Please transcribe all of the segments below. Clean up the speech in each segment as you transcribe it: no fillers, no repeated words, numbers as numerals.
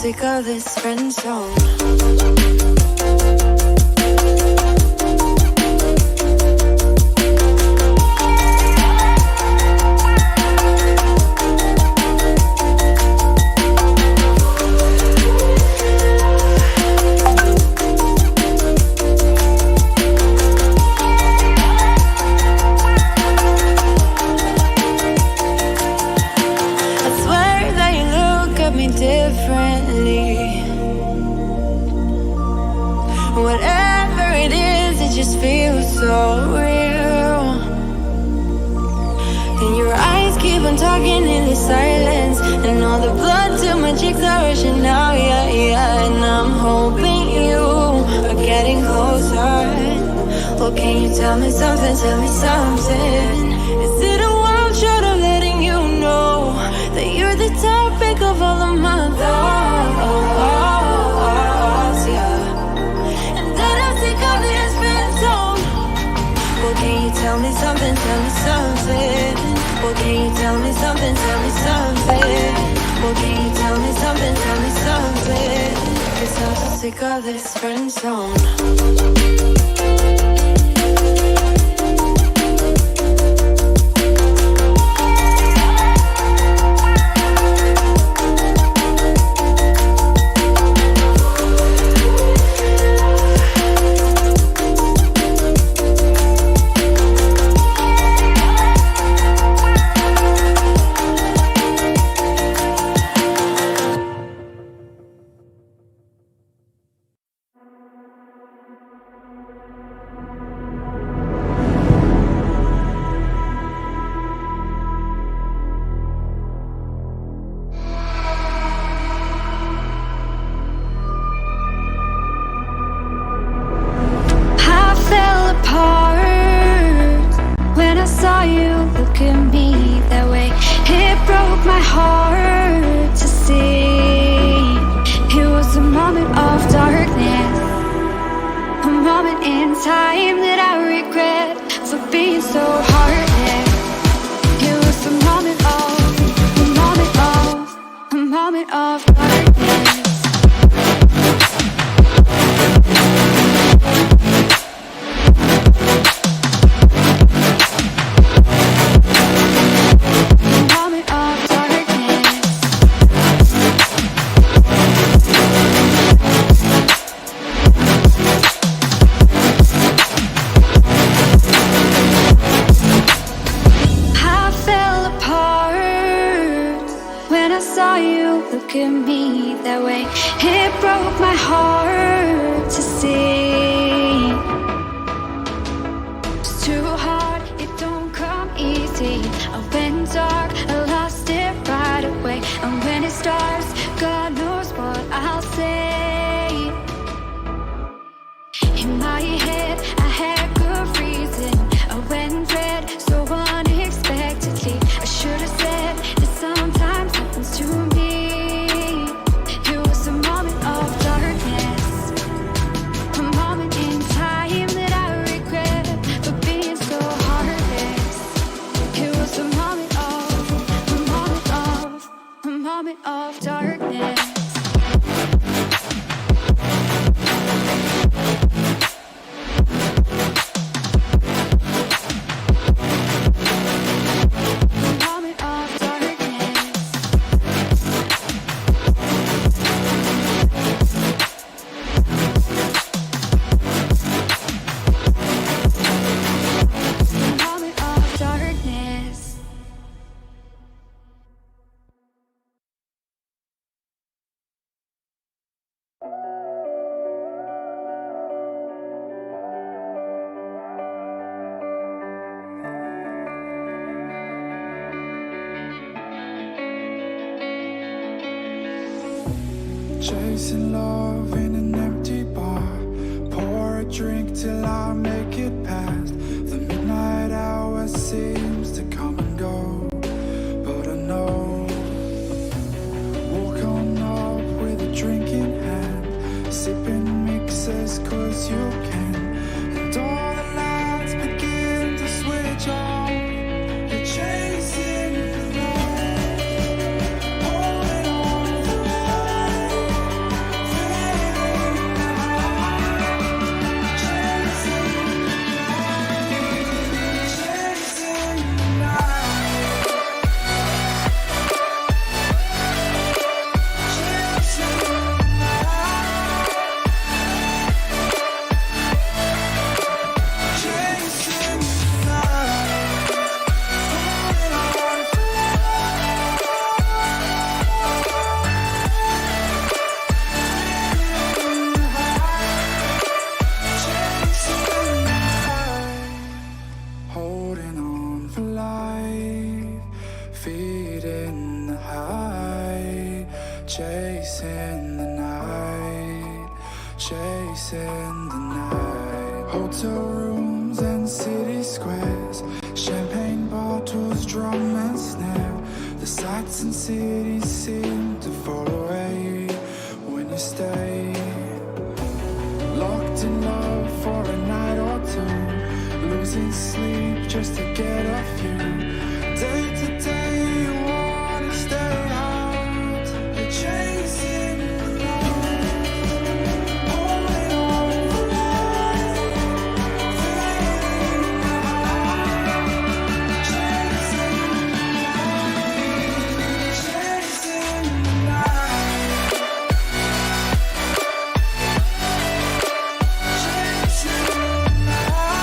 sick of this friend zone. Whatever it is, it just feels so real. And your eyes keep on talking in the silence, and all the blood to my cheeks are rushing now, yeah, yeah. And I'm hoping you are getting closer. Well, can you tell me something, tell me something? Is it a wild shot of letting you know that you're the topic of all of my thoughts, yeah? Well, can you tell me something, tell me something? Well, can you tell me something, tell me something? Well, can you tell me something, tell me something? 'Cause I'm so sick of this friend zone. Chasing love in an empty bar. Pour a drink till I make it past. The midnight hour seems to come and go, but I know. Walk on up with a drink in hand, sipping mixers 'cause you can. And all the lights begin to switch on. You're chasing the light, holding on for life. homes and city squares, champagne bottles, drum and snare. The sights and cities seem to fall away when you stay. Locked in love for a night or two, losing sleep just to get a few. Day to day you wanna stay out, you're chasing the light, holding on for life, feeling alive, chasing the light, chasing the light, chasing the light.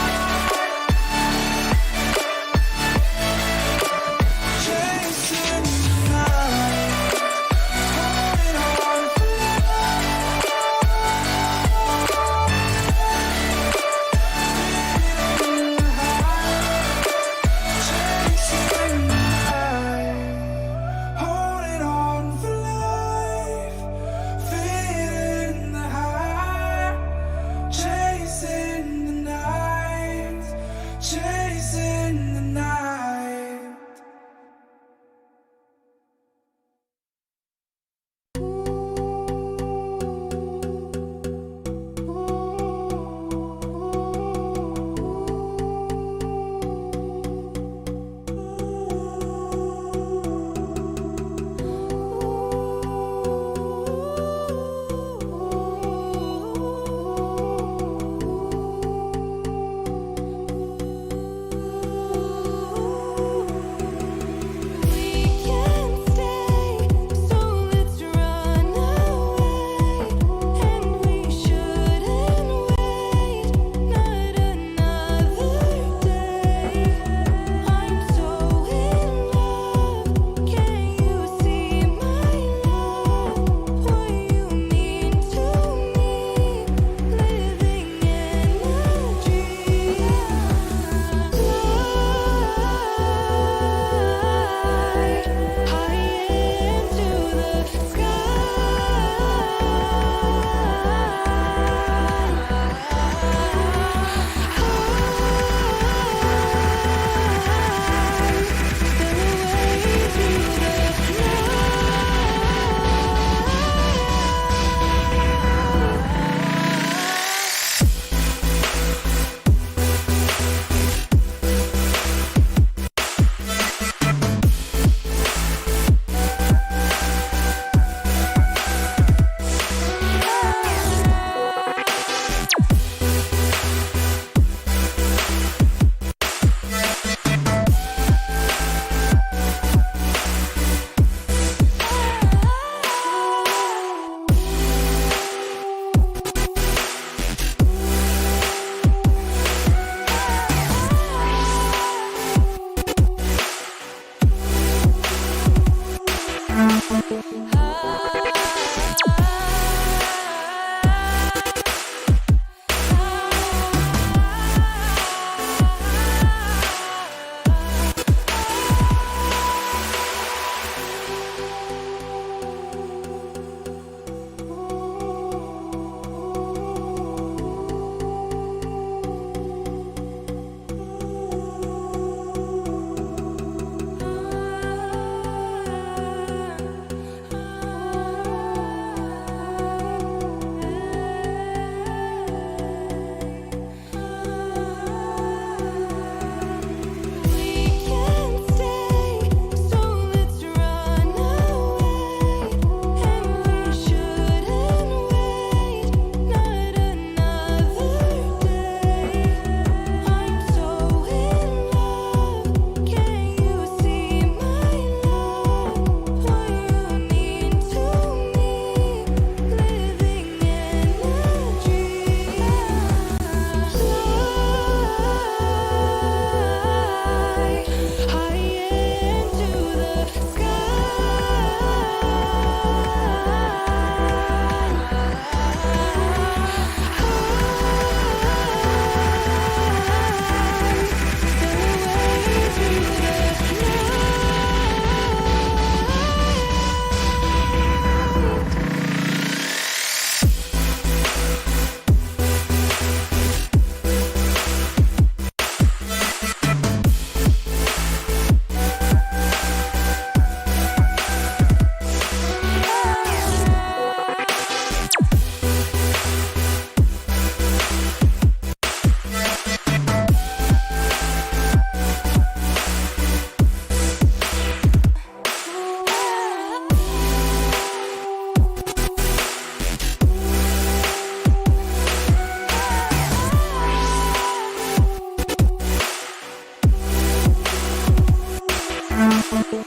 We're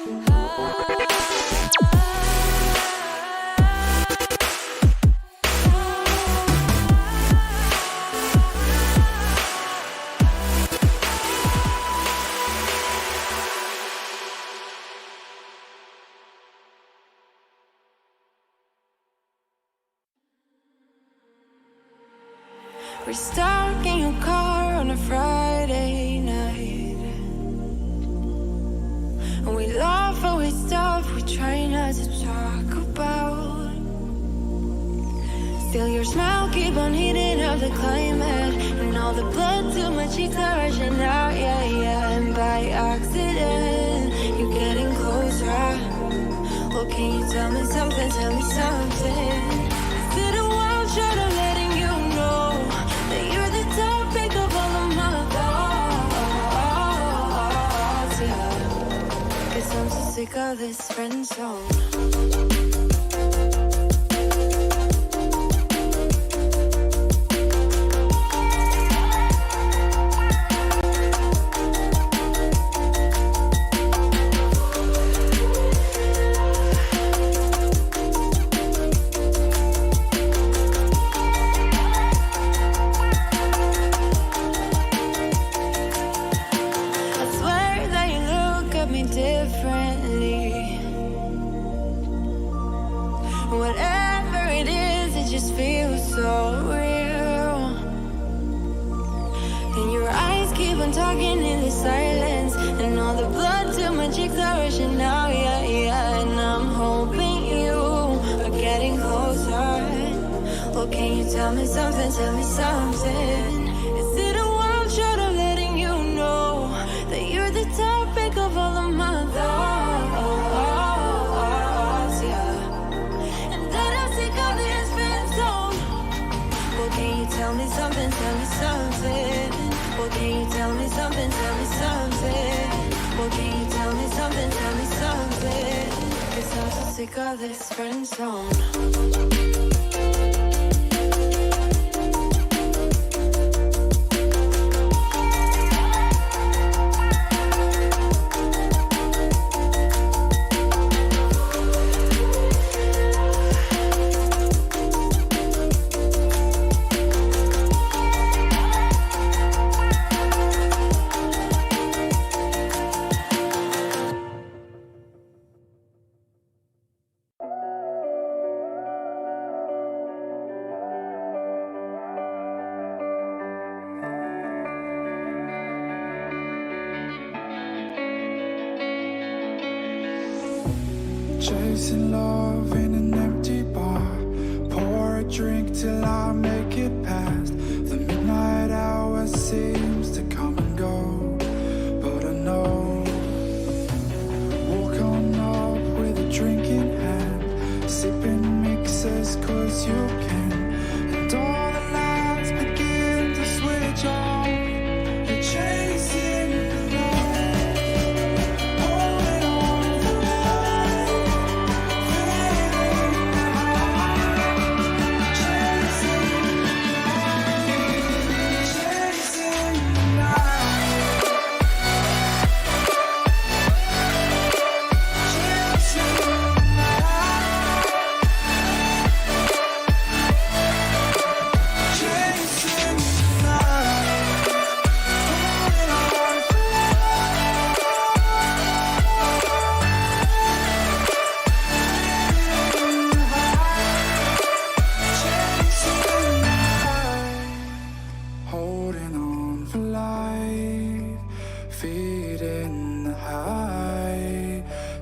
stuck in your car on a Friday night, and we laugh away stuff we try not to talk about. Still your smile keep on heating up the climate, and all the blood to my cheeks are rushing out, yeah, yeah. And by accident, you're getting closer. Well, can you tell me something, tell me something? Is it a wild shot of letting you know that you're the topic of all of my thoughts, yeah? 'Cause I'm so sick of this friend zone. Differently, whatever it is, it just feels so real. And your eyes keep on talking in the silence, and all the blood to my cheeks are rushing out, yeah, yeah. And I'm hoping you are getting closer. Well, can you tell me something, tell me something? Is it a wild shot of letting you know that you're the topic of all of my thoughts, yeah? And that I'm sick of this friend zone. Well, can you tell me something, tell me something? Well, can you tell me something, tell me something? Well, can you tell me something, tell me something? 'Cause I'm so sick of this friend zone. Chasing love in an empty bar. Pour a drink till I make it past. The midnight hour seems to come and go, but I know. Walk on up with a drink in hand, sipping mixers 'cause you can. And all the lights begin to switch on. You're chasing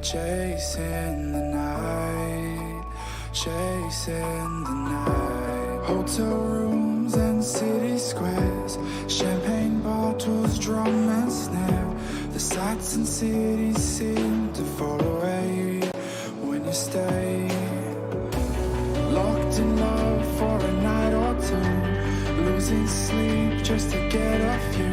chasing the night, chasing the night. Hotel rooms and city squares, champagne bottles, drum and snare. The sights and cities seem to fall away when you stay. Locked in love for a night or two, losing sleep just to get off you.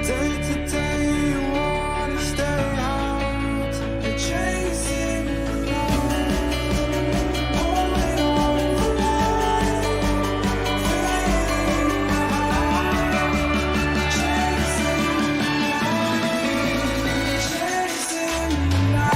Day to day you wanna stay out, you're chasing the light, holding on for life, fading out, chasing the light, chasing the light.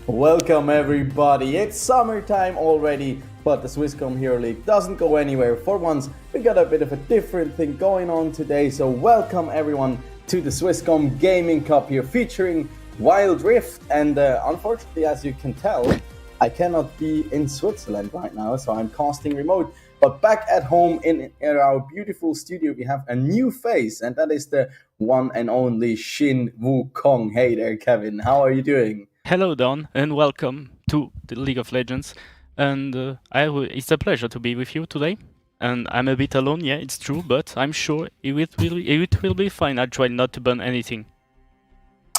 Welcome everybody, it's summertime already, but the Swisscom Hero League doesn't go anywhere. For once, we got a bit of a different thing going on today, so welcome everyone to the Swisscom Gaming Cup here featuring Wild Rift. And unfortunately, as you can tell, I cannot be in Switzerland right now, so I'm casting remote. But back at home in our beautiful studio, we have a new face, and that is the one and only Shin Wukong. Hey there, Kevin, how are you doing? Hello, Don, and welcome to the League of Legends. And it's a pleasure to be with you today. And I'm a bit alone, yeah, it's true, but I'm sure it will be fine. I'll try not to burn anything.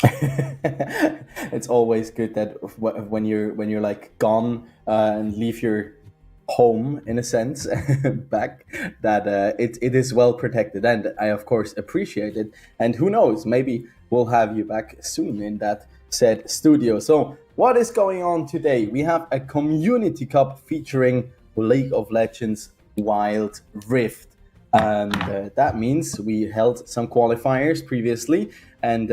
It's always good that when you're like gone and leave your home in a sense back, that it is well protected, and I of course appreciate it. And who knows, maybe we'll have you back soon in that said studio. So what is going on today? We have a community cup featuring League of Legends Wild Rift, and that means we held some qualifiers previously, and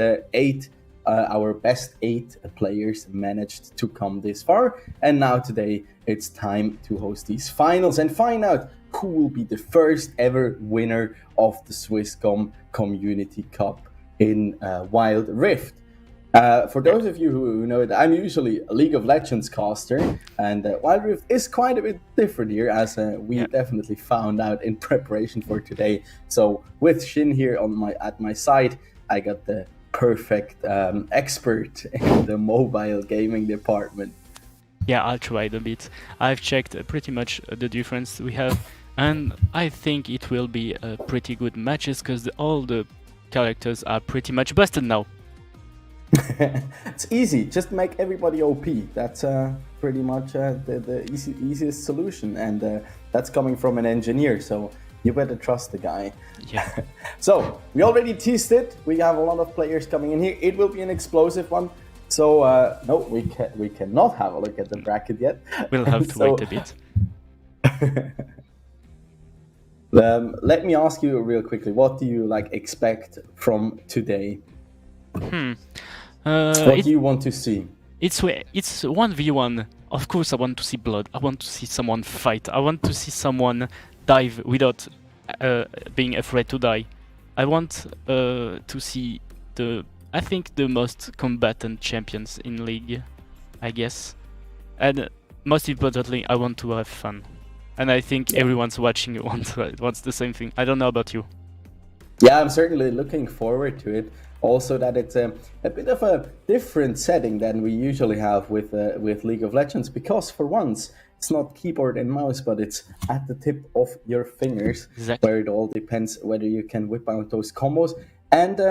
our best 8 players managed to come this far, and now today it's time to host these finals and find out who will be the first ever winner of the Swisscom Community Cup in Wild Rift. For those of you who know that I'm usually a League of Legends caster, and Wild Rift is quite a bit different here, as we definitely found out in preparation for today. So with Shin here at my side, I got the perfect expert in the mobile gaming department. Yeah, I'll try it a bit. I've checked pretty much the difference we have, and I think it will be pretty good matches because all the characters are pretty much busted now. It's easy, just make everybody OP. That's pretty much the easiest solution, and that's coming from an engineer, so you better trust the guy. Yeah. So we already teased it. We have a lot of players coming in here. It will be an explosive one. So no, we cannot have a look at the bracket yet. We'll have to wait a bit. Let me ask you real quickly. What do you expect from today? What do you want to see? It's 1v1. Of course, I want to see blood. I want to see someone fight. I want to see someone dive without being afraid to die. I want to see I think the most combatant champions in League, I guess. And most importantly, I want to have fun. And I think everyone's watching wants the same thing. I don't know about you. Yeah, I'm certainly looking forward to it. Also, that it's a bit of a different setting than we usually have with League of Legends, because for once it's not keyboard and mouse, but it's at the tip of your fingers. Exactly. Where it all depends whether you can whip out those combos. And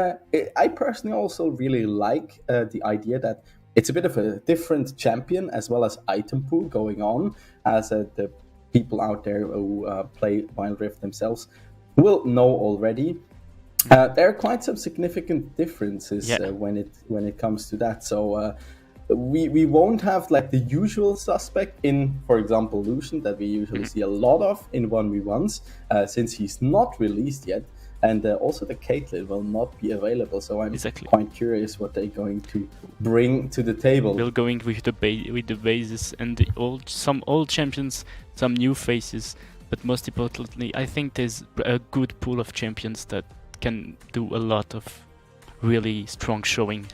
I personally also really like the idea that it's a bit of a different champion as well as item pool going on, as the people out there who play Wild Rift themselves will know already. There are quite some significant differences when it comes to that. So we won't have like the usual suspect in, for example, Lucian that we usually see a lot of in 1v1s, since he's not released yet. And also the Caitlyn will not be available, so I'm quite curious what they're going to bring to the table. We're going with the bases and some old champions, some new faces, but most importantly, I think there's a good pool of champions that can do a lot of really strong showing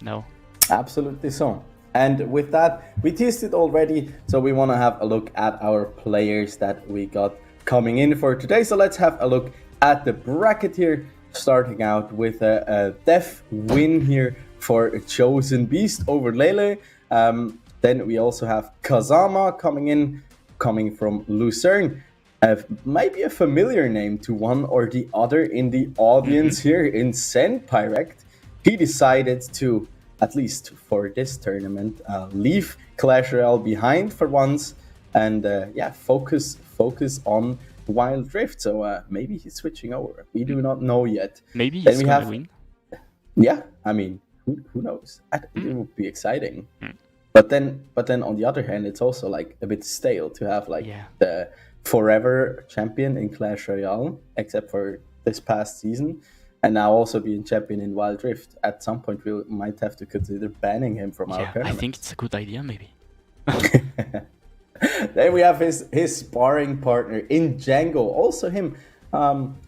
now. Absolutely so. And with that, we teased it already, so we want to have a look at our players that we got coming in for today. So let's have a look at the bracket here, starting out with a def win here for Chosen Beast over Lele. Then we also have Kazama coming from Lucerne. Maybe a familiar name to one or the other in the audience here in Zen Pyrect. He decided to, at least for this tournament, leave Clash Royale behind for once and focus on Wild Rift. So maybe he's switching over. We do not know yet. Maybe he's going to win. Yeah, I mean, who knows? It would be exciting. But then on the other hand, it's also like a bit stale to have like the forever champion in Clash Royale, except for this past season, and now also being champion in Wild Rift. At some point, we might have to consider banning him from our tournament. I think it's a good idea, maybe. Then we have his sparring partner in Django, also him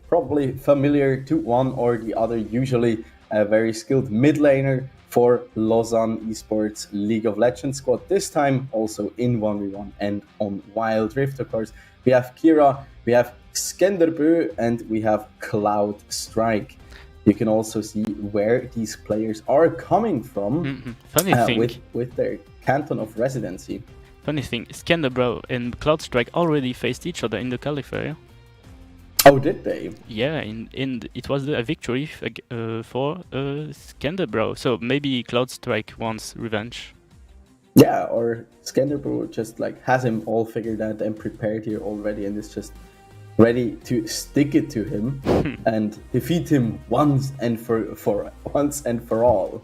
probably familiar to one or the other, usually a very skilled mid laner for Lausanne Esports League of Legends squad, this time also in 1v1 and on Wild Rift, of course. We have Kira, we have Skenderbø, and we have Cloud Strike. You can also see where these players are coming from. Funny thing. With their canton of residency. Funny thing, Skenderbø and Cloud Strike already faced each other in the qualifier. Oh, did they? Yeah, it was a victory for Skenderbø. So maybe Cloud Strike wants revenge. Yeah, or Skenderbø just like has him all figured out and prepared here already, and is just ready to stick it to him and defeat him once and for all.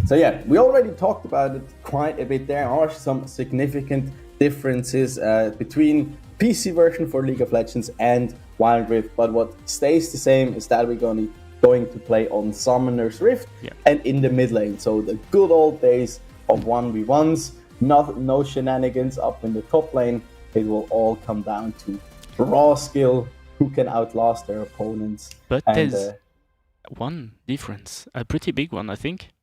So yeah, we already talked about it quite a bit. There are some significant differences between PC version for League of Legends and Wild Rift, but what stays the same is that we're going to play on Summoner's Rift and in the mid lane. So the good old days of 1v1s, no shenanigans up in the top lane. It will all come down to raw skill, who can outlast their opponents. But there's one difference, a pretty big one, I think.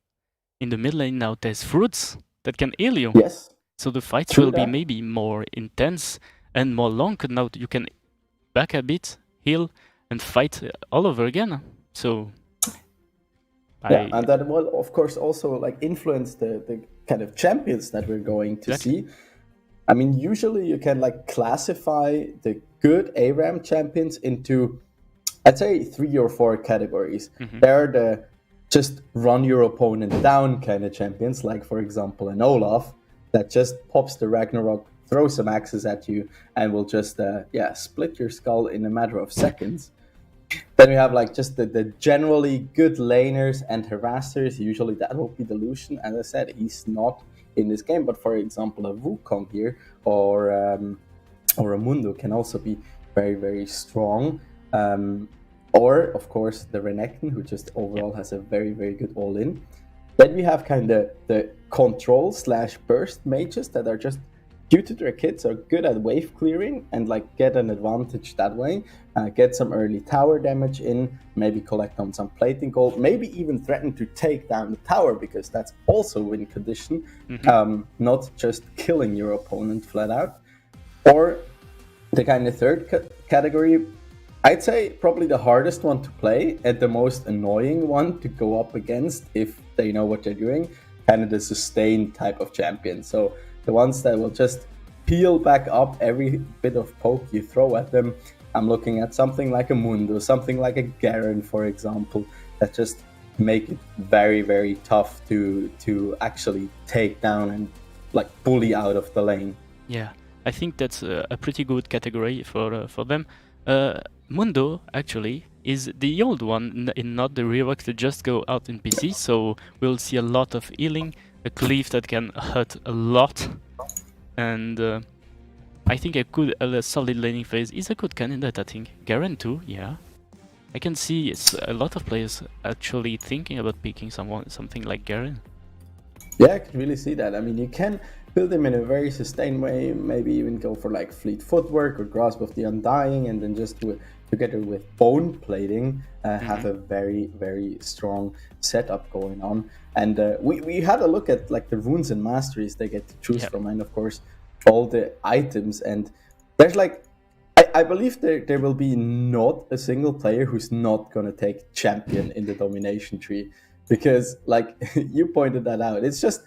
In the mid lane now, there's fruits that can heal you. Yes. So the fights will be maybe more intense and more long. Now you can back a bit, heal, and fight all over again. So and that will of course also like influence the kind of champions that we're going to see. I mean, usually you can like classify the good ARAM champions into, I'd say, 3 or 4 categories. They're the just run your opponent down kind of champions, like for example an Olaf that just pops the Ragnarok, throws some axes at you, and will just split your skull in a matter of seconds. Then we have like just the generally good laners and harassers. Usually that will be the Lucian. As I said, he's not in this game, but for example a Wukong here or a Mundo can also be very, very strong. Or, of course, the Renekton, who just overall has a very, very good all-in. Then we have kind of the control/burst mages that are just, due to their kits, are good at wave clearing and like get an advantage that way. Get some early tower damage in, maybe collect on some plating gold, maybe even threaten to take down the tower, because that's also win condition, not just killing your opponent flat out. Or the kind of third category, I'd say probably the hardest one to play and the most annoying one to go up against if they know what they're doing, kind of the sustained type of champion. So the ones that will just peel back up every bit of poke you throw at them, I'm looking at something like a Mundo, something like a Garen, for example, that just make it very, very tough to actually take down and like bully out of the lane. Yeah, I think that's a pretty good category for them. Mundo actually is the old one, not the rework that just go out in PC. So we'll see a lot of healing, a cleave that can hurt a lot, and I think a solid laning phase is a good candidate. I think Garen too. Yeah, I can see a lot of players actually thinking about picking something like Garen. Yeah, I can really see that. I mean, you can build him in a very sustained way, maybe even go for like fleet footwork or grasp of the undying, and then just do it together with bone plating, have a very, very strong setup going on. And we had a look at like the runes and masteries they get to choose from, and of course all the items. And there's like, I believe there will be not a single player who's not gonna take champion in the domination tree, because like you pointed that out, it's just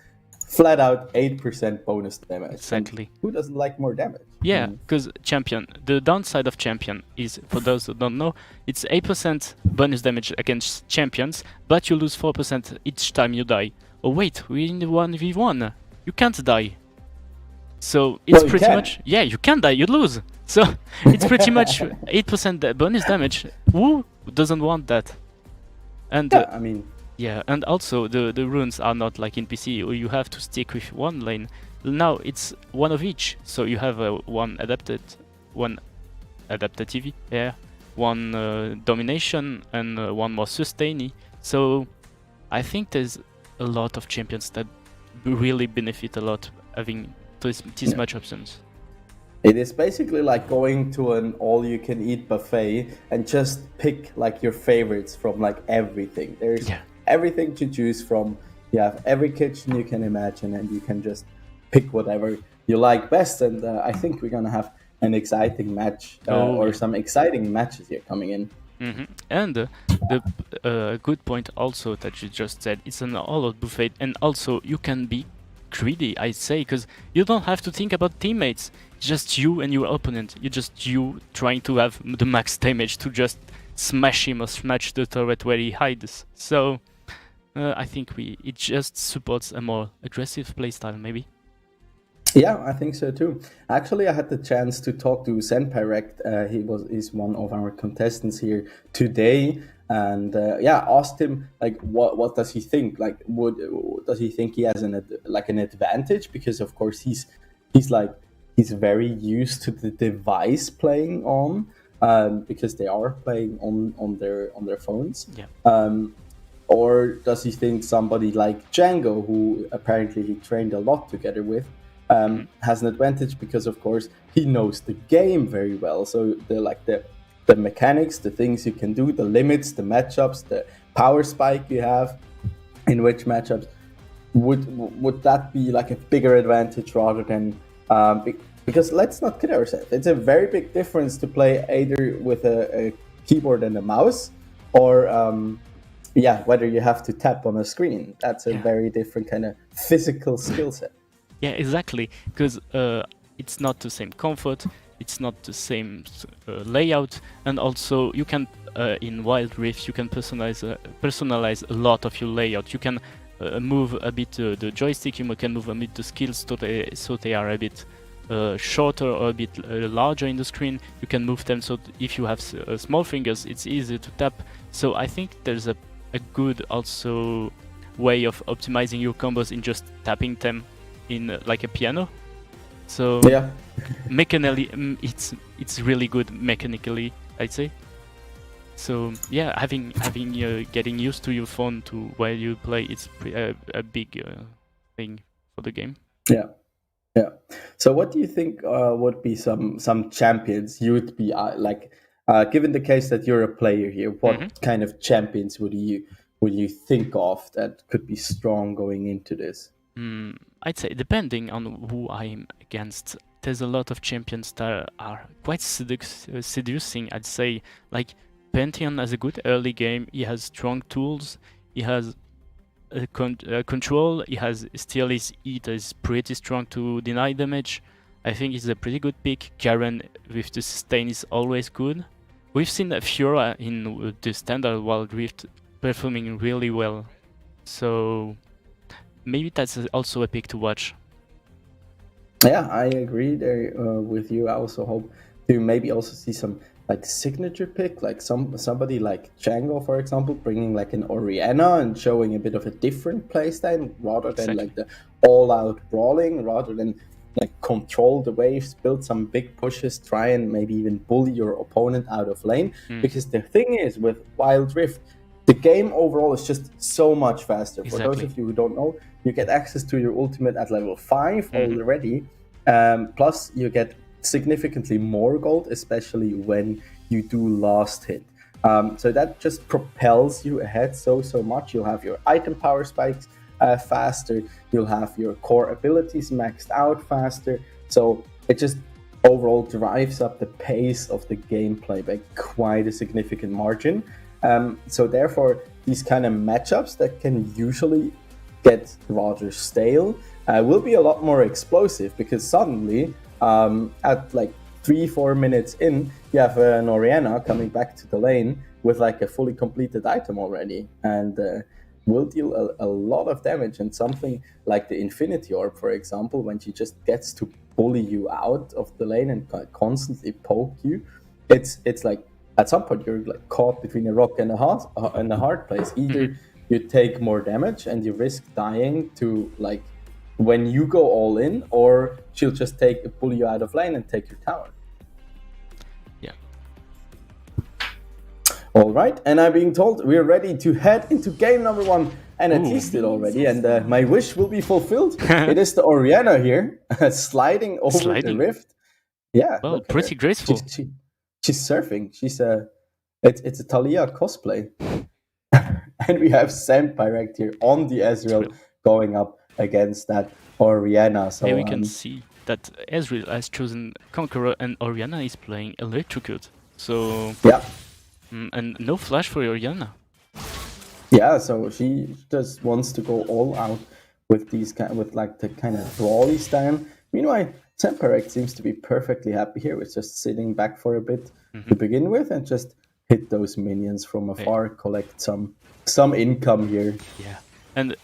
flat out 8% bonus damage. Exactly. And who doesn't like more damage? Yeah, because champion, the downside of champion is, for those who don't know, it's 8% bonus damage against champions, but you lose 4% each time you die. Oh wait, we're in the 1v1. You can't die. So it's Well, pretty much, yeah, you can die, you lose. So it's pretty much 8% bonus damage. Who doesn't want that? And Yeah, I mean, yeah, and also the runes are not like in PC, or you have to stick with one lane. Now it's one of each, so you have one adaptative, yeah, one domination, and one more sustainy. So I think there's a lot of champions that really benefit a lot having this much options. it is basically like going to an all-you-can-eat buffet and just pick like your favorites from like everything. There's everything to choose from. You have every kitchen you can imagine, and you can just pick whatever you like best. And I think we're gonna have an exciting match or some exciting matches here coming in. And the good point also that you just said, it's an all-out buffet, and also you can be greedy, I say, because you don't have to think about teammates. It's just you and your opponent. You're just you trying to have the max damage to just smash him or smash the turret where he hides. So I think it just supports a more aggressive playstyle, maybe. Yeah, I think so too. Actually, I had the chance to talk to Senpirect. He's one of our contestants here today, and asked him like what does he think? Like, does he think he has an advantage? Because of course he's very used to the device playing on, because they are playing on their phones. Yeah. Or does he think somebody like Django, who apparently he trained a lot together with, has an advantage because, of course, he knows the game very well. So the mechanics, the things you can do, the limits, the matchups, the power spike you have in which matchups, would that be like a bigger advantage rather than because let's not kid ourselves, it's a very big difference to play either with a keyboard and a mouse, or whether you have to tap on a screen. That's a very different kind of physical skill set. Yeah, exactly, because it's not the same comfort, it's not the same layout, and also you can in Wild Rift you can personalize a lot of your layout. You can move a bit the joystick, you can move a bit the skills so they are a bit shorter or a bit larger in the screen. You can move them so if you have small fingers, it's easy to tap. So I think there's a good also way of optimizing your combos in just tapping them in like a piano. So yeah, mechanically it's really good mechanically, I'd say. So yeah, having getting used to your phone to where you play, it's a big thing for the game. Yeah. So what do you think would be some champions you would be like, given the case that you're a player here, what kind of champions would you think of that could be strong going into this? I'd say depending on who I'm against, there's a lot of champions that are quite seducing, I'd say. Like Pantheon has a good early game, he has strong tools, he has control, he has still his E that is pretty strong to deny damage. I think it's a pretty good pick. Garen with the sustain is always good. We've seen Fiora in the standard Wild Rift performing really well. So maybe that's also a pick to watch. Yeah, I agree there with you. I also hope to maybe also see some like signature pick, like somebody like Django, for example, bringing like an Orianna and showing a bit of a different playstyle rather than Exactly. like the all-out brawling, rather than like control the waves, build some big pushes, try and maybe even bully your opponent out of lane. Because the thing is with Wild Rift, the game overall is just so much faster. For those Exactly. of you who don't know, you get access to your ultimate at level 5 already. Plus, you get significantly more gold, especially when you do last hit. So that just propels you ahead so much. You'll have your item power spikes faster. You'll have your core abilities maxed out faster. So it just overall drives up the pace of the gameplay by quite a significant margin. So therefore, these kind of matchups that can usually get rather stale will be a lot more explosive, because suddenly at like 3-4 minutes in, you have an Orianna coming back to the lane with like a fully completed item already, and will deal a lot of damage. And something like the Infinity Orb, for example, when she just gets to bully you out of the lane and constantly poke you, it's like at some point you're like caught between a rock and a hard place. Either you take more damage and you risk dying to like when you go all in, or she'll just pull you out of lane and take your tower. Yeah. All right, and I'm being told we're ready to head into game number 1, and I teased it already, and my wish will be fulfilled. It is the Orianna here, sliding over the rift. Yeah, well, look at pretty her. graceful. She's surfing. It's a Talia cosplay. And we have Sampyrect here on the Ezreal going up against that Orianna. So here we can see that Ezreal has chosen Conqueror and Orianna is playing Electrocute. So yeah, and no flash for Orianna. Yeah, so she just wants to go all out with like the kind of brawly style. Meanwhile, Sampyrect seems to be perfectly happy here with just sitting back for a bit to begin with and just hit those minions from afar, collect some income here. Yeah, and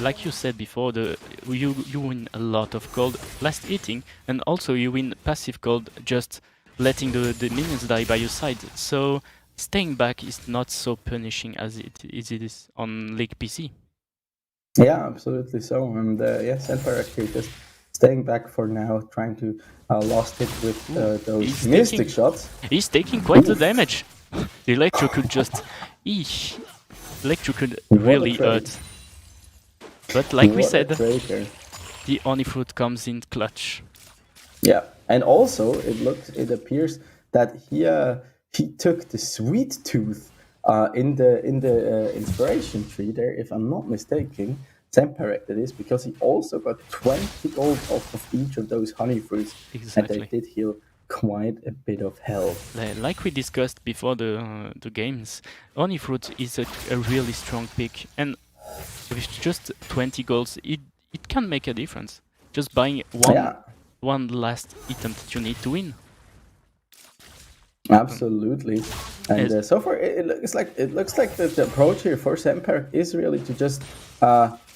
like you said before, you win a lot of gold last hitting, and also you win passive gold just letting the minions die by your side. So staying back is not so punishing as it is on League PC. Yeah, absolutely so. And Sampyrect here just staying back for now, trying to last hit with those mystic shots. He's taking quite the damage. The Electrocute just... Electrocute really hurt. But like we said, the Onifruit comes in clutch. Yeah, and also it appears that he took the Sweet Tooth in the inspiration tree there, if I'm not mistaken. Sampyrect that is, because he also got 20 gold off of each of those honey fruits. Exactly. And they did heal quite a bit of health. Like we discussed before the games, Onifruit is a really strong pick, and with just 20 golds, it can make a difference. Just buying one last item that you need to win. Absolutely, and so far it looks like the approach here for Sampyrect is really to just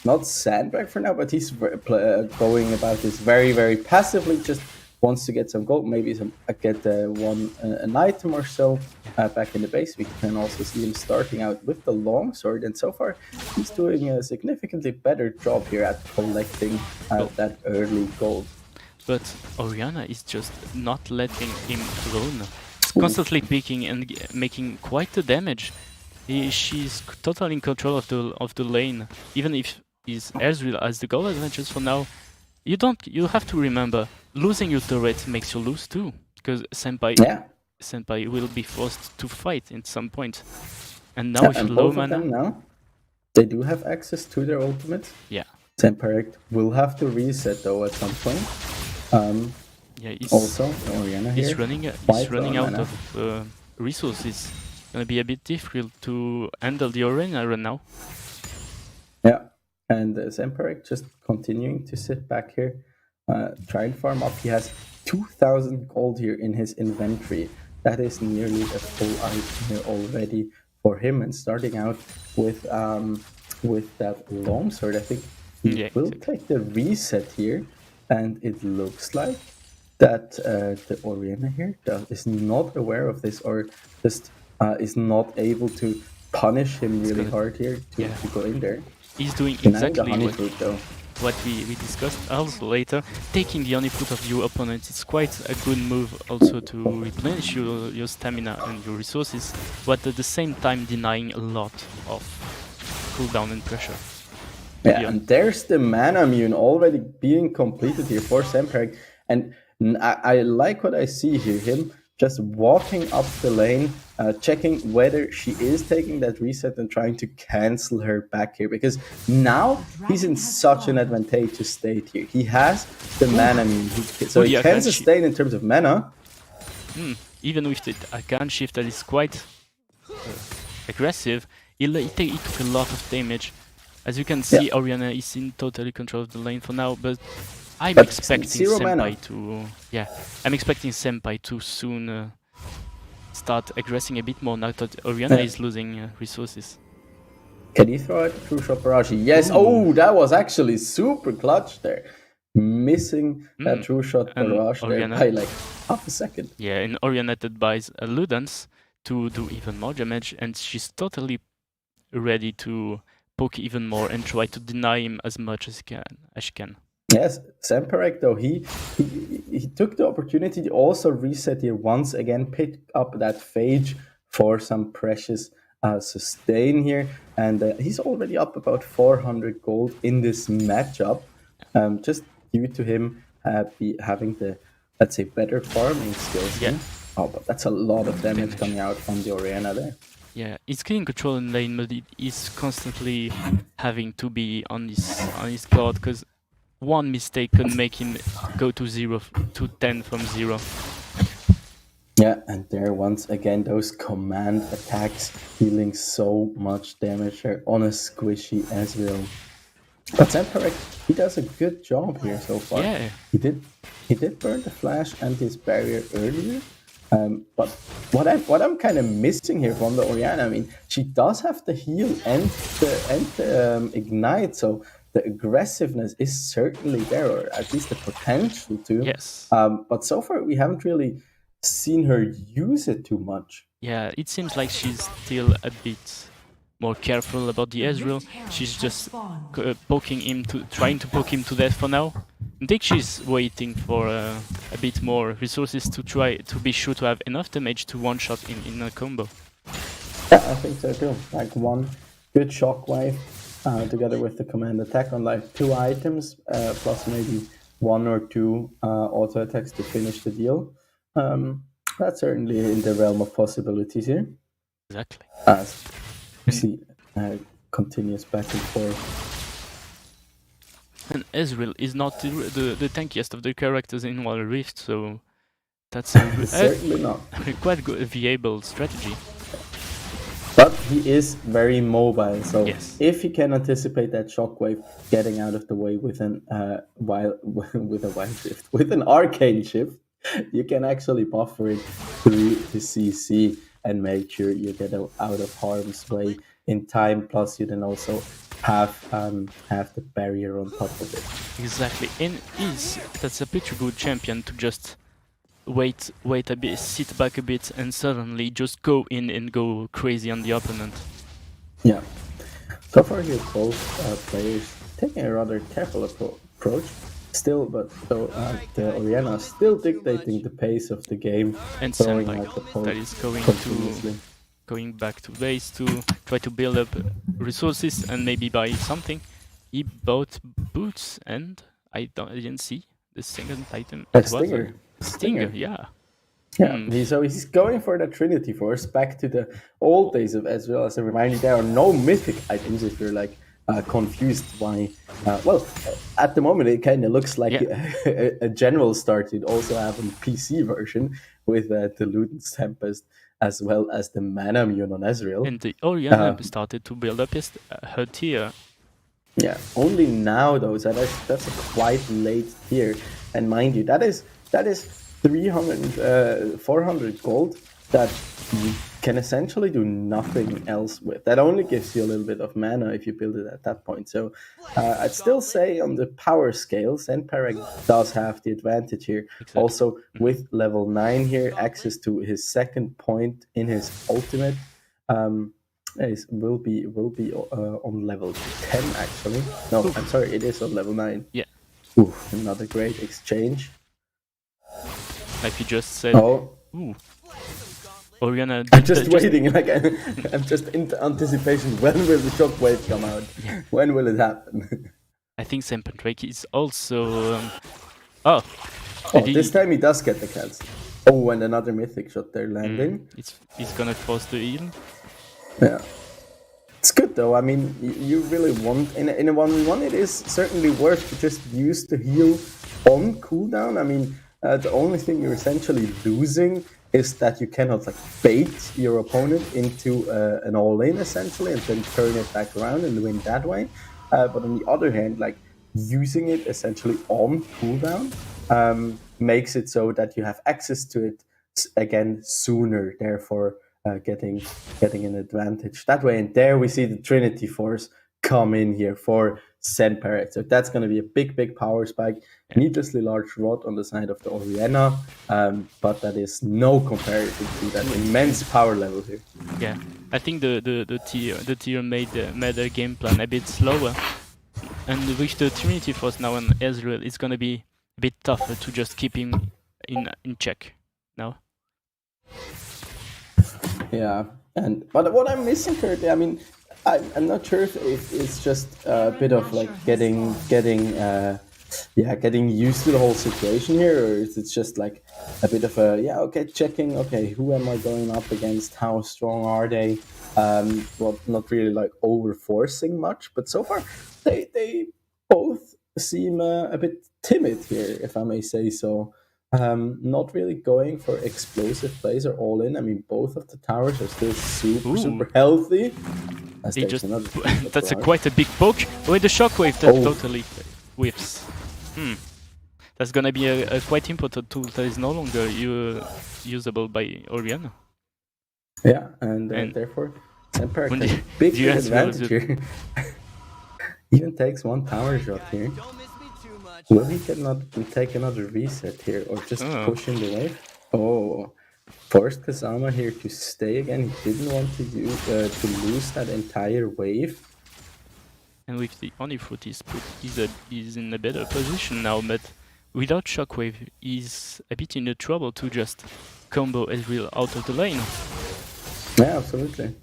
not sandbag for now, but he's going about this very passively. Just wants to get some gold, maybe get an item or so back in the base. We can also see him starting out with the longsword, and so far he's doing a significantly better job here at collecting that early gold. But Orianna is just not letting him alone. Constantly picking and making quite the damage. She's totally in control of the lane. Even if his Ezreal has the goal advantage for now, you have to remember, losing your turret makes you lose too, because Senpai will be forced to fight at some point. And now with low mana, they do have access to their ultimate. Yeah. Sampyrect will have to reset though at some point. Yeah, also, Orianna here. He's running out of resources. Gonna be a bit difficult to handle the Orianna right now. Yeah, and Sampyrect just continuing to sit back here, try and farm up. He has 2,000 gold here in his inventory. That is nearly a full item here already for him. And starting out with that longsword, I think he Yeah, will exactly. take the reset here, and it looks like that the Oriana here is not aware of this, or just is not able to punish him really gonna- hard here to, yeah. to go in there. He's doing Denying the exactly honey what fruit though. we discussed also later. Taking the honey fruit of your opponent is quite a good move also to replenish your stamina and your resources, but at the same time denying a lot of cooldown and pressure. Yeah, and there's the mana mune already being completed here for Semperek. And I like what I see here. Him just walking up the lane, checking whether she is taking that reset and trying to cancel her back here. Because now he's in such an advantageous state here. He has the mana mune. So Oh, he yeah, can can she- sustain in terms of mana. Even with the Akan shift that is quite aggressive, he took a lot of damage. As you can see, Yeah. Oriana is in totally control of the lane for now, but I'm But expecting zero mana. Senpai to... Yeah, I'm expecting Senpai to soon start aggressing a bit more now that Oriana Yeah. is losing resources. Can he throw out the true shot barrage? Yes. Ooh. Oh, that was actually super clutch there. Missing that true shot and barrage there Oriana- by like half a second. Yeah, and Oriana buys a Ludens to do even more damage, and she's totally ready to poke even more and try to deny him as much as she can. Yes, Semperek though he took the opportunity to also reset here once again, pick up that phage for some precious sustain here, and he's already up about 400 gold in this matchup, just due to him having the, let's say, better farming skills. Yeah. Here. Oh, but that's a lot of damage Damage. coming out from the Oriana there. Yeah, he's getting control in lane, but he's constantly having to be on his guard, because one mistake can make him go to 0 to 10 from 0. Yeah, and there once again those command attacks dealing so much damage there on a squishy Ezreal. But Semperek, he does a good job here so far. Yeah. He did burn the flash and his barrier earlier. But what I'm kind of missing here from the Oriana, I mean, she does have the heal and the ignite, so the aggressiveness is certainly there, or at least the potential to. Yes. But so far we haven't really seen her use it too much. Yeah, it seems like she's still a bit more careful about the Ezreal. She's just trying to poke him to death for now. I think she's waiting for a bit more resources to try to be sure to have enough damage to one-shot in a combo. Yeah, I think so too. Like one good shockwave together with the command attack on like 2 items, plus maybe 1 or 2 auto attacks to finish the deal. That's certainly in the realm of possibilities here. Exactly. As you see, continuous back and forth. And Ezreal is not the tankiest of the characters in Wild Rift, so that's a Certainly not. quite good, viable strategy. But he is very mobile, so Yes. if he can anticipate that shockwave getting out of the way with an with an arcane shift, you can actually buffer it through the CC and make sure you get out of harm's way in time. Plus, you then also have the barrier on top of it. Exactly, and that's a pretty good champion to just wait a bit, sit back a bit, and suddenly just go in and go crazy on the opponent. Yeah. So far here, both players taking a rather careful approach. Still, but so the Oriana still dictating the pace of the game, And throwing Senpai, out the poke that is continuously. going back to base to try to build up resources and maybe buy something. He bought boots, and I didn't see the second item. A It was stinger. Stinger, yeah. Yeah, so he's going for the Trinity Force, back to the old days of Ezreal. As a reminder, there are no mythic items if you're like confused why. At the moment it kind of looks like a general start. You'd also have a PC version with the Luden's Tempest as well as the Mana Mune on Ezreal. And the Oriana started to build up her tier. Yeah, only now though. So that's a quite late tier, and mind you, that is 300, 400 gold that you can essentially do nothing else with. That only gives you a little bit of mana if you build it at that point. So I'd still say on the power scale, Senperek does have the advantage here. Exactly. Also with level 9 here, access to his second point in his ultimate. Will be on level 10 actually. No, I'm sorry, it is on level 9. Yeah. Ooh, another great exchange. Like you just said. Oh, Ooh. Orianna. I'm just waiting. Like I'm just in anticipation. When will the shockwave come out? Yeah. When will it happen? I think Senperek is also. Oh, this time he does get the cancel. Oh, and another mythic shot there landing. It's gonna force the heal. Yeah. It's good though. I mean, you really want in a 1v1. It is certainly worth to just use the heal on cooldown. I mean, the only thing you're essentially losing is that you cannot like bait your opponent into an all-in essentially, and then turn it back around and win that way. But on the other hand, like using it essentially on cooldown makes it so that you have access to it again sooner. Therefore. Getting an advantage that way, and there we see the Trinity Force come in here for Senperek. So that's going to be a big power spike. Needlessly large rod on the side of the Orianna, but that is no comparison to that immense power level here. Yeah, I think the tier made their game plan a bit slower, and with the Trinity Force now on Ezreal, it's gonna be a bit tougher to just keep him in check now. Yeah, but what I'm missing currently, I mean, I'm not sure if it's just a bit of like getting used to the whole situation here, or is it just like a bit of a checking, okay, who am I going up against, how strong are they, well, not really like over forcing much, but so far they both seem a bit timid here, if I may say so. Not really going for explosive plays or all in. I mean, both of the towers are still super healthy. That's quite a big poke. With the shockwave that totally whiffs. That's gonna be a quite important tool that is no longer usable by Orianna. Yeah, and therefore Senperek has a big advantage here. Even takes one tower shot here. Will he take another reset here, or just push in the wave? Oh, forced Kazama here to stay again. He didn't want to lose that entire wave. And with the Onifruit, he's in a better position now, but without Shockwave, he's a bit in the trouble to just combo Ezreal out of the lane. Yeah, absolutely.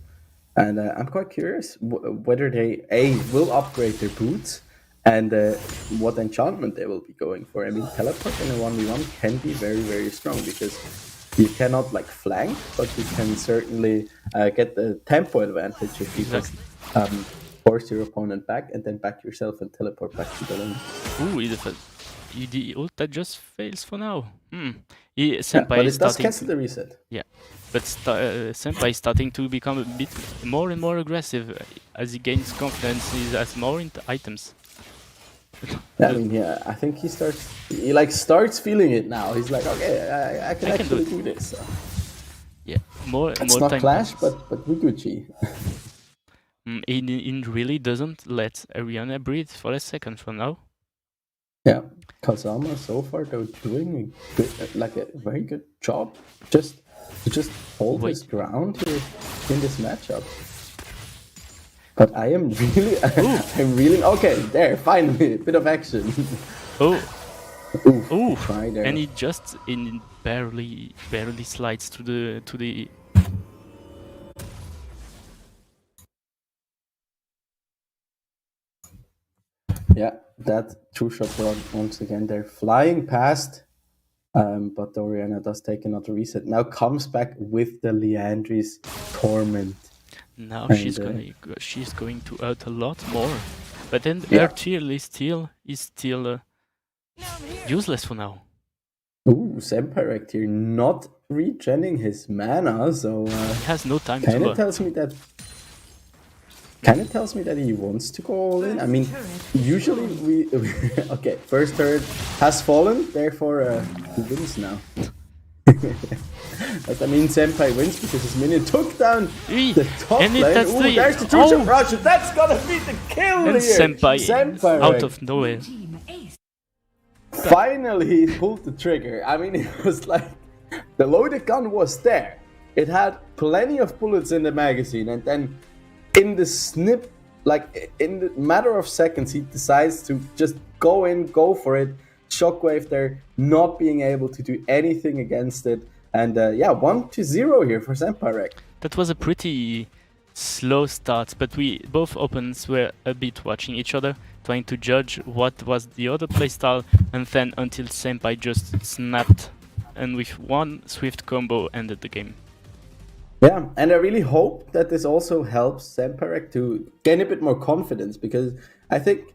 And I'm quite curious whether they will upgrade their boots, and what enchantment they will be going for. I mean, teleport in a 1v1 can be very strong, because you cannot like flank, but you can certainly get the tempo advantage if you just force your opponent back and then back yourself and teleport back to the lane. Ooh, the ult that just fails for now. Senpai but it does cancel the reset. Yeah, but Senpai is starting to become a bit more and more aggressive as he gains confidence. He has more items. I mean, yeah, I think he starts feeling it now. He's like, okay, I can actually do this. So. Yeah, more It's not time Clash, but we Gucci. It really doesn't let Orianna breathe for a second from now. Yeah, Kazama so far though doing a very good job. Just hold his ground here in this matchup. But I am really okay. There, finally, a bit of action. Ooh, and he just barely slides to the. Yeah, that two-shot rod once again. They're flying past, but Orianna does take another reset. Now comes back with the Liandry's Torment. Now she's going to hurt a lot more, but then her tier is still useless for now. Ooh, Senperek here not regening his mana, so he has no time kinda to. tells me that kind of tells me that he wants to go all in. I mean, usually we okay, first turret has fallen, therefore he wins now. But I mean, Senpai wins because his minion took down the top and lane. that's Ooh, the there's the two-shot rush. That's gonna be the kill and here. Senpai out right? of nowhere. Finally, he pulled the trigger. I mean, it was like the loaded gun was there. It had plenty of bullets in the magazine, and then in the snip, like in the matter of seconds, he decides to just go in, go for it. Shockwave there, not being able to do anything against it. And 1-0 here for Senpai. That was a pretty slow start, but we both opponents were a bit watching each other, trying to judge what was the other playstyle, and then until Senpai just snapped, and with one swift combo ended the game. Yeah, and I really hope that this also helps Senpai to gain a bit more confidence, because I think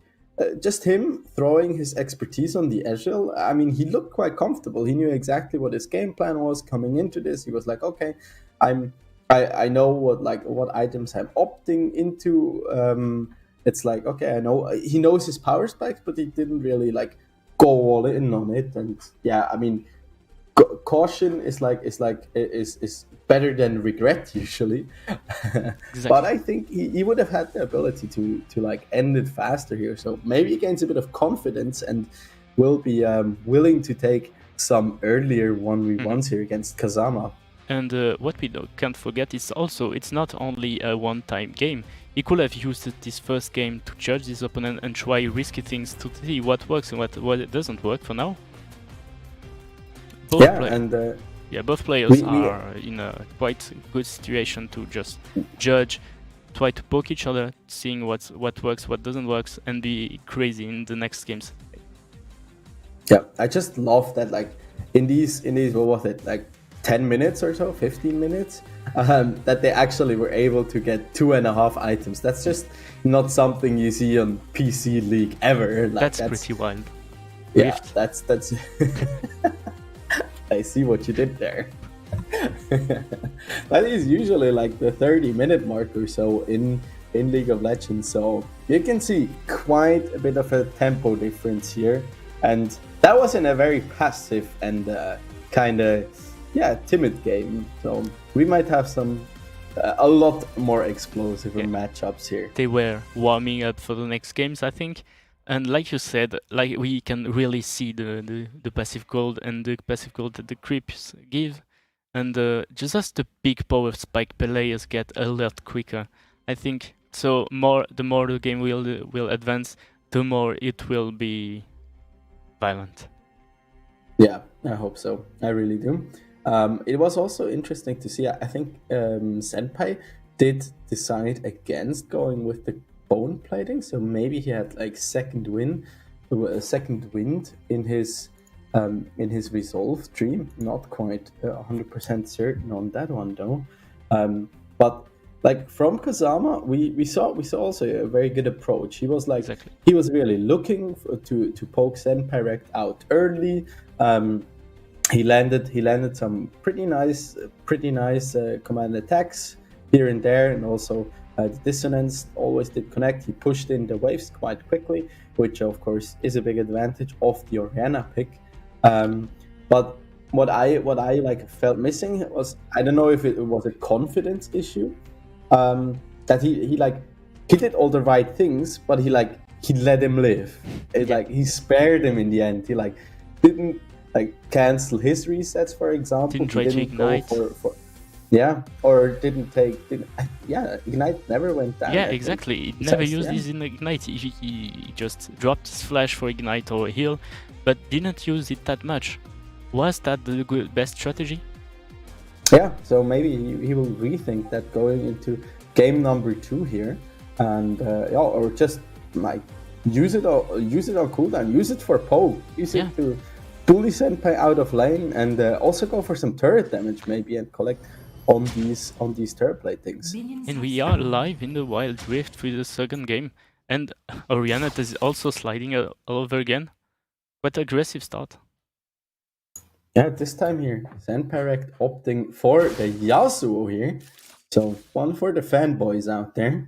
just him throwing his expertise on the Ezreal, I mean, he looked quite comfortable. He knew exactly what his game plan was coming into this. He was like, okay, I know what items I'm opting into. It's like, okay, I know he knows his power spikes, but he didn't really like go all in on it. And yeah, I mean, caution is better than regret usually. Exactly. But I think he would have had the ability to like end it faster here, so maybe he gains a bit of confidence and will be willing to take some earlier 1v1s here against Kazama. And what we can't forget is also it's not only a one-time game. He could have used this first game to judge his opponent and try risky things to see what works and what doesn't work for now. Both players are in a quite good situation to just judge, try to poke each other, seeing what works, what doesn't work, and be crazy in the next games. Yeah, I just love that, like in these what was it, like 10 minutes or so, 15 minutes, that they actually were able to get 2.5 items. That's just not something you see on PC League ever. Like, that's pretty wild. Yeah, Rift. that's I see what you did there. That is usually like the 30-minute mark or so in League of Legends, so you can see quite a bit of a tempo difference here, and that was in a very passive and kind of timid game, so we might have some a lot more explosive matchups here. They were warming up for the next games, I think. And like you said, like we can really see the passive gold and the passive gold that the creeps give, and just as the big power spike players get a lot quicker, I think. So the more the game will advance, the more it will be violent. Yeah, I hope so. I really do. It was also interesting to see. I think Senpai did decide against going with the bone plating, so maybe he had like second wind in his resolve tree. Not quite 100% certain on that one though. But like from Kazama, we saw also a very good approach. He was like he was really looking to poke Senpai out early. He landed some pretty nice command attacks here and there, and also the dissonance always did connect. He pushed in the waves quite quickly, which of course is a big advantage of the Orianna pick. But what I like felt missing was, I don't know if it was a confidence issue, that he did all the right things, but he let him live. He spared him in the end. He didn't cancel his resets, for example. Didn't try to ignite. Ignite never went down. Yeah, exactly. He never used his Ignite. He just dropped his flash for Ignite or heal, but didn't use it that much. Was that the best strategy? Yeah, so maybe he will rethink that going into game number 2 here, and or just use it on cooldown. Use it for poke. Use it to bully Senpai out of lane, and also go for some turret damage maybe, and collect on these turret platings. And we are live in the Wild Rift for the second game, and Orianna is also sliding all over again. Quite aggressive start. Yeah, this time here, Senpai opting for the Yasuo here. So one for the fanboys out there.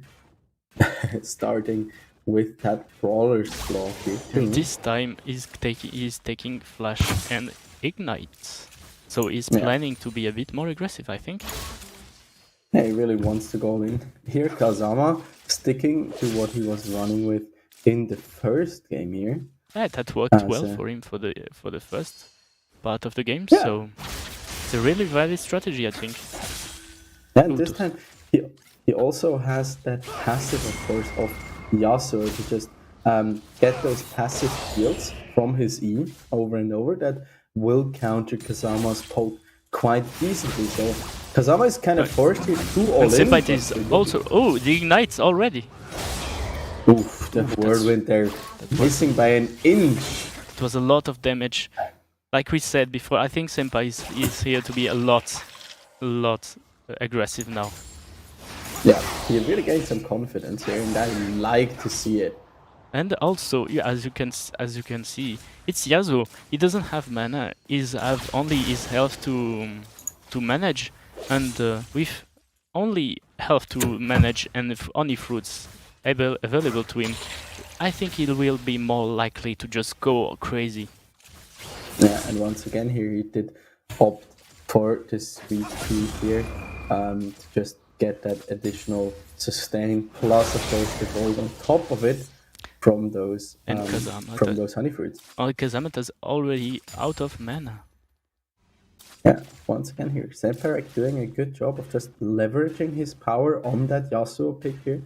starting with that Brawler's Claw here too. And this time he's taking Flash and Ignite. So he's planning to be a bit more aggressive, I think. Yeah, he really wants to go in. Here, Kazama sticking to what he was running with in the first game here. Yeah, that worked well for him for the first part of the game. So it's a really valid strategy, I think. And this time he also has that passive, of course, of Yasuo to just get those passive shields from his E over and over that will counter Kazama's poke quite decently. So Kazama is kind of forced to do all in. Senpai is also... Oh, the Ignites already. Oof, the whirlwind there, missing by an inch. It was a lot of damage. Like we said before, I think Senpai is here to be a lot aggressive now. Yeah, he really gained some confidence here, and I like to see it. And also, yeah, as you can see, it's Yasuo. He doesn't have mana. He's have only his health to manage, and with only health to manage and only fruits available to him, I think he will be more likely to just go crazy. Yeah, and once again here he did opt for the sweet tea here to just get that additional sustain, plus of course the gold on top of it from those those honey fruits. Oh, Kazama is already out of mana. Yeah, once again here, Semperek doing a good job of just leveraging his power on that Yasuo pick here.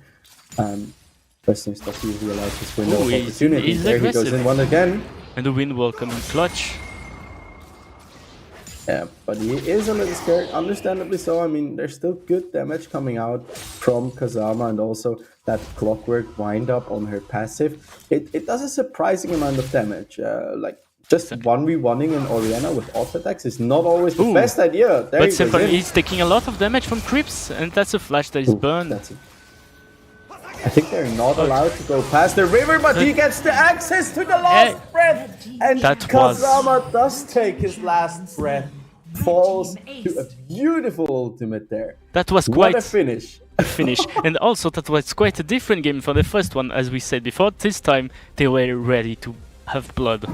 First seems that he realized his window of opportunity. There aggressive. He goes in one again. And the win will come in clutch. Yeah, but he is a little scared, understandably so. I mean, there's still good damage coming out from Kazama, and also that clockwork wind up on her passive. It does a surprising amount of damage. Like, just 1v1ing an Orianna with auto attacks is not always the best idea. There but Simple, he's taking a lot of damage from creeps, and that's a flash that is burned. I think they're not allowed to go past the river, but he gets the access to the last breath! And Kazama does take his last breath. Falls to a beautiful ultimate there. That was quite a finish. And also that was quite a different game from the first one, as we said before. This time they were ready to have blood.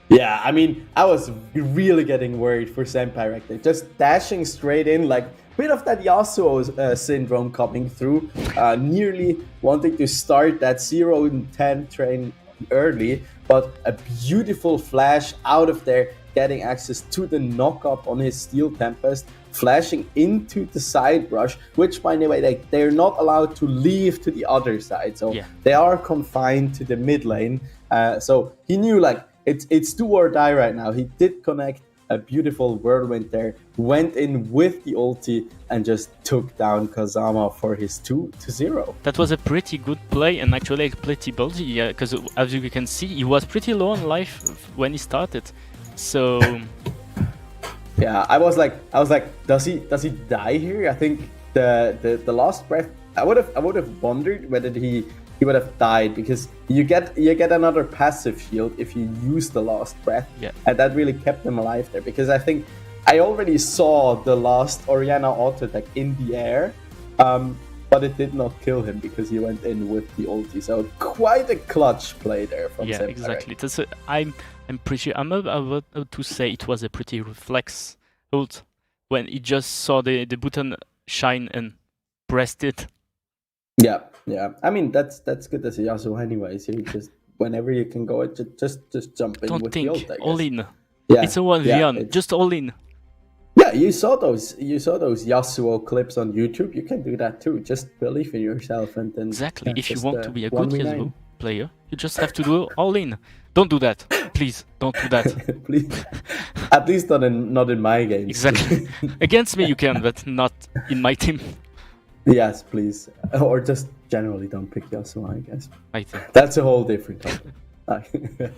Yeah, I mean, I was really getting worried for Senpai right there. Just dashing straight in, like bit of that Yasuo syndrome coming through, nearly wanting to start that 0 and 10 train early, but a beautiful flash out of there, getting access to the knock-up on his Steel Tempest, flashing into the side brush, which, by the way, they're not allowed to leave to the other side, so they are confined to the mid lane. So he knew, like, it's do or die right now. He did connect a beautiful whirlwind there, went in with the ulti and just took down Kazama for his 2-0. That was a pretty good play, and actually pretty ballsy, because as you can see, he was pretty low on life when he started. So yeah, I was like, does he die here? I think the last breath, I would have wondered whether he would have died, because you get another passive shield if you use the last breath, and that really kept him alive there, because I think I already saw the last Orianna auto attack in the air, but it did not kill him because he went in with the ulti. So quite a clutch play there from Senpai. Exactly. I'm pretty. I'm about to say it was a pretty reflex ult when he just saw the button shine and pressed it. Yeah. I mean, that's good as a Yasuo anyways. You just, whenever you can go, just jump in. Don't with think, the ult, I guess. all in. Yeah, it's a 1v1, just all in. Yeah, you saw those Yasuo clips on YouTube. You can do that too. Just believe in yourself, and then exactly. If you want to be a good Yasuo player, you just have to do all in. Don't do that, please. Don't do that. Please. At least not in my games. Exactly. Against me you can, but not in my team. Yes, please. Or just generally don't pick Yasuo, I guess. I think that's a whole different topic.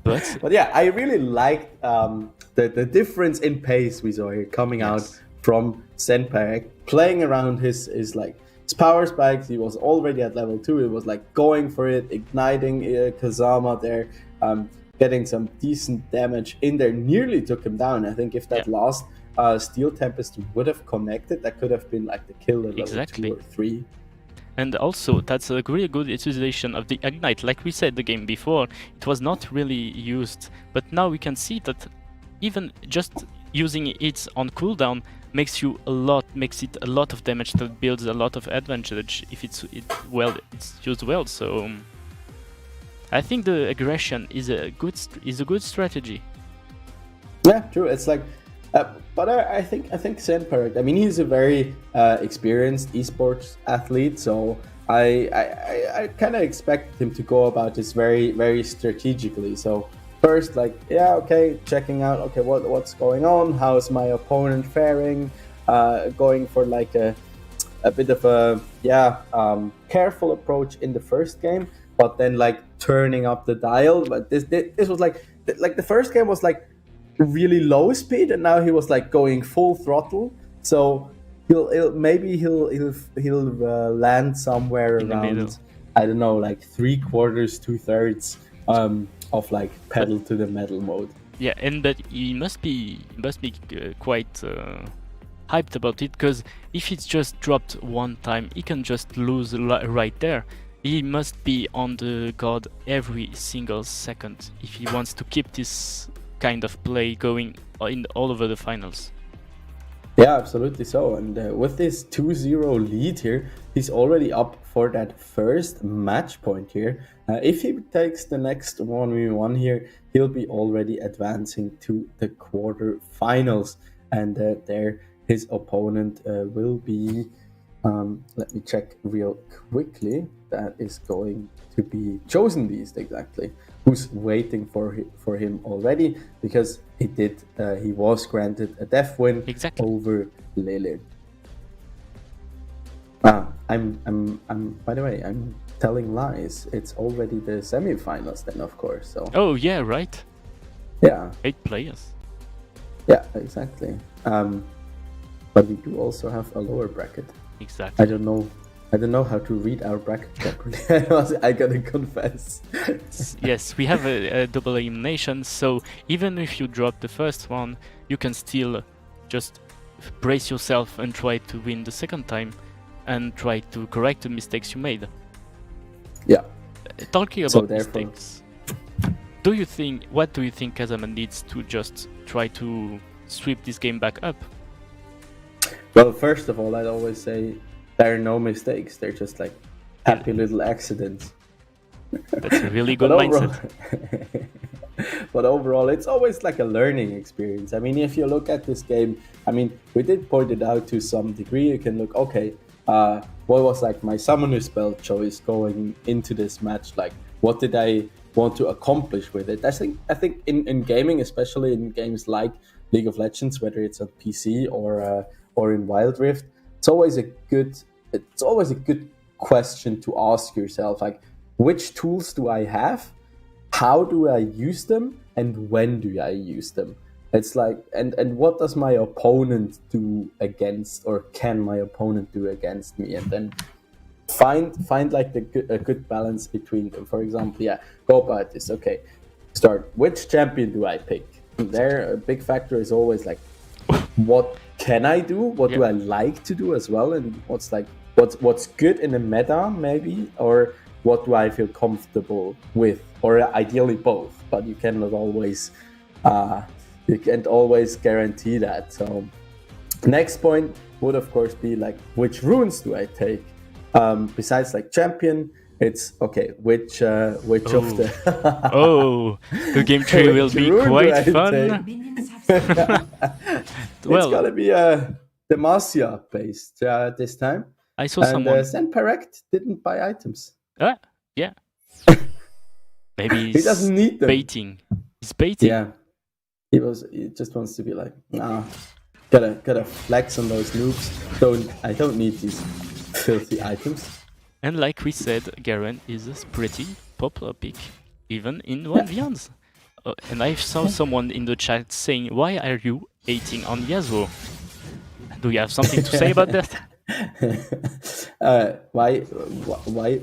But yeah, I really liked the difference in pace we saw here coming out from Senpai, playing around his power spikes. He was already at level 2. It was like going for it, igniting Kazama there, getting some decent damage in there. Nearly took him down. I think if that last Steel Tempest would have connected, that could have been like the kill at level 2 or 3. And also, that's a really good utilization of the Ignite. Like we said the game before, it was not really used, but now we can see that even just using it on cooldown makes it a lot of damage that builds a lot of advantage if it's used well. So I think the aggression is a good strategy. Yeah, true. It's like, but I think Zenpark. I mean, he's a very experienced esports athlete, so I kind of expect him to go about this very very strategically. So first, like, yeah, okay, checking out, okay, what's going on? How's my opponent faring? Going for like a bit of a careful approach in the first game, but then like turning up the dial. But this was like the first game was like really low speed, and now he was like going full throttle. So he'll land somewhere In the middle. around, I don't know, like 3/4, 2/3 of like pedal to the metal mode. Yeah, and but he must be quite hyped about it, because if it's just dropped one time, he can just lose right there. He must be on the guard every single second if he wants to keep this kind of play going all over the finals. Yeah, absolutely so. And with this 2-0 lead here, he's already up for that first match point here. If he takes the next 1v1 here, he'll be already advancing to the quarterfinals. And there his opponent will be, let me check real quickly, that is going to be Chosen Beast, exactly, who's waiting for him already, because he was granted a death win over Lillard. I'm by the way, I'm telling lies. It's already the semifinals then, of course. So. Oh yeah, right. Yeah. 8 players. Yeah, exactly. But we do also have a lower bracket. Exactly. I don't know how to read our bracket properly. I gotta confess. Yes, we have a double elimination, so even if you drop the first one, you can still just brace yourself and try to win the second time and try to correct the mistakes you made. Yeah. Talking about mistakes, what do you think Kazama needs to just try to sweep this game back up? Well, first of all, I'd always say there are no mistakes. They're just like happy little accidents. That's a really good mindset. But overall, it's always like a learning experience. I mean, if you look at this game, I mean, we did point it out to some degree. You can look, okay, what was like my summoner spell choice going into this match? Like, what did I want to accomplish with it? I think in gaming, especially in games like League of Legends, whether it's on PC or in Wild Rift, it's always a good question to ask yourself, like, which tools do I have? How do I use them? And when do I use them? It's like, and what does my opponent do against, or can my opponent do against me? And then find like a good balance between them. For example, go about this. Okay, start. Which champion do I pick? There, a big factor is always like, what can I do? What do I like to do as well? And what's good in the meta, maybe, or what do I feel comfortable with, or ideally both. But you cannot always, you can't always guarantee that. So, next point would of course be like, which runes do I take? Besides like champion, it's okay. Which of the the game tree will be quite fun. Well, it's gonna be Demacia based this time. I saw someone. Zenpark didn't buy items. Yeah. Maybe he doesn't need them. Baiting. He's baiting. Yeah. He just wants to be like, nah, gotta flex on those noobs. I don't need these filthy items. And like we said, Garen is a pretty popular pick, even in 1v1s. And I saw someone in the chat saying, why are you hating on Yasuo? Do you have something to say about that? Why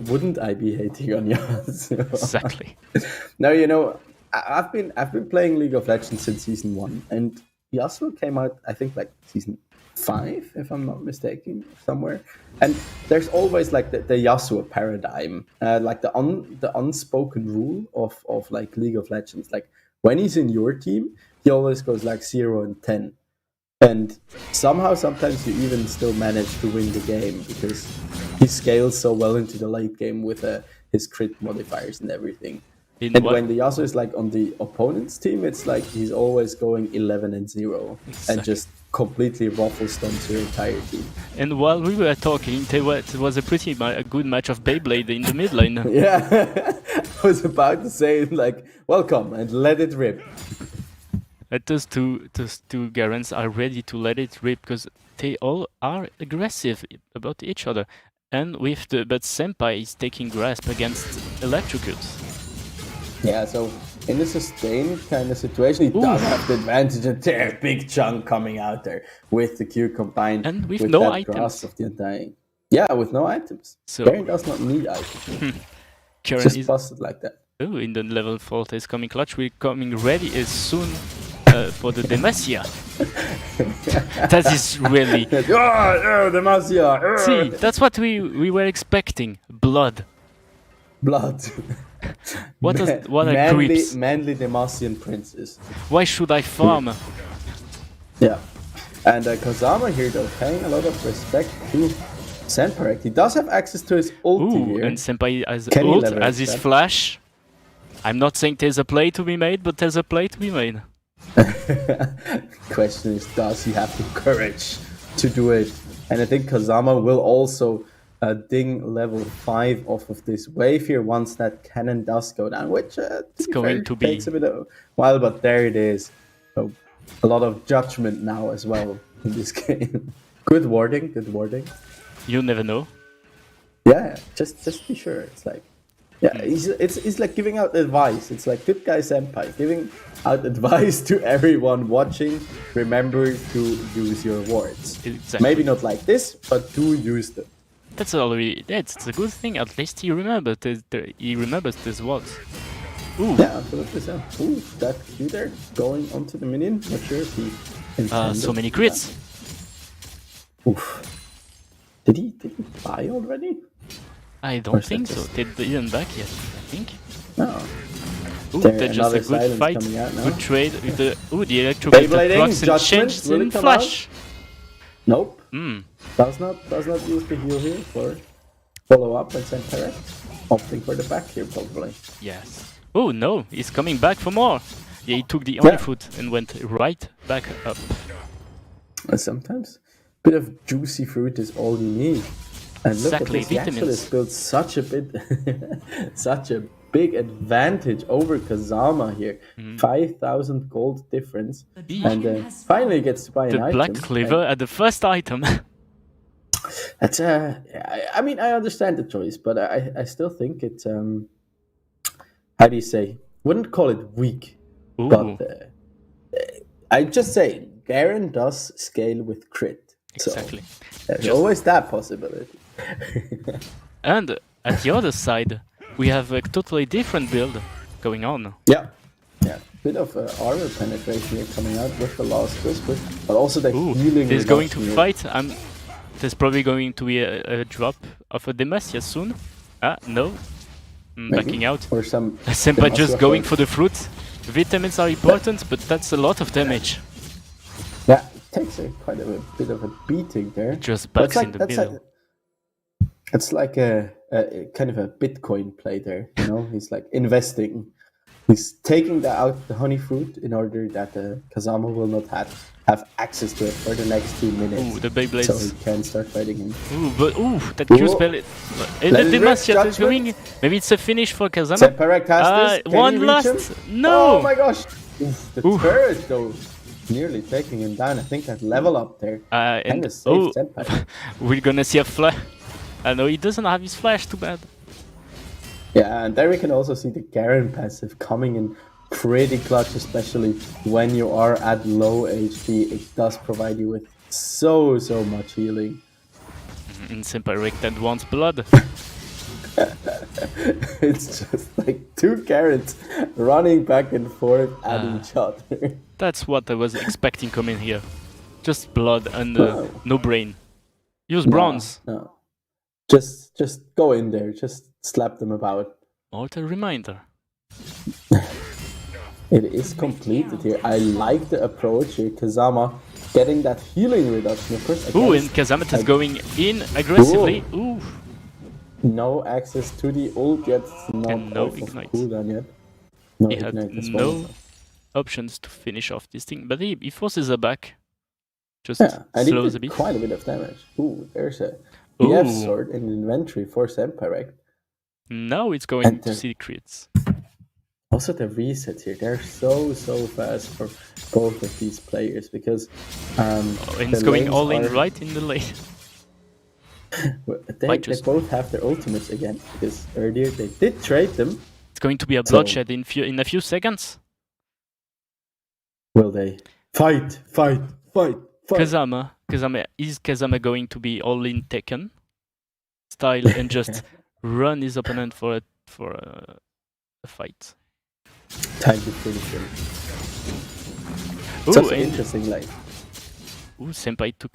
wouldn't I be hating on Yasuo? Exactly. Now, you know, I've been playing League of Legends since season 1, and Yasuo came out, I think, like season 5, if I'm not mistaken, somewhere. And there's always like the Yasuo paradigm, like the unspoken rule of like League of Legends. Like when he's in your team, he always goes like 0 and 10. And somehow, sometimes you even still manage to win the game because he scales so well into the late game with his crit modifiers and everything. And when the Yasuo is like on the opponent's team, it's like he's always going 11 and 0 and just completely ruffle stomps your entire team. And while we were talking, it was a pretty good match of Beyblade in the mid lane. Yeah, I was about to say like, welcome and let it rip. Those two Garens are ready to let it rip because they all are aggressive about each other. And but Senpai is taking grasp against Electrocutes. Yeah, so in a sustained kind of situation, he does have the advantage of their big chunk coming out there with the Q combined and with that no items. grasp of the Undying. Yeah, with no items. So Garen does not need items. Just is busted like that. Oh, in the level 4 is coming clutch. We're coming ready as soon for the Demacia. That is really... Demacia! See, that's what we were expecting. Blood. What a creeps. Manly Demacian princes. Why should I farm? Yeah. And Kazama here though, paying a lot of respect to Senpai. He does have access to his ulti here. And Senpai has ult, as his flash. I'm not saying there's a play to be made, but there's a play to be made. Question is, does he have the courage to do it? And I think Kazama will also ding level 5 off of this wave here once that cannon does go down, which it's going to be takes a bit of a while, but there it is. So a lot of judgment now as well in this game. Good warding. You never know. Yeah, just be sure. It's like, yeah, it's like giving out advice. It's like good guy Senpai giving out advice to everyone watching. Remember to use your wards. Exactly. Maybe not like this, but do use them. That's already. That's a good thing. At least he remembers these words. Ooh. Yeah, absolutely so. Ooh, that Q there going onto the minion. Not sure if he intended. So many crits. Oof. Did he buy already? I don't think so. They didn't back yet, I think. No. Ooh, that's just a good fight. Good trade with the the electrocuted procs and changed in flash. Nope. Does not use the heal here for follow up and send Perek. Opting for the back here probably. Yes. Oh no, he's coming back for more. Yeah, he took the only foot and went right back up. Sometimes a bit of juicy fruit is all you need. And look at this, he actually has built such a big advantage over Kazama here. 5,000 gold difference. And finally gets to buy an item. The Black Cleaver at the first item. That's I mean, I understand the choice, but I still think it's how do you say? Wouldn't call it weak, but I just say Garen does scale with crit. Exactly. So there's always that possibility. And at the other side, we have a totally different build going on. Yeah. Bit of armor penetration here coming out with the last whisper, but also the healing. He's going to fight. There's probably going to be a drop of a Demacia soon. No. Backing out. Or some Senpai just going for the fruit. Vitamins are important, but that's a lot of damage. Yeah, it takes quite a bit of a beating there. Just backs in the middle. It's like a kind of a Bitcoin play there, you know? He's like investing. He's taking the honey fruit in order that Kazama will not have access to it for the next 2 minutes. Ooh, the Beyblades. So he can start fighting him. That Q spell. The Demacia is going. Maybe it's a finish for Kazama. Perek has this. One last. No! Oh my gosh! The turret though. Nearly taking him down. I think that level up there. And we're gonna see a flash. No, he doesn't have his flash. Too bad. Yeah, and there we can also see the Garen passive coming in pretty clutch, especially when you are at low HP. It does provide you with so much healing. In Senpai Rick that wants blood. It's just like two Garens running back and forth at each other. That's what I was expecting coming here. Just blood and no brain. Use No, bronze. No. Just go in there. Just slap them about. What a reminder. It is completed here. I like the approach here. Kazama getting that healing reduction. Of course, Ooh, and Kazamet is going in aggressively. Ooh. No access to the ult yet. Not And no off of ignite. cooldown yet. No He had ignite as no well. options to finish off this thing, but he forces her back. Just Yeah, and he slows a did bit. quite a bit of damage. Ooh, there's a Ooh. BF sword in inventory for Semperek. Now it's going And to secrets. Also the resets here, they're so fast for both of these players because And the it's going lanes all in are- right in the lane. They Might just- both have their ultimates again because earlier they did trade them. It's going to be a So- bloodshed in a few seconds. Will they fight? Kazama is Kazama going to be all in Tekken style and just run his opponent for a fight? Time to finish him. Ooh, Such an and interesting lane. Senpai took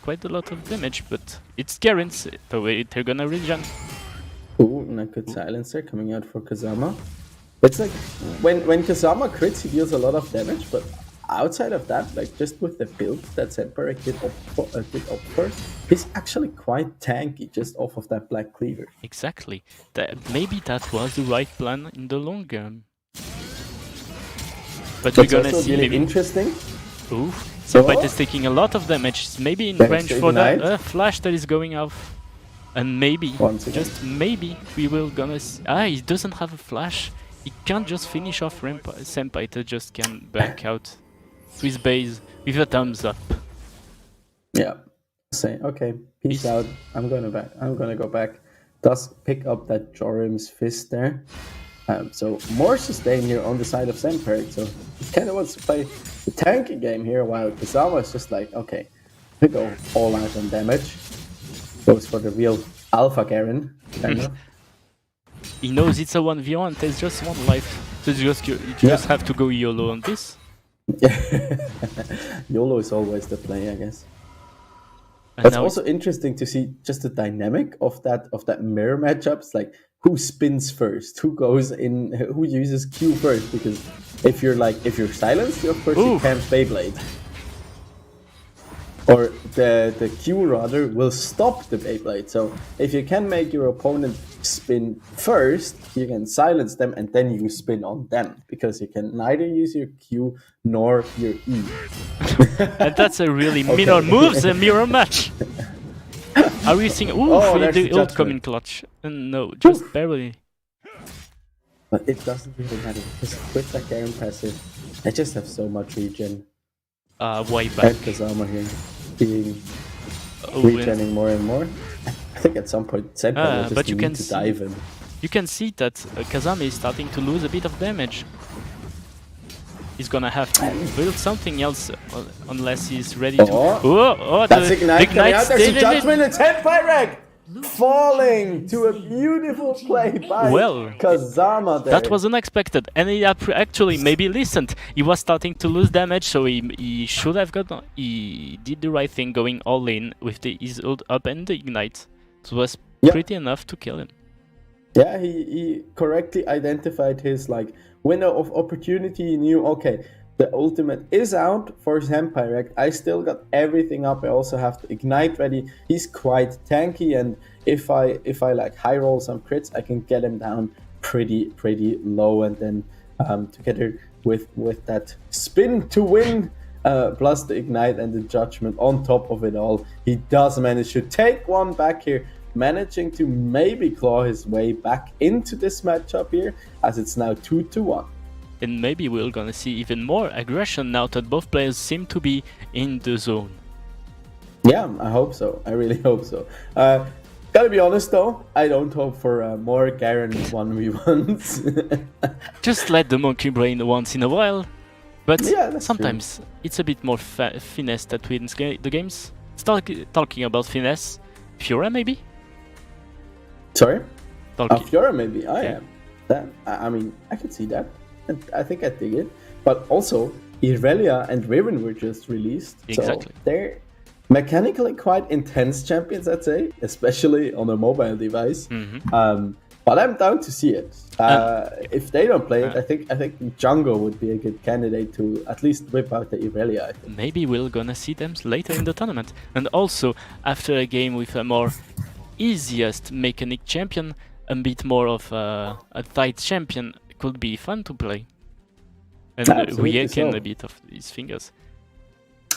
quite a lot of damage, but it's Karen's. They're gonna regen. Ooh, and a good silencer coming out for Kazama. It's like when Kazama crits, he deals a lot of damage, but outside of that, like just with the build that Semperek did opt for, he's actually quite tanky just off of that Black Cleaver. Exactly. Maybe that was the right plan in the long run. But That's we're gonna also see really maybe. interesting. Ooh, Senpai Oh. is taking a lot of damage. Maybe in Damage range to for that ignite. flash that is going off. And maybe, Once again. just maybe, we will gonna see. He doesn't have a flash. He can't just finish off Senpai. He just can back out to his base with a thumbs up. Yeah. Say, okay, peace Peace. out. I'm gonna go back. Does pick up that Jorim's fist there. So more sustain here on the side of Semperek. So he kind of wants to play the tanky game here, while Kazama is just like, okay, we go all out on damage. Goes for the real Alpha Garen, kind of. He knows it's a 1v1. There's just one life. So you just have to go YOLO on this. YOLO is always the play, I guess. And It's now also interesting to see just the dynamic of that mirror matchups, like who spins first, who goes in, who uses Q first. Because if you're silenced, of course you Ooh. can't Beyblade, or the Q rather will stop the Beyblade. So if you can make your opponent spin first, you can silence them and then you spin on them, because you can neither use your Q nor your E. And that's a really Okay. mirror moves, a mirror match. Are we seeing? Ooh, Oh, there's the the ult judgment. coming clutch. No, just barely. But it doesn't really matter, because with that Garen passive, I just have so much regen. Way back. And Kazama here being Oh, and regening more and more. I think at some point Senpai will just but you need can to see- dive him. you can see that Kazami is starting to lose a bit of damage. He's gonna have to build something else unless he's ready to. Oh, the That's Ignite coming out. There's a stayed in it. judgment. It's Senpai Reg falling to a beautiful play by Well, Kazama there. That was unexpected, and he actually maybe listened. He was starting to lose damage, so he should have got. He did the right thing, going all in with his ult up and the ignite. It was Yeah. pretty enough to kill him. Yeah, he correctly identified his window of opportunity. He knew, okay, the ultimate is out for Senpai Reg. I still got everything up. I also have the ignite ready. He's quite tanky, and if I high roll some crits, I can get him down pretty low, and then together with that spin to win, plus the ignite and the judgment on top of it all, he does manage to take one back here, managing to maybe claw his way back into this matchup here, as it's now 2-1. And maybe we're gonna see even more aggression now that both players seem to be in the zone. Yeah, I hope so. I really hope so. Gotta be honest though, I don't hope for more Garen 1v1s. Just let the monkey brain once in a while. But Yeah, that's sometimes it's a bit more finesse that wins the games. Talking about finesse, Fiora maybe? Sorry? Talking. Fiora maybe, I Yeah. am. That, I mean, I could see that. I think I dig it. But also, Irelia and Riven were just released. Exactly. So they're mechanically quite intense champions, I'd say, especially on a mobile device. But I'm down to see it. If they don't play it, I think Django would be a good candidate to at least whip out the Irelia, I think. Maybe we're gonna see them later in the tournament. And also, after a game with a more easiest mechanic champion, a bit more of a tight champion could be fun to play. And weaken a bit of his fingers.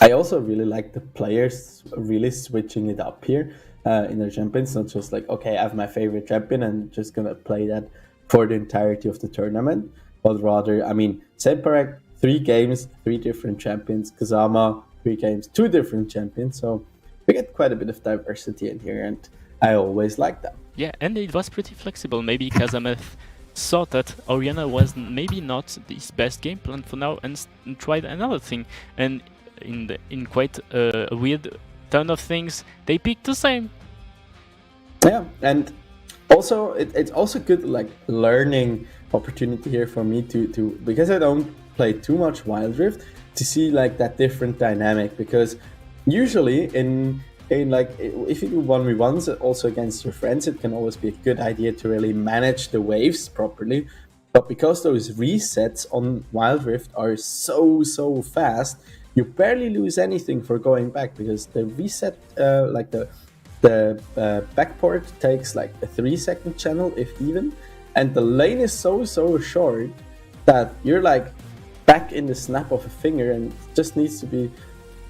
I also really like the players really switching it up here in their champions. Not just like, okay, I have my favorite champion and just gonna play that for the entirety of the tournament. But rather, I mean, Semperek, 3 games, 3 different champions. Kazama, 3 games, 2 different champions. So we get quite a bit of diversity in here, and I always like that. Yeah, and it was pretty flexible. Maybe Kazama thought that Oriana was maybe not his best game plan for now, and tried another thing. And in quite a weird turn of things, they picked the same. Yeah, and also it's also good like learning opportunity here for me to because I don't play too much Wild Rift, to see like that different dynamic, because usually in like if you do 1v1s also against your friends, it can always be a good idea to really manage the waves properly. But because those resets on Wild Rift are so fast, you barely lose anything for going back, because the reset, like the backport takes like a 3-second channel, if even, and the lane is so short that you're like back in the snap of a finger, and it just needs to be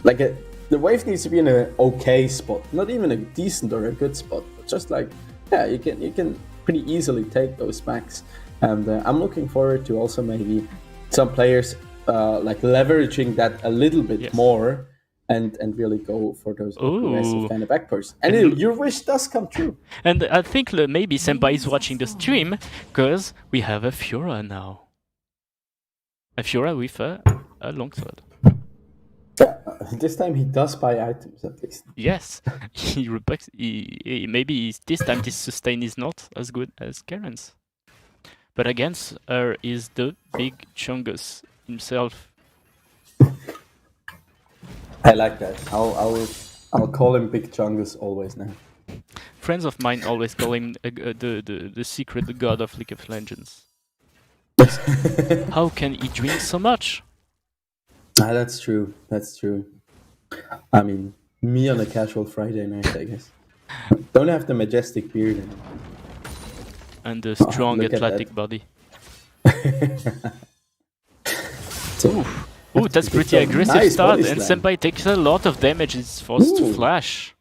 like the wave needs to be in an okay spot, not even a decent or a good spot, but just like, yeah, you can pretty easily take those backs. And I'm looking forward to also maybe some players like leveraging that a little bit more, and really go for those aggressive kind of backports. And your wish does come true. And I think maybe Senpai is watching the stream, because we have a Fiora now. A Fiora with a longsword. Yeah, this time he does buy items at least. Yes, maybe this time this sustain is not as good as Karen's. But against her is the big Chungus himself. I like that. I'll call him Big Chungus always now. Friends of mine always call him the secret god of League of Legends. How can he drink so much? That's true. That's true. I mean, me on a casual Friday night, I guess. Don't have the majestic beard anymore. And the strong athletic body. Ooh, that's pretty aggressive nice start, and slam. Senpai takes a lot of damage, is forced to flash.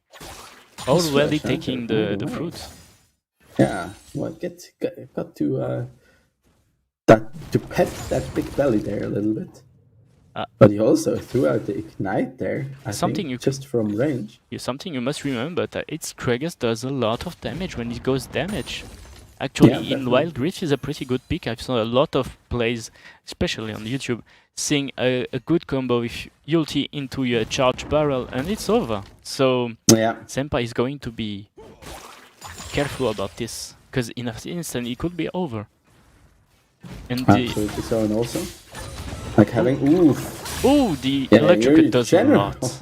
Already taking the fruit. Yeah, well, got to pet that big belly there a little bit. But he also threw out the ignite there, I think, just from range. Something you must remember, that it's Kregas does a lot of damage when it goes damage. Actually, in Wild Rift is a pretty good pick. I've seen a lot of plays, especially on YouTube, seeing a good combo with ulti into your charge barrel, and it's over. So Senpai is going to be careful about this, because in an instant it could be over. And absolutely so, and also like having the electric does a lot.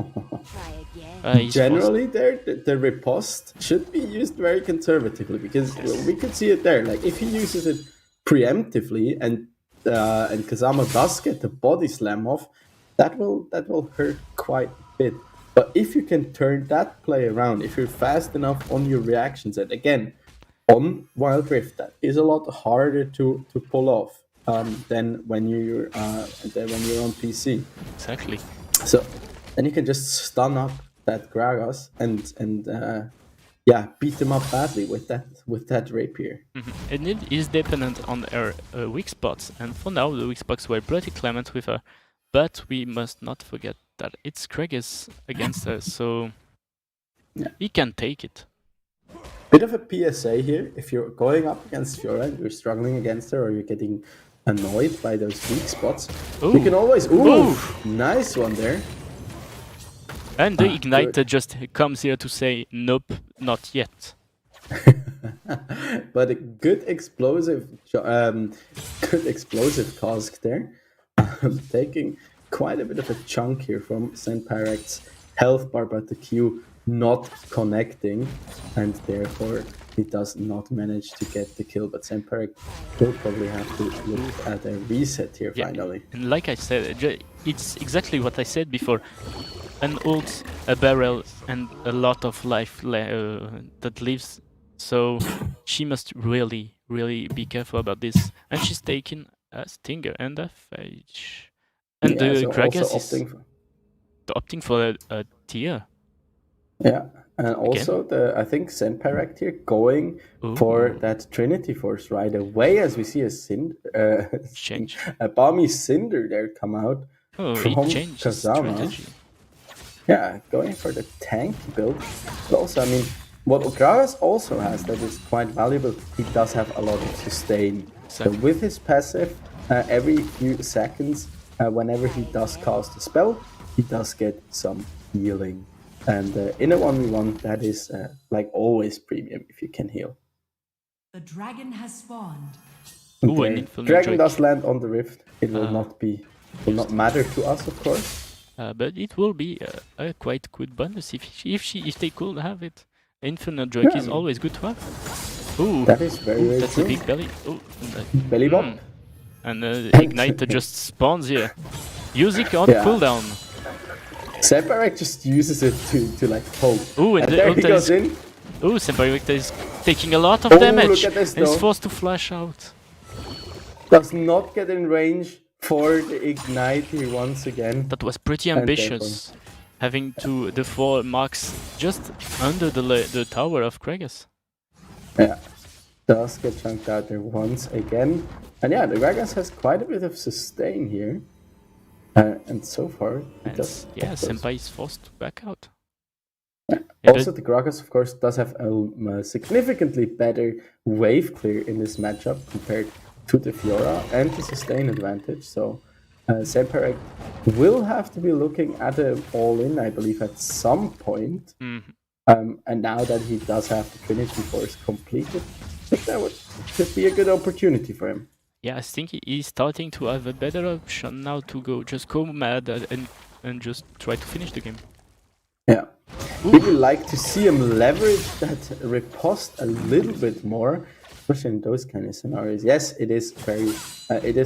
Generally, the riposte should be used very conservatively, because we could see it there. Like if he uses it preemptively, and Kazama does get the body slam off, that will hurt quite a bit. But if you can turn that play around, if you're fast enough on your reactions, and again on Wild Rift, that is a lot harder to pull off than when you're on PC. Exactly. So then you can just stun up that Gragas and beat them up badly with that rapier. And it is dependent on her weak spots, and for now the weak spots were pretty clement with her, but we must not forget that it's Kregas against her, so he can take it. Bit of a PSA here: if you're going up against Fiora and you're struggling against her, or you're getting annoyed by those weak spots, you can always nice one there. And the ignite just comes here to say, nope, not yet. But a good explosive cask there, taking quite a bit of a chunk here from Senpairek's health bar, but the Q not connecting, and therefore he does not manage to get the kill. But Senpairek will probably have to look at a reset here finally. And like I said, it's exactly what I said before. An ult, a barrel, and a lot of life that lives. So she must really, really be careful about this. And she's taking a Stinger and a Phage. And Yeah, the so Gragas also is opting for a tier. Yeah, and also I think Senpairek here going for that Trinity Force right away, as we see a Change. a Balmy Cinder there come out from It changed Kazama. strategy. Yeah, going for the tank build. But also, I mean, what Gragas also has that is quite valuable, he does have a lot of sustain. So with his passive, every few seconds, whenever he does cast a spell, he does get some healing. And in a 1v1, that is like always premium if you can heal. The dragon has spawned. Dragon does land on the rift. It will not matter to us, of course. But it will be a quite good bonus if they could have it. Infinite Drake is always good to have. Ooh, that is very that's true. a big belly. Ooh, belly bomb. And Ignite just spawns here. Use it on cooldown. Senpairek just uses it to like poke. Ooh, and there he goes in. Ooh, Senpairek is taking a lot of damage. Look at this, and is forced to flash out. Does not get in range for the Ignite here once again. That was pretty ambitious. Having the 4 marks just under the tower of Gragas. Yeah, does get chunked out there once again. And yeah, the Gragas has quite a bit of sustain here. And so far, it does. Yeah, Senpai is forced to back out. Yeah. Also, the Gragas, of course, does have a significantly better wave clear in this matchup compared to the Fiora and the sustain advantage. So, Senpairek will have to be looking at an all-in, I believe, at some point. And now that he does have the Trinity Force completed, I think that could be a good opportunity for him. Yeah, I think he's starting to have a better option now to go mad and just try to finish the game. Yeah. Really like to see him leverage that riposte a little bit more, especially in those kind of scenarios. Yes, it is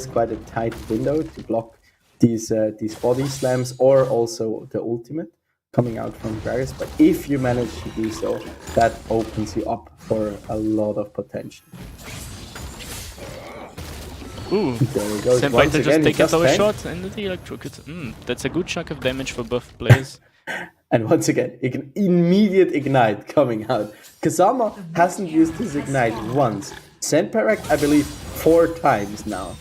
quite a tight window to block these body slams or also the ultimate coming out from Gragas, but if you manage to do so, that opens you up for a lot of potential. Ooh, there he goes. Senpai just take a tower shot and the electrocute. That's a good chunk of damage for both players. And once again, immediate Ignite coming out. Kazama hasn't used his Ignite once. Senpairek, I believe, 4 times now.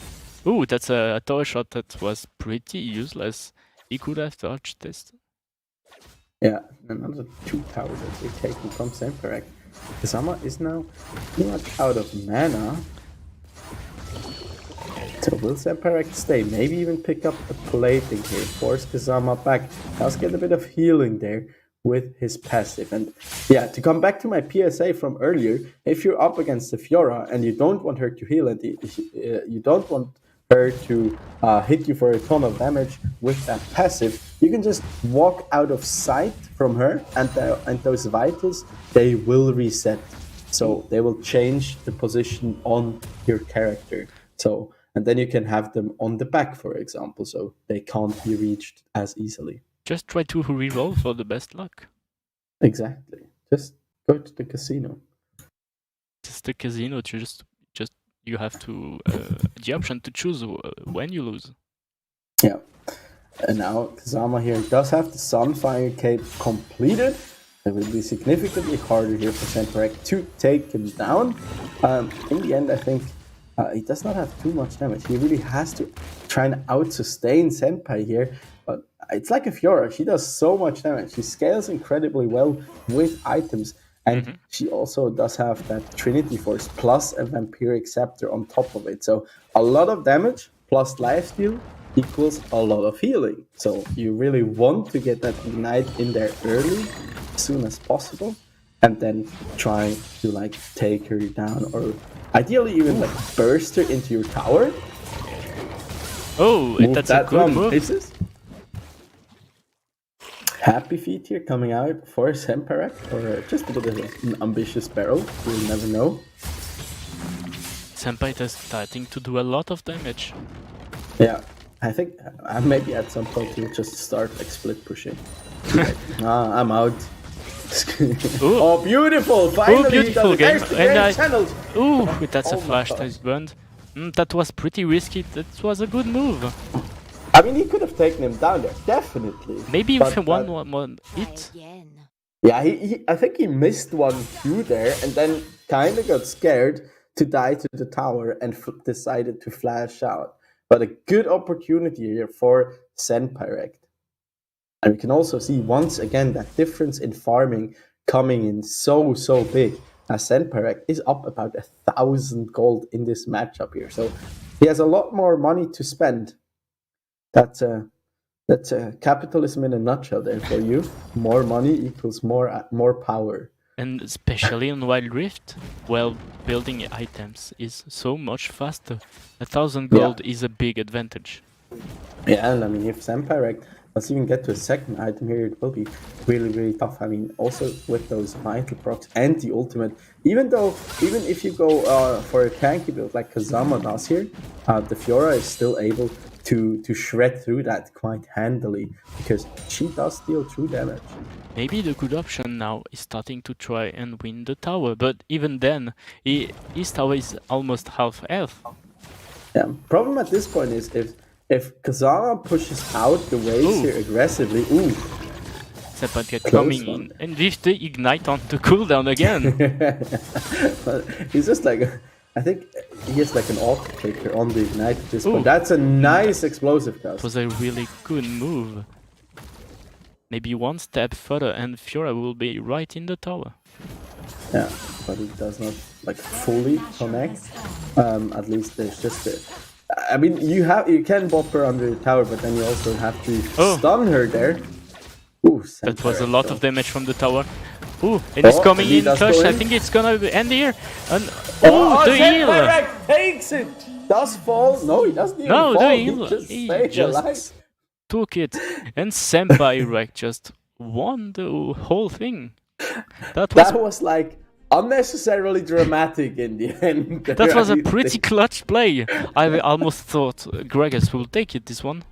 Ooh, that's a tower shot that was pretty useless. He could have dodged this. Yeah, another 2 towers that we're taking from Senpairek. Kazama is now pretty much out of mana. So will Senpairek stay? Maybe even pick up a plating here. Force Kazama back. Does get a bit of healing there with his passive. And yeah, to come back to my PSA from earlier, if you're up against the Fiora and you don't want her to heal and you don't want her to hit you for a ton of damage with that passive, you can just walk out of sight from her and those vitals, they will reset. So they will change the position on your character. So and then you can have them on the back, for example, so they can't be reached as easily. Just try to reroll for the best luck. Exactly. Just go to the casino. Just the casino. Just you have to the option to choose when you lose. Yeah. And now Kazama here does have the Sunfire Cape completed. It will be significantly harder here for Senpairek to take him down. In the end, I think he does not have too much damage. He really has to try and out-sustain Senpai here. But it's like a Fiora. She does so much damage. She scales incredibly well with items. And she also does have that Trinity Force plus a Vampiric Scepter on top of it. So a lot of damage plus lifesteal equals a lot of healing. So you really want to get that Ignite in there early, as soon as possible. And then try to like take her down or ideally even like burst her into your tower. Oh, that's a good move. Happy feet here coming out for Semperek, or just a bit of an ambitious barrel. We'll never know. Senpai is starting to do a lot of damage. Yeah, I think maybe at some point he'll just start like split pushing. I'm out. Oh, beautiful! Finally, beautiful he game. does it. And There's the channels. Ooh, that's a Oh my flash God. that is burned. That was pretty risky. That was a good move. I mean, he could have taken him down there, definitely. Maybe But, if one hit. yeah, I think he missed one Q there, and then kind of got scared to die to the tower and decided to flash out. But a good opportunity here for Senpirect. And we can also see once again that difference in farming coming in so big. As Senpirect is up about 1,000 gold in this matchup here, so he has a lot more money to spend. That's capitalism in a nutshell there for you. More money equals more power. And especially on Wild Rift, well, building items is so much faster. 1,000 gold is a big advantage. Yeah, and I mean, if Senpirect doesn't even get to a second item here, it will be really tough. I mean, also with those vital procs and the ultimate, even if you go for a tanky build like Kazama does here, the Fiora is still able to shred through that quite handily because she does deal true damage. Maybe the good option now is starting to try and win the tower, but even then, his tower is almost half health. Yeah, problem at this point is if Kazama pushes out the waves here aggressively, Sepatia Close coming one. in, and with the ignite on the cooldown again. but he's just like, I think he has like an auto clicker on the ignite at this Ooh. point. That's a nice explosive It cast. was a really good move. Maybe one step further and Fiora will be right in the tower. Yeah, but it does not like fully connect. At least there's just I mean, you can bop her under the tower, but then you also have to stun her there. Ooh, That was a Senpirect, lot though. of damage from the tower. Ooh, and it's coming he in does clutch. go I in. think it's gonna end here. And Oh, the heal! Senpirect takes it! Does fall? No, he doesn't even No, fall. the He heal. just He stayed alive. just took it. And Senpai just won the whole thing. That Was like unnecessarily dramatic in the end. that was a I pretty think. clutch play. I almost thought Gregas will take it, this one.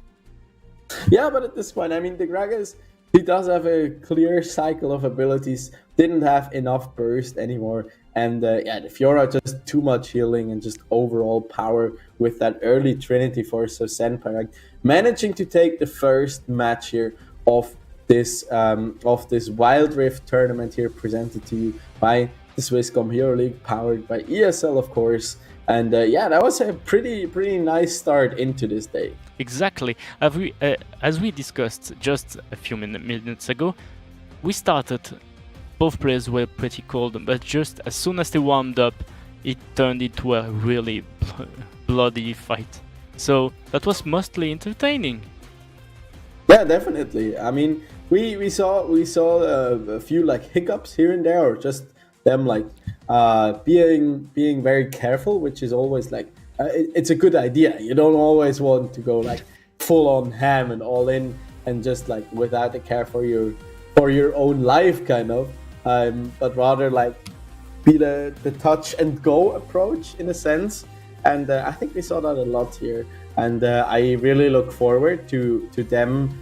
Yeah, but at this point, I mean, the Gragas, he does have a clear cycle of abilities, didn't have enough burst anymore, and the Fiora just too much healing and just overall power with that early Trinity Force, so Senpirect managing to take the first match here of this Wild Rift tournament here presented to you by the Swisscom Hero League, powered by ESL, of course. And that was a pretty nice start into this day. Exactly. As we discussed just a few minutes ago, we started. Both players were pretty cold, but just as soon as they warmed up, it turned into a really bloody fight. So that was mostly entertaining. Yeah, definitely. I mean, we saw a few like hiccups here and there, or just them like being very careful, which is always like it's a good idea. You don't always want to go like full on ham and all in, and just like without a care for your own life, kind of. But rather like be the touch and go approach in a sense. And I think we saw that a lot here. And I really look forward to them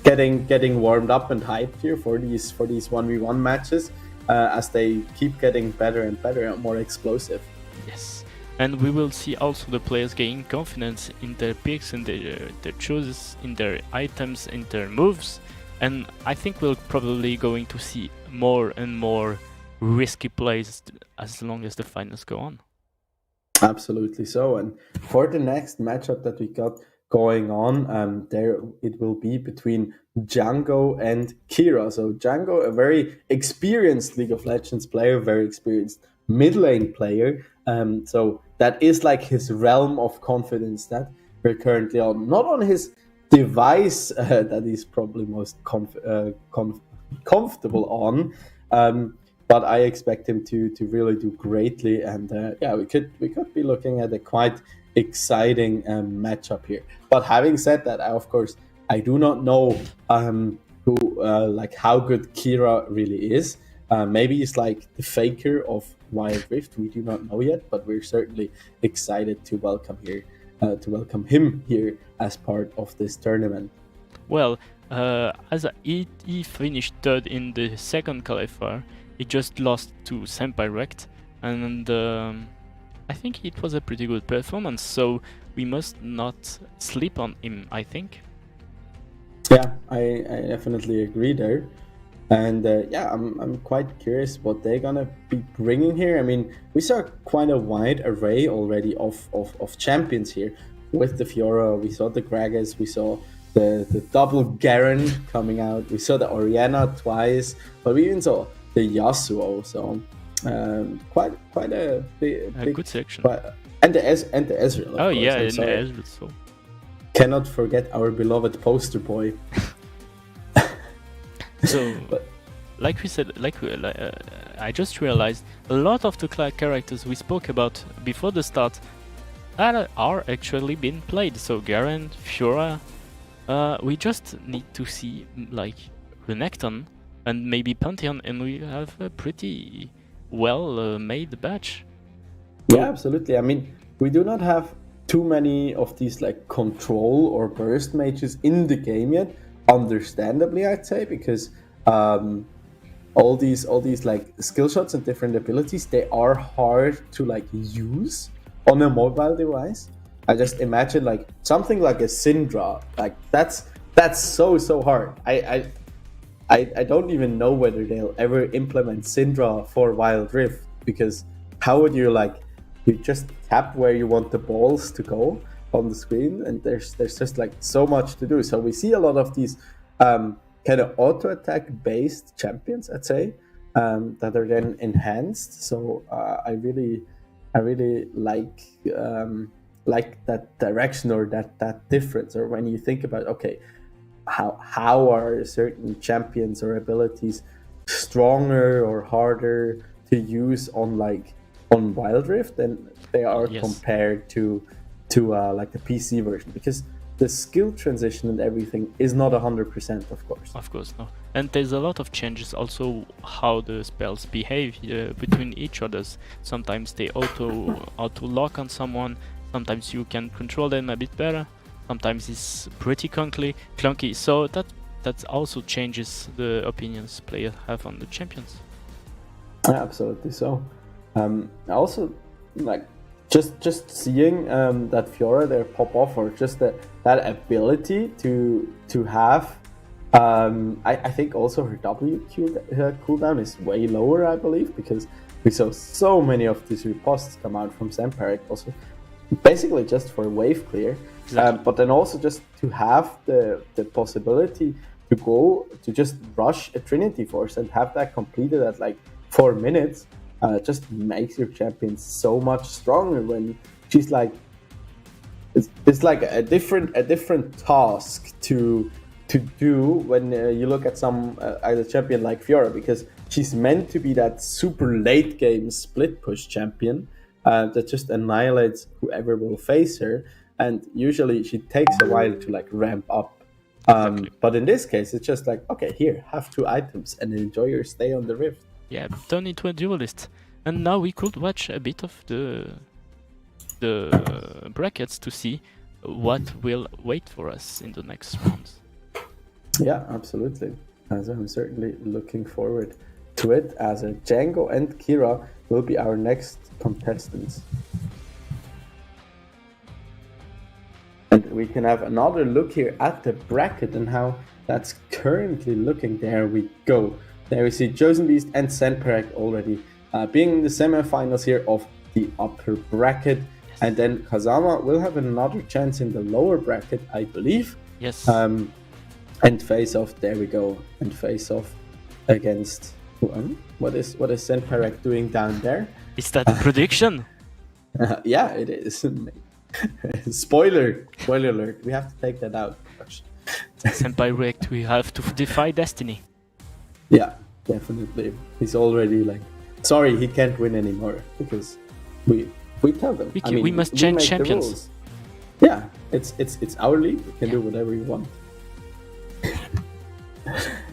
getting warmed up and hyped here for these 1v1 matches as they keep getting better and better and more explosive. Yes. And we will see also the players gain confidence in their picks, in their choices, in their items, in their moves. And I think we're probably going to see more and more risky plays as long as the finals go on. Absolutely so. And for the next matchup that we got going on, there it will be between Django and Kira. So Django, a very experienced League of Legends player, very experienced mid lane player. So that is like his realm of confidence that we're currently on. Not on his device that he's probably most comfortable on. But I expect him to really do greatly, and we could be looking at a quite exciting matchup here. But having said that, of course, I do not know who like how good Kira really is. Maybe he's like the faker of Wild Rift. We do not know yet, but we're certainly excited to welcome him here as part of this tournament. Well, as he finished third in the second qualifier, he just lost to Senpai Rect, and I think it was a pretty good performance. So we must not sleep on him, I think. Yeah, I definitely agree there. And yeah, I'm quite curious what they're gonna be bringing here. I mean, we saw quite a wide array already of champions here with the Fiora. We saw the Gragas, we saw the double Garen coming out. We saw the Orianna twice, but we even saw the Yasuo. So quite a big good selection. And the Ezreal. Oh course, yeah, I'm and sorry. Ezreal. So. Cannot forget our beloved poster boy. So, like we said, I just realized a lot of the characters we spoke about before the start are actually being played. So Garen, Fiora, we just need to see like Renekton and maybe Pantheon, and we have a pretty well made batch. Yeah, absolutely. I mean, we do not have too many of these like control or burst mages in the game yet. Understandably, I'd say, because all these like skill shots and different abilities, they are hard to like use on a mobile device. I just imagine like something like a Syndra, like that's so hard. I don't even know whether they'll ever implement Syndra for Wild Rift, because how would you like, you just tap where you want the balls to go on the screen, and there's just like so much to do. So we see a lot of these kind of auto attack based champions, I'd say, that are then enhanced. So I really like that direction, or that difference, or when you think about, okay, how are certain champions or abilities stronger or harder to use on Wild Rift than they are compared to like the PC version, because the skill transition and everything is not 100%, of course. Of course, no. And there's a lot of changes also how the spells behave between each others. Sometimes they auto lock on someone. Sometimes you can control them a bit better. Sometimes it's pretty clunky. So that also changes the opinions players have on the champions. Absolutely. So also like just seeing that Fiora there pop off, or just that ability to have I think also her W cooldown is way lower, I believe, because we saw so many of these riposts come out from Senpai also, basically just for wave clear. Exactly. But then also just to have the possibility to go to just rush a Trinity Force and have that completed at like 4 minutes, just makes your champion so much stronger. When she's like, it's like a different task to do when you look at some either champion like Fiora, because she's meant to be that super late game split push champion that just annihilates whoever will face her, and usually she takes a while to like ramp up. Exactly. But in this case, it's just like, okay, here, have 2 items and enjoy your stay on the Rift. Yeah, turn into a duelist. And now we could watch a bit of the brackets to see what will wait for us in the next rounds. Yeah, absolutely. So I'm certainly looking forward to it, as Django and Kira will be our next contestants. And we can have another look here at the bracket and how that's currently looking. There we go. There we see Chosen Beast and Senpai already being in the semifinals here of the upper bracket. And then Kazama will have another chance in the lower bracket, I believe. Yes. And face off, there we go. And face off against what is Senpai doing down there? Is that a prediction? Yeah, it is. Spoiler alert. We have to take that out. Senpai Rect, we have to defy destiny. Yeah, definitely. He's already like, sorry, he can't win anymore, because we tell them. We must change champions. Yeah, it's our league. We can do whatever you want.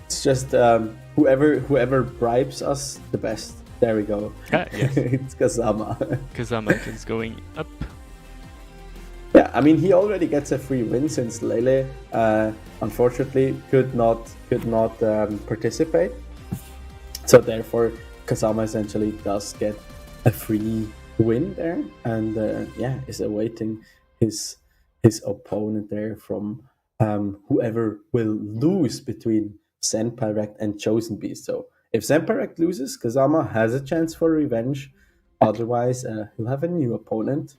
It's just whoever bribes us the best. There we go. Ah, yes. It's Kazama. Kazama is going up. Yeah, I mean he already gets a free win since Lele unfortunately could not participate. So therefore Kazama essentially does get a free win there, and is awaiting his opponent there from whoever will lose between Zenpyrect and Chosen Beast. So if Zenpyrect loses, Kazama has a chance for revenge. Otherwise, he'll have a new opponent,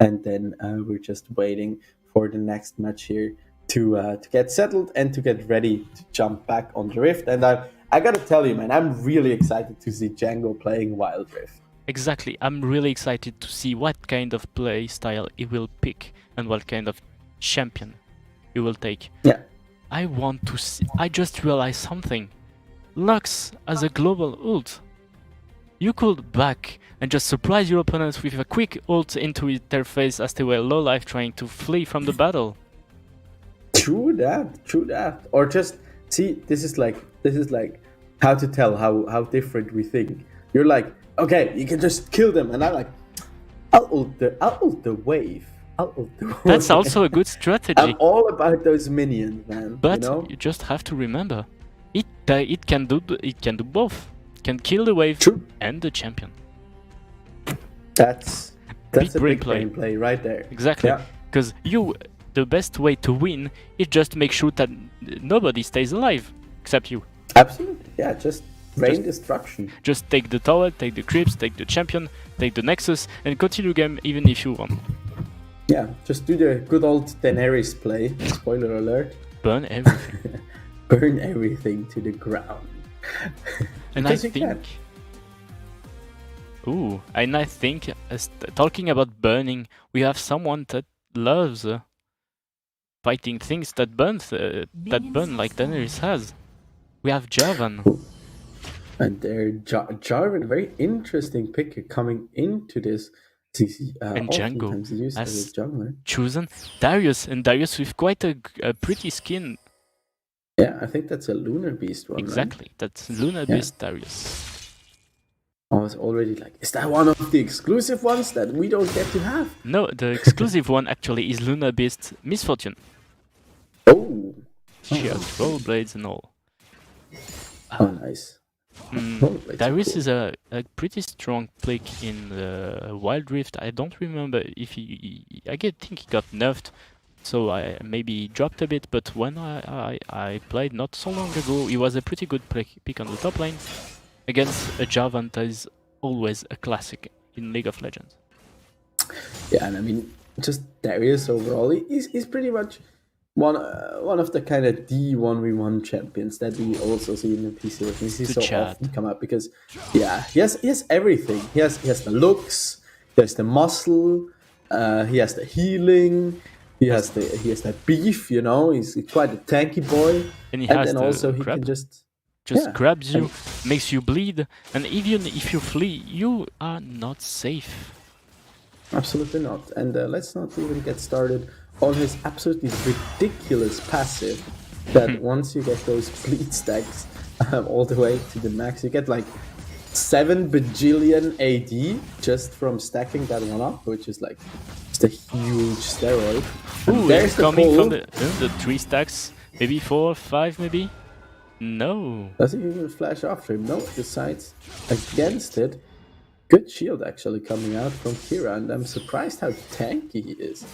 and then we're just waiting for the next match here to get settled and to get ready to jump back on the Rift. And I gotta tell you, man, I'm really excited to see Django playing Wild Rift. Exactly. I'm really excited to see what kind of play style he will pick and what kind of champion he will take. Yeah. I want to see. I just realized something. Lux as a global ult. You could back and just surprise your opponents with a quick ult into their face as they were low life trying to flee from the battle. True that. Or just see, this is like how to tell how different we think. You're like, okay, you can just kill them, and I'm like, I'll ult the wave. That's also a good strategy. I'm all about those minions, man. But you know? you just have to remember, it can do both. It can kill the wave True. and the champion. That's Big a brain big brain play right there. Exactly. Yeah. Because the best way to win is just make sure that nobody stays alive except you. Absolutely. Yeah, just rain destruction. Just take the tower, take the creeps, take the champion, take the nexus, and continue game even if you won. Yeah, just do the good old Daenerys play. Spoiler alert. Burn everything. Burn everything to the ground. And I think... talking about burning, we have someone that loves fighting things that burn like Daenerys has. We have Jarvan. And there, Jarvan, very interesting pick coming into this CC. And Django used as has a jungler. chosen Darius, and Darius with quite a pretty skin. Yeah, I think that's a Lunar Beast one. Exactly, right? that's Lunar Beast Darius. I was already like, is that one of the exclusive ones that we don't get to have? No, the exclusive one actually is Lunar Beast Misfortune. Oh. She has rollerblades and all. Oh, nice. Rollerblades are Darius cool. is a pretty strong pick in the Wild Rift. I don't remember if I think he got nerfed, so I maybe dropped a bit. But when I played not so long ago, he was a pretty good pick on the top lane against a Jarvan that is always a classic in League of Legends. Yeah, and I mean, just Darius overall, he's pretty much one of the kind of D1v1 champions that we also see in the PC. We see so often come up because, yeah, he has everything. He has the looks, he has the muscle, he has the healing, he has the beef. You know, he's quite a tanky boy, and then also he can just grabs you, makes you bleed, and even if you flee, you are not safe. Absolutely not. And let's not even get started on his absolutely ridiculous passive that once you get those bleed stacks all the way to the max, you get like 7 bajillion AD just from stacking that one up, which is like just a huge steroid. Ooh, there's the coming pull. from the 3 stacks, maybe 4, 5 maybe? No. Does he even flash after him? No, decides against it. Good shield actually coming out from Kira, and I'm surprised how tanky he is.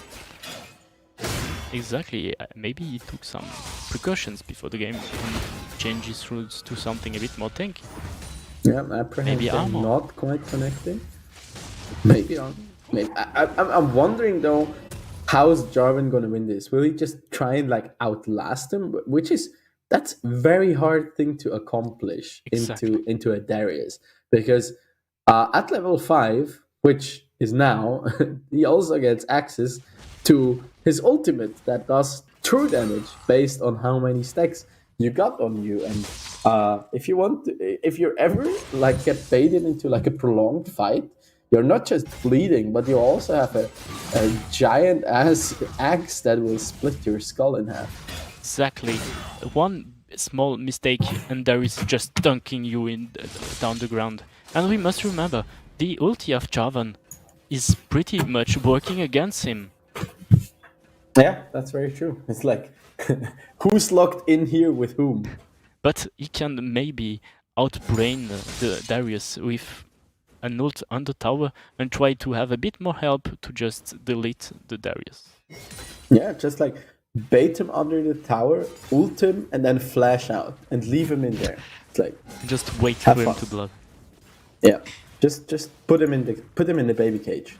Exactly, maybe he took some precautions before the game and changed his rules to something a bit more tanky. Yeah, maybe armor. Not quite connecting. Maybe on. Maybe I'm wondering though, how's Jarvan gonna win this? Will he just try and like outlast him? That's very hard thing to accomplish into a Darius, because at level 5, which is now, he also gets access to his ultimate that does true damage based on how many stacks you got on you. And if you're ever like get baited into like a prolonged fight, you're not just bleeding, but you also have a giant ass axe that will split your skull in half. Exactly. One small mistake and Darius just dunking you in down the ground. And we must remember, the ulti of Jarvan is pretty much working against him. Yeah, that's very true. It's like, who's locked in here with whom? But he can maybe outbrain the Darius with an ult on the tower and try to have a bit more help to just delete the Darius. Yeah, just like bait him under the tower, ult him, and then flash out and leave him in there. It's like, Just wait for Have him fun. to blood. yeah, just put him in the baby cage.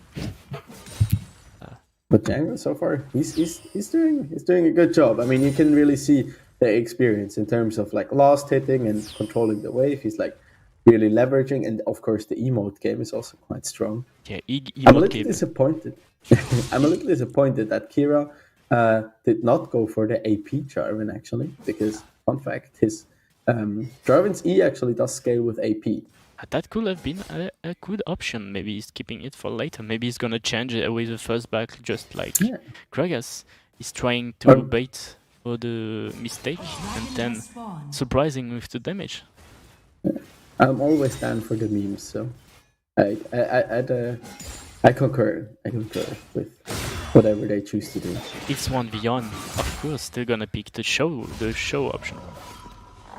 But Django, so far, he's doing a good job. I mean, you can really see the experience in terms of like last hitting and controlling the wave. He's like really leveraging, and of course, the emote game is also quite strong. Yeah, I'm a little game. disappointed. I'm a little disappointed that Kira did not go for the AP Jarvan actually, because fun fact, his Jarvan's E actually does scale with AP. That could have been a good option. Maybe he's keeping it for later. Maybe he's gonna change it with the first back, just like Yeah. Gragas is trying to Or- bait for the mistake and Dragon then has spawned. surprising with the damage. I'm always down for the memes, so I concur. I concur with whatever they choose to do. It's 1v1, of course. Still gonna pick the show option.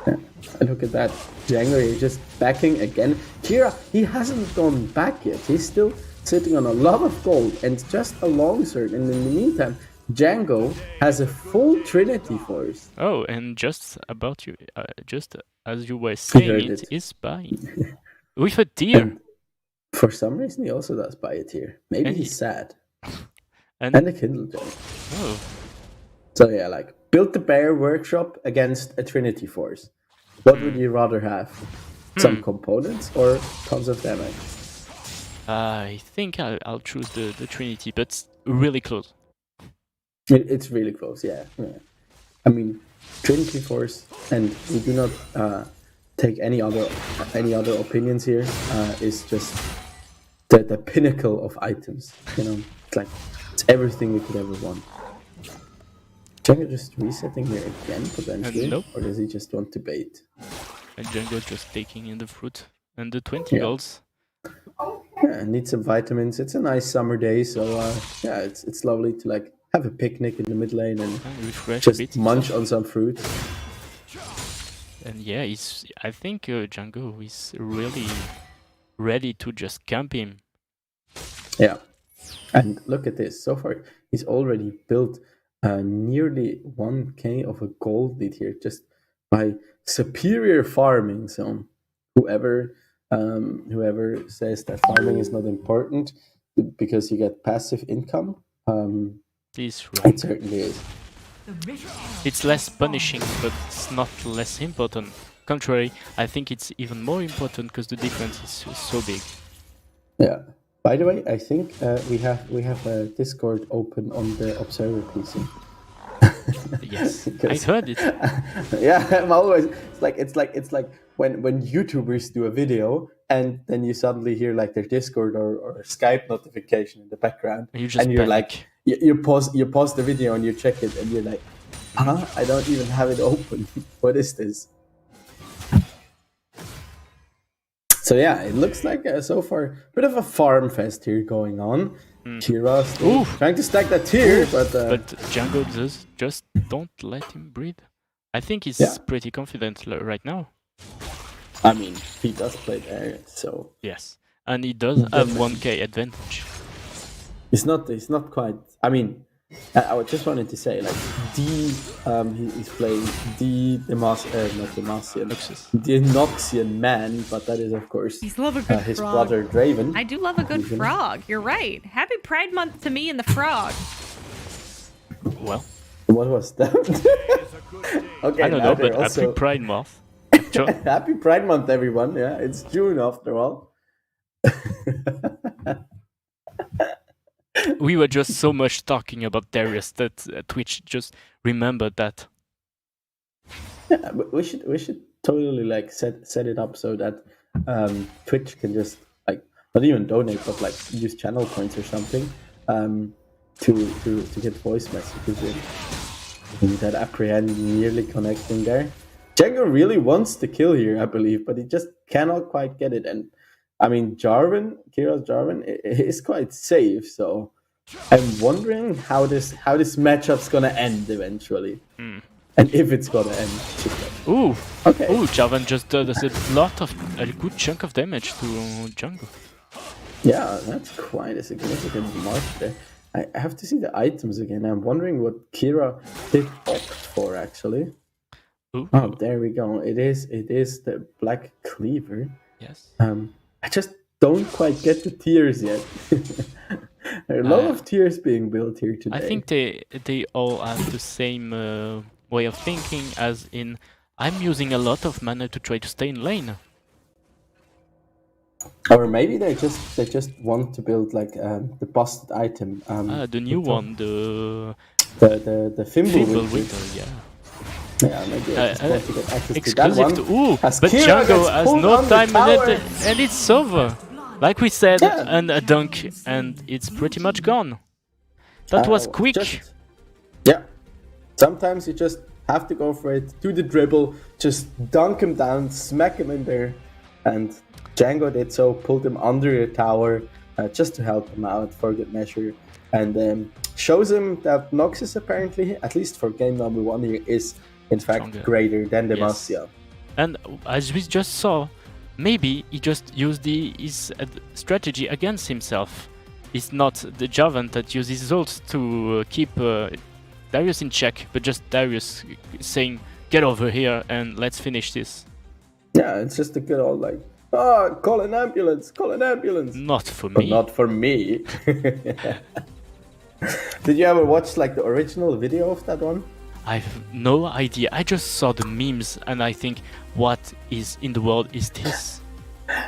Yeah. And look at that, Django is just backing again. Kira, he hasn't gone back yet. He's still sitting on a lot of gold and just a longsword. And in the meantime, Django has a full Trinity Force. Oh, and just about you, just as you were saying, heard it it. is buying with a deer. For some reason, he also does buy it here. Maybe And he's sad. And And a Kindle Joy. oh, So yeah, like build the bear workshop against a Trinity Force. What would you rather have? Some components or tons of damage? I think I'll choose the Trinity, but it's really close. It's really close, yeah. I mean, Trinity Force, and we do not take any other opinions here. Is just the pinnacle of items. You know, it's everything we could ever want. Django just resetting here again potentially, Nope. or does he just want to bait? And Django just taking in the fruit and the 20 Yeah. golds. Yeah, need some vitamins. It's a nice summer day, so yeah, it's lovely to like have a picnic in the mid lane and And refresh a bit. just munch on some fruit. And yeah, I think Django is really ready to just camp him. Yeah, and look at this. So far, he's already built nearly 1k of a gold lead here just by superior farming. So whoever says that farming is not important because you get passive income, He's wrong. it certainly is. The Rift Herald It's less has spawned. punishing, but it's not less important. Contrary, I think it's even more important because the difference is so big. Yeah. By the way, I think we have a Discord open on the Observer PC. Yes, I Because- heard it. Yeah, I'm always it's like when YouTubers do a video and then you suddenly hear like their Discord or Skype notification in the background, You just and you're panic. like you pause the video and you check it and you're like, huh? I don't even have it open. What is this? So yeah, it looks like so far a bit of a farm fest here going on. Kira still Oof. trying to stack that tier, but But Django just don't let him breathe. I think he's Yeah. pretty confident right now. I mean, he does play there, so Yes, and he does have 1k advantage. he's not quite. I mean, I just wanted to say like he's playing not Demacian, the Noxian man, but that is of course He's love a good his frog. brother Draven. I do love a good frog. You're right. Happy Pride Month to me and the frog. Well, What was that? Okay, I don't now know, they're but also- happy Pride Month. Happy Pride Month, everyone! Yeah, it's June after all. We were just so much talking about Darius that Twitch just remembered that. Yeah, but we should totally like set it up so that Twitch can just like not even donate but like use channel points or something to get voice messages in. And that apprehend nearly connecting there. Django really wants to kill here, I believe, but he just cannot quite get it. And I mean, Kira's Jarvan is quite safe, so I'm wondering how this matchup's gonna end eventually, and if it's gonna end. Ooh, Okay. Ooh, Jarvan just does a good chunk of damage to Django. Yeah, that's quite a significant mark there. I have to see the items again. I'm wondering what Kira did opt for actually. Ooh, Oh, there we go. It is the Black Cleaver. yes. I just don't quite get the tiers yet. There are a lot of tiers being built here today. I think they all have the same way of thinking, as in, I'm using a lot of mana to try to stay in lane. Or maybe they just want to build like the busted item. The new one, the Fimble Fimble Winter. Winter, yeah. Yeah, maybe I just want to get access to that Exclusive one. to... Ooh, As but Kira Django gets has pulled no on the time tower. and it's over. Like we said, Yeah. and a dunk, and it's pretty much gone. That was quick. Yeah. Sometimes you just have to go for it, do the dribble, just dunk him down, smack him in there. And Django did so, pulled him under the tower just to help him out for good measure. And shows him that Noxus apparently, at least for game number 1 here, is in fact Stronger. greater than Yes. Demacia. And as we just saw, maybe he just used his strategy against himself. It's not the Jarvan that uses ult to keep Darius in check, but just Darius saying, "Get over here and let's finish this." Yeah, it's just a good old like, call an ambulance, call an ambulance. Not for But me. not for me. Did you ever watch like the original video of that one? I've no idea. I just saw the memes and I think, what is in the world is this?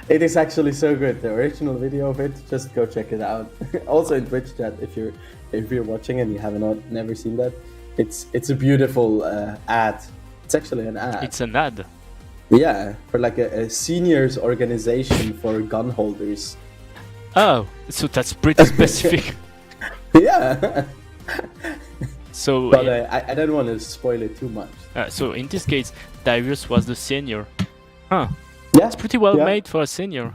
It is actually so good. The original video of it, just go check it out. Also in Twitch chat, if you're watching and you haven't never seen that, it's a beautiful ad. It's actually an ad. It's an ad. Yeah, for like a seniors organization for gun holders. Oh, so that's pretty specific. Yeah. So, But I don't want to spoil it too much. so in this case, Darius was the senior. Huh. Yeah, It's pretty well yeah. made for a senior.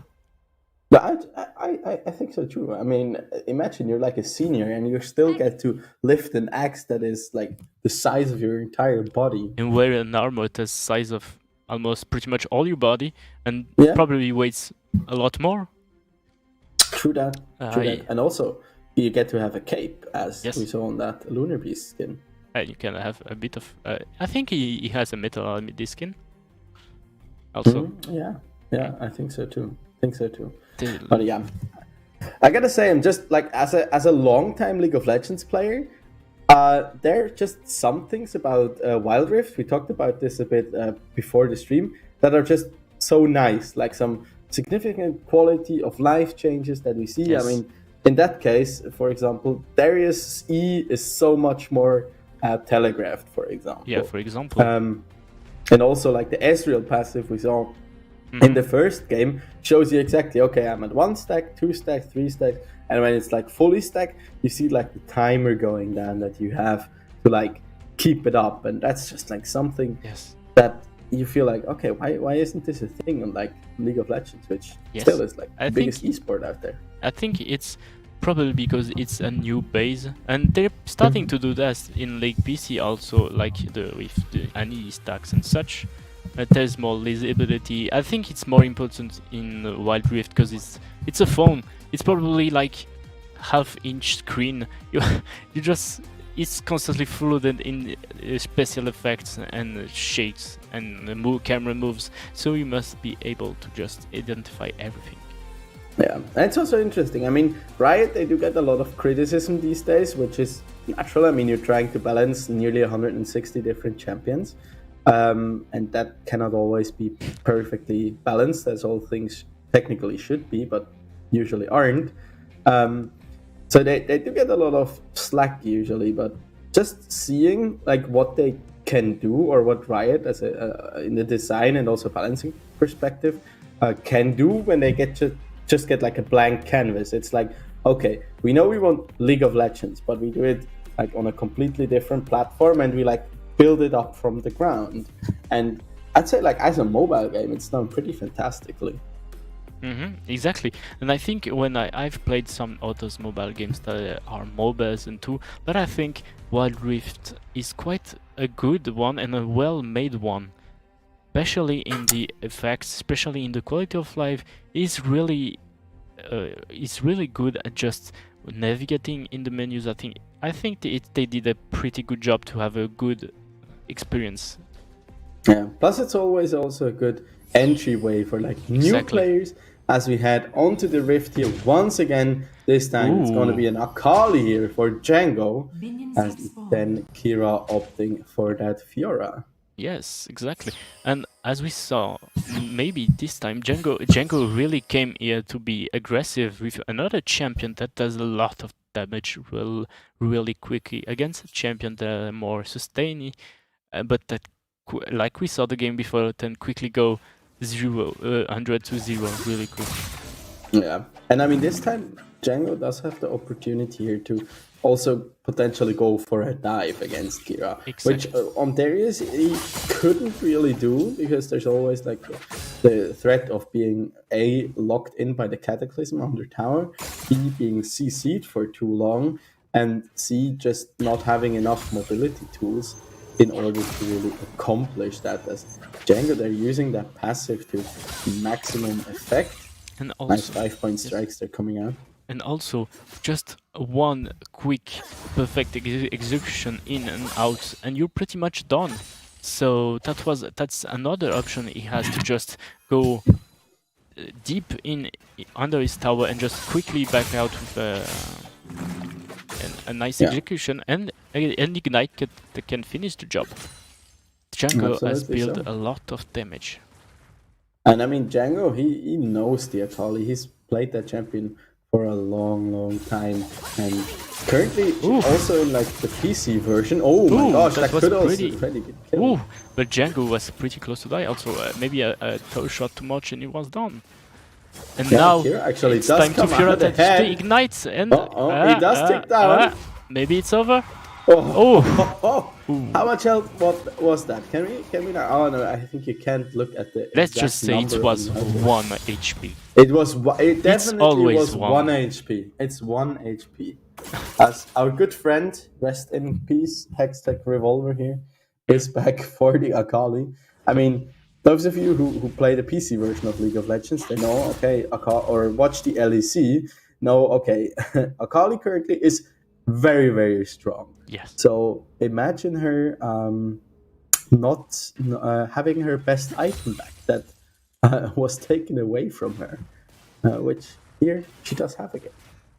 Yeah, I think so too. I mean, imagine you're like a senior and you still get to lift an axe that is like the size of your entire body. And wear an armor the size of almost pretty much all your body, and Yeah. probably weighs a lot more. True that. True I- that. And also, you get to have a cape, as Yes. we saw on that Lunar Beast skin. You can have a bit of... I think he has a metal army this skin. Also, Yeah, I think so too. the- But yeah, I gotta say, I'm just like as a long-time League of Legends player, there are just some things about Wild Rift. We talked about this a bit before the stream that are just so nice, like some significant quality of life changes that we see. Yes. I mean, in that case, for example, Darius' E is so much more telegraphed, for example. yeah, for example. And also like the Ezreal passive we saw in the first game shows you exactly, okay, I'm at 1 stack, 2 stacks, 3 stacks, and when it's like fully stacked, you see like the timer going down that you have to like keep it up, and that's just like something Yes. that you feel like, okay, why isn't this a thing on like League of Legends, which Yes. still is like I the biggest think- esport out there. I think it's probably because it's a new base, and they're starting to do that in Lake PC also, like with the Annie stacks and such. There's more visibility. I think it's more important in Wild Rift because it's a phone. It's probably like half-inch screen. You just, it's constantly flooded in special effects and shakes and camera moves. So you must be able to just identify everything. Yeah, and it's also interesting. I mean, Riot, they do get a lot of criticism these days, which is natural. I mean, you're trying to balance nearly 160 different champions, and that cannot always be perfectly balanced, as all things technically should be, but usually aren't. So they do get a lot of slack usually, but just seeing like what they can do, or what Riot, as in the design and also balancing perspective, can do when they just get like a blank canvas. It's like, okay, we know we want League of Legends, but we do it like on a completely different platform, and we like build it up from the ground. And I'd say like as a mobile game, it's done pretty fantastically. Exactly, and I think when I've played some others mobile games that are MOBAs and too, but I think Wild Rift is quite a good one and a well-made one, especially in the effects, especially in the quality of life. Is really good at just navigating in the menus. I think they did a pretty good job to have a good experience. Yeah. Plus, it's always also a good entryway for like new players, as we head onto the Rift here once again. This time it's going to be an Akali here for Django, and then Kira opting for that Fiora. Yes, exactly. And as we saw, maybe this time Django really came here to be aggressive with another champion that does a lot of damage really quickly against a champion that are more sustaining, but that like we saw the game before, then quickly go 100 to 0 really quick. Yeah, and I mean this time Django does have the opportunity here to also potentially go for a dive against Kira, which on Darius he couldn't really do, because there's always like the threat of being A, locked in by the Cataclysm on their tower, B, being CC'd for too long, and C, just not having enough mobility tools in order to really accomplish that. As Django, they're using that passive to maximum effect. And also, nice 5-point strikes they're coming out. And also, just one quick perfect execution in and out, and you're pretty much done. So that's another option. He has to just go deep in under his tower and just quickly back out with a nice execution, and Ignite can finish the job. Django has built a lot of damage. And I mean, Django, he knows the Akali. He's played that champion for a long time, and currently also in like the PC version. Oh my gosh, that could also pretty get killed. But Django was pretty close to die. Also, maybe a toe shot too much and he was done. And now actually it's time to Fiora to ignite, and he does take down. Maybe it's over. How much health? What was that? Can we now? Oh no, I think you can't look at the. Let's just say it was 1 HP. It was. It definitely was 1 HP. It's 1 HP. As our good friend, rest in peace, Hextech Revolver here, is back for the Akali. I mean, those of you who play the PC version of League of Legends, they know, okay, or watch the LEC, know, okay, Akali currently is very, very strong. Yes. So imagine her not having her best item back that was taken away from her, which here she does have again.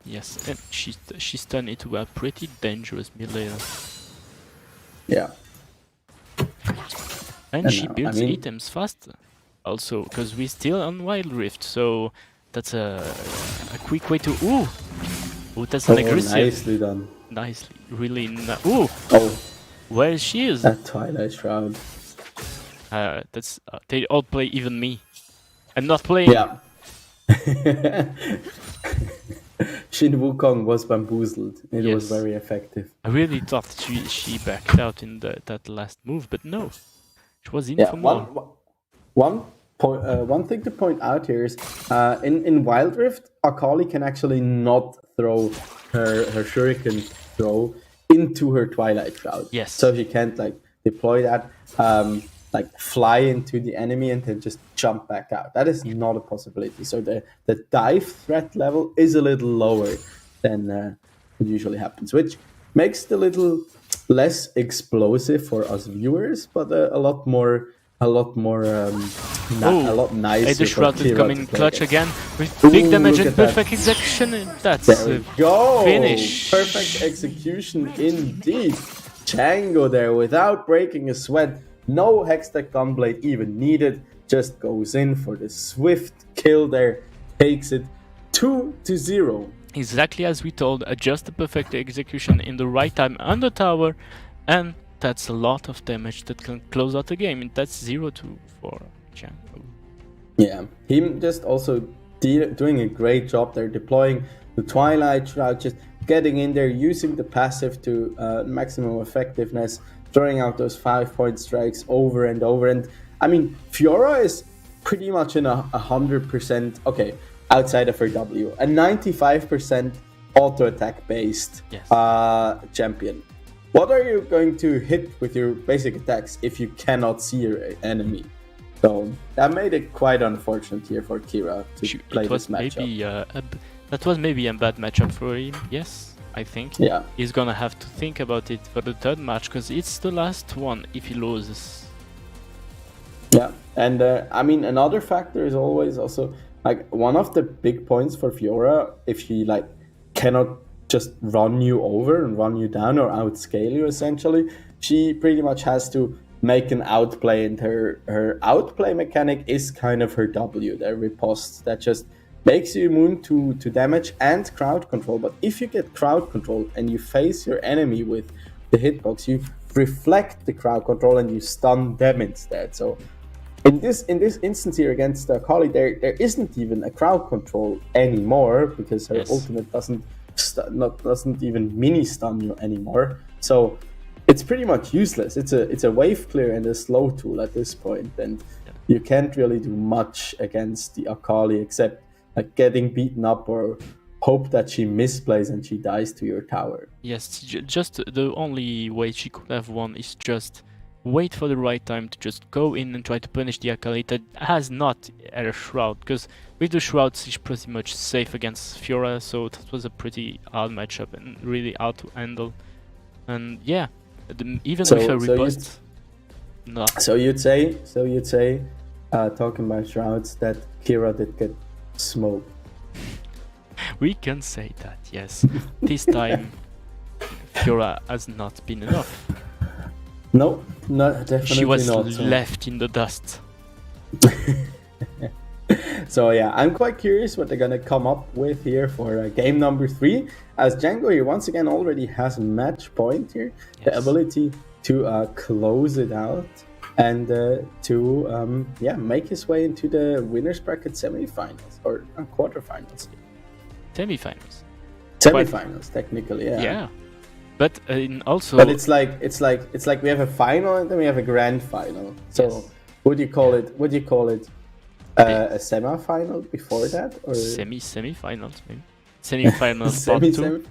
Yes, and she's turned into a pretty dangerous mid laner. Yeah. And she builds items faster, also, because we're still on Wild Rift, so that's a quick way to... Ooh, that's an aggressive... Nicely done. Nicely, really... Where she is? That Twilight Shroud. That's... they all play even me. I'm not playing. Yeah. Shin Wukong was bamboozled. It was very effective. I really thought she backed out in that last move, but no. She was in for more. One thing to point out here is in Wild Rift, Akali can actually not throw her shuriken throw into her Twilight Shroud. Yes. So she can't like deploy that, like fly into the enemy and then just jump back out. That is not a possibility. So the dive threat level is a little lower than it usually happens, which makes it a little less explosive for us viewers, but a lot nicer. The Shroud is coming clutch again with big damage and perfect execution. That's there we go. Finish. Perfect execution indeed. Django there without breaking a sweat. No Hextech Gunblade even needed. Just goes in for the swift kill there. Takes it 2-0. Exactly as we told. Just the perfect execution in the right time on the tower, and that's a lot of damage that can close out the game. And that's 0-2 for Django. Yeah, him just also doing a great job there, deploying the Twilight Shroud, just getting in there, using the passive to maximum effectiveness, throwing out those 5-point strikes over and over. And I mean, Fiora is pretty much in a 100%, okay, outside of her W, a 95% auto attack based Yes. champion. What are you going to hit with your basic attacks if you cannot see your enemy? So that made it quite unfortunate here for Kira to play It was this matchup. maybe that was maybe a bad matchup for him. Yes, I think. Yeah. He's gonna have to think about it for the third match because it's the last one if he loses. Yeah, and I mean another factor is always also like one of the big points for Fiora if she like cannot just run you over and run you down or outscale you essentially, she pretty much has to make an outplay, and her outplay mechanic is kind of her W, the riposte that just makes you immune to damage and crowd control. But if you get crowd control and you face your enemy with the hitbox, you reflect the crowd control and you stun them instead. So in this instance here against Kali, there isn't even a crowd control anymore because her Yes. ultimate doesn't even mini stun you anymore. So it's pretty much useless. It's a wave clear and a slow tool at this point, and you can't really do much against the Akali except like getting beaten up or hope that she misplays and she dies to your tower. Yes, just the only way she could have won is just wait for the right time to just go in and try to punish the Akali that has not a shroud, because with the shroud she's pretty much safe against Fiora, so that was a pretty hard matchup and really hard to handle. And yeah, even So- with a so riposte, no. So you'd say, talking about shrouds, that Kira did get smoked. We can say that, yes. This time Fiora has not been enough. No, definitely She was not. So- left in the dust. So yeah, I'm quite curious what they're gonna come up with here for game number 3. As Django here once again already has a match point here, the Yes. ability to close it out and to make his way into the winners bracket semifinals or quarterfinals. Semi-finals. Semifinals, technically, yeah. Yeah. But also But it's like we have a final and then we have a grand final. So Yes. would you call it a semi-final before that, or semi-finals maybe. Semi-finals part 2.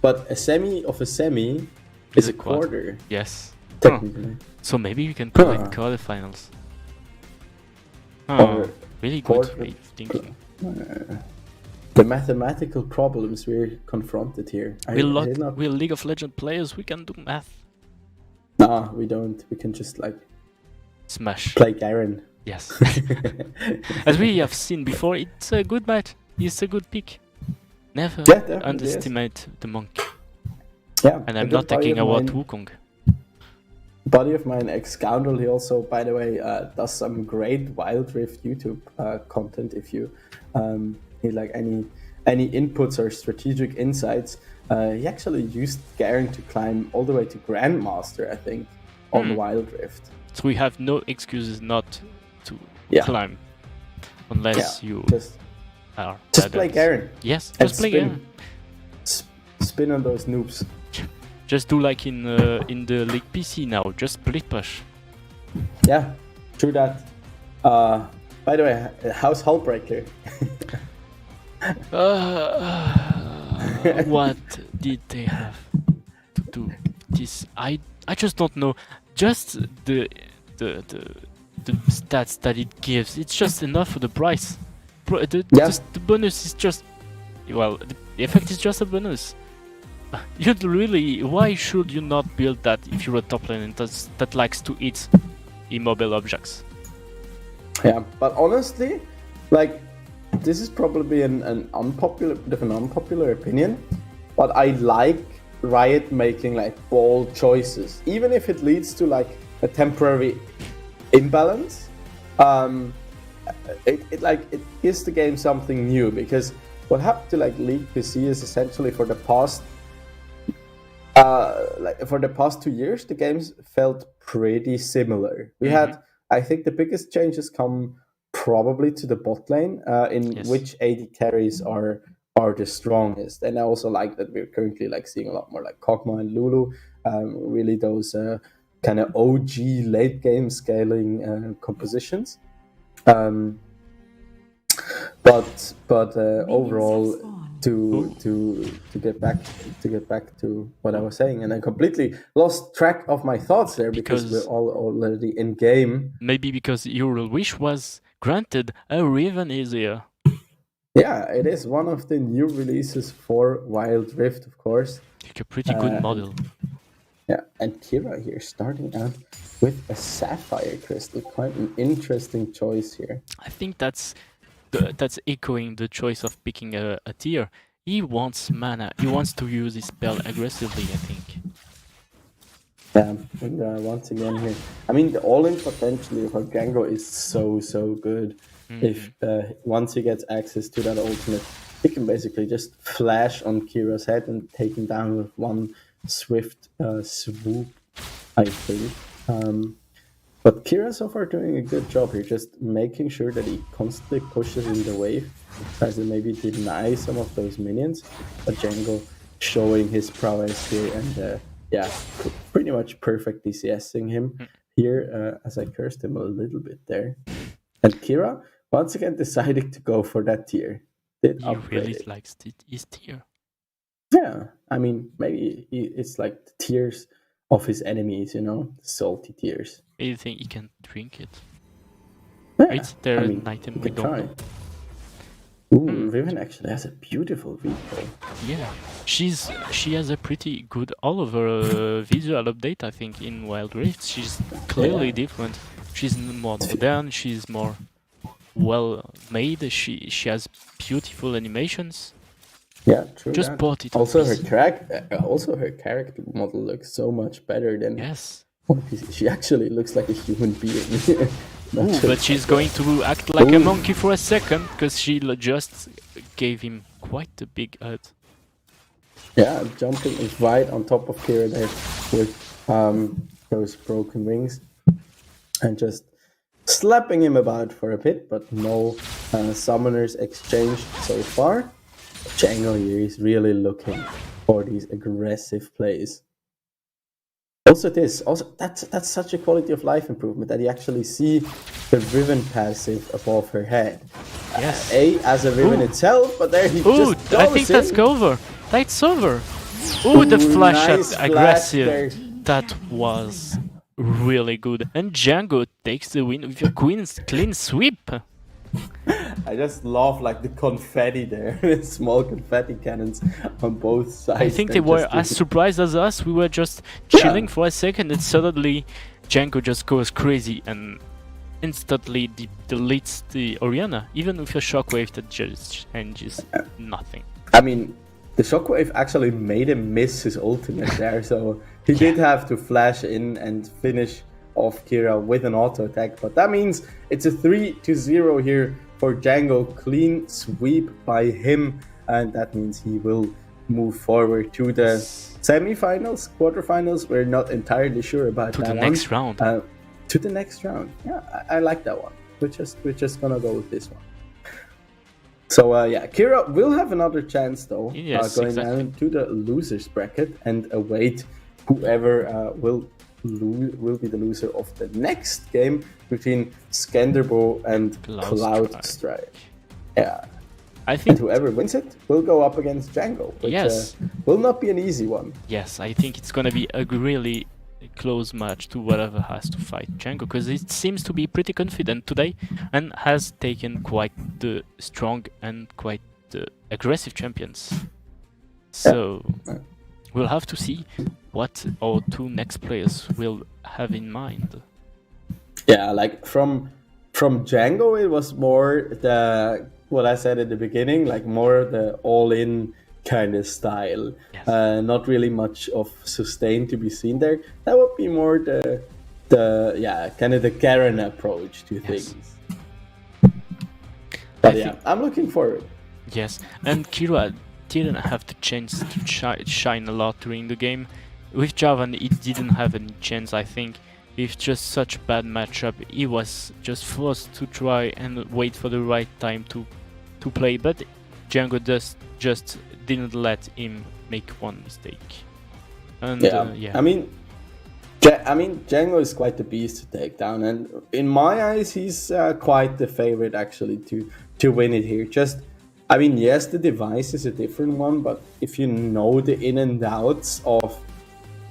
But a semi of a semi is a quarter, Yes. technically. So maybe we can call it Huh. quarterfinals. Or Really good quarter- way of thinking. The mathematical problems we're confronted here. We're League of Legends players, we can do math. Nah, we don't. We can just like Smash. play Garen. Yes. As we have seen before, it's a good match. It's a good pick. Never Yeah, definitely, underestimate the monk. Yeah, And a I'm good not buddy talking of about mine- Wukong. buddy of mine, ex-scoundrel, he also, by the way, does some great Wild Rift YouTube content. If you need like any inputs or strategic insights, he actually used Garen to climb all the way to Grandmaster, I think, on Wild Rift. So we have no excuses not to Yeah. climb. Unless you just are play badass. Garen. Yes, And just play spin. Garen. Spin on those noobs. Just do like in the League PC now, just split push. Yeah, true that. By the way, how's Hullbreaker? What did they have to do? This I just don't know. Just the stats that it gives, it's just enough for the price. The bonus is just, well, the effect is just a bonus. You'd really, why should you not build that if you're a top lane that likes to eat immobile objects? Yeah, but honestly, like, this is probably an unpopular opinion, but I like Riot making like bold choices, even if it leads to like a temporary imbalance. It gives the game something new, because what happened to like League PC is essentially for the past 2 years, the games felt pretty similar. We had, I think, the biggest changes come probably to the bot lane, in Yes. which AD carries are the strongest. And I also like that we're currently like seeing a lot more like Kog'Maw and Lulu, really those kind of OG late game scaling compositions. Um, but overall, to get back to what I was saying, and I completely lost track of my thoughts there because we're all already in game. Maybe because your wish was granted, a Riven is here. Yeah, it is one of the new releases for Wild Rift, of course. Like a pretty good model. Yeah, and Kira here starting out with a Sapphire Crystal. Quite an interesting choice here. I think that's echoing the choice of picking a tier. He wants mana. He wants to use his spell aggressively, I think. Yeah, and once again here, I mean, the all-in potential of Django is so good. If once he gets access to that ultimate, he can basically just flash on Kira's head and take him down with one swift swoop, I think. But Kira so far doing a good job here, just making sure that he constantly pushes in the wave, tries to maybe deny some of those minions, but Django showing his prowess here and pretty much perfect DCSing him here as I cursed him a little bit there. And Kira once again deciding to go for that tier. He really likes his tier. Yeah, I mean, maybe it's like the tears of his enemies, you know, salty tears. You think he can drink it? Yeah, It's there an item we don't know. Ooh, Riven actually has a beautiful replay. Yeah, she has a pretty good all over visual update, I think, in Wild Rift. She's clearly different. She's more modern. She's more well made. She has beautiful animations. Yeah, true. Just bought it. Also, her character model looks so much better than on PC. She actually looks like a human being. But she's going to act like a monkey for a second because she just gave him quite a big hurt. Yeah, jumping right on top of Kira there with those broken wings and just slapping him about for a bit, but no summoners exchanged so far. Django here is really looking for these aggressive plays. Also that's such a quality of life improvement that you actually see the Riven passive above her head. Yes. As a Riven itself, but there he just goes I think that's over. That's over. The flash nice at aggressive. That was really good. And Django takes the win with a clean sweep. I just love like the confetti there, small confetti cannons on both sides. I think they were as surprised as us. We were just chilling for a second and suddenly Django just goes crazy and instantly deletes the Orianna, even with a shockwave that just changes nothing. I mean, the shockwave actually made him miss his ultimate there, so he did have to flash in and finish off Kira with an auto attack, but that means it's a 3-0 here for Django. Clean sweep by him, and that means he will move forward to the semi-finals, quarterfinals. We're not entirely sure about that. To the next round. To the next round. Yeah, I like that one. We're just gonna go with this one. So Kira will have another chance though, going down to the losers bracket and await whoever will be the loser of the next game between Skanderbo and Cloud Strike. Yeah, I think whoever wins it will go up against Django, which will not be an easy one. Yes, I think it's gonna be a really close match to whatever has to fight Django, because it seems to be pretty confident today and has taken quite the strong and quite the aggressive champions. So we'll have to see what our two next players will have in mind. Yeah, like from Django, it was more what I said at the beginning, like more the all-in kind of style. Yes. Not really much of sustain to be seen there. That would be more the kind of the Garen approach to things. But I'm looking forward. Yes, and Kira didn't have the chance to shine a lot during the game. With Javan, he didn't have any chance, I think. With just such a bad matchup, he was just forced to try and wait for the right time to play, but Django just didn't let him make one mistake. And I mean, I mean, Django is quite the beast to take down, and in my eyes, he's quite the favorite actually to win it here. Just, I mean, yes, the device is a different one, but if you know the in and outs of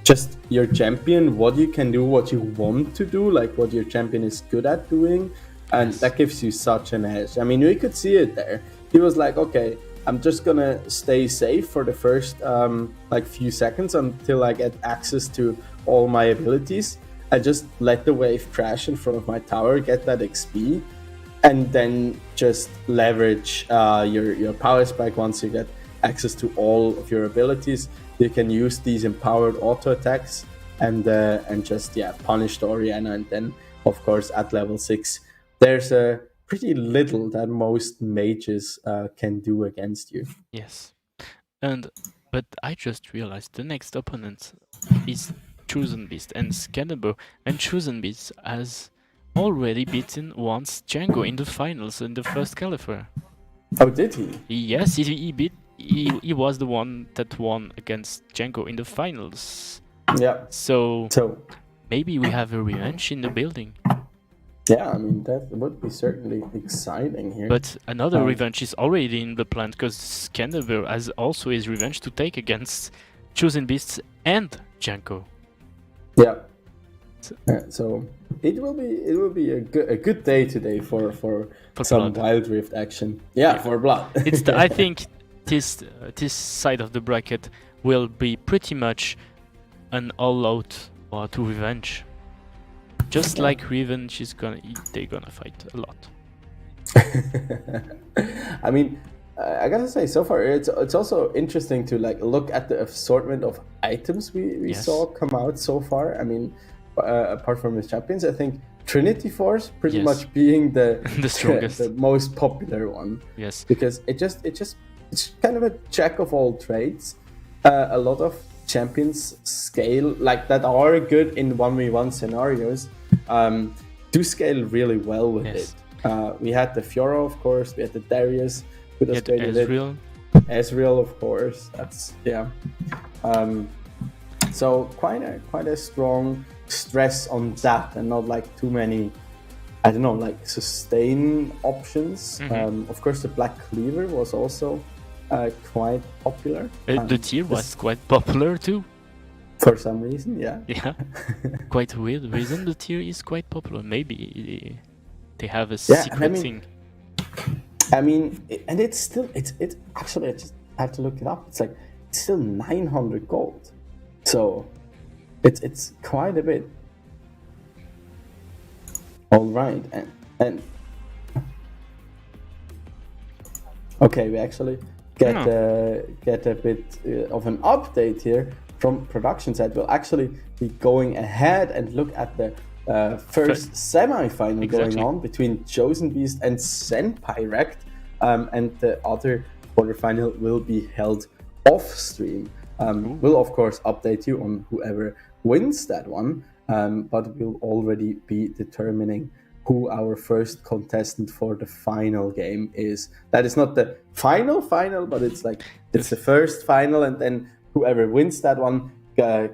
just your champion, what you can do, what you want to do, like what your champion is good at doing, and that gives you such an edge. I mean, we could see it there. He was like, okay, I'm just gonna stay safe for the first like few seconds until I get access to all my abilities. I just let the wave crash in front of my tower, get that XP, and then just leverage your power spike. Once you get access to all of your abilities, you can use these empowered auto attacks and just punish the Orianna. And then of course at level 6 there's a pretty little that most mages can do against you. Yes. But I just realized the next opponent is Chosen Beast and Scannable, and Chosen Beast has already beaten once Django in the finals in the first Caliphate. Oh, did he? Yes, he was the one that won against Django in the finals. Yeah. So So maybe we have a revenge in the building. yeah, I mean that would be certainly exciting here. But another revenge is already in the plan, because Scannable has also his revenge to take against Chosen Beasts and Django. Yeah. So it will be a good day today for some Blood. Wild Rift action. Yeah, for blood. I think this side of the bracket will be pretty much an all-out to revenge. Just like Revenge is they're gonna fight a lot. I mean, I gotta say, so far it's also interesting to like look at the assortment of items we Yes. saw come out so far. I mean, apart from his champions, I think Trinity Force pretty Yes. much being the The strongest. the most popular one, Yes. because it's kind of a jack of all trades. A lot of champions scale like that are good in 1v1 scenarios, do scale really well with Yes. it. We had the Fiora, of course. We had the Darius, who does Yet great with it. Ezreal. Ezreal, of course. That's so quite a strong stress on that, and not like too many, I don't know, like sustain options. Of course, the Black Cleaver was also quite popular. The tier was quite popular too. For some reason, yeah. Yeah. Quite weird reason the tier is quite popular. Maybe they have a Yeah, and secret I mean- thing. I mean, and it's still it's actually, I just had to look it up. It's still 900 gold, so it's quite a bit. All right, and okay, we actually get a bit of an update here from production side. We'll actually be going ahead and look at the first semi-final Exactly. going on between Chosen Beast and Senpai Rect, and the other quarterfinal will be held off stream. We'll of course update you on whoever wins that one, but we'll already be determining who our first contestant for the final game is. That is not the final, but it's the first final, and then whoever wins that one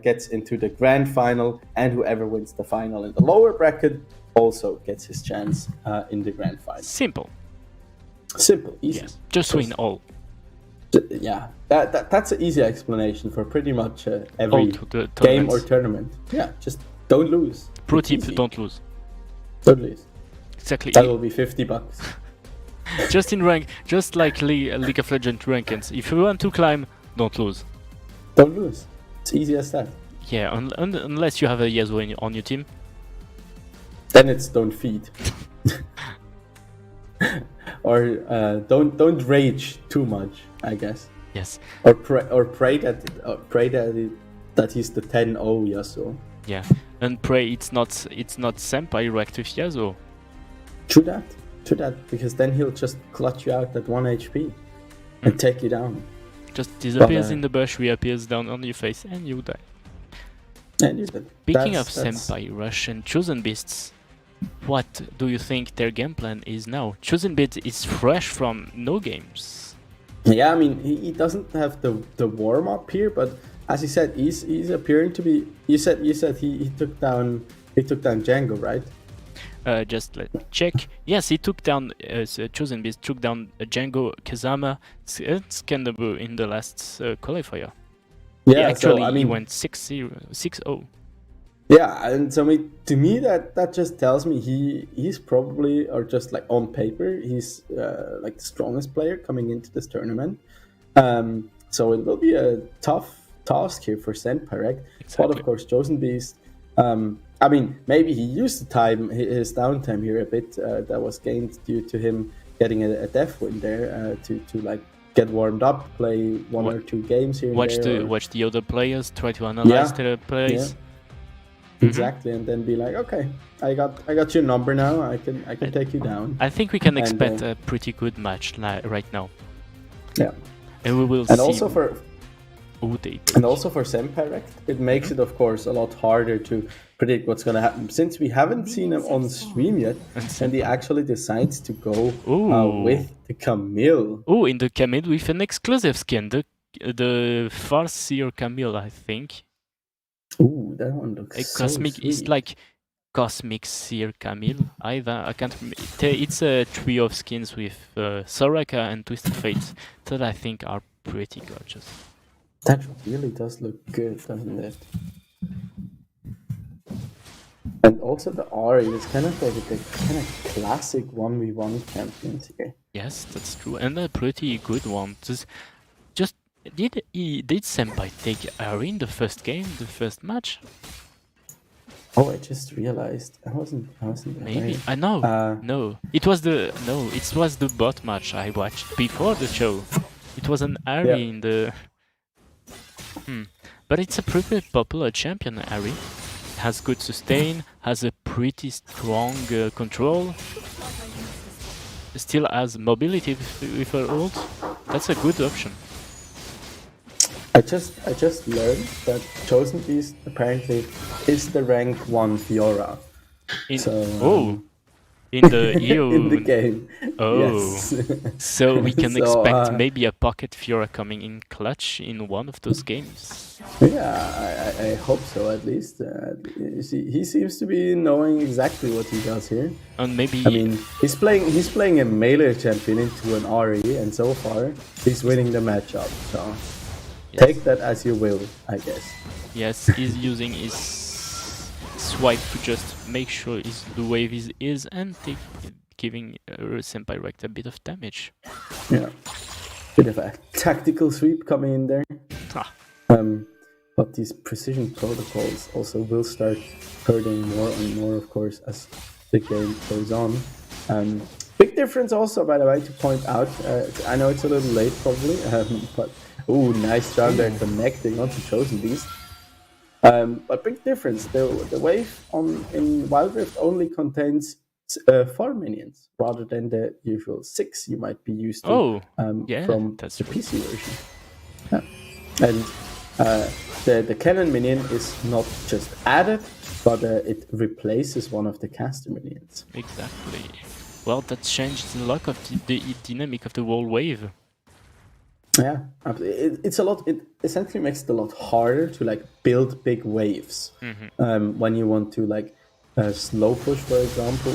gets into the grand final, and whoever wins the final in the lower bracket also gets his chance in the grand final. Simple. Simple, easy. Yes. Just win all. Yeah, that's an easy explanation for pretty much every All to the game or tournaments. tournament. Yeah, just don't lose. Pro It's tip: easy. don't lose. Don't lose. Exactly. That will be $50. Just in rank, just like League of Legends rankings. If you want to climb, don't lose. Don't lose. It's easy as that. Yeah, unless you have a Yasuo on your team. Then it's don't feed. Or don't rage too much, I guess. Yes. Or pray that he's the 10-0 Yasuo. Yeah. And pray it's not Senpai wrecked with Yasuo. True that, because then he'll just clutch you out at 1 HP and take you down. Just disappears But, in the bush, reappears down on your face, and you die. And Speaking of that's- Senpai Rush and Chosen Beasts, what do you think their game plan is now? Chosen Beast is fresh from no games. Yeah, I mean, he doesn't have the warm-up here, but as you said, he's appearing to be. You said he took down Django, right? Just let me check. Yes, he took down Chosen Beast took down Django Kazama and Skandabu in the last qualifier. Yeah, actually so I he mean, went 6-0, 6-0. yeah, and so to me that just tells me he's probably, or just like on paper, he's like the strongest player coming into this tournament. So it will be a tough task here for Senpai, right? But Exactly. of course, Chosen Beast. I mean, maybe he used the time, his downtime here a bit. That was gained due to him getting a death win there to like get warmed up, play one Wa- or two games here and Watch there. the or- watch the other players, try to analyze Yeah, their plays. yeah. Exactly, and then be like, okay, I got your number now. I can take you down. I think we can And, expect a pretty good match right now, Yeah, and we will and see also for who they pick. and also for Semperect, it makes it, of course, a lot harder to predict what's going to happen, since we haven't seen him on stream yet, and he actually decides to go Ooh. with the Camille. Oh, in the Camille with an exclusive skin, the Farseer Camille, I think. Ooh, that one looks A so cosmic sweet. is like Cosmic Seer Camille. Either I can't. It's a trio of skins with Soraka and Twisted Fate that I think are pretty gorgeous. That really does look good, doesn't it? And also the Ari is kind of like the kind of classic 1v1 champions here. Yes, that's true, and a pretty good one. Just did Senpai take Ari in the first game, the first match? Oh, I just realized I wasn't Maybe aware. I know. Uh, No, it was the bot match I watched before the show. It was an Ari Yeah. in the. But it's a pretty popular champion, Ari. Has good sustain, has a pretty strong control. Still has mobility with her ult. That's a good option. I just learned that Chosen Beast apparently is the rank 1 Fiora. In, So, in the EU. in the game. Oh. Yes. So we can So, expect maybe a pocket Fiora coming in clutch in one of those games. Yeah, I hope so, at least. He seems to be knowing exactly what he does here. And maybe I mean, he's playing a melee champion into an RE, and so far he's winning the matchup. So yes. take that as you will, I guess. Yes, he's using his swipe to just make sure the wave is and giving Senpai Rect a bit of damage. Yeah, bit of a tactical sweep coming in there. Ah. But these precision protocols also will start hurting more and more, of course, as the game goes on. Big difference also, by the way, to point out. I know it's a little late probably, but ooh, nice job there connecting onto Chosen Beast. But big difference. The wave in Wild Rift only contains 4 minions rather than the usual 6 you might be used to yeah, from that's the true. PC version. Yeah. And the cannon minion is not just added, but it replaces one of the caster minions. Exactly. Well, that changed a lot of the dynamic of the whole wave. Yeah, it's a lot. It essentially makes it a lot harder to like build big waves when you want to like slow push, for example,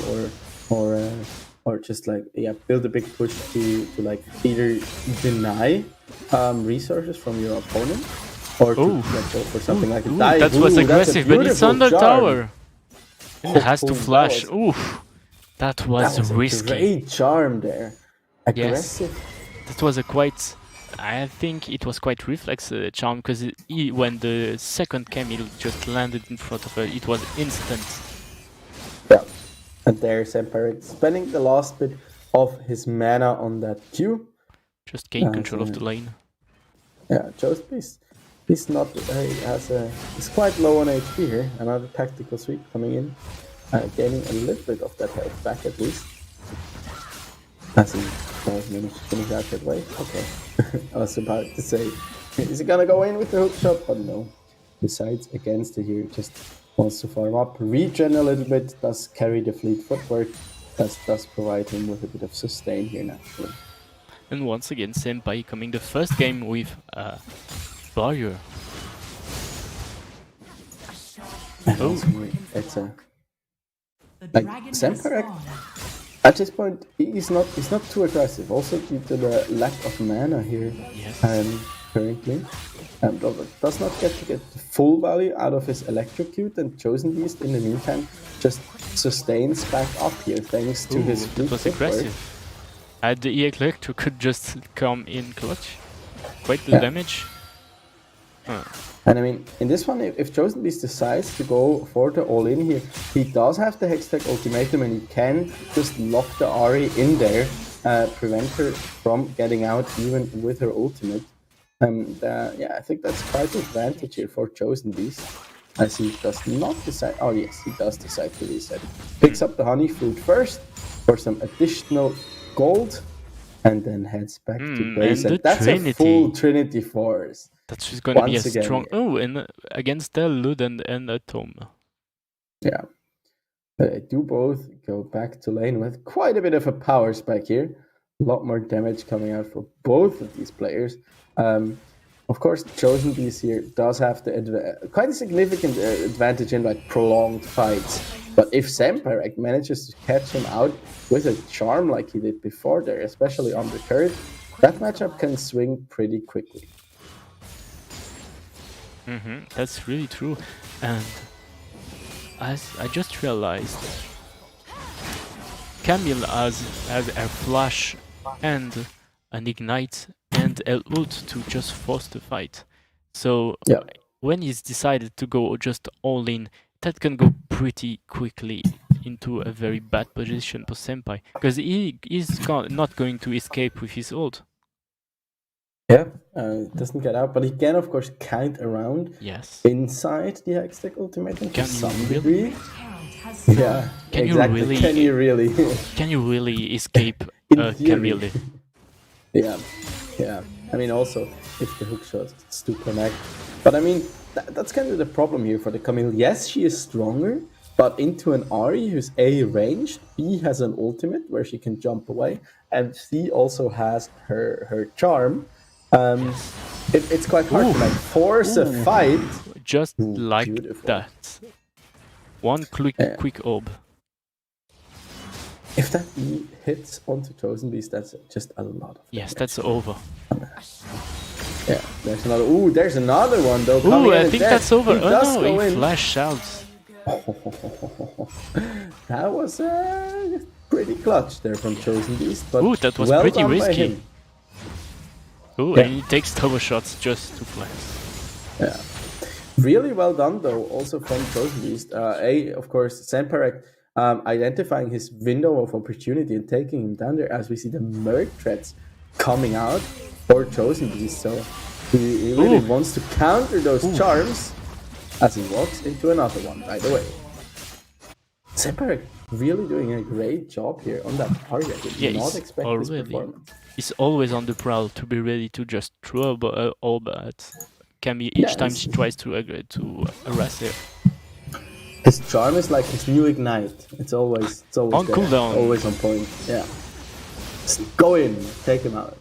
or just like build a big push to like either deny resources from your opponent or to like, go for something like a dive. That was Ooh, aggressive, but it's beautiful under charm. tower. It has to That flash. was- Oof, that was, That was risky. a great charm there. Aggressive. That was a quite. I think it was quite reflex charm because when the second Camille just landed in front of her, it was instant. Yeah. And there, Semper spending the last bit of his mana on that Q. Just gain control of the lane. Yeah, Chosen Beast. He's not. He's quite low on HP here. Another tactical sweep coming in, gaining a little bit of that health back at least. As he does manage to finish out that way. Okay. I was about to say, is he gonna go in with the hook shot? But no. Besides, against it here, just wants to farm up, regen a little bit, does carry the fleet footwork, does provide him with a bit of sustain here naturally. And once again, Senpai coming the first game with Barrier. Oh, it's a The like dragon has Semperek. spawned. At this point, he's not too aggressive. Also due to the lack of mana here, Yes. currently, does not get the full value out of his electrocute, and Chosen Beast in the meantime just sustains back up here thanks to his That flute was footwork. aggressive. And the Electro could just come in clutch. Quite the Yeah. damage. And I mean, in this one, if Chosen Beast decides to go for the all-in here, he does have the Hextech Ultimatum, and he can just lock the Ahri in there, prevent her from getting out even with her ultimate. And yeah, I think that's quite an advantage here for Chosen Beast, as he does not decide. Oh yes, he does decide to reset. Picks up the Honey Fruit first for some additional gold, and then heads back to base. and the And that's Trinity. a full Trinity Force. That's just gonna be a Once again, strong. Oh, and against the Lud and the Tome. Yeah. But they do both go back to lane with quite a bit of a power spike here. A lot more damage coming out for both of these players. Of course, Chosen Beast here does have quite a significant advantage in like prolonged fights. But if Semperek manages to catch him out with a charm like he did before there, especially on the turret, that matchup can swing pretty quickly. That's really true. And as I just realized, Camille has a flash and an ignite and a ult to just force the fight. So Yeah. when he's decided to go just all in, that can go pretty quickly into a very bad position for Senpai, because he is not going to escape with his ult. Yeah, doesn't get out, but he can of course count around Yes. inside the Hextech Ultimatum to Can you some really? degree. Herald has Yeah, Can you exactly. really- Can you really? Can you really escape In theory. Camille? Yeah, yeah. I mean, also if the hook shots do connect, but I mean that's kind of the problem here for the Camille. Yes, she is stronger, but into an Ahri who's A ranged, B has an ultimate where she can jump away, and C also has her charm. It's quite hard to like force a fight. Just Ooh, like beautiful. that. One quick orb. If that E hits onto Chosen Beast, that's just a lot of Yes, damage. that's over. Yeah, there's another. Ooh, there's another one though. Ooh, coming in I and think dead. that's over. He Oh does no, go he in. flash out. That was pretty clutch there from Chosen Beast. But Ooh, that was well pretty done by risky. him. Ooh, Yeah. and he takes tower shots just to flash. Yeah, really well done though. Also from Chosen Beast. Of course, Semperek identifying his window of opportunity and taking him down there as we see the merc threats coming out for Chosen Beast. So he really Ooh. wants to counter those charms as he walks into another one, by the way. Semperek really doing a great job here on that target. I did Yeah, not he's expect this already- performance. He's always on the prowl to be ready to just throw a orb at Camille each time Yes. she tries to harass her. His charm is like his new ignite. It's always On there, cooldown. always on point. Yeah, just go in, take him out.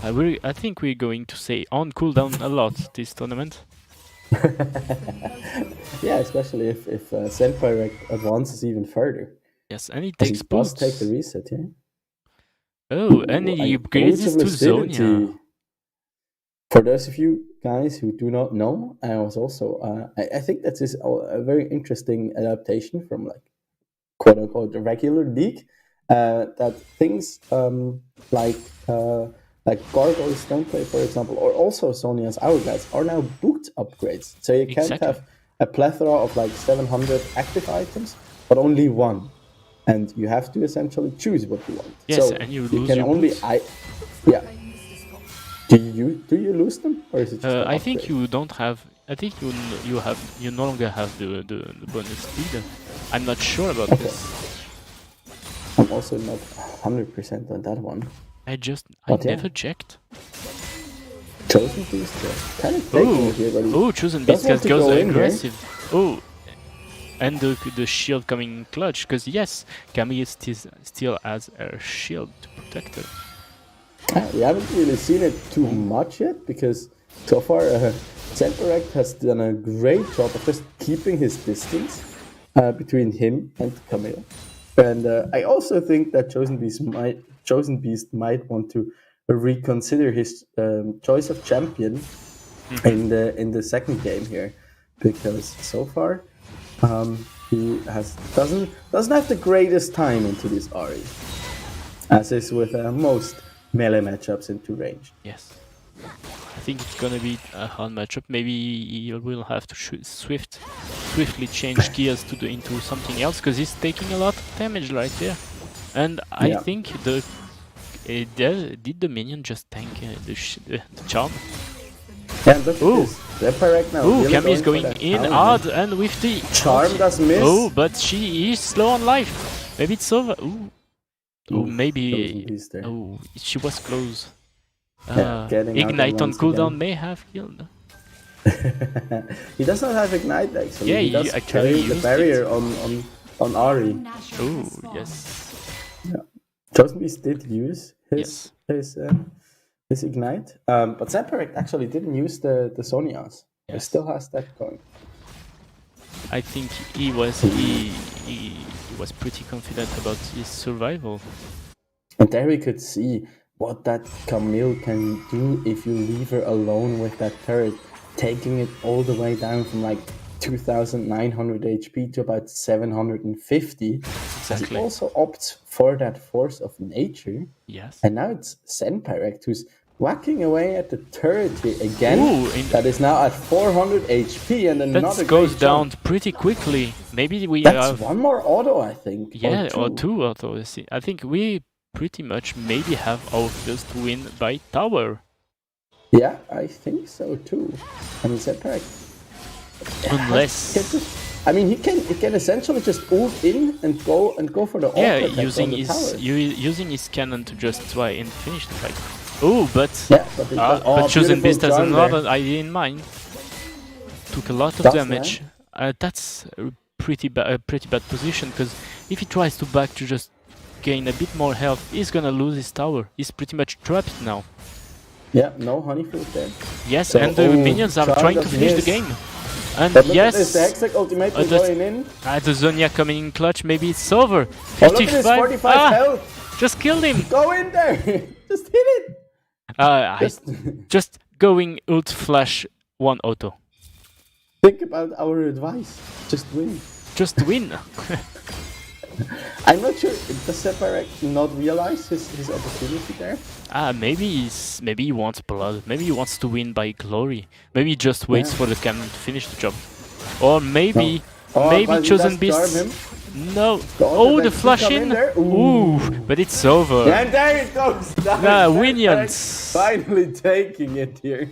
I think we're going to say on cooldown a lot this tournament. Yeah, especially if Senpai advances even further. Yes, and he As he takes does boosts. take the reset, yeah. Oh, and Ooh, he an upgrades Age of to Lucidity. Zonia. For those of you guys who do not know, I was also I think that is a very interesting adaptation from like quote unquote the regular league. That things like Gargoyle's Stoneplay, for example, or also Sonia's Hourglass are now booked upgrades. So you can't Exactly. have a plethora of like 700 active items, but only one. And you have to essentially choose what you want. Yes, so and you lose can your only boots. yeah. Do you lose them, or is it? Just an I think upgrade? you don't have. I think you no longer have the bonus speed. I'm not sure about Okay. this. I'm also not 100% on that one. I But yeah. never checked. Chosen Beast, kind of taking it here, but he Oh, Chosen does Beast want to goes go in here. aggressive. Oh, and the shield coming in clutch, because yes, Camille still has a shield to protect her. We haven't really seen it too much yet because so far Semperect has done a great job of just keeping his distance between him and Camille. And I also think that Chosen Beast might want to reconsider his choice of champion in the second game here, because so far he doesn't have the greatest time into this Ari, as is with most melee matchups into range. Yes. I think it's gonna be a hard matchup. Maybe he will have to swiftly change gears into something else, because he's taking a lot of damage right there. And I think did the minion just tank the charm? Yeah, look at this. Semperect now. Ooh, really Camille is for going that in power, hard, and with the Charm does miss. Oh, but she is slow on life. Maybe it's over. Ooh. Oh, maybe. Chosen Beast there. Oh, she was close. Getting out Ignite on once cooldown again. may have killed. He does not have Ignite actually. Yeah, he he does actually carry the used barrier it. on Ari. Oh, yes. Chosen Beast did use Yes. his Ignite, but Semperect actually didn't use the Sonias. He Yes. still has that going. I think he was pretty confident about his survival. And there we could see what that Camille can do if you leave her alone with that turret, taking it all the way down from like 2,900 HP to about 750. As he Exactly. also opts for that Force of Nature. Yes. And now it's Semperect who's whacking away at the turret here again. Ooh, that is now at 400 HP and another That goes great down jump. pretty quickly. Maybe we That's have one more auto, I think. yeah, or two autos. I think we pretty much maybe have our first win by tower. Yeah, I think so too. I mean, Semperect. Unless I mean, he can essentially just ult in and go for the auto attack using on the his tower. using his cannon to just try and finish the fight. Oh, but but Chosen Beast has charm another there. idea in mind. Took a lot of Does damage. That's a pretty bad position, because if he tries to back to just gain a bit more health, he's gonna lose his tower. He's pretty much trapped now. Yeah, no honeyfoot there. Yes, So, and the minions are charm trying to does finish the miss. game. And But look at yes, this, the Hextech ultimatum that's- going in. the Zonia coming in clutch. Maybe it's over. Oh, look at this, 45 health. Just killed him. Go in there. Just hit it. I just going ult flash one auto. Think about our advice. Just win. Just win. I'm not sure. Does Semperect not realize his opportunity there? Maybe he wants blood. Maybe he wants to win by glory. Maybe he just waits for the cannon to finish the job. Or maybe Oh, maybe but he Chosen does charm Beast. him. No. The auto Oh, the attack should flash come in. in there. Ooh, but it's over. And there it goes. Nah, Semperect minions. finally taking it here.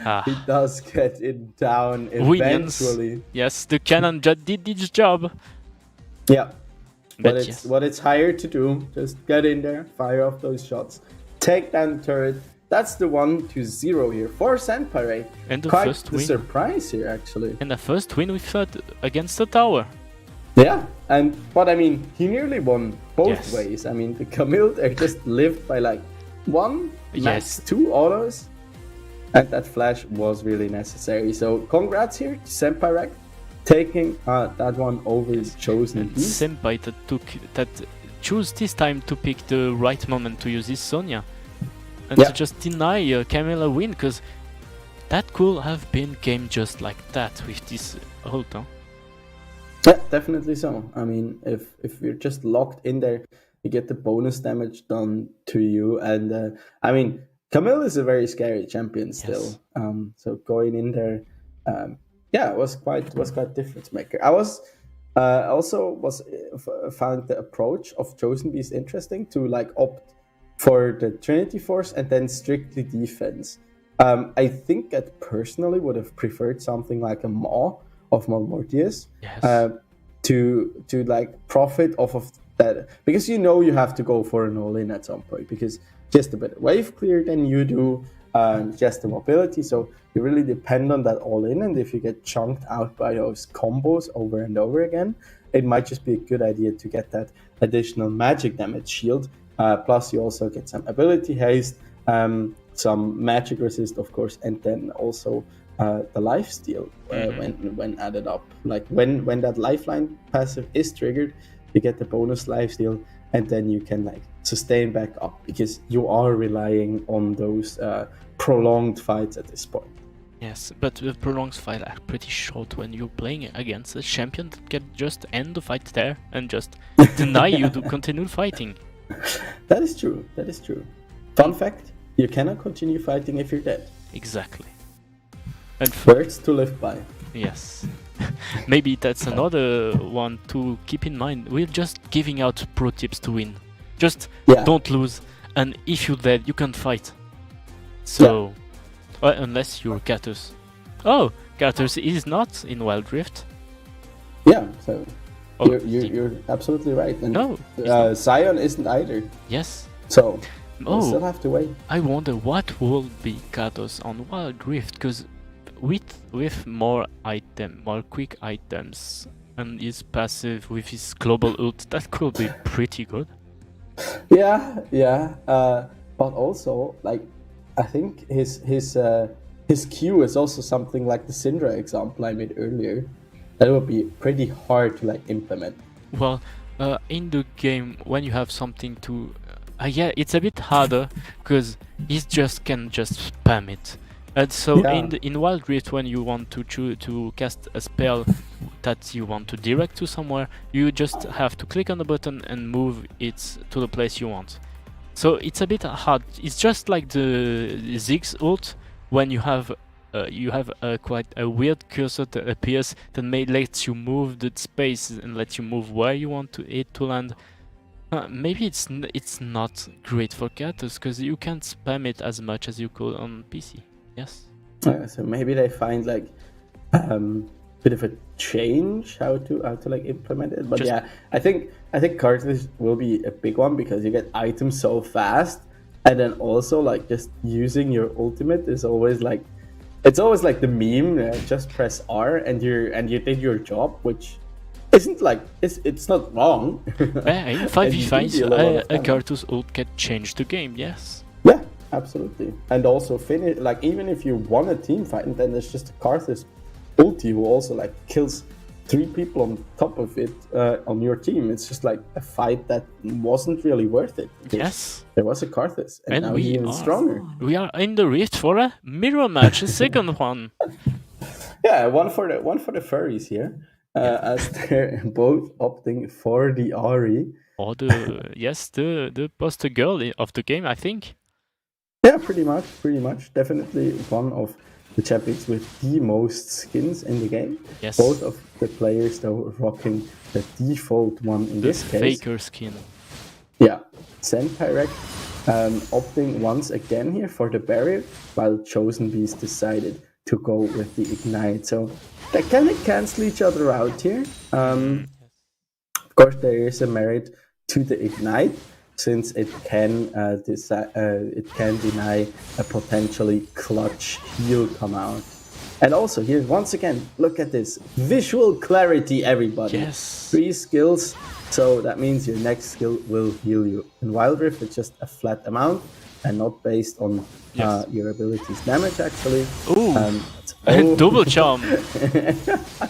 Ah, He does get it down Minions. eventually. Yes, the cannon just did its job. Yeah. But What yes. it's hired to do, just get in there, fire off those shots, take down the turret. That's the 1-0 here for Semperect. And the Quite first the win. surprise here, actually. And the first win we've had against the tower. Yeah, but I mean, he nearly won both Yes. ways. I mean, the Camille there just lived by like one, max Yes. 2 autos, and that flash was really necessary. So congrats here to Semperect, taking that one over his Chosen And Beast. Senpai that chose this time to pick the right moment to use his Sonya. And Yeah. to just deny Camille a win, because that could have been game just like that with this ult, huh? Yeah, definitely so. I mean, if you're just locked in there, you get the bonus damage done to you, and I mean, Camille is a very scary champion still. Yes. So going in there, yeah, was quite difference maker. I was found the approach of Chosen Beast interesting to like opt for the Trinity Force and then strictly defense. I think I personally would have preferred something like a Maw of Mortius. Yes. To like profit off of that, because you have to go for an all-in at some point, because just a better wave clear than you do, just the mobility, so you really depend on that all-in, and if you get chunked out by those combos over and over again, it might just be a good idea to get that additional magic damage shield, plus you also get some ability haste, some magic resist, of course, and then also the lifesteal when added up. Like when that lifeline passive is triggered, you get the bonus lifesteal, and then you can like sustain back up because you are relying on those prolonged fights at this point. Yes, but the prolonged fight are pretty short when you're playing against a champion that can just end the fight there and just deny you to continue fighting. That is true. That is true. Fun fact: you cannot continue fighting if you're dead. Exactly. And Words to live by. yes. Maybe that's another one to keep in mind. We're just giving out pro tips to win. Just don't lose, and if you're dead, you can fight. So, unless you're Katus. Oh, Katus is not in Wild Rift. Yeah, so Oh, you're absolutely right. And No, Zion isn't either. yes. So we'll still have to wait. I wonder what will be Katos on Wild Rift, because with more quick items, and his passive with his global ult, that could be pretty good. Yeah. But also, like, I think his Q is also something like the Syndra example I made earlier. That would be pretty hard to like implement. Well, in the game, when you have something to, it's a bit harder because he can just spam it. And so in Wild Rift, when you want to cast a spell that you want to direct to somewhere, you just have to click on the button and move it to the place you want. So it's a bit hard. It's just like the Ziggs ult when you have quite a weird cursor that appears that lets you move the space and lets you move where you want it to land. Maybe it's not great for Katus because you can't spam it as much as you could on PC. Yes. So maybe they find like bit of a change how to like implement it. But I think cartridge will be a big one because you get items so fast, and then also like just using your ultimate is always like. It's always like the meme, just press R and you did your job, which isn't like it's not wrong. In 5v5, a Karthus ult can change the game. Yes. Yeah, absolutely. And also finish like even if you won a team fight, and then there's just a Karthus ulti who also like kills 3 people on top of it on your team. It's just like a fight that wasn't really worth it. Yes. There was a Karthus, and now he's even stronger. We are in the Rift for a mirror match, a second one. Yeah, one for the furries here, as they're both opting for the Ari. Or the poster girl of the game, I think. Yeah, pretty much. Definitely one of the champions with the most skins in the game. Yes. Both of the players though rocking the default one in this case. The faker skin. Yeah. Zenpyrek opting once again here for the barrier, while Chosen Beast decided to go with the ignite. So they kind of cancel each other out here. Of course, there is a merit to the ignite, since it can deny a potentially clutch heal come out. And also here, once again, look at this visual clarity, everybody. Yes. 3 skills, so that means your next skill will heal you. In Wild Rift, it's just a flat amount and not based on your ability's damage, actually. Ooh, double charm.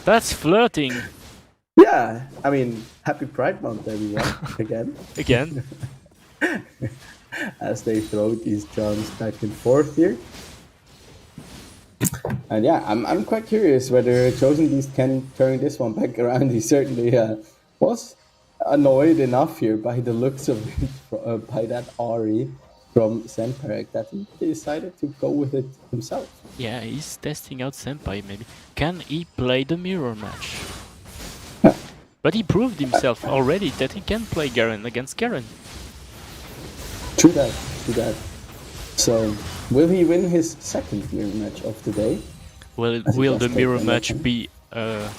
That's flirting. Yeah, I mean, happy Pride Month, everyone, Again. As they throw these charms back and forth here. And yeah, I'm quite curious whether Chosen Beast can turn this one back around. He certainly was annoyed enough here by the looks of it, by that Ari from Zenpyrek, that he decided to go with it himself. Yeah, he's testing out Senpai, maybe. Can he play the mirror match? But he proved himself already that he can play Garen against Garen. True that. So, will he win his second mirror match of the day? Well, will the mirror match be a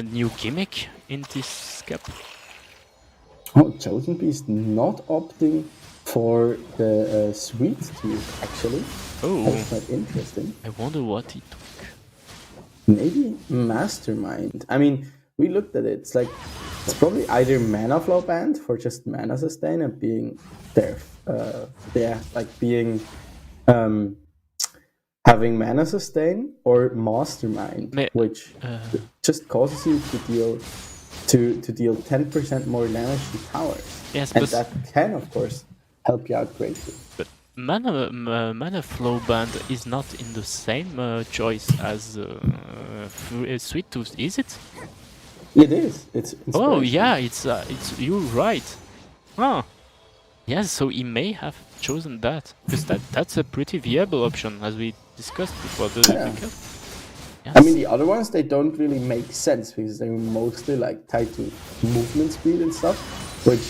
new gimmick in this cap? Oh, Chosen Beast not opting for the sweet tooth, actually. Oh, that's quite interesting. I wonder what he took. Maybe Mastermind. I mean, we looked at it. It's like it's probably either mana flow band for just mana sustain and being there, like being um, having mana sustain or mastermind, Me- which just causes you to deal 10% more damage to towers. Yes, And but that can, of course, help you out greatly. mana flow band is not in the same choice as Sweet Tooth, is it? It is. It's Oh inspirational. yeah, it's you're right. Huh. Yes, so he may have chosen that because that's a pretty viable option as we discussed before the Yeah. pickup. Yes. I mean, the other ones, they don't really make sense because they're mostly like tied to movement speed and stuff, which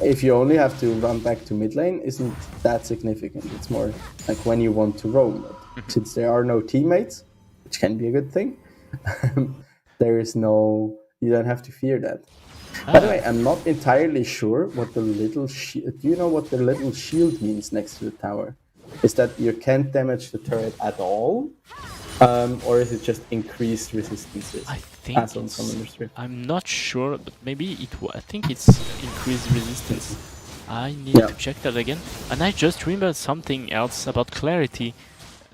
if you only have to run back to mid lane isn't that significant. It's more like when you want to roam. But since there are no teammates, which can be a good thing, there is no, you don't have to fear that. By the way, I'm not entirely sure what the little do you know what the little shield means next to the tower? Is that you can't damage the turret at all? Or is it just increased resistances? I think as on it's, Summoner's Rift? I'm not sure, but maybe I think it's increased resistance. I need Yeah. to check that again. And I just remembered something else about clarity.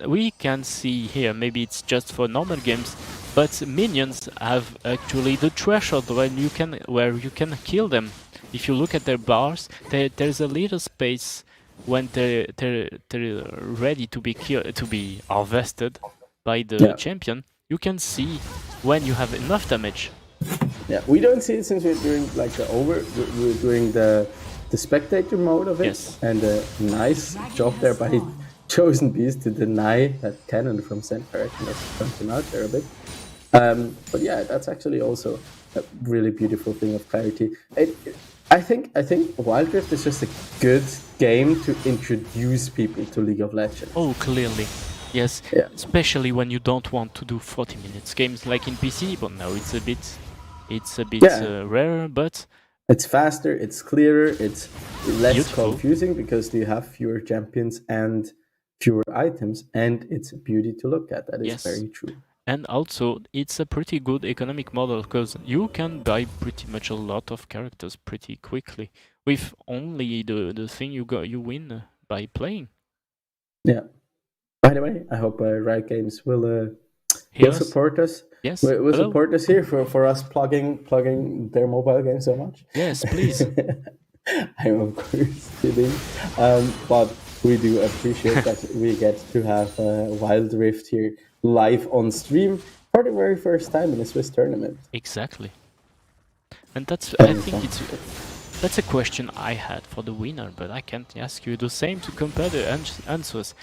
We can see here, maybe it's just for normal games, but minions have actually the threshold where you can kill them. If you look at their bars, there's a little space when they're ready to be killed, to be harvested by the Yeah. champion. You can see when you have enough damage. Yeah, we don't see it since we're doing like we're doing the spectator mode of it. Yes. And a nice job there by Chosen Beast to deny that cannon from center. I can also point him out there a bit. But yeah, that's actually also a really beautiful thing of clarity. I think Wild Rift is just a good game to introduce people to League of Legends. Oh, clearly. Yes, Yeah. especially when you don't want to do 40 minutes games like in PC, but now it's a bit Yeah. rarer, but It's faster, it's clearer, it's less Beautiful. confusing because you have fewer champions and fewer items, and it's a beauty to look at. That is Yes. very true. and also it's a pretty good economic model because you can buy pretty much a lot of characters pretty quickly with only the thing you win by playing. Yeah. By the way, I hope Riot Games will Heroes? support us. Yes. Will Hello? support us here for us plugging their mobile game so much. Yes, please. I'm of course kidding, but we do appreciate that we get to have Wild Rift here live on stream for the very first time in a Swiss tournament. Exactly. And that's I And think that's a question I had for the winner, but I can't ask you the same to compare the answers.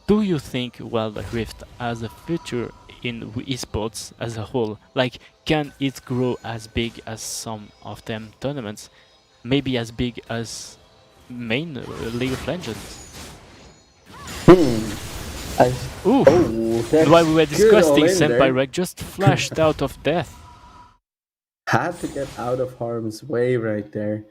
Do you think Wild Rift has a future in esports as a whole? Like, can it grow as big as some of them tournaments? Maybe as big as main League of Legends? Ooh! That's While we were good all discussing, in Senpai there. Reg just flashed out of death. Had to get out of harm's way right there.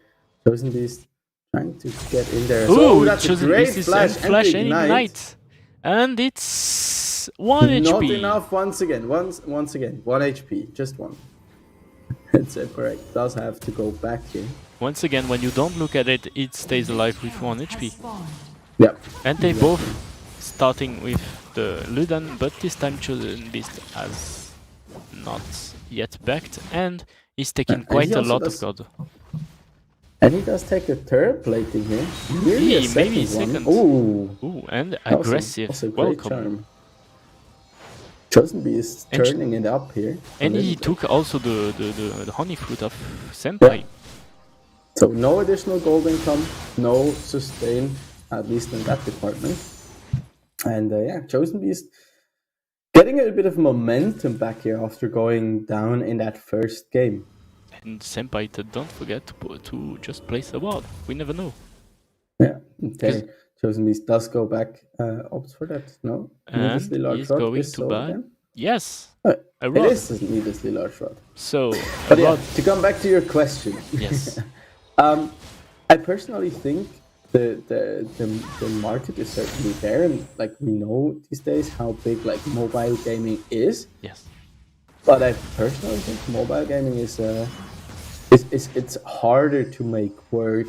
Chosen Beast trying to get in there. Ooh, That's a Chosen great Beast is flash. flash and Ignite. ignite. And it's 1 Not HP. enough once again. Once again. 1 HP. Just one. It's correct. Does have to go back here. Once again, when you don't look at it, it stays alive with 1 HP. Yep. And they both starting with the Ludan, but this time Chosen Beast has not yet backed and is taking And quite he a also lot does- of gold. And he does take a third plating here. Nearly a Maybe second second. one. Ooh. Ooh, and Also- aggressive. also great Welcome. charm. Chosen Beast And turning it up here. a And he little bit. took also the honey fruit of Senpai. So no additional gold income, no sustain, at least in that department. And yeah, Chosen Beast getting a bit of momentum back here after going down in that first game. And Senpai, don't forget to just place a ward. We never know. Yeah, okay. Chosen Beast does go back, opts for that. No, And needlessly large he's rod going is to sold buy. again. Yes, Uh, a It rod. is a needlessly large rod. So, a But yeah, rod. to come back to your question, Yes. I personally think the market is certainly there, and like we know these days how big like mobile gaming is. Yes. But I personally think mobile gaming is it's harder to make work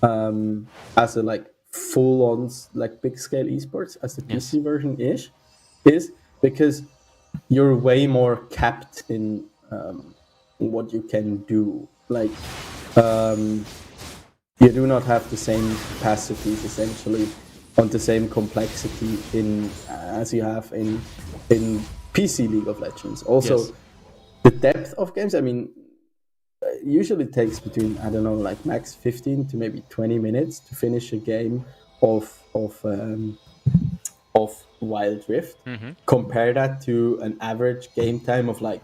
as a like full on like big scale esports as the Yes. PC version is because you're way more capped in what you can do. Like you do not have the same capacities essentially on the same complexity in as you have in PC League of Legends. Also, Yes. the depth of games. I mean, usually takes between I don't know, like max 15 to maybe 20 minutes to finish a game of Wild Rift. Compare that to an average game time of like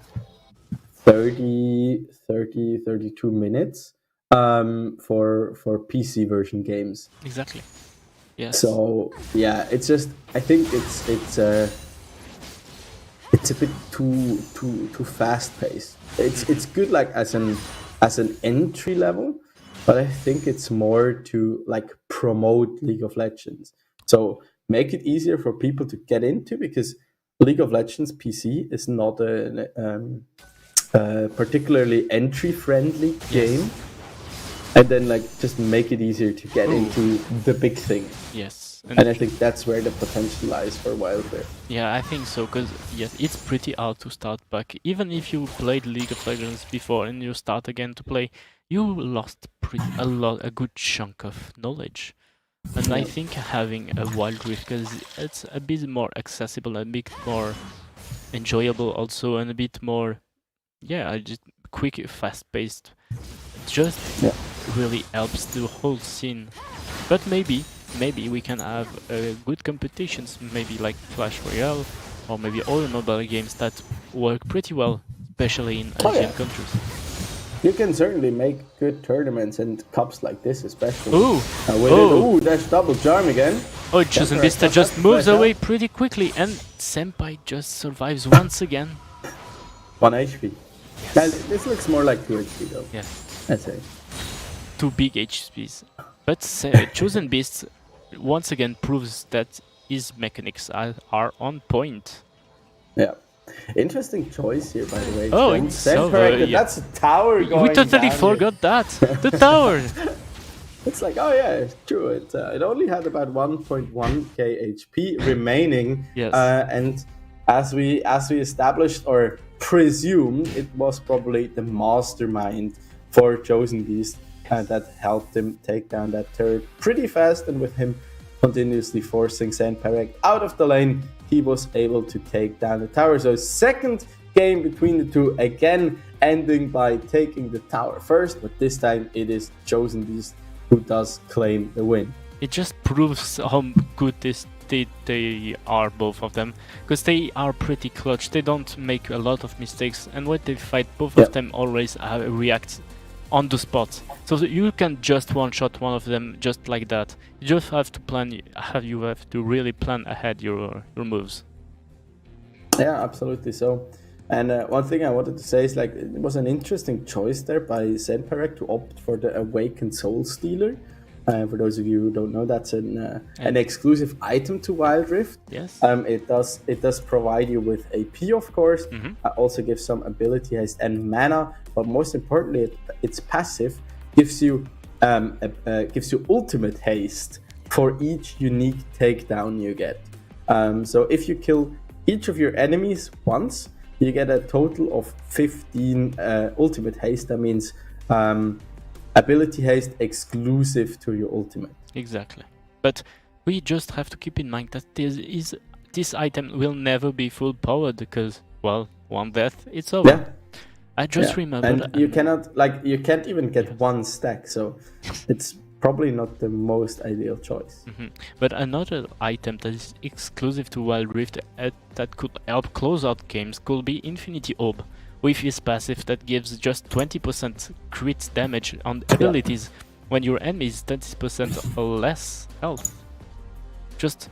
32 minutes for PC version games. Exactly. Yes. So yeah, it's just I think it's a bit too fast paced. It's good like as an entry level, but I think it's more to like promote League of Legends. So make it easier for people to get into because League of Legends PC is not a particularly entry friendly game. And then like just make it easier to get into the big thing. Yes. And I think that's where the potential lies for Wild Rift. Yeah, I think so, because yes, it's pretty hard to start back. Even if you played League of Legends before and you start again to play, you lost a good chunk of knowledge. And I think having a Wild Rift, because it's a bit more accessible, a bit more enjoyable also, and a bit more, just quick, fast-paced, just really helps the whole scene. But maybe we can have good competitions, maybe like Clash Royale, or maybe other mobile games that work pretty well, especially in Asian countries. You can certainly make good tournaments and cups like this, especially. That's double charm again. Oh, Chosen Vista just moves away pretty quickly, and Senpai just survives once again. 1 HP. Yes. Now, this looks more like 2 HP though. Yes. I'd say. 2 big HPs. But Chosen Beast once again proves that his mechanics are on point. Yeah. Interesting choice here, by the way. Oh, it's so that's a tower going We totally down forgot that. The tower. It's like, oh yeah, it's true. It only had about 1.1k HP remaining. Yes. And as we established or presumed, it was probably the mastermind for Chosen Beast that helped him take down that turret pretty fast, and with him continuously forcing Senpai out of the lane, he was able to take down the tower. So second game between the two, again ending by taking the tower first, but this time it is Chosen Beast who does claim the win. It just proves how good they are, both of them, because they are pretty clutch. They don't make a lot of mistakes, and when they fight, both of them always react on the spot. So you can just one-shot one of them just like that. You just have to plan. You have to really plan ahead your moves. Yeah, absolutely. So, and one thing I wanted to say is like it was an interesting choice there by Senpai to opt for the Awakened Soul Stealer. For those of you who don't know, that's an exclusive item to Wild Rift. Yes. It does provide you with AP, of course. Also gives some ability haste and mana, but most importantly, its passive gives you ultimate haste for each unique takedown you get. So if you kill each of your enemies once, you get a total of 15 ultimate haste. That means ability haste exclusive to your ultimate. Exactly. But we just have to keep in mind that this item will never be full powered because, well, one death, it's over. Yeah. I just remember. And you can't even get one stack, so it's probably not the most ideal choice. But another item that is exclusive to Wild Rift that could help close out games could be Infinity Orb, with his passive that gives just 20% crit damage on abilities when your enemy is 20% or less health. Just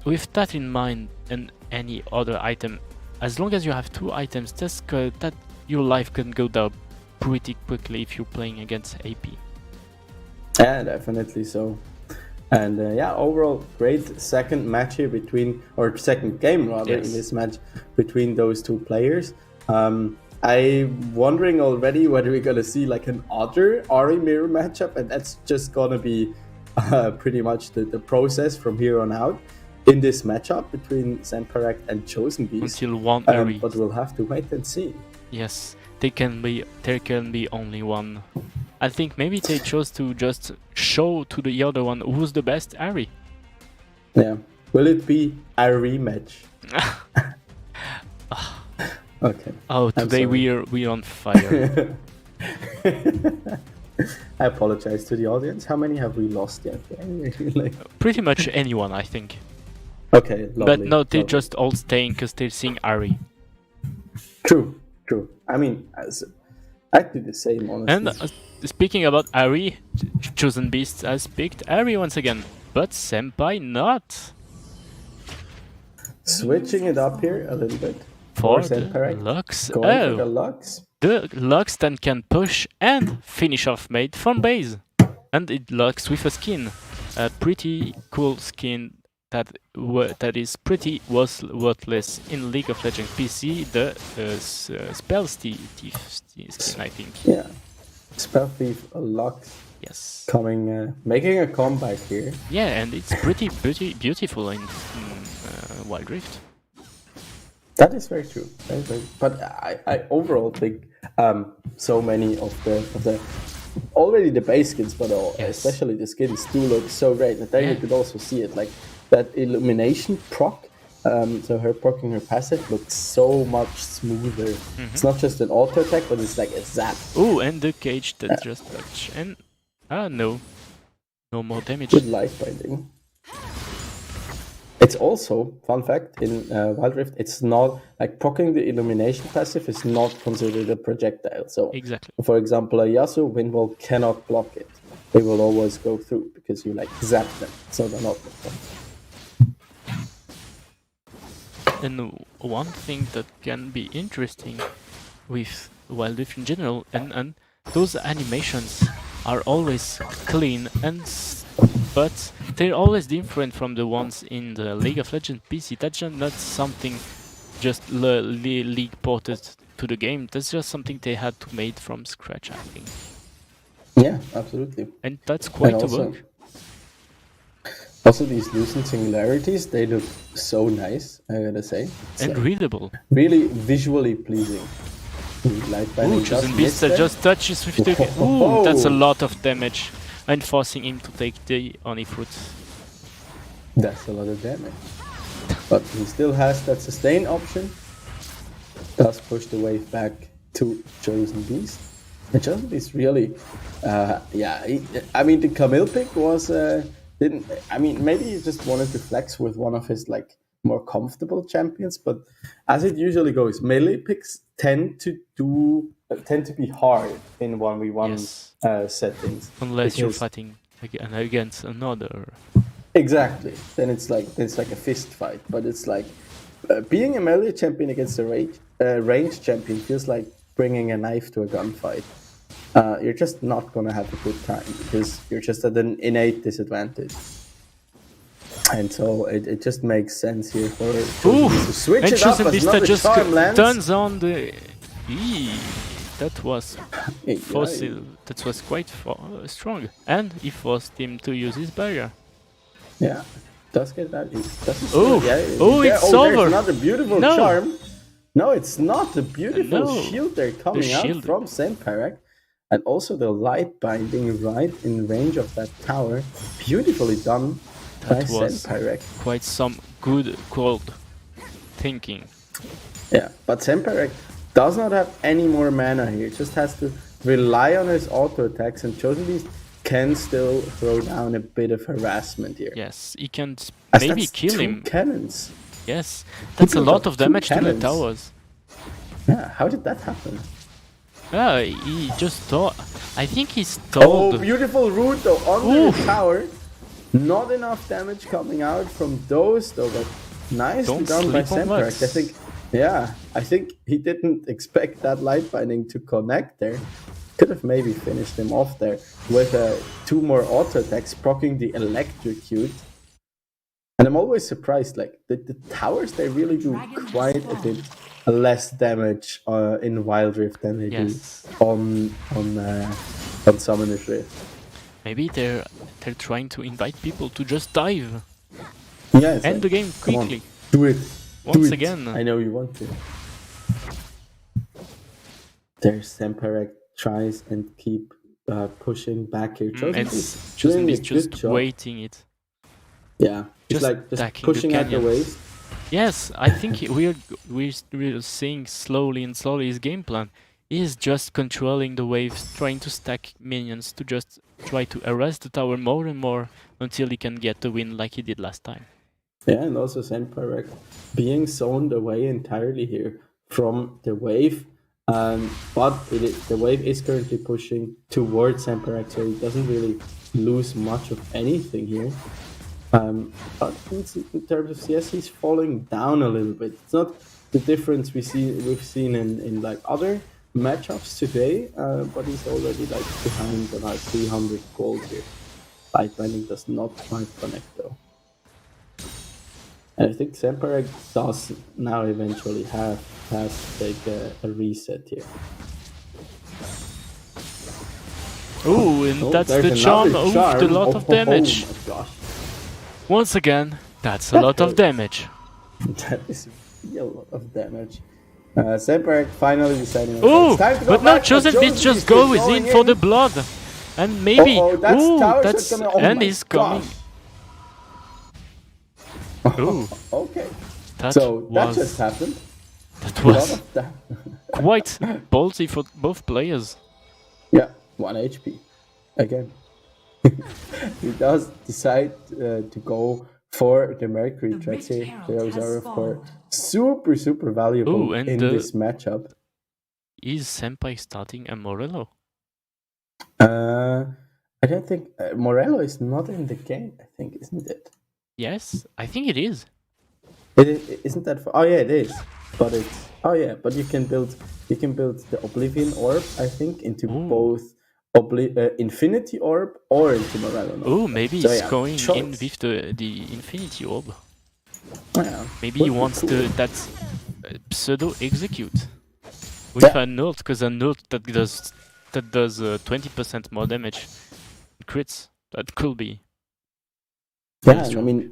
with that in mind and any other item, as long as you have 2 items, that your life can go down pretty quickly if you're playing against AP. Yeah, definitely so. And overall great second match here second game rather in this match between those two players. I'm wondering already whether we're gonna see like an other Ari mirror matchup, and that's just gonna be pretty much the process from here on out in this matchup between Semperec and Chosen Beast. Until one Ari. But we'll have to wait and see. Yes, there can be only one. I think maybe they chose to just show to the other one who's the best Ari. Yeah. Will it be a rematch? Okay. Oh, I'm today sorry. we're on fire. I apologize to the audience. How many have we lost yet? Like... Pretty much anyone, I think. Okay, lovely. But no, they're lovely. just all staying because they're seeing Ari. True. I mean, I do the same, honestly. And speaking about Ari, Chosen Beast has picked Ari once again, but Senpai not. Switching it up here a little bit. For the the Lux. Going for the Lux. The Lux then can push and finish off mate from base. And it Lux with a skin. A pretty cool skin that is pretty worthless in League of Legends PC, the Spell Thief skin, I think. Yeah. Spell Thief Lux Yes. coming, making a comeback here. Yeah, and it's pretty beautiful in Wild Rift. That is very true. But I overall think so many of the already the base skins, but especially the skins do look so great. And then you could also see it, like that illumination proc. So her proccing her passive looks so much smoother. It's not just an auto attack, but it's like a zap. Oh, and the cage that just touch. And no more damage. Good life binding. It's also, fun fact, in Wild Rift, it's not, like, proccing the illumination passive is not considered a projectile. So, Exactly. for example, a Yasuo wind wall cannot block it. They will always go through because you, like, zap them, so they're not blocked. And one thing that can be interesting with Wild Rift in general, and those animations are always clean but they're always different from the ones in the League of Legends PC. That's just not something just League ported to the game. That's just something they had to make from scratch, I think. Yeah, absolutely. And that's quite And a also- work. Also, these lucent singularities, they look so nice, I gotta say. It's And like readable. really visually pleasing. Light binding Ooh, Chosen just Beast missed that there. just touches with the... Ooh, that's a lot of damage. And forcing him to take the Oni fruit. That's a lot of damage. But he still has that sustain option. Does push the wave back to Chosen Beast. And Chosen Beast really, I mean, the Camille pick was, maybe he just wanted to flex with one of his, like, more comfortable champions, but as it usually goes, melee picks tend to be hard in 1v1 Yes. settings. Unless you're because- fighting against another. Exactly. Then it's like a fist fight. But it's like being a melee champion against a ranged champion feels like bringing a knife to a gunfight. You're just not gonna have a good time because you're just at an innate disadvantage. And so it just makes sense here for Ooh! to switch And it up Chosen as Beast another that just charm lands. turns on the... That was Yeah, that was quite strong. And he forced him to use his barrier. yeah. Does get that. Oh! Oh, it's there's over. another beautiful No. charm. No, it's not. The beautiful No. shield they're coming out shield. from Semperec. And also the light binding right in range of that tower. Beautifully done by That was Semperec. quite some good cold thinking. Yeah, but Semperec does not have any more mana here. Just has to rely on his auto attacks, and Chosen Beast can still throw down a bit of harassment here. Yes, he can As maybe that's kill two him. Cannons. Yes, that's a built lot up of two damage to the cannons. towers. Yeah, how did that happen? He just thought. I think he Oh, stalled. beautiful root though under Oof. the tower. Not enough damage coming out from those though, but nicely Don't done by sleep on Semperec. Lux. I think he didn't expect that light binding to connect there. Could have maybe finished him off there with two more auto attacks, proccing the electrocute. And I'm always surprised, like the towers, they really do quite a bit less damage in Wild Rift than they Yes. do on Summoner's Rift. Maybe they're trying to invite people to just dive. Yeah, it's End like, the game come on, quickly. do it. Once do it. again. I know you want to. There's Semperek tries and keep pushing back here. And Chosenbeast Chosen doing a Beast just good job. waiting it. Yeah, it's Just like just attacking the pushing at the canyons. waves. Yes, I think we're seeing slowly and slowly his game plan is just controlling the waves, trying to stack minions to just try to arrest the tower more and more until he can get the win like he did last time. Yeah, and also Semperek being zoned away entirely here from the wave. But the wave is currently pushing towards Semperek, so he doesn't really lose much of anything here. But in terms of CS, he's falling down a little bit. It's not the difference we've seen in like other matchups today, but he's already like behind about 300 gold here. Light binding does not quite connect though. And I think Semperek does now eventually has to take a reset here. Ooh, and Oh, that's there's the charm. another Ooh, charm. a lot of damage. Oh my gosh. Once again, that's a lot of damage. That is a real lot of damage. Semperek finally deciding. Ooh, it's time to go but no, back, Chosen Beast just is goes going in for the blood. And maybe, That's ooh, tower shot that's, coming. Oh and my he's coming. gosh. Ooh, Okay. that So that was, just happened. that A lot was of that. quite ballsy for both players. Yeah, 1 HP. Again. He does decide to go for the Mercury The tracks Rift here. Herald Those has are, of course, spawned. super valuable Ooh, and in this matchup. Is Senpai starting a Morello? I don't think Morello is not in the game, I think, isn't it? Yes, I think it is. Isn't that? Oh yeah, it is. But it's but you can build the Oblivion Orb, I think, into Ooh. both Infinity Orb or into Morello. Oh, maybe So, he's yeah, going in choice. with the Infinity Orb. Yeah, Maybe would he be wants cool. that pseudo execute with a nult, because a nult that does 20% more damage crits. That could be. Yeah, very and I strong. mean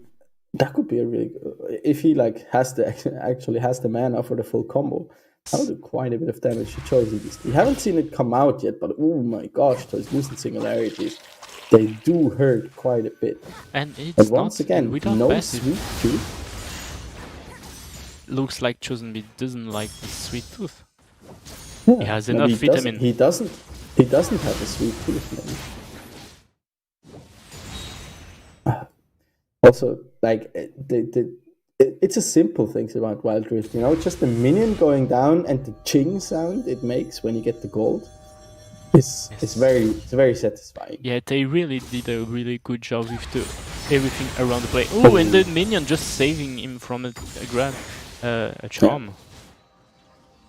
that could be a really good, if he like actually has the mana for the full combo. That would do quite a bit of damage to Chosen Beast. We haven't seen it come out yet, but oh my gosh, those Lucent Singularities, they do hurt quite a bit. And it's But once not again, without no passive. Sweet Tooth. Looks like Chosen Beast doesn't like the sweet tooth. Yeah, He has maybe enough he doesn't- vitamin. He doesn't have a Sweet Tooth. Maybe. Also, like it's a simple things about Wild Rift, you know, just the minion going down and the ching sound it makes when you get the gold. It's very satisfying. Yeah, they really did a really good job with everything around the play. Oh, and the minion just saving him from a charm.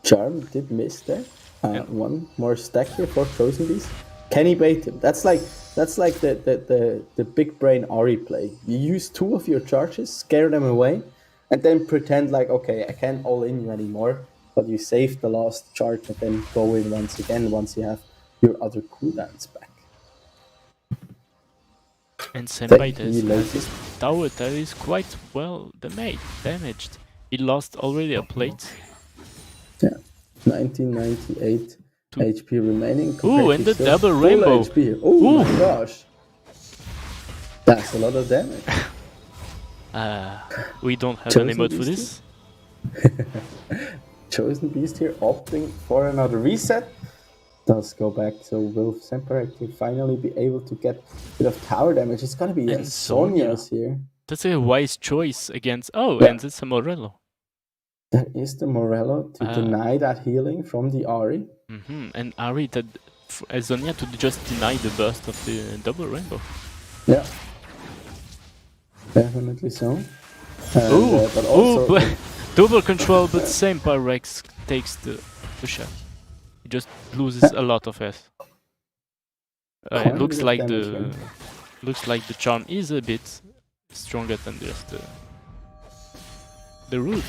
Charm did miss there. One more stack here for Chosen Beast. Can he bait him? That's like the big brain Ari play. You use 2 of your charges, scare them away, and then pretend like, okay, I can't all in you anymore, but you save the last charge and then go in once again once you have your other cooldowns back. And Senpai Thank you, has ladies. his tower that is quite well damaged. He lost already a plate. Yeah, 1998 Two. HP remaining. Ooh, and the still double full rainbow. HP here. Oh Ooh. my gosh, that's a lot of damage. We don't have Chosen an emote for Beast this. Chosen Beast here opting for another reset. Does go back, so will Semperek finally be able to get a bit of tower damage? It's gonna be And Sonya. Sonya's here. That's a wise choice against. Oh, Yeah. and it's a Morello. That is the Morello to deny that healing from the Ari. And Ari that Sonya to just deny the burst of the double rainbow. Yeah, definitely so. Ooh, But also, but double control, but Senpai Rex takes the shot. He just loses a lot of health. Quite It a looks bit of like damage, the charm is a bit stronger than just the root.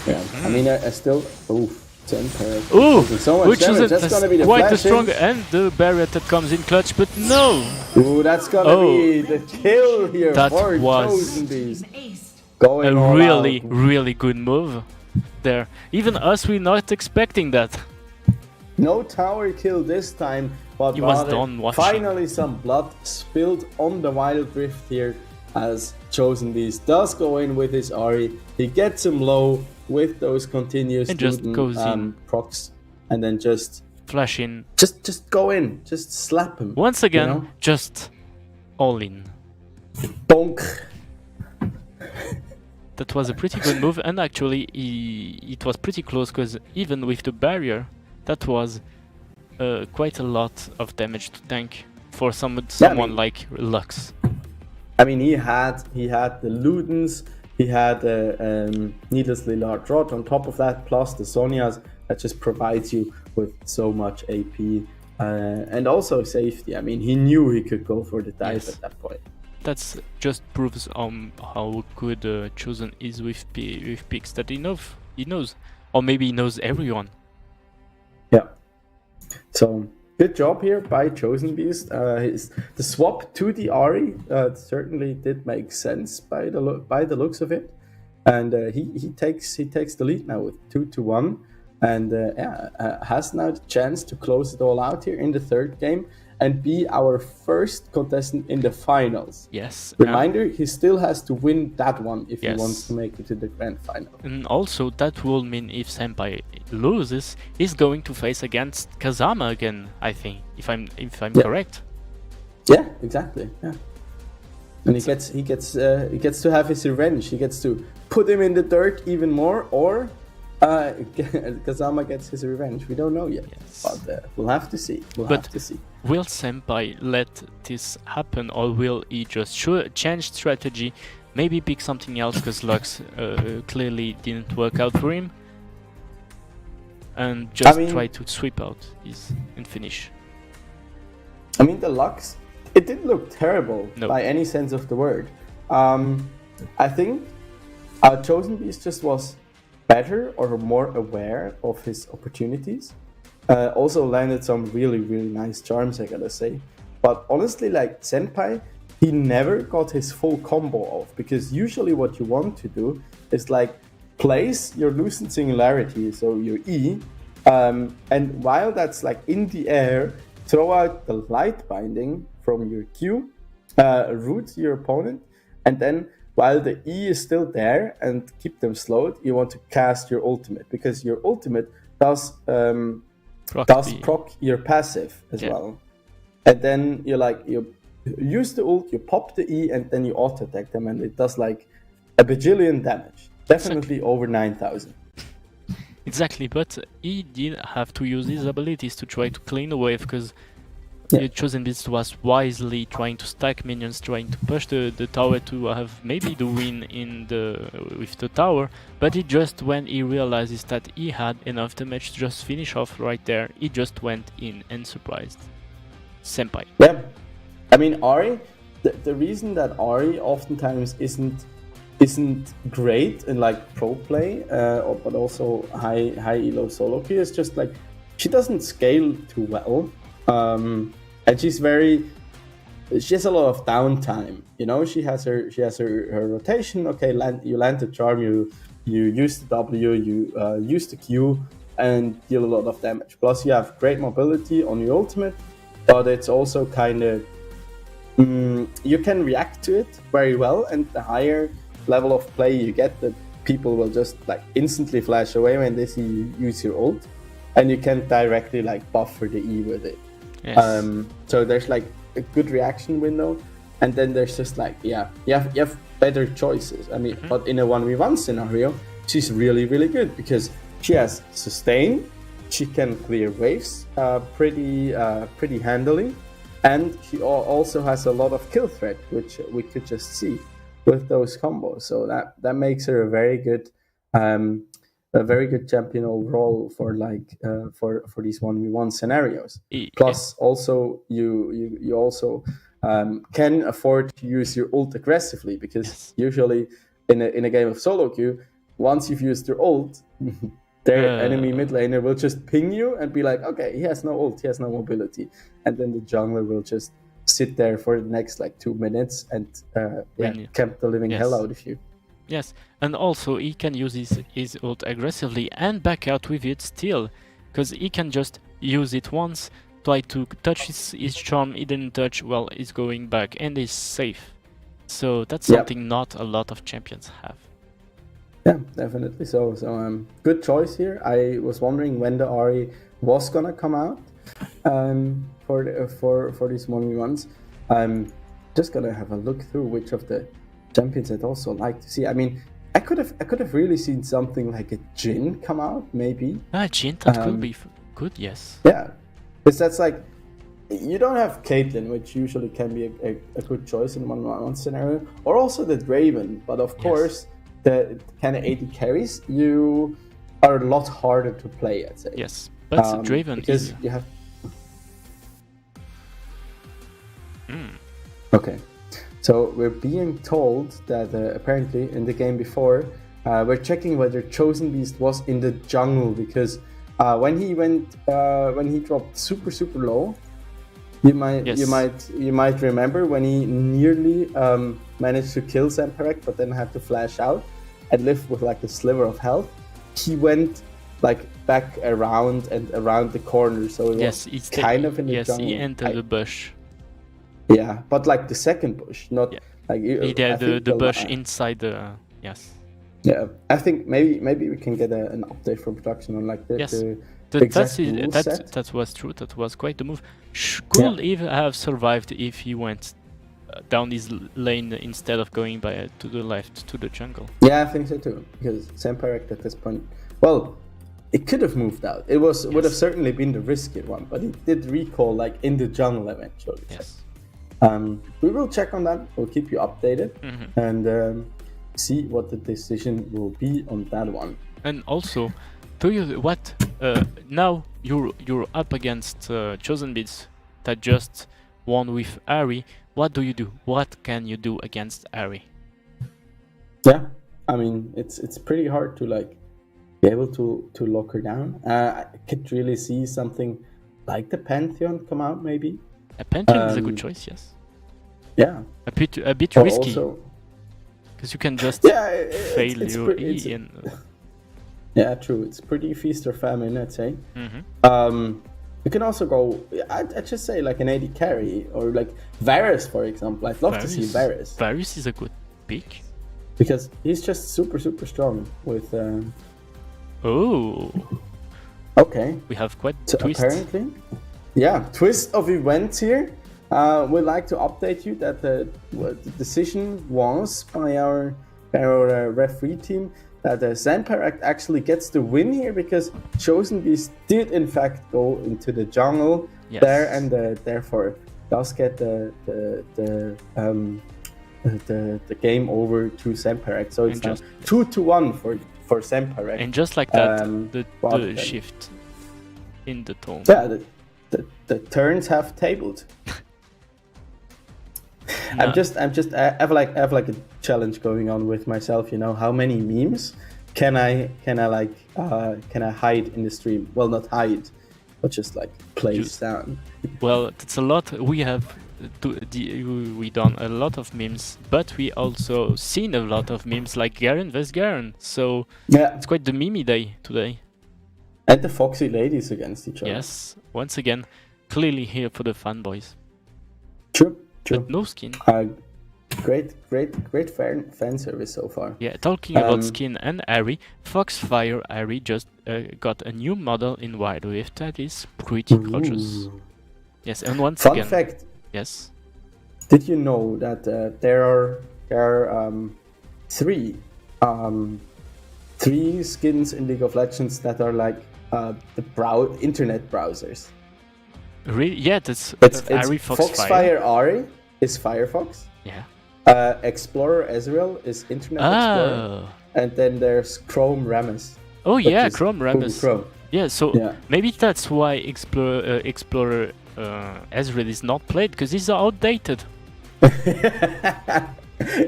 yeah. I mean, I still. Oof. Senpai Ooh, taking so much which damage. is That's gonna be the quite a flash strong, in. and the barrier that comes in clutch, but no! Ooh, that's gonna be the kill here That for was Chosen Beast. Aced. Going A all really, out. really good move there. Even us, we're not expecting that. No tower kill this time, but He was rather done watching. finally some blood spilled on the Wild Rift here as Chosen Beast does go in with his Ari. He gets him low with those continuous And just Luden, goes in. procs, and then just Flash in. go in, just slap him. Once again, you know? just all in. Bonk. That was a pretty good move, and actually it was pretty close, because even with the barrier, that was quite a lot of damage to tank for someone like Lux. I mean, he had the Ludens, he had needlessly large rod on top of that, plus the Sonias that just provides you with so much AP and also safety. I mean, he knew he could go for the dive Yes. at that point. That's just proves how good Chosen is with picks that he knows, or maybe he knows everyone. Yeah. So good job here by Chosen Beast. The swap to the Ari certainly did make sense by the looks of it, and he takes the lead now with 2-1, and has now the chance to close it all out here in the third game and be our first contestant in the finals. Yes. Reminder: he still has to win that one if Yes. he wants to make it to the grand final. And also that will mean if Senpai loses, he's going to face against Kazama again, I think, if I'm Yeah. correct. Yeah, exactly. Yeah, and he gets to have his revenge. He gets to put him in the dirt even more, or Kazama gets his revenge. We don't know yet, Yes. but we'll have to see. But will Senpai let this happen, or will he just change strategy, maybe pick something else, because Lux clearly didn't work out for him, and just try to sweep out and finish? I mean, the Lux, it didn't look terrible No. by any sense of the word. I think Chosen Beast just was better or more aware of his opportunities. Also landed some really, really nice charms, I gotta say. But honestly, like Senpai, he never got his full combo off, because usually what you want to do is like place your Lucent Singularity, so your E, and while that's like in the air, throw out the Light Binding from your Q, root your opponent, and then while the E is still there and keep them slowed, you want to cast your ultimate, because your ultimate does proc your passive as well. And then you use the ult, you pop the E, and then you auto attack them, and it does like a bajillion damage. Definitely over 9,000. Exactly, but he did have to use his abilities to try to clean the wave, because Yeah. Chosen Beast was wisely trying to stack minions, trying to push the tower to have maybe the win with the tower, but he just, when he realizes that he had enough damage to just finish off right there, he just went in and surprised Senpai. Yeah. I mean, Ari, the reason that Ari oftentimes isn't great in like pro play, but also high elo solo queue is just like she doesn't scale too well, and she has a lot of downtime. You know, she has her rotation. Okay, you land the charm, you use the W, you use the Q, and deal a lot of damage. Plus, you have great mobility on your ultimate, but it's also kind of you can react to it very well, and the higher level of play you get, that people will just like instantly flash away when they see you use your ult, and you can directly like buffer the E with it. Yes. So there's like a good reaction window, and then there's just like you have better choices. I mean, but in a 1v1 scenario, she's really, really good, because she has sustain, she can clear waves pretty handily, and she also has a lot of kill threat, which we could just see with those combos. So that makes her a very good champion overall for for these 1v1 scenarios. Plus, also you also can afford to use your ult aggressively, because usually in a game of solo queue, once you've used your ult, Their enemy mid laner will just ping you and be like, okay, he has no ult, he has no mobility. And then the jungler will just sit there for the next like 2 minutes and camp the living hell out of you. Yes, and also he can use his ult aggressively and back out with it still, because he can just use it once, try to touch his charm, he didn't touch, well, he's going back and is safe. So that's something not a lot of champions have. Yeah, definitely so. So good choice here. I was wondering when the Ahri was gonna come out for these 1v1s. I'm just gonna have a look through which of the champions I'd also like to see. I mean, I could have really seen something like a Jhin come out, maybe. Jhin, that could be good, yes. Yeah, because that's like, you don't have Caitlyn, which usually can be a good choice in 1v1 scenario, or also the Draven, but of course, the kind of AD carries, you are a lot harder to play, I'd say. Yes, but Draven is... You have... Okay, so we're being told that apparently in the game before, we're checking whether Chosen Beast was in the jungle, because when he dropped super low, you might remember when he nearly managed to kill Zamperek, but then had to flash out and live with like a sliver of health. He went like back around the corner, so it was kind of in the jungle. Yes, he entered the bush. Yeah, but like the second bush, not like the bush inside the Yeah, I think maybe we can get an update from production on like the exact rule set. That was true. That was quite the move. Could even have survived if he went down his lane instead of going to the left to the jungle. Yeah, I think so too. Because Zamperek at this point, well, it could have moved out. It would have certainly been the riskier one, but he did recall like in the jungle eventually. Yes. We will check on that. We'll keep you updated and see what the decision will be on that one. And also, now you're up against Chosen Beats that just won with Ahri. What do you do? What can you do against Ahri? Yeah, I mean it's pretty hard to like be able to lock her down. I could really see something like the Pantheon come out maybe. A Pantheon is a good choice, yes. Yeah. A bit risky. Because you can just fail your E. Yeah, true. It's pretty feast or famine, I'd say. You can also go, I'd just say like an AD carry, or like Varus, for example. I'd love to see Varus. Varus is a good pick. Because he's just super strong with... Oh. Okay. We have quite so twist. Apparently. Yeah, twist of events here. We'd like to update you that the decision was by our referee team that Zamperek actually gets the win here, because Chosen Beast did in fact go into the jungle there, and therefore does get the game over to Zamperek. So it's now 2-1 for Zamperek. And just like that, the shift in the tone. Yeah, the turns have tabled. I have like a challenge going on with myself. You know, how many memes can I hide in the stream? Well, not hide, but just like place down. Well, that's a lot. We have we done a lot of memes, but we also seen a lot of memes like Garen vs Garen. So it's quite the meme day today. And the foxy ladies against each other. Yes, once again, clearly here for the fanboys. True. But no skin. Great fan service so far. Yeah, talking about skin and Ahri, Foxfire Ahri just got a new model in Wild Rift that is pretty gorgeous. Yes, and once again... Fun fact. Yes. Did you know that there are three skins in League of Legends that are like the internet browsers? Really? Yeah, it's Ahri Foxfire Ahri is Firefox. Yeah. Explorer Ezreal is Internet Explorer. And then there's Chrome Rammus. Oh yeah, Chrome Rammus. Chrome. Yeah, so maybe that's why Explorer Ezreal is not played, because he's outdated.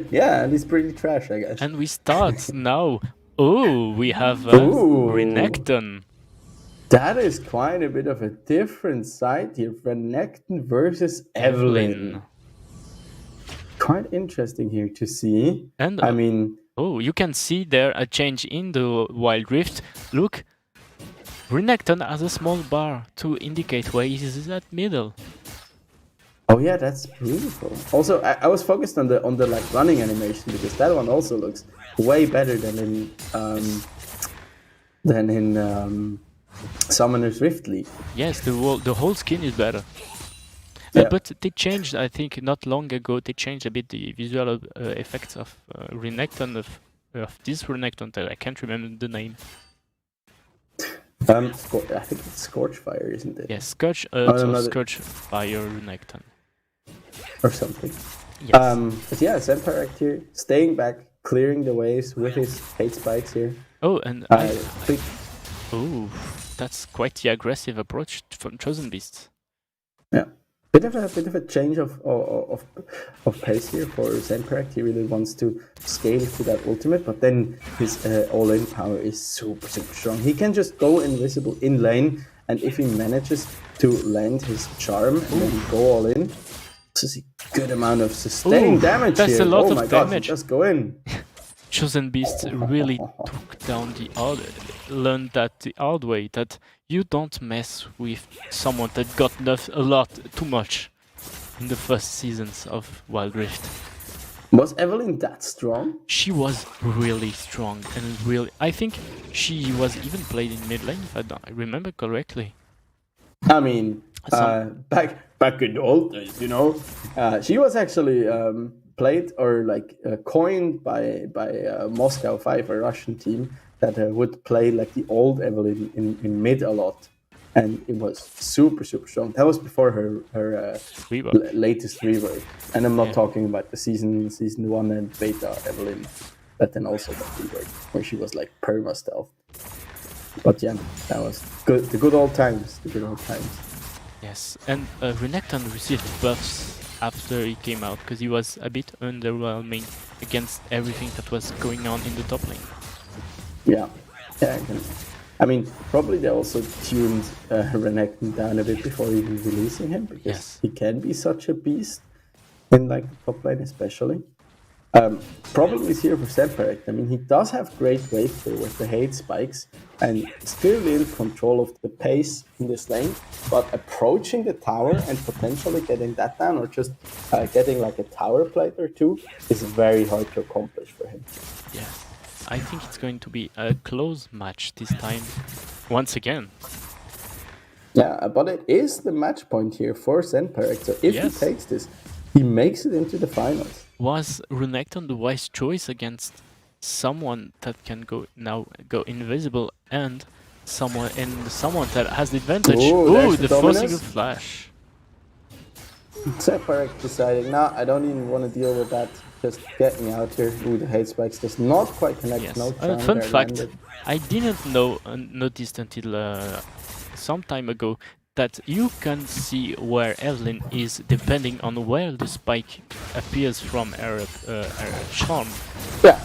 Yeah, and he's pretty trash, I guess. And we start now. Oh, we have Ooh. Renekton. That is quite a bit of a different side here. Renekton versus Evelyn. Quite interesting here to see. And I mean, oh, you can see there a change in the Wild Rift. Look, Renekton has a small bar to indicate where he is at middle. oh yeah, that's beautiful. Also, I was focused on the like running animation because that one also looks way better than in Summoner's Rift League. Yes, the whole skin is better. Yeah. But they changed, I think, not long ago. They changed a bit the visual effects of Renekton of this Renekton. That I can't remember the name. I think it's Scorchfire, isn't it? Yes, Scorch, no, Scorch Fire Renekton. Or something. Yes. But yeah, Zemparact here, staying back, clearing the waves with his hate spikes here. Oh, and Big oh, that's quite the aggressive approach from Chosen Beasts. Yeah, bit of a change of pace here for Zemparact. He really wants to scale to that ultimate, but then his all-in power is super strong. He can just go invisible in lane, and if he manages to land his charm and then go all in, this is a good amount of sustaining damage that's here. a lot oh of my god, damage. just go in. Chosen Beasts really took down learned that the hard way, that you don't mess with someone that got nerfed a lot too much in the first seasons of Wild Rift. Was Evelyn that strong? She was really strong and really. I think she was even played in mid lane, if I remember correctly. I mean, back in the old days, you know, she was actually played or like coined by Moscow 5, a Russian team that would play like the old Evelyn in mid a lot, and it was super strong. That was before her latest rework, and I'm not talking about the season 1 and beta Evelyn that then also got reworked, where she was like perma stealth. But yeah, that was good. The good old times. Yes, and Renekton received buffs after he came out because he was a bit underwhelming against everything that was going on in the top lane. Yeah. I mean, probably they also tuned Renekton down a bit before even releasing him, because he can be such a beast in like the top lane especially. Problem is here for Zemparact. I mean, he does have great wave clear with the hate spikes, and still in control of the pace in this lane, but approaching the tower and potentially getting that down, or just getting like a tower plate or two, is very hard to accomplish for him. Yeah, I think it's going to be a close match this time, once again. Yeah, but it is the match point here for Zemparact, so if he takes this, he makes it into the finals. Was Renekton the wise choice against someone that can go invisible and someone that has the advantage? Ooh, the forcing of flash. Zemparact deciding, nah, I don't even want to deal with that. Just get me out here. Ooh, the hate spikes does not quite connect. Yes. No Fun fact, I didn't notice until some time ago that you can see where Evelyn is depending on where the spike appears from her charm. Yeah.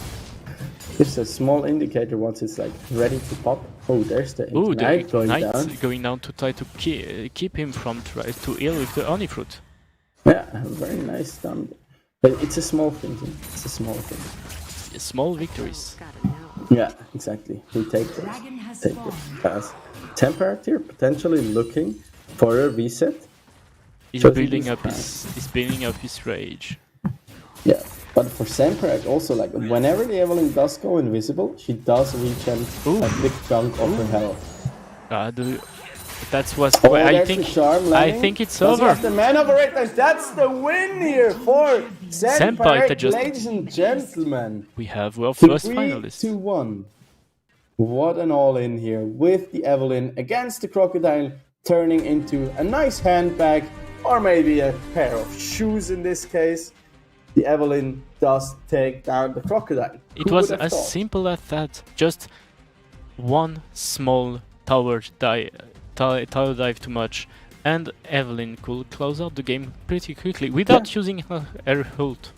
It's a small indicator once it's like ready to pop. Oh, there's the Ignite going down to try to keep him from try to heal with the Honey Fruit. Yeah, very nice done. But it's a small thing. It's a small thing. Small victories. Yeah, exactly. We take this pass. Zemparact here potentially looking for a reset. He's building up his rage. Yeah, but for Zemparact also, like whenever the Evelyn does go invisible, she does regen a big chunk of her health. That's what I think it's over. The man operators, that's the win here for Zemparact, ladies and gentlemen. We have our first finalist. 3-1. What an all-in here with the Evelyn against the Crocodile, turning into a nice handbag, or maybe a pair of shoes in this case. The Evelyn does take down the Crocodile. It was as simple as that. Just one small tower dive too much, and Evelyn could close out the game pretty quickly without using her ult.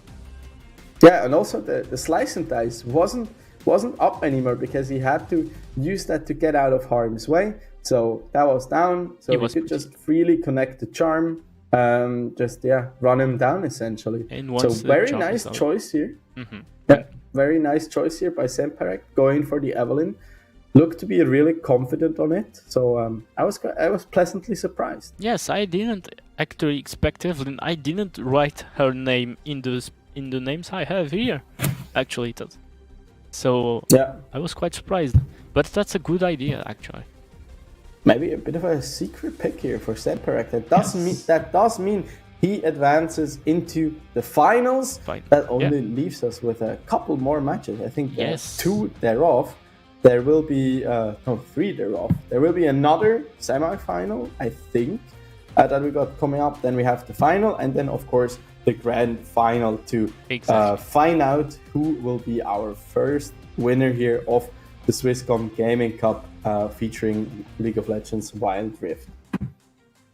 Yeah, and also the slice and dice wasn't wasn't up anymore because he had to use that to get out of harm's way. So that was down. So he could just freely connect the charm. Run him down essentially. And So very nice choice here. Yeah, very nice choice here by Semperek, going for the Evelynn. Looked to be really confident on it, so I was pleasantly surprised. Yes, I didn't actually expect Evelynn. I didn't write her name in the names I have here. Actually, so yeah, I was quite surprised. But that's a good idea, actually. Maybe a bit of a secret pick here for Semperek. That does mean he advances into the finals. That only leaves us with a couple more matches. I think two thereof. There will be three thereof. There will be another semi-final, I think, that we got coming up. Then we have the final, and then of course the grand final to find out who will be our first winner here of the Swisscom Gaming Cup featuring League of Legends Wild Rift.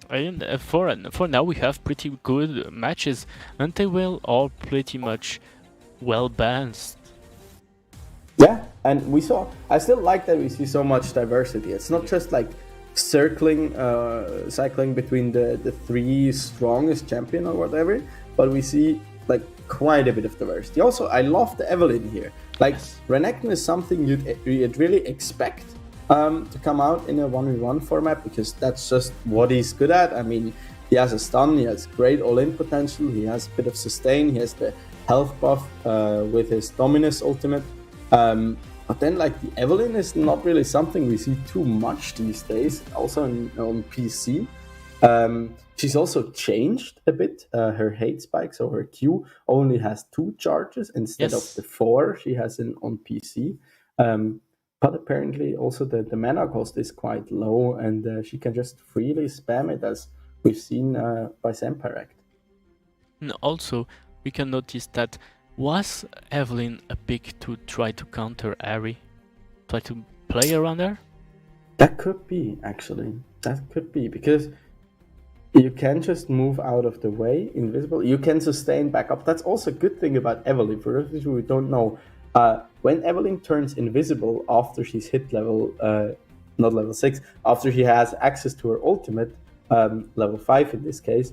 And for now we have pretty good matches, and they will all pretty much well balanced. Yeah, and I still like that we see so much diversity. It's not just like cycling between the three strongest champion or whatever, but we see like quite a bit of diversity. Also, I love the Evelynn here. Like Renekton is something you'd really expect to come out in a 1v1 format, because that's just what he's good at. I mean, he has a stun, he has great all-in potential, he has a bit of sustain, he has the health buff with his Dominus ultimate. But then like the Evelynn is not really something we see too much these days, also on PC. She's also changed a bit. Her hate spike, so her Q only has 2 charges instead of the 4 she has on PC. But apparently also the mana cost is quite low, and she can just freely spam it, as we've seen by Semperek. And also, we can notice that was Evelynn a pick to try to counter Ahri? Try to play around her? That could be, actually. That could be, because you can just move out of the way, invisible. You can sustain back up. That's also a good thing about Evelynn. For those who don't know, when Evelynn turns invisible after she's hit level, not level 6, after she has access to her ultimate, level 5 in this case,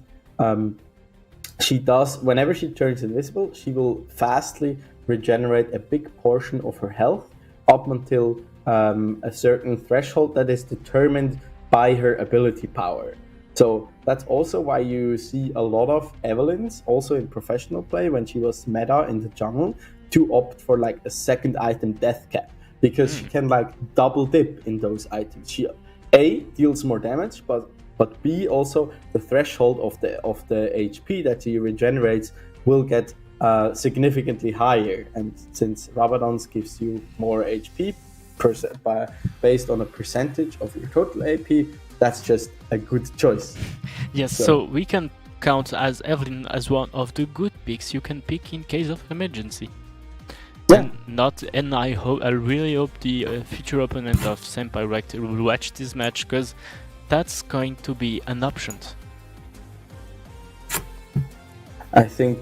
she does, whenever she turns invisible, she will fastly regenerate a big portion of her health up until a certain threshold that is determined by her ability power. So that's also why you see a lot of Evelynns, also in professional play, when she was meta in the jungle, to opt for like a second item death cap, because she can like double dip in those items. She A, deals more damage, but B, also the threshold of the HP that she regenerates will get significantly higher. And since Rabadon's gives you more HP based on a percentage of your total AP, that's just a good choice. Yes, so we can count as Evelynn as one of the good picks you can pick in case of emergency. Yeah. And I really hope the future opponent of Semperek will watch this match, because that's going to be an option. I think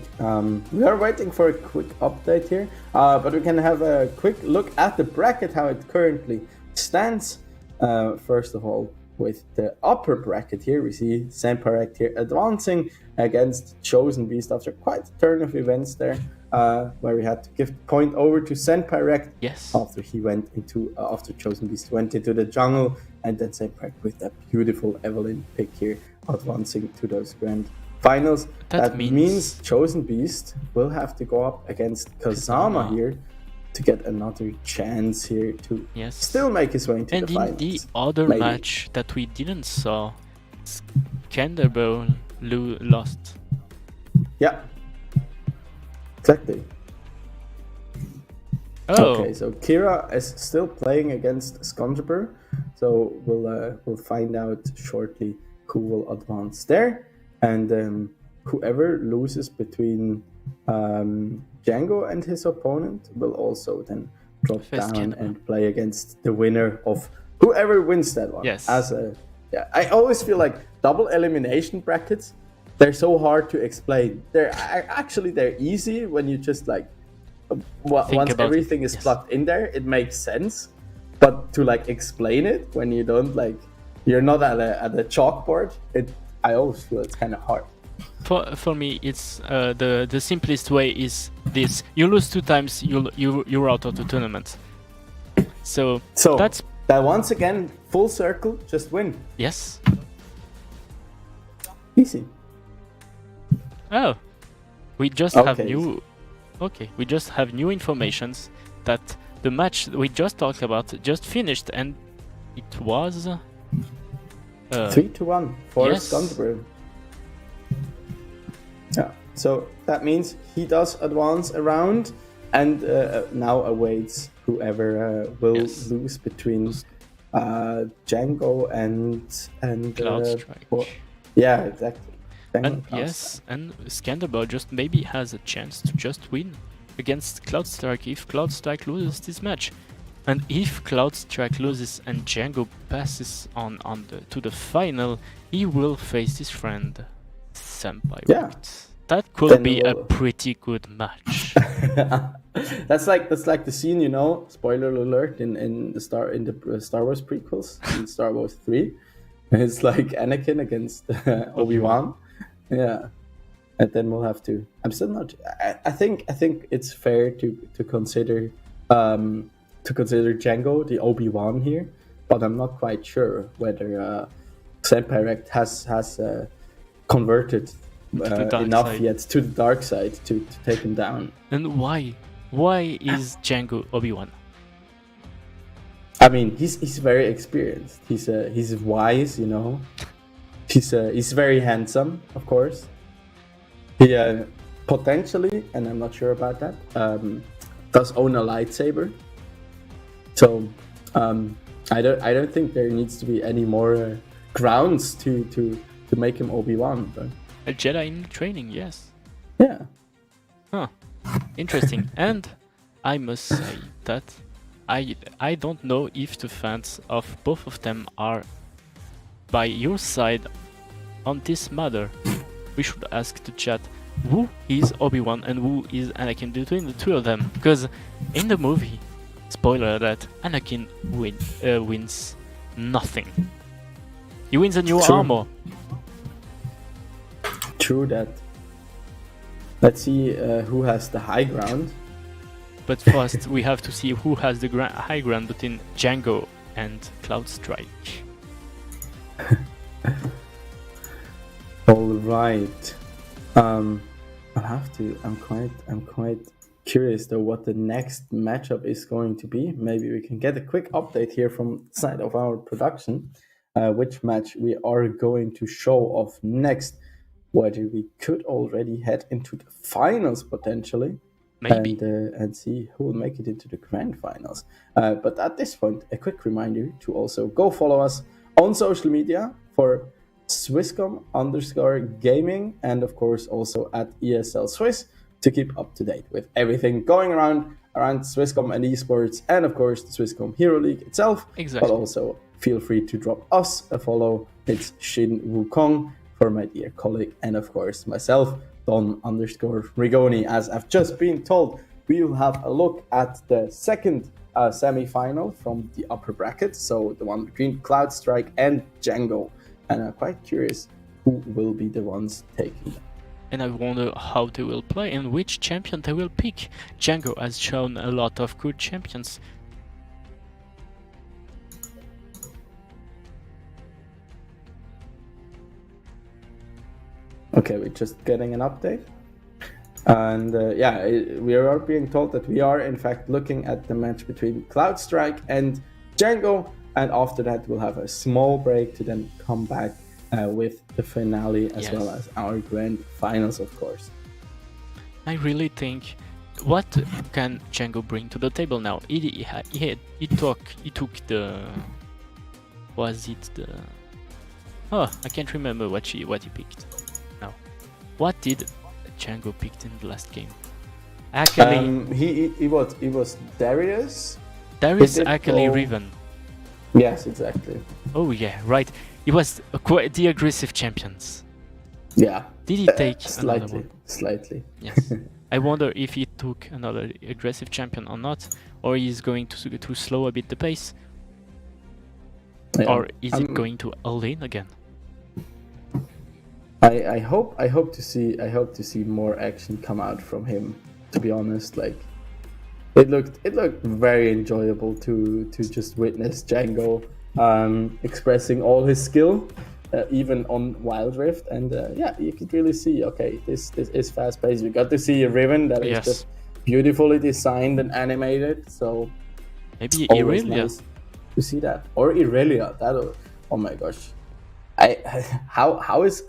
we are waiting for a quick update here, but we can have a quick look at the bracket, how it currently stands. First of all, with the upper bracket here, we see Semperek here advancing against Chosen Beast after quite a turn of events there, where we had to give the point over to Semperek. Yes. After he went into after Chosen Beast went into the jungle, and then Semperek with that beautiful Evelynn pick here, advancing to those grand finals. That means Chosen Beast will have to go up against Kazama here to get another chance here to still make his way into the finals. And in the other match that we didn't saw, Skanderbo lost. Yeah, exactly. Oh. Okay, so Kira is still playing against Skanderbo, so we'll find out shortly who will advance there. And whoever loses between Django and his opponent will also then drop down and play against the winner of whoever wins that one. Yes. I always feel like double elimination brackets, they're so hard to explain. They're easy when you just like once about it, everything is yes. plugged in there, it makes sense. But to like explain it when you don't like, you're not at a chalkboard. I always feel it's kind of hard. For me, it's the simplest way is this: you lose 2 times, you're out of the tournament. So that's that once again, full circle, just win. yes. Easy. Oh, we just have Okay. new. Okay, we just have new informations that the match we just talked about just finished, and it was 3-1 for yes. Scunderbrew. Yeah. So that means he does advance around, and now awaits whoever will Yes. lose between Django and Cloudstrike. yeah, exactly. Django And Cloudstrike. yes, and Scandible just maybe has a chance to just win against Cloudstrike if Cloudstrike loses this match. And if Cloudstrike loses and Django passes on to the final, he will face his friend Senpai. Yeah. Right? That could Then be a we'll- pretty good match. That's like the scene, you know. Spoiler alert! In the Star Wars prequels, in Star Wars 3, it's like Anakin against Obi-Wan. Yeah, and then we'll have to. I'm still not. I think it's fair to consider Django the Obi-Wan here, but I'm not quite sure whether Senpai Rect has converted the dark enough side. yet to the dark side to take him down. And why? Why is Django Obi-Wan? I mean, he's very experienced. He's wise, you know. He's very handsome, of course. He potentially, and I'm not sure about that, does own a lightsaber. So I don't think there needs to be any more grounds to make him Obi-Wan. But A Jedi in training, yes. yeah, Huh. Interesting. And I must say that I don't know if the fans of both of them are by your side on this matter. We should ask the chat who is Obi-Wan and who is Anakin between the two of them. Because in the movie, spoiler alert, Anakin wins nothing. He wins a new True. armor. true that. Let's see who has the high ground. But first, we have to see who has the high ground between Django and Cloudstrike. All right. I'll have to. I'm quite curious though what the next matchup is going to be. Maybe we can get a quick update here from the side of our production. Which match we are going to show off next? Whether we could already head into the finals potentially. Maybe. And see who will make it into the grand finals. But at this point, a quick reminder to also go follow us on social media for Swisscom_gaming, and of course also at ESL Swiss to keep up to date with everything going around Swisscom and esports, and of course the Swisscom Hero League itself. Exactly. But also feel free to drop us a follow. It's Shin Wukong for my dear colleague, and of course myself, Don_Rigoni. As I've just been told, we will have a look at the second semi-final from the upper bracket, so the one between Cloudstrike and Django. And I'm quite curious who will be the ones taking them. And I wonder how they will play and which champion they will pick. Django has shown a lot of good champions. Okay, we're just getting an update. And we are being told that we are in fact looking at the match between Cloudstrike and Django. And after that, we'll have a small break to then come back with the finale as Yes. well as our grand finals, of course. I really think, what can Django bring to the table now? He took the, was it the? Oh, I can't remember what he picked. Now, what did Django picked in the last game? Akali, He was Darius. Darius, did Akali, go- Riven. Yes, exactly. Oh yeah, right. He was quite the aggressive champions. Yeah. Did he take another Slightly, one? slightly. Yes. I wonder if he took another aggressive champion or not, or he's going to slow a bit the pace, Yeah. or is it going to all in again? I hope to see more action come out from him. To be honest, like it looked very enjoyable to just witness Django expressing all his skill, even on Wild Rift, and yeah, you could really see. Okay, this is fast paced. We got to see a Riven that is Yes. just beautifully designed and animated. So Maybe always Irelia. nice to see that, or Irelia. That oh my gosh. How is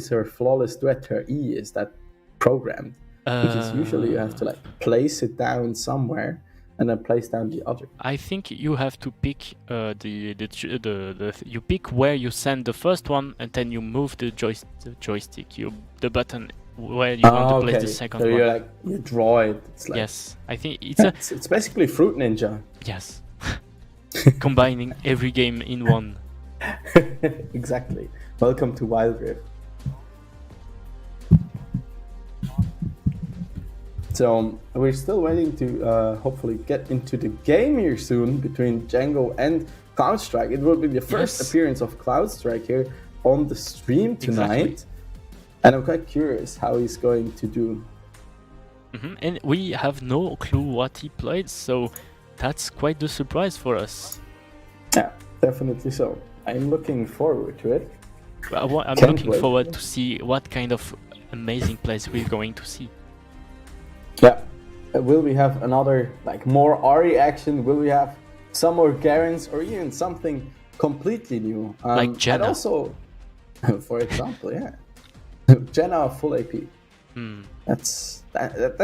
her flawless duet, her E, is that programmed? Because usually you have to like place it down somewhere and then place down the other. I think you have to pick you pick where you send the first one, and then you move the joystick, the button where you want to place the second so one. you're like you draw it. It's like Yes, I think it's it's basically Fruit Ninja. yes, combining every game in one. Exactly. Welcome to Wild Rift. So we're still waiting to hopefully get into the game here soon between Django and Cloudstrike. It will be the first Yes. appearance of Cloudstrike here on the stream tonight. Exactly. And I'm quite curious how he's going to do. And we have no clue what he played, so that's quite the surprise for us. Yeah, definitely so. I'm looking forward to it. I'm Can't looking wait. forward to see what kind of amazing plays we're going to see. Yeah. Will we have another, like, more Ari action? Will we have some more Garens or even something completely new? Like And Jenna. also, for example, yeah. Jenna full AP. That's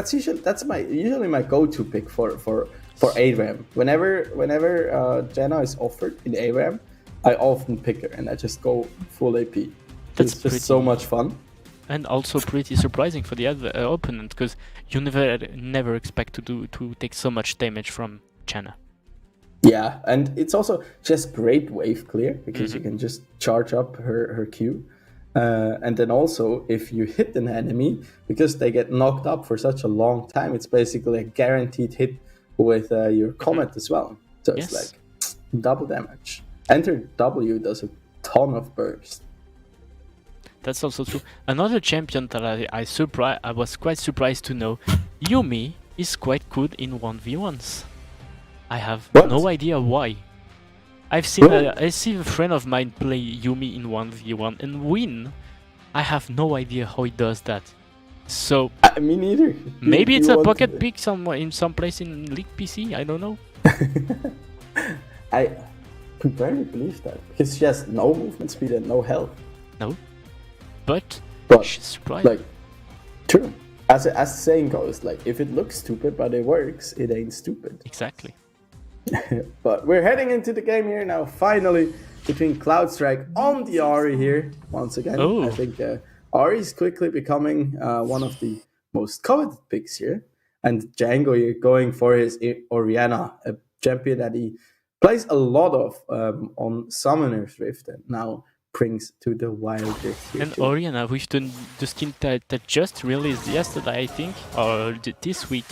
usually my go-to pick for ARAM. Whenever Jenna is offered in ARAM, I often pick her and I just go full AP. That's It's just so pretty- much fun. And also pretty surprising for the opponent, because you never expect to take so much damage from Janna. Yeah, and it's also just great wave clear because you can just charge up her Q. And then also, if you hit an enemy, because they get knocked up for such a long time, it's basically a guaranteed hit with your Comet as well. So it's Yes. like double damage. Enter W does a ton of burst. That's also true. Another champion that I was quite surprised to know, Yumi is quite good in 1v1s. I have What? no idea why. I see a friend of mine play Yumi in 1v1 and win. I have no idea how he does that. So Me neither. maybe You it's a want- pocket pick somewhere in some place in League PC. I don't know. I could barely believe that because she has no movement speed and no health. No, but But she's surprising. like, true. As the saying goes, like if it looks stupid but it works, it ain't stupid. Exactly. But we're heading into the game here now, finally, between Cloudstrike on the Ari here once again. Oh. I think Ari is quickly becoming one of the most coveted picks here, and Django here going for his Oriana, a champion that he plays a lot of on Summoner's Rift and now brings to the Wild Rift here And too. Oriana with the skin that just released yesterday, I think, or this week,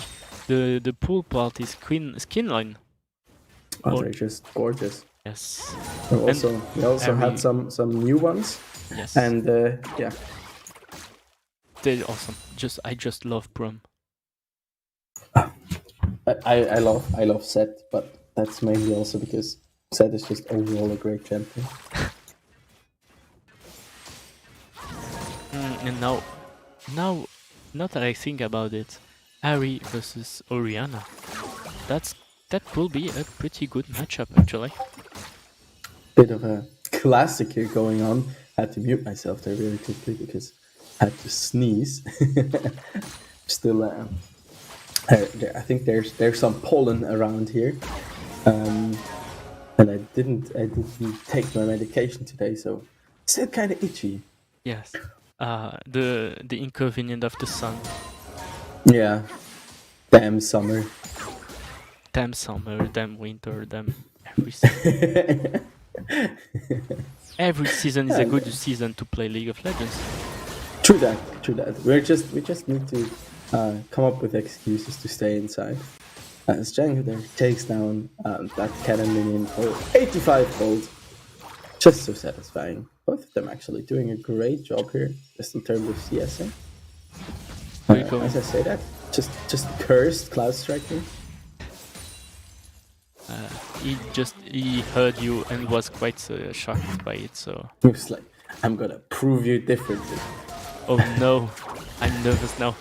the pool party skin line. Oh, they're just gorgeous. Yes, We also every- had some new ones, yes, and yeah. they're awesome. I just love Brum. I love Set, but that's mainly also because Set is just overall a great champion. And now, now that I think about it, Ari versus Oriana, that will be a pretty good matchup actually. Bit of a classic here going on. Had to mute myself there really quickly because I had to sneeze. Still, I think there's some pollen around here, and I didn't take my medication today, so still kind of itchy. Yes, the inconvenience of the sun. Yeah, damn summer. Damn summer, damn winter, damn every season. Every season is a good season to play League of Legends. True that. True that. We just need to come up with excuses to stay inside. As Django there takes down that cannon minion for 85 gold. Just so satisfying. Both of them actually doing a great job here, just in terms of CSing. As I say that, just cursed Cloud Striker. He heard you and was quite shocked by it. So. He was like, "I'm gonna prove you differently." Oh no, I'm nervous now.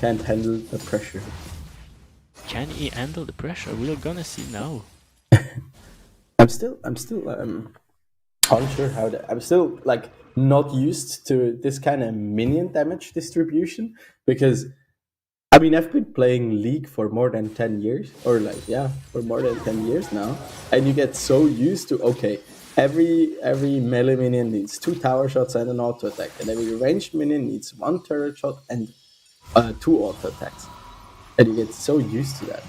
Can't handle the pressure. Can he handle the pressure? We're gonna see now. I'm still unsure how that. I'm still like not used to this kind of minion damage distribution because, I mean, I've been playing League for more than 10 years, or like for more than 10 years now, and you get so used to every melee minion needs 2 tower shots and an auto attack, and every ranged minion needs 1 turret shot and 2 auto attacks, and you get so used to that.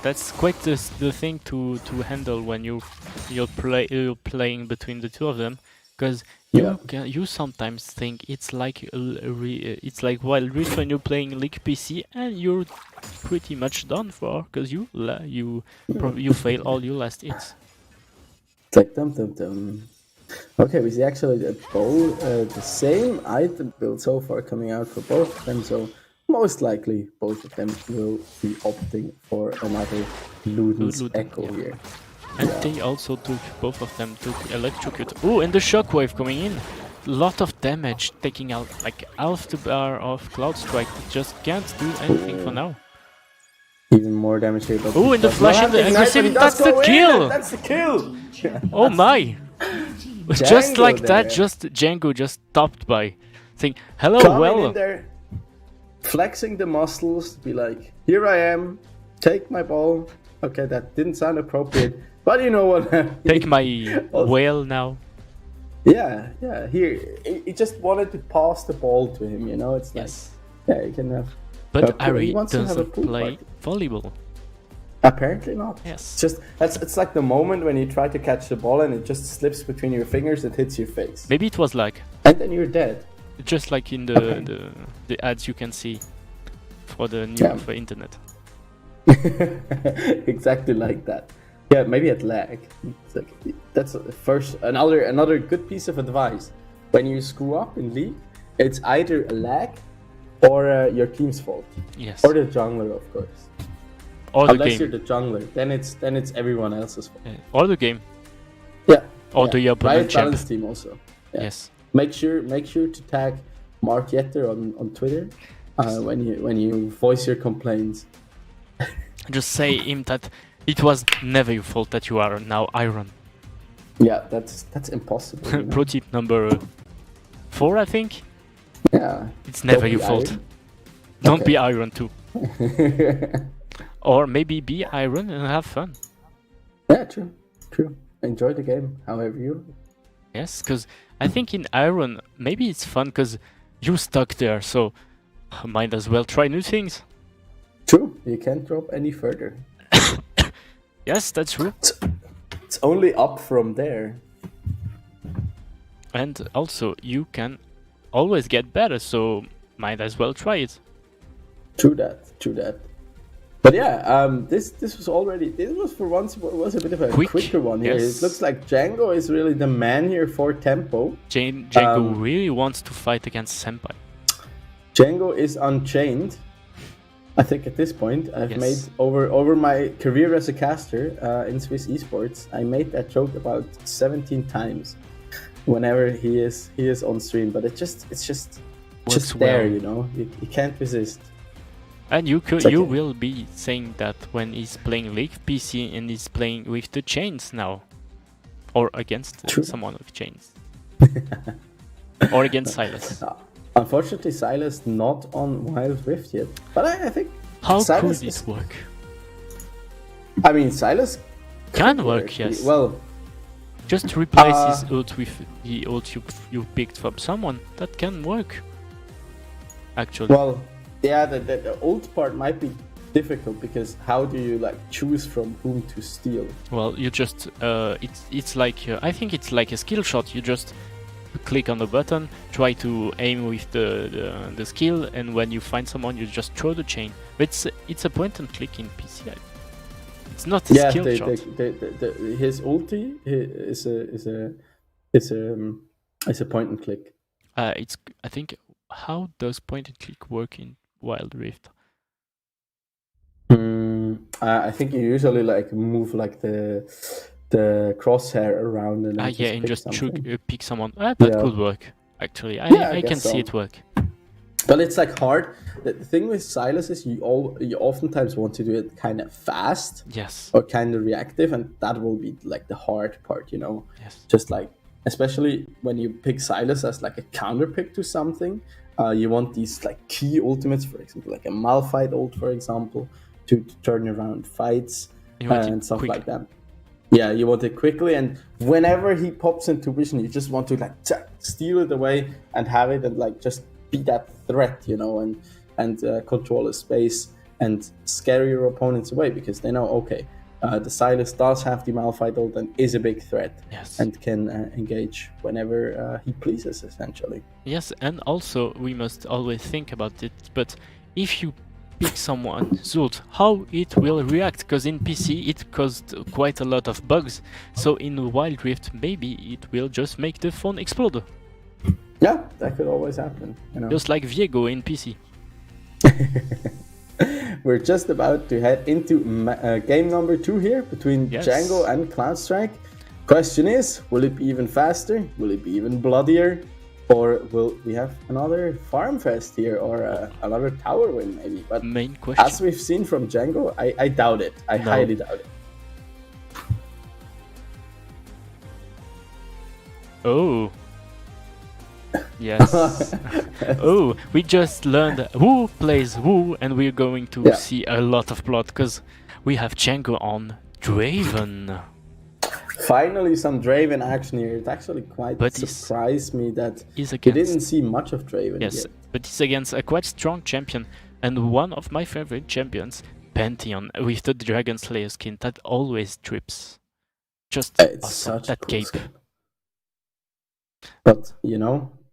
That's quite the thing to handle when you're playing between the two of them, because you sometimes think it's like Wild Rift when you're playing League PC and you're pretty much done for, because you fail all your last hits. It's like dum. Okay, we see actually the same item build so far coming out for both of them, so most likely both of them will be opting for another Luden's Echo here. And they also both of them took Electrocute. Oh, and the Shockwave coming in. Lot of damage, taking out like half the bar of Cloud Strike. Just can't do anything for now. Even more damage here. Oh, and the flash and the aggressive, that's the kill! That's the kill! Oh my! Just like that, just Django just stopped by. Think, hello, Coming in there, flexing the muscles, be like, here I am, take my ball. Okay, that didn't sound appropriate, but you know what? Take my whale now. Yeah, here, he just wanted to pass the ball to him, you know? It's like, you can have... But Ari doesn't play volleyball. Apparently not. Yes. It's like the moment when you try to catch the ball and it just slips between your fingers and hits your face. Maybe it was like... And then you're dead. Just like in the ads you can see for the for internet. Exactly like that. Yeah, maybe at lag. Like, that's another good piece of advice. When you screw up in League, it's either a lag or your team's fault. Yes. Or the jungler, of course. Or the Unless game. you're the jungler, then it's everyone else's fault. Or the game. Yeah. Or the opponent champ. Balance team also. Yeah. Yes. Make sure to tag Mark Yetter on Twitter when you voice your complaints. Just say him that it was never your fault that you are now Iron. Yeah, that's impossible. You know? Pro tip number 4, I think. Yeah. It's never your fault. Iron. Don't be Iron too. Or maybe be Iron and have fun. Yeah, true. Enjoy the game, however you. Yes, because I think in Iron maybe it's fun because you stuck there, so might as well try new things. True, you can't drop any further. Yes, that's true. It's only up from there. And also, you can always get better, so might as well try it. True that. But yeah, this was for once was a bit of a quicker one here. Yes. It looks like Django is really the man here for tempo. Django really wants to fight against Senpai. Django is unchained. I think at this point I've made over my career as a caster in Swiss esports, I made that joke about 17 times whenever he is on stream. But it's just there, you know. You can't resist. And you will be saying that when he's playing League PC and he's playing with the chains now, or against someone with chains, or against Silas. Unfortunately, Silas not on Wild Rift yet, but I think how Silas could it work? I mean, Silas can work, yes. Well, just replace his ult with the ult you picked from someone. That can work. Actually. Well. Yeah, the ult part might be difficult because how do you like choose from whom to steal? Well, you just it's like I think it's like a skill shot. You just click on the button, try to aim with the skill, and when you find someone, you just throw the chain. But it's a point and click in PC. It's not a Yeah, skill shot. his ulti is a point and click. I think, how does point and click work in Wild Rift? I think you usually like move like the crosshair around and then Yeah, and pick just something. pick someone. That Yeah. could work. Actually, I I can guess see so. it work. But it's like hard. The thing with Silas is you oftentimes want to do it kind of fast Yes. or kind of reactive, and that will be like the hard part, Yes. Just like, especially when you pick Silas as like a counter pick to something, you want these like key ultimates, for example, like a Malphite ult, for example, to turn around fights You want it and stuff quick. like that. Yeah, you want it quickly, and whenever he pops into vision, you just want to like steal it away and have it and like just be that threat, and control his space and scare your opponents away because they know, okay, the Silas does have the Malphite ult and is a big threat. Yes. And can engage whenever he pleases, essentially. Yes, and also we must always think about it. But if you pick someone Zult, how it will react? Because in PC it caused quite a lot of bugs. So in Wild Rift, maybe it will just make the phone explode, Yeah, that could always happen. just like Viego in PC. We're just about to head into game number 2 here between Yes. Django and Cloudstrike. Question is, will it be even faster? Will it be even bloodier? Or will we have another farm fest here or another tower win maybe? But Main question. as we've seen from Django, I doubt it. I No. highly doubt it. Oh. Yes. Oh, we just learned who plays who, and we're going to Yeah. see a lot of plot because we have Django on Draven. Finally, some Draven action here. It actually quite But he's- surprised me that He's we against. didn't see much of Draven Yes, yet. but he's against a quite strong champion and one of my favorite champions, Pantheon, with the Dragon Slayer skin that always trips. Just It's awesome. such That a cool cape. skin. But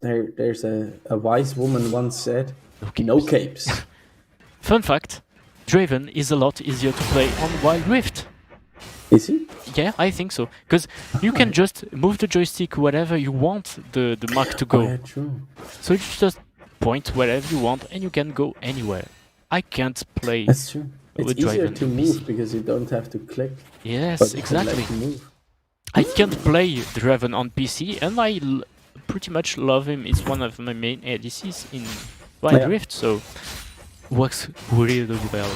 there's a wise woman once said, "No capes." Fun fact: Draven is a lot easier to play on Wild Rift. Is he? Yeah, I think so. Because you can just move the joystick wherever you want the mark to go. Oh, yeah, true. So you just point wherever you want and you can go anywhere. I can't play. That's true. It's With easier Draven to on move PC. because you don't have to click. Yes, But you can exactly. let you move. I can't play Draven on PC and I pretty much love him. It's one of my main ADCs in Wild Yeah. Rift, so works really well.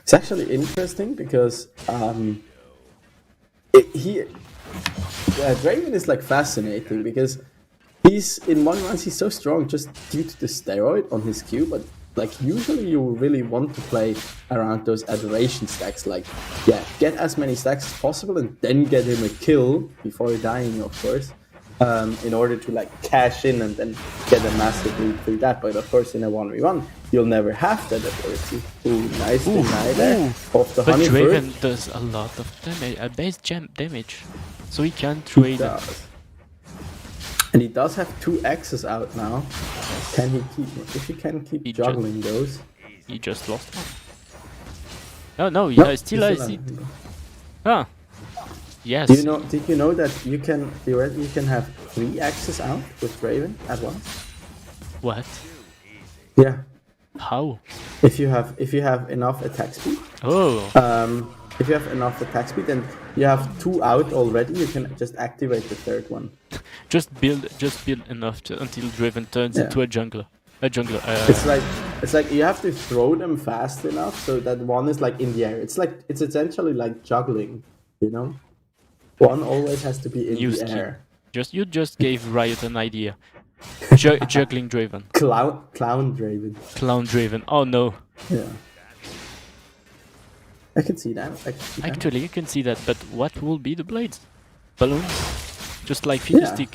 It's actually interesting because Draven is like fascinating because he's in one month he's so strong just due to the steroid on his Q, but like usually you really want to play around those adoration stacks, like get as many stacks as possible and then get him a kill before dying, of course, in order to like cash in and then get a massive lead through that. But of course in a 1v1 you'll never have that ability. Ooh, nice deny there off the But honey Draven bird. does a lot of damage, base jam damage, so he can trade. Does. And he does have 2 X's out now. Can he keep? If he can keep He juggling those. He just lost one. Oh no, No, yeah, still he's has it. alive. Ah, yes. Did you know that you can theoretically have 3 X's out with Draven at once? What? Yeah. How? If you have enough attack speed. Oh, If you have enough attack speed and you have 2 out already, you can just activate the 3rd one. just build enough until Draven turns Yeah. into a jungler. It's like you have to throw them fast enough so that one is like in the air. It's essentially like juggling, One always has to be in New the skin. air. You just gave Riot an idea. Juggling Draven, Clown Draven. clown Draven. Oh no. Yeah. I can see that. Actually, you can see that, but what will be the blades? Balloons? Just like Fiddle Yeah. Stick.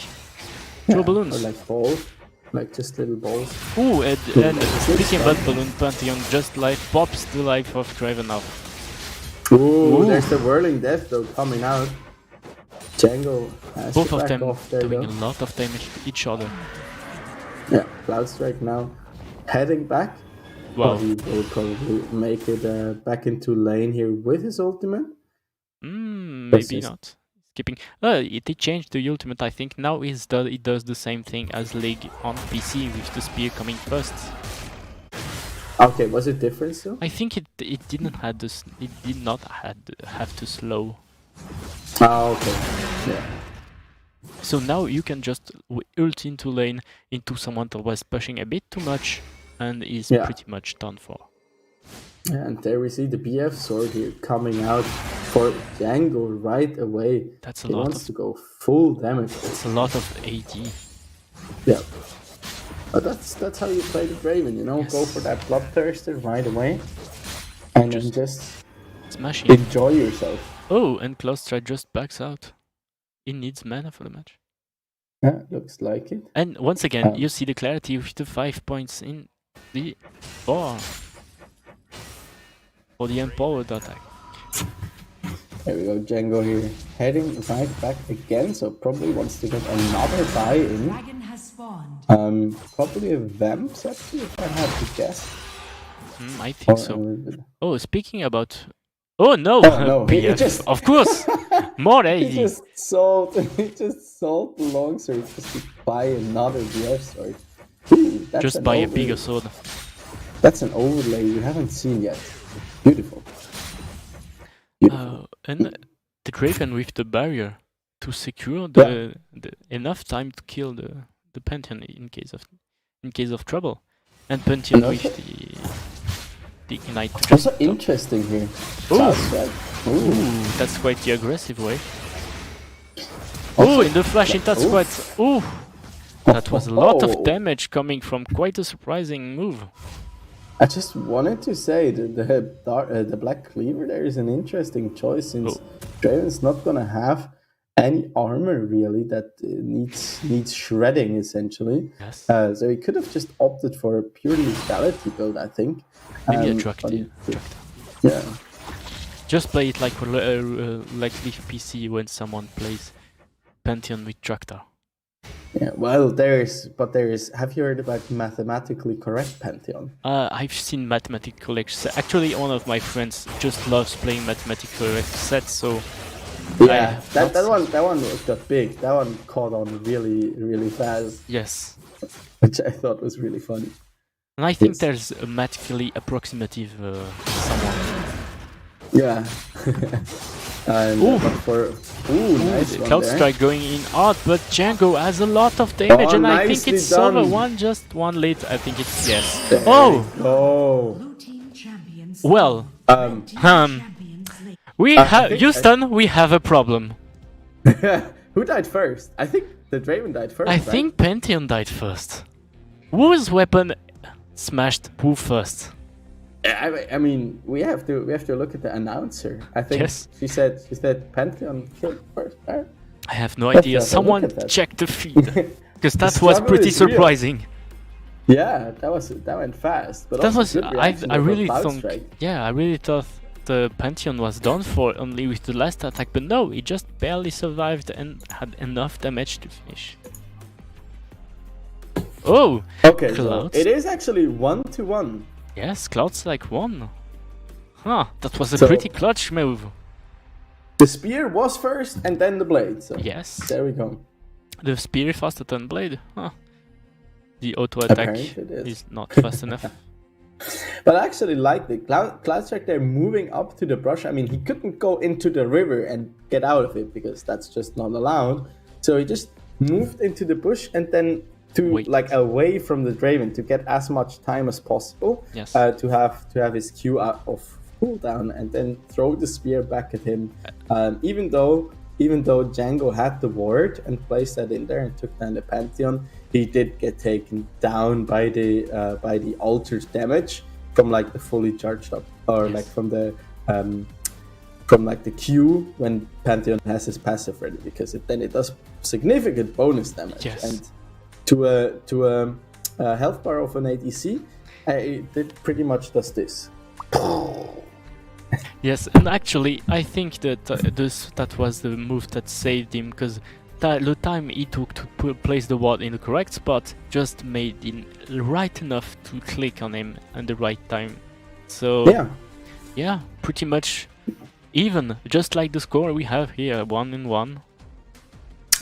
Throw balloons. Or like balls. Like just little balls. Ooh, and speaking about balloon, Pantheon just like pops the life of Draven now. Ooh, there's the whirling death though coming out. Django has Both to of back them off there, doing though. a lot of damage to each other. Yeah, Cloud Strike now heading back. Wow. He will probably make it back into lane here with his ultimate. Maybe not. Skipping. It changed the ultimate. I think now it does the same thing as League on PC with the spear coming first. Okay, was it different still? I think it didn't had this. It did not have to slow. Oh, okay. Yeah. So now you can just ult into lane into someone that was pushing a bit too much and is pretty much done for. And there we see the BF sword here coming out for Django right away. That's a he lot wants of to go full damage. That's a lot of AD. Yeah. But that's how you play the Draven, you know? Yes. Go for that Bloodthirster right away. And then just smashing. enjoy yourself. Oh, and Cloudstrike just backs out. He needs mana for the match. Yeah, looks like it. And once again, you see the clarity with the 5 points in the bar for the empowered attack. There we go, Django here heading right back again, so probably wants to get another buy in. Dragon has spawned. Probably a Vamp Scepter if I had to guess. I think so. Oh, speaking about... Oh no! No, he BF. just... Of course! More AD! He just sold the longsword just to buy another BF sword. Ooh, that's just buy a bigger sword. That's an overlay you haven't seen yet. Beautiful. And the Draven with the barrier to secure the enough time to kill the Pantheon in case of trouble. And Pantheon with the ignite. Also interesting here. Ooh, that's quite the aggressive way. Oh, in the flash, that's quite. Ooh, that was a lot of damage coming from quite a surprising move. I just wanted to say that the Black Cleaver there is an interesting choice since Draven's not gonna have any armor really that needs shredding essentially. Yes. So he could have just opted for a purely lethality build, I think. Maybe a Tractor. Yeah. Just play it like with PC when someone plays Pantheon with Tractor. Yeah, well, there is. Have you heard about mathematically correct Pantheon? I've seen mathematically correct. Actually, one of my friends just loves playing mathematically correct sets. So yeah, that one got big. That one caught on really fast. Yes, which I thought was really funny. And I think there's a mathematically approximative someone. Yeah. Nice Cloudstrike going in hard, but Django has a lot of damage, and I think it's over. Just one late. I think it's yes. Blue team champions. Well, we have Houston. We have a problem. Who died first? I think the Draven died first. I think Pantheon died first. Whose weapon smashed who first? I mean, we have to look at the announcer. I think she said Pantheon killed first. Right? I have no idea. Someone check the feed because that was pretty surprising. Real. Yeah, that went fast. But that was I really thought the Pantheon was done for only with the last attack, but no, it just barely survived and had enough damage to finish. Oh, okay, so it is actually 1-1. Yes, Cloudstrike won. Huh, that was a pretty clutch move. The spear was first and then the blade. So yes. There we go. The spear faster than blade. Huh. The auto attack is not fast enough. But I actually like the Cloudstrike there moving up to the brush. I mean, he couldn't go into the river and get out of it because that's just not allowed. So he just moved into the bush and then away from the Draven to get as much time as possible. Yes. To have his Q out of cooldown and then throw the spear back at him. Even though Django had the ward and placed that in there and took down the Pantheon, he did get taken down by the altered damage from like the fully charged up or like from the Q when Pantheon has his passive ready, because then it does significant bonus damage. Yes. And to a health bar of an ADC, it pretty much does this. Yes, and actually, I think that that was the move that saved him, because the time he took to place the ward in the correct spot just made it right enough to click on him at the right time. So yeah, pretty much even, just like the score we have here, 1-1.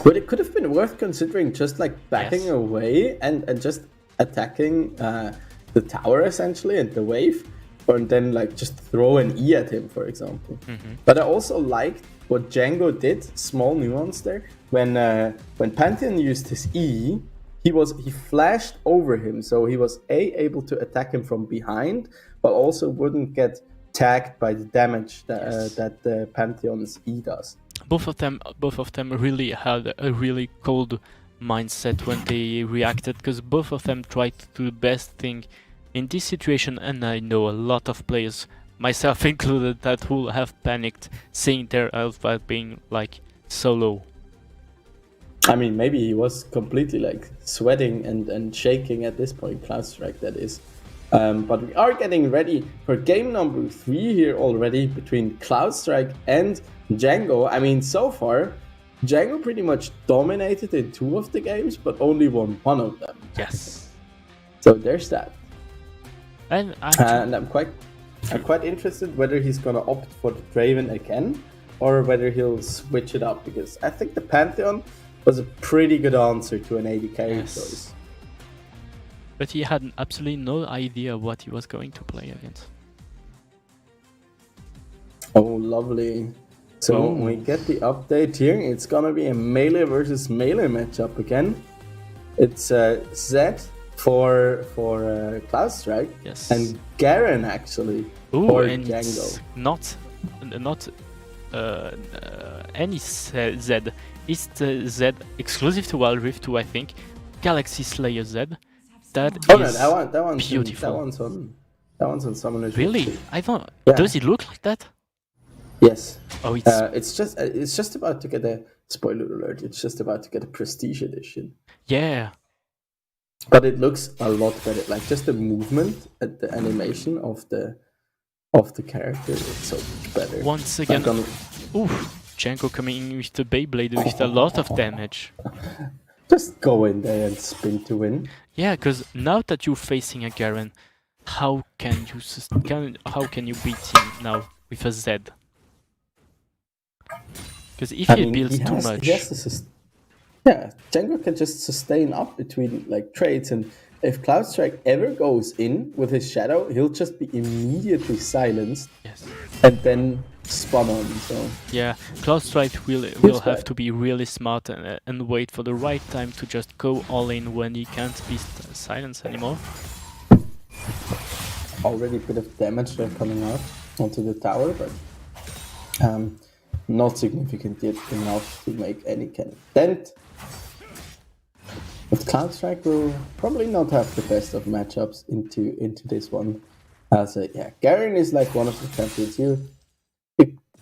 But it could have been worth considering just like backing Yes. away and just attacking the tower essentially and the wave, or then like just throw an E at him, for example. But I also liked what Django did, small nuance there, when Pantheon used his E, he flashed over him, so he was able to attack him from behind, but also wouldn't get tagged by the damage that the Pantheon's E does. Both of them really had a really cold mindset when they reacted, because both of them tried to do the best thing in this situation, and I know a lot of players, myself included, that will have panicked seeing their health while being like so low. I mean, maybe he was completely like sweating and shaking at this point, Cloudstrike that is. But we are getting ready for game number 3 here already between Cloudstrike and Django. I mean, so far, Django pretty much dominated in 2 of the games, but only won 1 of them. Yes. So there's that. And I'm quite interested whether he's gonna opt for the Draven again, or whether he'll switch it up, because I think the Pantheon was a pretty good answer to an AD carry choice. But he had absolutely no idea what he was going to play against. Oh, lovely. So we get the update here. It's gonna be a melee versus melee matchup again. It's Zed for Cloudstrike, Yes. and Garen actually for and Django. it's not any Z. It's the Z exclusive to Wild Rift 2, I think. Galaxy Slayer Z. That Oh no, is that one's beautiful. That one's on Summoner's Really? Retreat. I don't. Yeah. Does it look like that? Yes. Oh, it's It's just about to get a spoiler alert. It's just about to get a prestige edition. yeah. But it looks a lot better. Like just the movement and the animation of the character is so much better. Once again, Django coming in with the Beyblade with a lot of damage. Just go in there and spin to win. Yeah, because now that you're facing a Garen, how can you beat him now with a Z? Because if he builds too much, Django can just sustain up between like trades, and if Cloudstrike ever goes in with his shadow, he'll just be immediately silenced yes. and then spun on. So Yeah, Cloudstrike will have to be really smart and wait for the right time to just go all in when he can't be silenced anymore. already a bit of damage there coming out onto the tower, but not significant yet enough to make any kind of dent. But Cloudstrike will probably not have the best of matchups into this one. As Garen is like one of the champions you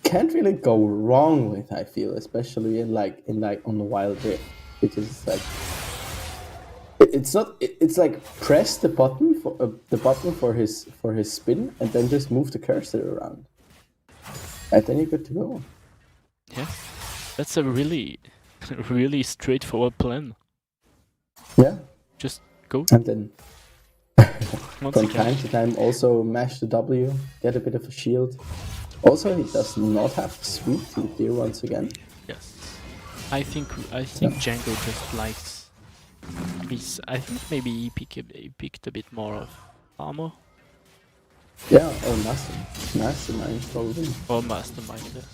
can't really go wrong with, I feel, especially in on the Wild Rift, because it's like it's like press the button for his spin and then just move the cursor around, and then you're good to go. Yeah, that's a really straightforward plan. Yeah, just go. And then Once from again. time to time also mash the W, get a bit of a shield. Also, he does not have the sweep tooth here once again. Yes, I think Django just likes. I think maybe he picked a bit more of armor Yeah, or mastermind probably. or mastermind.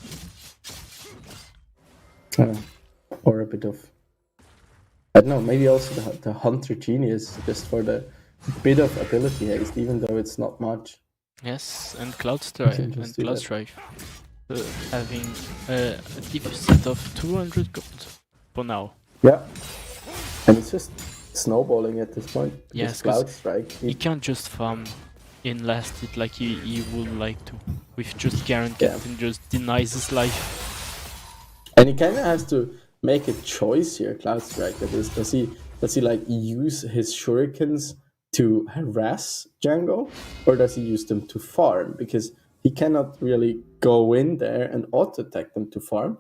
Or a bit of, I don't know, maybe also the Hunter Genius, just for the bit of ability haste, even though it's not much. Yes, and can Cloudstrike just do that. having a deficit of 200 gold for now. Yeah, and it's just snowballing at this point. Yes, This 'cause Cloudstrike. He can't just farm in last hit like he would like to. With just Garen Yeah. Captain just denies his life. And he kind of has to make a choice here, Cloudstrike. That is, does he like use his shurikens to harass Django, or does he use them to farm? Because he cannot really go in there and auto-attack them to farm,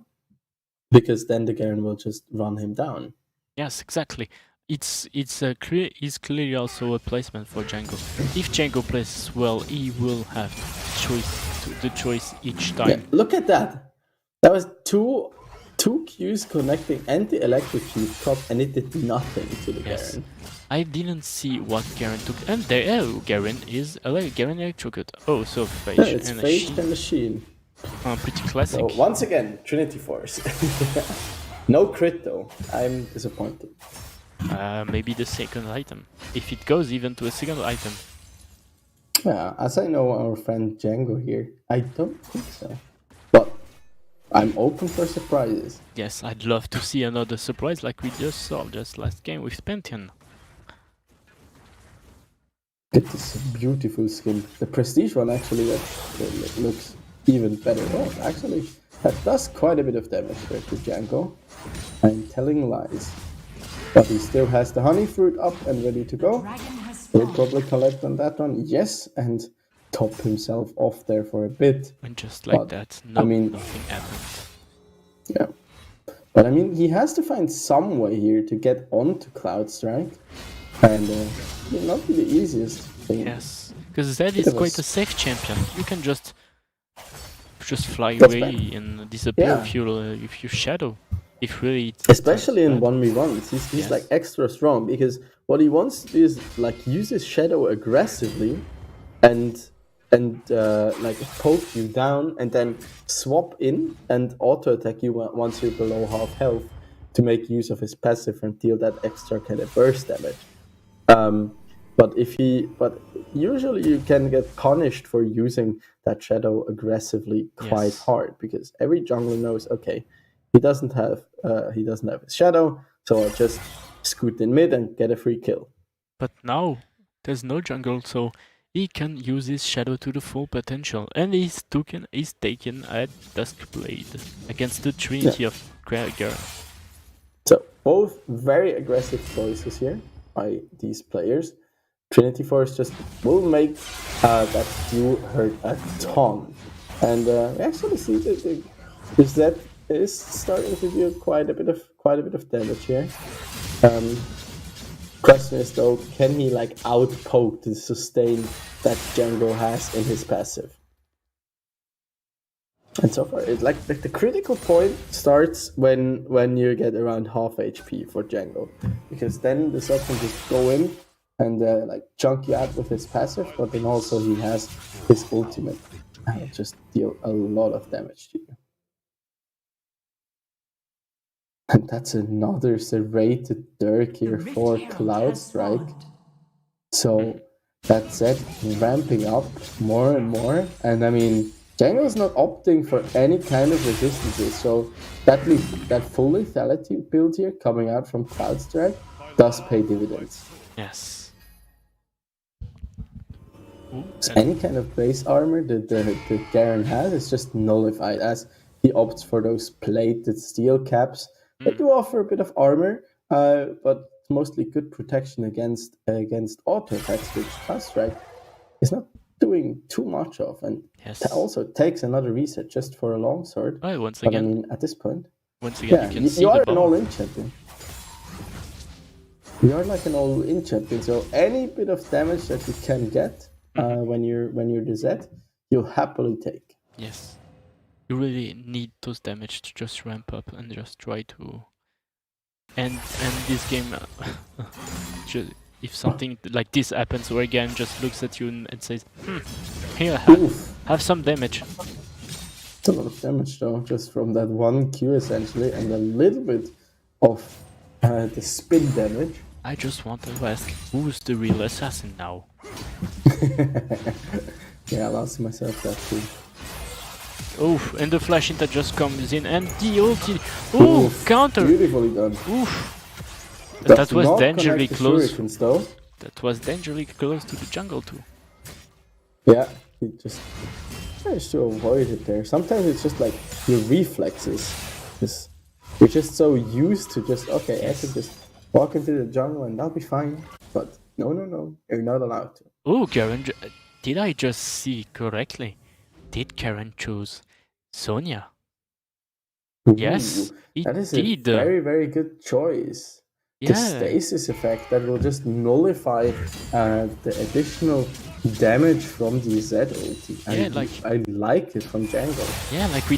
because then the Garen will just run him down. Yes, exactly. It's clearly also a placement for Django. If Django plays well, he will have the choice each time. Yeah, look at that. That was two Qs connecting and the electric Q top, and it did nothing to the Yes. Garen. I didn't see what Garen took, and there, Garen is Garen electrocute. Oh, so Phage Yeah, it's and Phage Machine. and Machine. Pretty classic. So once again, Trinity Force. No crit though. I'm disappointed. Maybe the second item, if it goes even to a second item. Yeah, as I know our friend Django here, I don't think so. But I'm open for surprises. Yes, I'd love to see another surprise like we just saw just last game with Pantheon. It is a beautiful skin. The prestige one actually that looks even better. Oh, actually, that does quite a bit of damage there to Django. I'm telling lies. But he still has the honey fruit up and ready to go. He'll probably collect on that one, yes, and top himself off there for a bit. And just like But, that, nothing happened. Yeah. But I mean, he has to find some way here to get onto Cloud Strike. And not be the easiest thing. Yes, because Zed Bit is of a quite a safe champion. You can just fly That's away bad. and disappear Yeah. if you shadow. If really, Especially in bad. 1v1s, he's Yes. like extra strong, because what he wants to do is like use his shadow aggressively and like poke you down and then swap in and auto attack you once you're below half health to make use of his passive and deal that extra kind of burst damage. But usually you can get punished for using that shadow aggressively quite Yes. hard, because every jungler knows, okay, he doesn't have his shadow, so I'll just scoot in mid and get a free kill. But now there's no jungle, so he can use his shadow to the full potential, and he's taken at Duskblade against the Trinity of Garen. So both very aggressive choices here by these players. Trinity Force just will make that Q hurt a ton, and we actually see that the Zed is starting to do quite a bit of damage here. Question is though, can he like outpoke the sustain that Django has in his passive? And so far, it's like the critical point starts when you get around half HP for Django, because then the Zed can just go in and like chunk you out with his passive, but then also he has his ultimate and it'll just deal a lot of damage to you. And that's another serrated Dirk here for Cloud Strike. So that's it, ramping up more and more. And I mean, Django's not opting for any kind of resistances, so that full lethality build here coming out from Cloud Strike does pay dividends. Yes. So any kind of base armor that the Garen has is just nullified, as he opts for those plated steel caps. They do offer a bit of armor, but mostly good protection against auto attacks, which Cloud Strike is not doing too much of, and that also takes another reset just for a longsword. Oh, once But again, I mean, at this point, you can see you are the an bar. all-in champion. You are like an all-in champion, so any bit of damage that you can get when you're the Zed, you'll happily take. Yes. You really need those damage to just ramp up and just try to end this game. If something like this happens, where a game just looks at you and says, here, have some damage. It's a lot of damage though, just from that one Q essentially, and a little bit of the spin damage. I just want to ask, who's the real assassin now? Yeah, I'll ask myself that too. Oof, and the flash that just comes in, and the ulti. Ooh, counter! Beautifully done. Oof! Does That was not dangerously connect the close. shurikens, though. That was dangerously close to the jungle too. Yeah, he just managed to avoid it there. Sometimes it's just like your reflexes. You're just so used to just, okay, I can just walk into the jungle and that'll be fine. But no, you're not allowed to. Oh, Garen, did I just see correctly? did Karen choose Sonia? Ooh, Yes, he that is did. a very, very good choice. The Yeah, stasis effect that will just nullify the additional damage from the Z ulti. Yeah, like I like it from Django. yeah, like we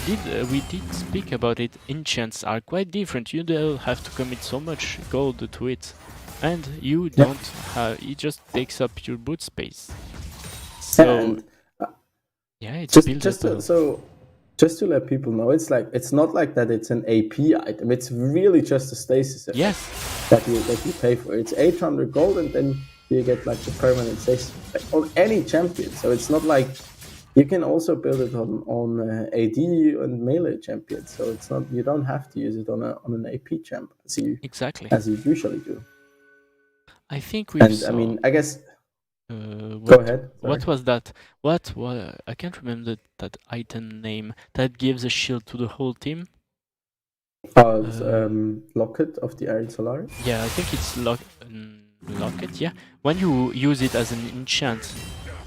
did speak about it. Enchants are quite different. You don't have to commit so much gold to it, and you don't have. It just takes up your boot space. So And yeah, it's just buildable. just to let people know, it's not like that. It's an AP item. It's really just a stasis effect Yes, that you pay for. It's 800 gold, and then you get like the permanent stasis effect on any champion. So it's not like you can also build it on AD and melee champions. So it's not, you don't have to use it on an AP champ exactly. as you usually do. I think we And I saw. mean, I guess go What ahead. what Sorry. was that? What I can't remember that item name that gives a shield to the whole team. It's, Locket of the Iron Solaris. Yeah, I think it's Locket. Yeah, when you use it as an enchant,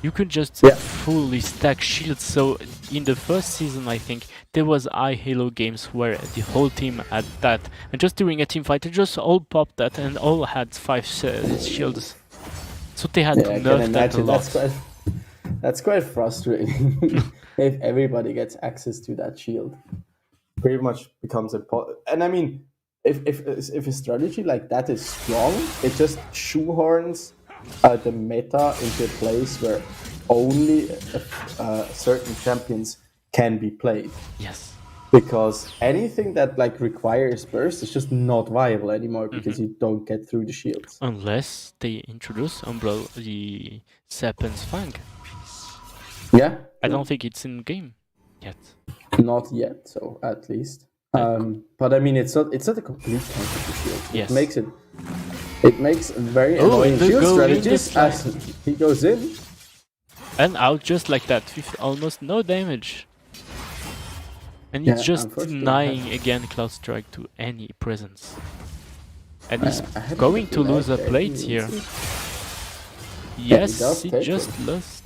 you could just Yeah. fully stack shields. So in the first season, I think there was Halo games where the whole team had that, and just during a team fight, they just all popped that and all had 5 shields. So they had to Yeah, I can nerf that a imagine. lot. That's quite frustrating if everybody gets access to that shield. Pretty much becomes and I mean, if a strategy like that is strong, it just shoehorns the meta into a place where only certain champions can be played. Yes. Because anything that like requires burst is just not viable anymore because you don't get through the shields. Unless they introduce the Serpent's Fang. Yeah, I don't think it's in game yet. not yet. So at least, but I mean, it's not a complete counter to shield. Yes. It makes very annoying the shield go in the strategies as he goes in. And out just like that with almost no damage. And it's just unfortunately, denying again Cloud Strike to any presence. And he's I had a going bit to of lag lose a there. plate Can you here. see? Yes, does he take just it. lost.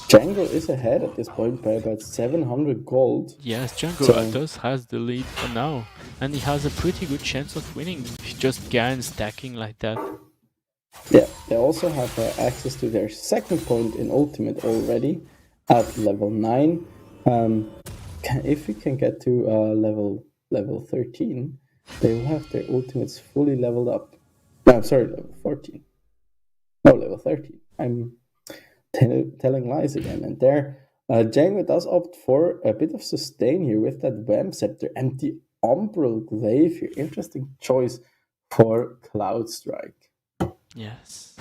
Django is ahead at this point by about 700 gold. Yes, Django does has the lead for now. And he has a pretty good chance of winning if he just Garen stacking like that. Yeah, they also have access to their second point in Ultimate already at level 9. If we can get to level 13, they will have their ultimates fully leveled up. No, I'm sorry, level 14. No, level 13. I'm telling lies again. And there, Django does opt for a bit of sustain here with that Vamp Scepter and the Umbral Glaive here. Interesting choice for Cloud Strike. Yes.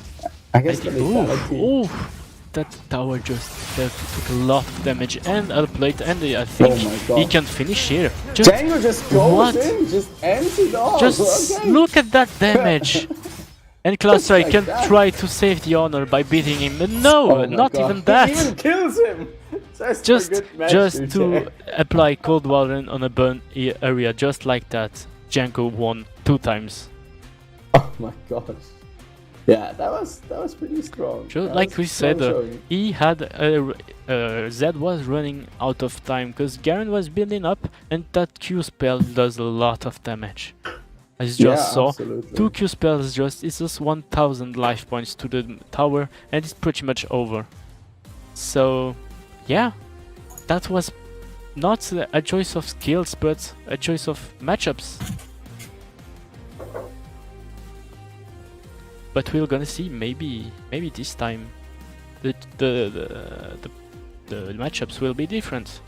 I guess the lethality. That tower just took a lot of damage and a plate, and I think Oh my God. he can finish here. Django just goes what? in, just ends it all. Just Okay. look at that damage. And Cloud Strike like can that. try to save the honor by beating him, but no, Oh my not God. even that. He even kills him. Just to to apply cold water on a burn area, just like that. Django won 2 times. Oh my gosh. Yeah, that was pretty strong. Just That like was we strong said, showing. he had Zed was running out of time because Garen was building up, and that Q spell does a lot of damage. As you just saw, absolutely. 2 Q spells it's just 1000 life points to the tower, and it's pretty much over. So, yeah, that was not a choice of skills, but a choice of matchups. But we're gonna see, maybe this time the matchups will be different.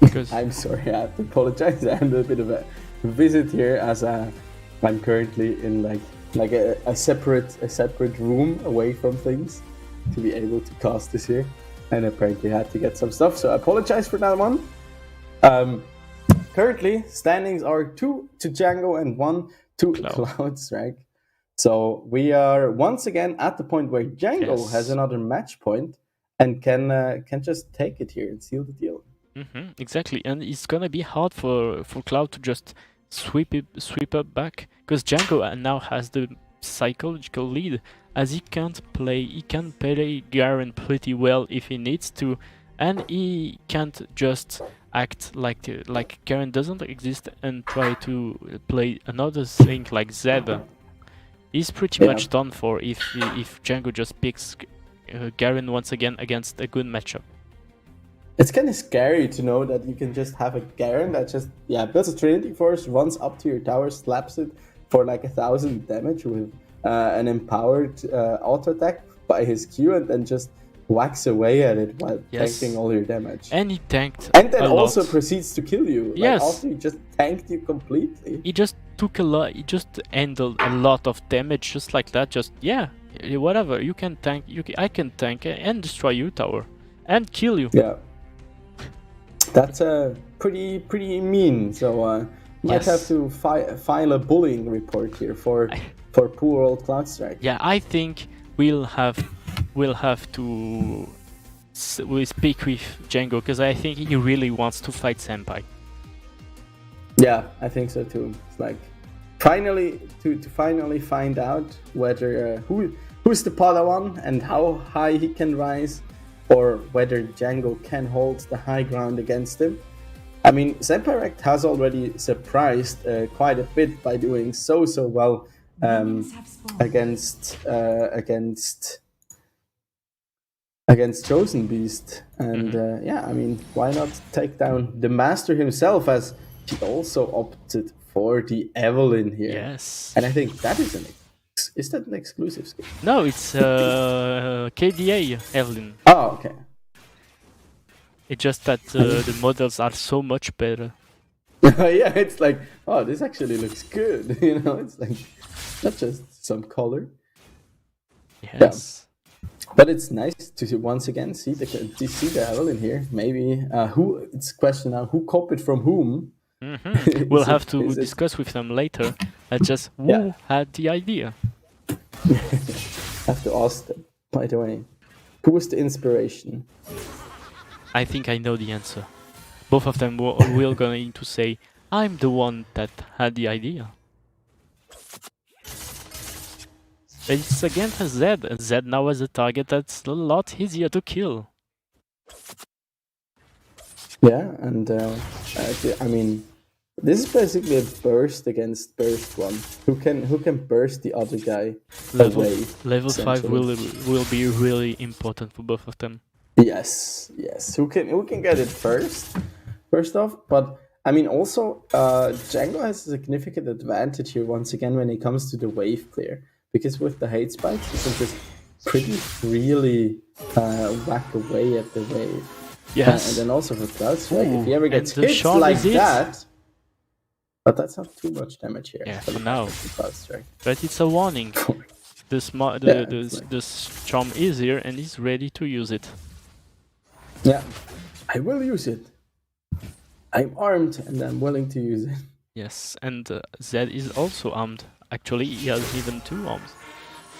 Because I'm sorry, I have to apologize. I had a bit of a visit here as I'm currently in like a separate room away from things to be able to cast this here, and apparently had to get some stuff. So I apologize for that one. Currently, standings are 2 to Django and 1 to Cloud Strike. So we are once again at the point where Django has another match point and can just take it here and seal the deal. Exactly, and it's gonna be hard for Cloud to just sweep up back, because Django now has the psychological lead, as he can play Garen pretty well if he needs to, and he can't just act like Garen doesn't exist and try to play another thing like Zed. He's pretty Yeah. much done for if Django just picks Garen once again against a good matchup. It's kind of scary to know that you can just have a Garen that just builds a Trinity Force, runs up to your tower, slaps it for like 1,000 damage with an empowered auto attack by his Q, and then just whacks away at it while Yes. tanking all your damage. And he tanked And then a also lot. proceeds to kill you. Yes. Like, after he just tanked you completely. He just took a lot. He just handled a lot of damage just like that. Just whatever. You can tank. I can tank and destroy your tower and kill you. Yeah. That's pretty mean. So might Yes. have to file a bullying report here for poor old Cloudstrike. Yeah, I think we'll have to we speak with Django because I think he really wants to fight Senpai. Yeah, I think so too. It's like finally to finally find out whether who's the Padawan and how high he can rise, or whether Django can hold the high ground against him. I mean, Senpai Rect has already surprised quite a bit by doing so well Minions have spawned. against Chosen Beast, and I mean, why not take down the Master himself, as he also opted for the Evelyn here. Yes. And I think that is is that an exclusive skin? No, it's KDA Evelyn. Oh, okay. It's just that the models are so much better. Yeah, it's like, oh, this actually looks good. You know, it's like not just some color. Yes. But it's nice to once again see the Evelyn here. Maybe it's a question now, who copied from whom? We'll Is have it- to is it- discuss with them later. Just who Yeah. had the idea? Have to ask them. By the way, who was the inspiration? I think I know the answer. Both of them will going to say, I'm the one that had the idea. It's against Zed, and Zed now has a target that's a lot easier to kill. Yeah, and I mean, this is basically a burst against burst one. Who can burst the other guy away? Level 5 essentially. will be really important for both of them. Yes. Who can get it first off? But I mean, also Django has a significant advantage here once again when it comes to the wave clear, because with the hate spikes, you can just pretty freely whack away at the wave. Yes. And then also for Cloudstrike, if he Ooh, ever gets and the hit charm like is it. that. But that's not too much damage here. Yeah, for for the now. Cloudstrike. But it's a warning. Yeah, it's like- The charm is here and he's ready to use it. Yeah, I will use it. I'm armed and I'm willing to use it. Yes, and Zed is also armed. Actually, he has even 2 arms.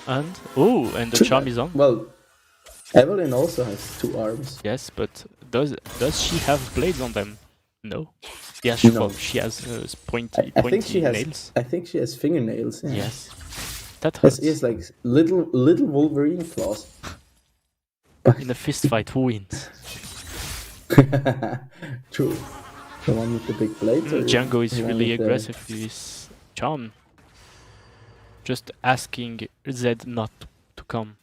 And the charm is on. Well, Evelyn also has 2 arms. Yes, but does she have blades on them? No. Yes, No. well, she has pointy I think she has. nails. I think she has fingernails. Yeah. Yes. That Has hurts. he has like little Wolverine claws. In a fist fight, who wins? True. The one with the big blades. or Django is the one really with the- aggressive with his charm. Just asking Zed not to come.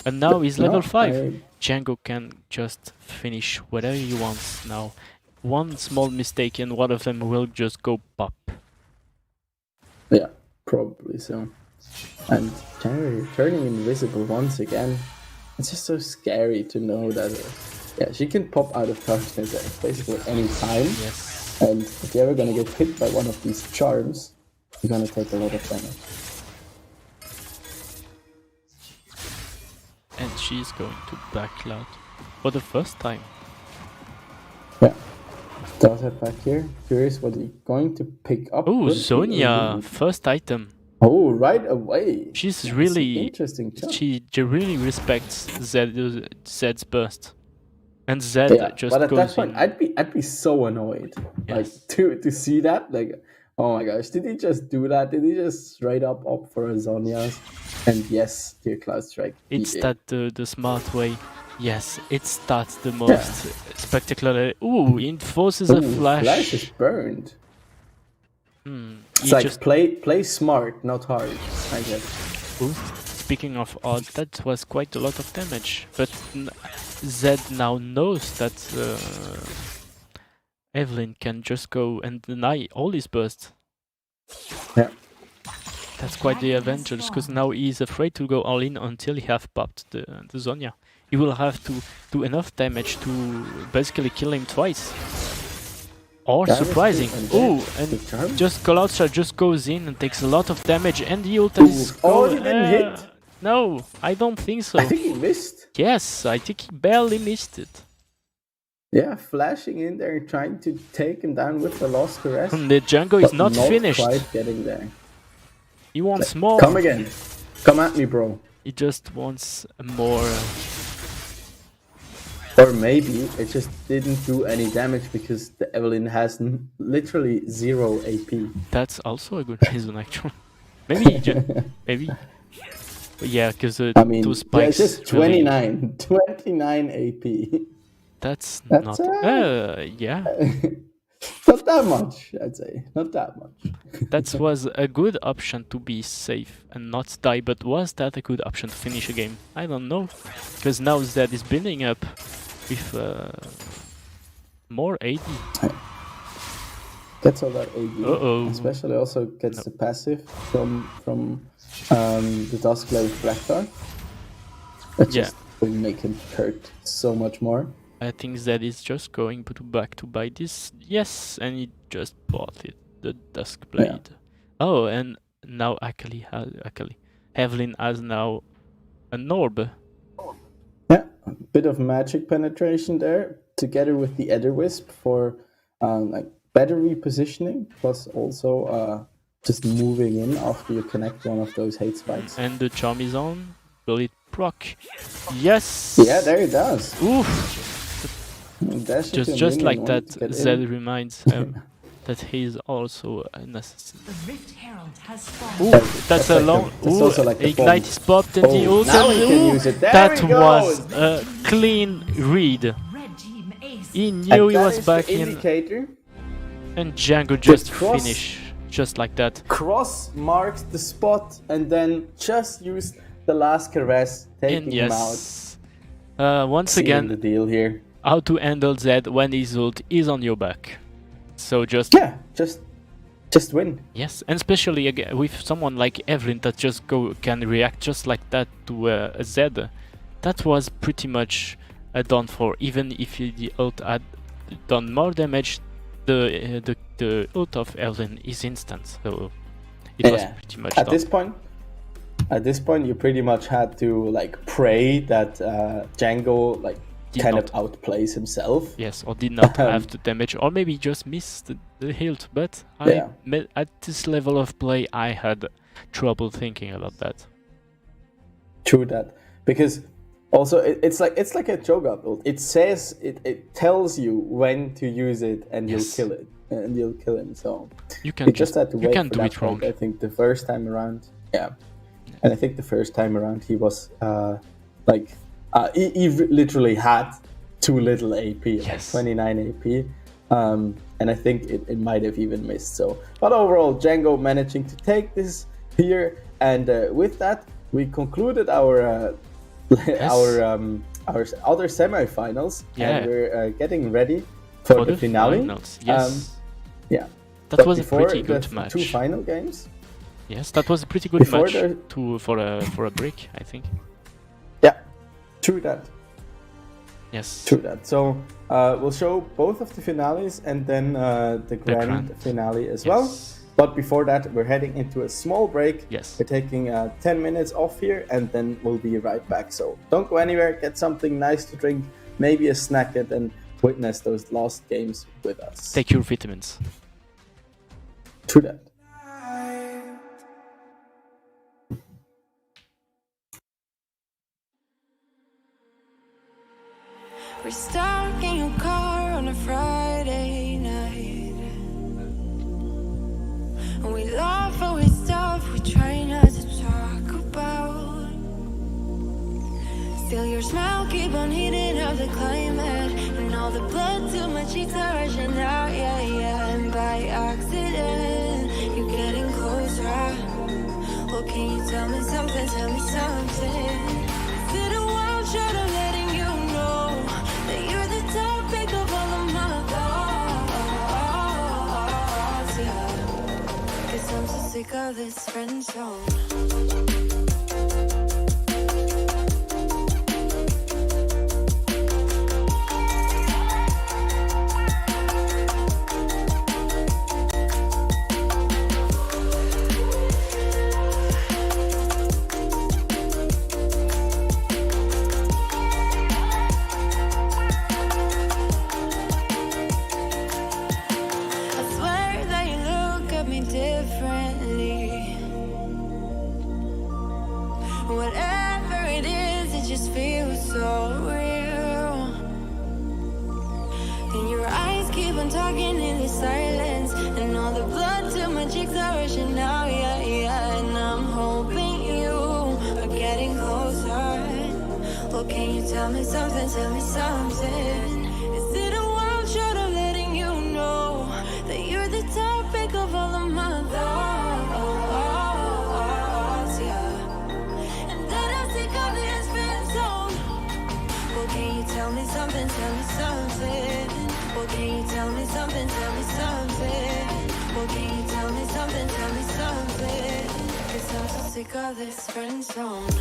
And now he's level 5. Django can just finish whatever he wants now. One small mistake and one of them will just go pop. Yeah, probably so. And January turning invisible once again. It's just so scary to know that. She can pop out of darkness at basically any time. Yes. And if you're ever gonna get hit by one of these charms, you're gonna take a lot of damage. And she's going to backload for the first time. Yeah. Does it back here. Curious what he's going to pick up. Oh, Could be Sonia, a- first item. Oh, right away. She's That's really an interesting choice. she really respects Zed's burst. And Zed Yeah, just but at goes that point, in. I'd be so annoyed, Yes. like to see that. Like, Oh my gosh, did he just do that? Did he just straight up opt for a Zhonya's? And yes, dear Cloud Strike. he It's did. that the smart way. Yes, it's that the most spectacular. Ooh, it forces a Ooh, Flash is flash. burned. Hmm. It's He like just. play smart, not hard, I guess. Ooh. Speaking of odd, that was quite a lot of damage. But Zed now knows that Evelyn can just go and deny all his bursts. Yeah. That's quite the advantage, because now he's afraid to go all in until he have popped the Zonya. He will have to do enough damage to basically kill him twice. Or That is surprising. true, and Ooh, then the charm. and just Call Out Star just goes in and takes a lot of damage, and the ult is Oh, he didn't hit? No, I don't think so. I think he missed. Yes, I think he barely missed it. Yeah, flashing in there and trying to take him down with the Lost Caress. The Django is but not finished. Quite getting there. He wants more. Come again. Come at me, bro. He just wants more. Or maybe it just didn't do any damage because the Evelyn has literally 0 AP. That's also a good reason, actually. Maybe, maybe. But yeah, because I mean, those yeah, spikes. it's just really- 29 AP. That's That's, not. Yeah, Not that much, I'd say. Not that much. that was a good option to be safe and not die. But was that a good option to finish a game? I don't know, because now Zed is building up with more AD. Gets all that AD. Uh-oh. Especially also gets the passive from the Duskblade Blackthorn. That Yeah. just will make him hurt so much more. I think Zed is just going back to buy this. Yes, and he just bought it. The Duskblade. Oh, and now Evelyn has now an orb. Yeah, a bit of magic penetration there, together with the Ether Wisp for like better repositioning, plus also just moving in after you connect one of those hate spikes. And the charm is on. Will it proc? Yes! Yeah, there it does. Oof! Dash into a Just minion, like wanted that, to get Zed in. reminds that he's also an assassin. The Rift Herald has spawned. Ooh, that's That's a like long. the- that's also like the Ignite bomb. is popped and the Oh, ult. now and he can ooh, use it. There that we go. was a clean read. Red team ace. He And knew he that was is the back in, indicator. and Django just cross- finished just like that. Cross marked the spot and then just used the last caress, taking And him out. yes, once Sealing again, the deal here. how to handle Zed when his ult is on your back. So just Yeah, just win. yes, and especially again with someone like Evelyn that just can react just like that to a Zed. That was pretty much done for. Even if the ult had done more damage, the ult of Evelyn is instant. So it was pretty much At done. this point, you pretty much had to like pray that Django like Did kind not. of outplays himself. Yes, or did not have the damage, or maybe just missed the hilt. But at this level of play, I had trouble thinking about that. True that, because also it's like a Cho'Gath ult. It says it tells you when to use it, and Yes. you'll kill it, and you'll kill him. So You you can just had to you wait can't for do that it wrong. point, I think the first time around, and I think the first time around he was he literally had too little AP, Yes. like 29 AP, and I think it might have even missed. So, but overall, Django managing to take this here, and with that, we concluded our our other semifinals, Yeah. and we're getting ready for the finale. finals. Yes, Yeah. that But was a before pretty good the match. two final games. Yes, that was a pretty good Before match the- for a break, I think. Yeah, true that. Yes. True that. So we'll show both of the finales and then the grand finale as well. Yes. But before that, we're heading into a small break. Yes. We're taking 10 minutes off here, and then we'll be right back. So don't go anywhere. Get something nice to drink, maybe a snack, and then witness those last games with us. Take your vitamins. True that. We're stuck in your car on a Friday night. Still your smile keep on heating up the climate, and all the blood to my cheeks are rushing out, yeah, yeah. And by accident, you're getting closer. Well, can you tell me something, tell me something? Is it a wild shot of letting you know that you're the topic of all of my thoughts, yeah. 'Cause I'm so sick of this friend zone. Whatever it is, it just feels so real. And your eyes keep on talking in the silence, and all the blood to my cheeks are rushing now, yeah, yeah. And I'm hoping you are getting closer. Well, can you tell me something, tell me something? Is it a wild shot of letting you know that you're the topic of all of my thoughts, yeah. Can you tell me something, tell me something? Well, can you tell me something, tell me something? Well, can you tell me something, tell me something? 'Cause I'm so sick of this friend zone.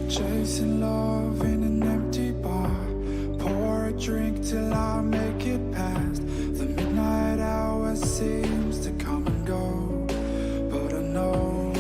Chasing love in an empty bar. Pour a drink till I make it past. The midnight hour seems to come and go, but I know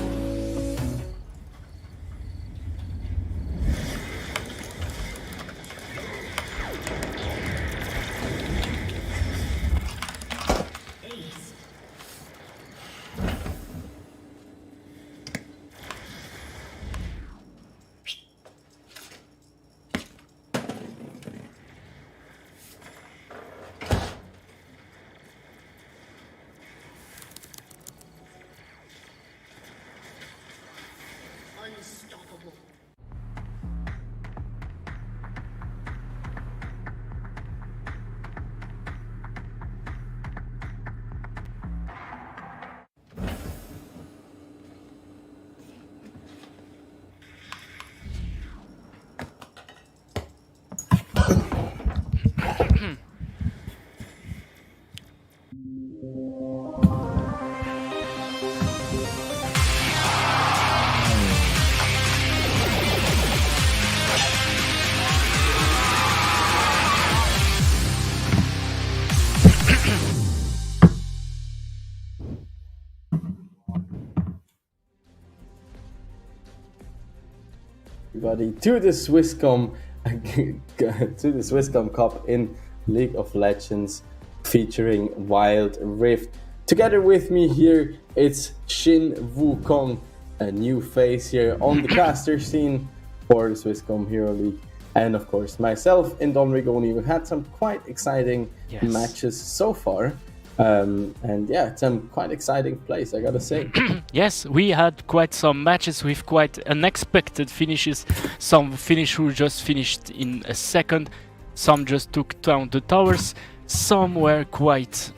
everybody to the Swisscom to the Swisscom Cup in League of Legends featuring Wild Rift. Together with me here, it's Shin Wukong, a new face here on the caster scene for the Swisscom Hero League. And of course, myself and Don Rigoni. We've had some quite exciting matches so far. And yeah, some quite exciting plays, I gotta say. Yes, we had quite some matches with quite unexpected finishes. Some finish who just finished in a second. Some just took down the towers. Some were quite,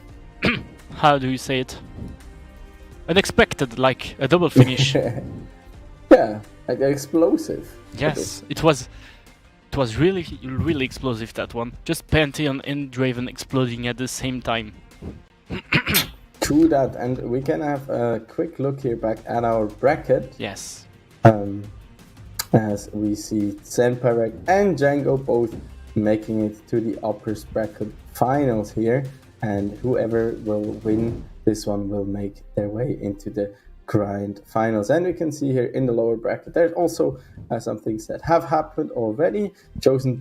how do you say it? Unexpected, like a double finish. Yeah, like explosive. Yes, it was really explosive, that one. Just Pantheon and Draven exploding at the same time. True that, and we can have a quick look here back at our bracket. Yes. As we see Zenparek and Django both making it to the upper bracket finals here, and whoever will win this one will make their way into the grind finals. And we can see here in the lower bracket there's also some things that have happened already. Chosen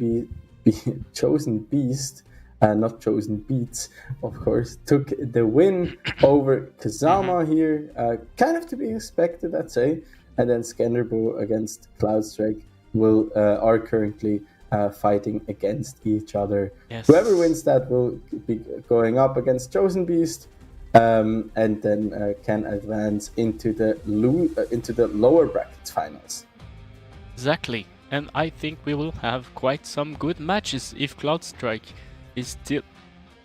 Beast, not Chosen Beats, of course, took the win over Kazama here, kind of to be expected, I'd say. And then Skanderbo against Cloudstrike are currently fighting against each other. Yes. Whoever wins that will be going up against Chosen Beast, and then can advance into the lower brackets finals. Exactly. And I think we will have quite some good matches if Cloudstrike is still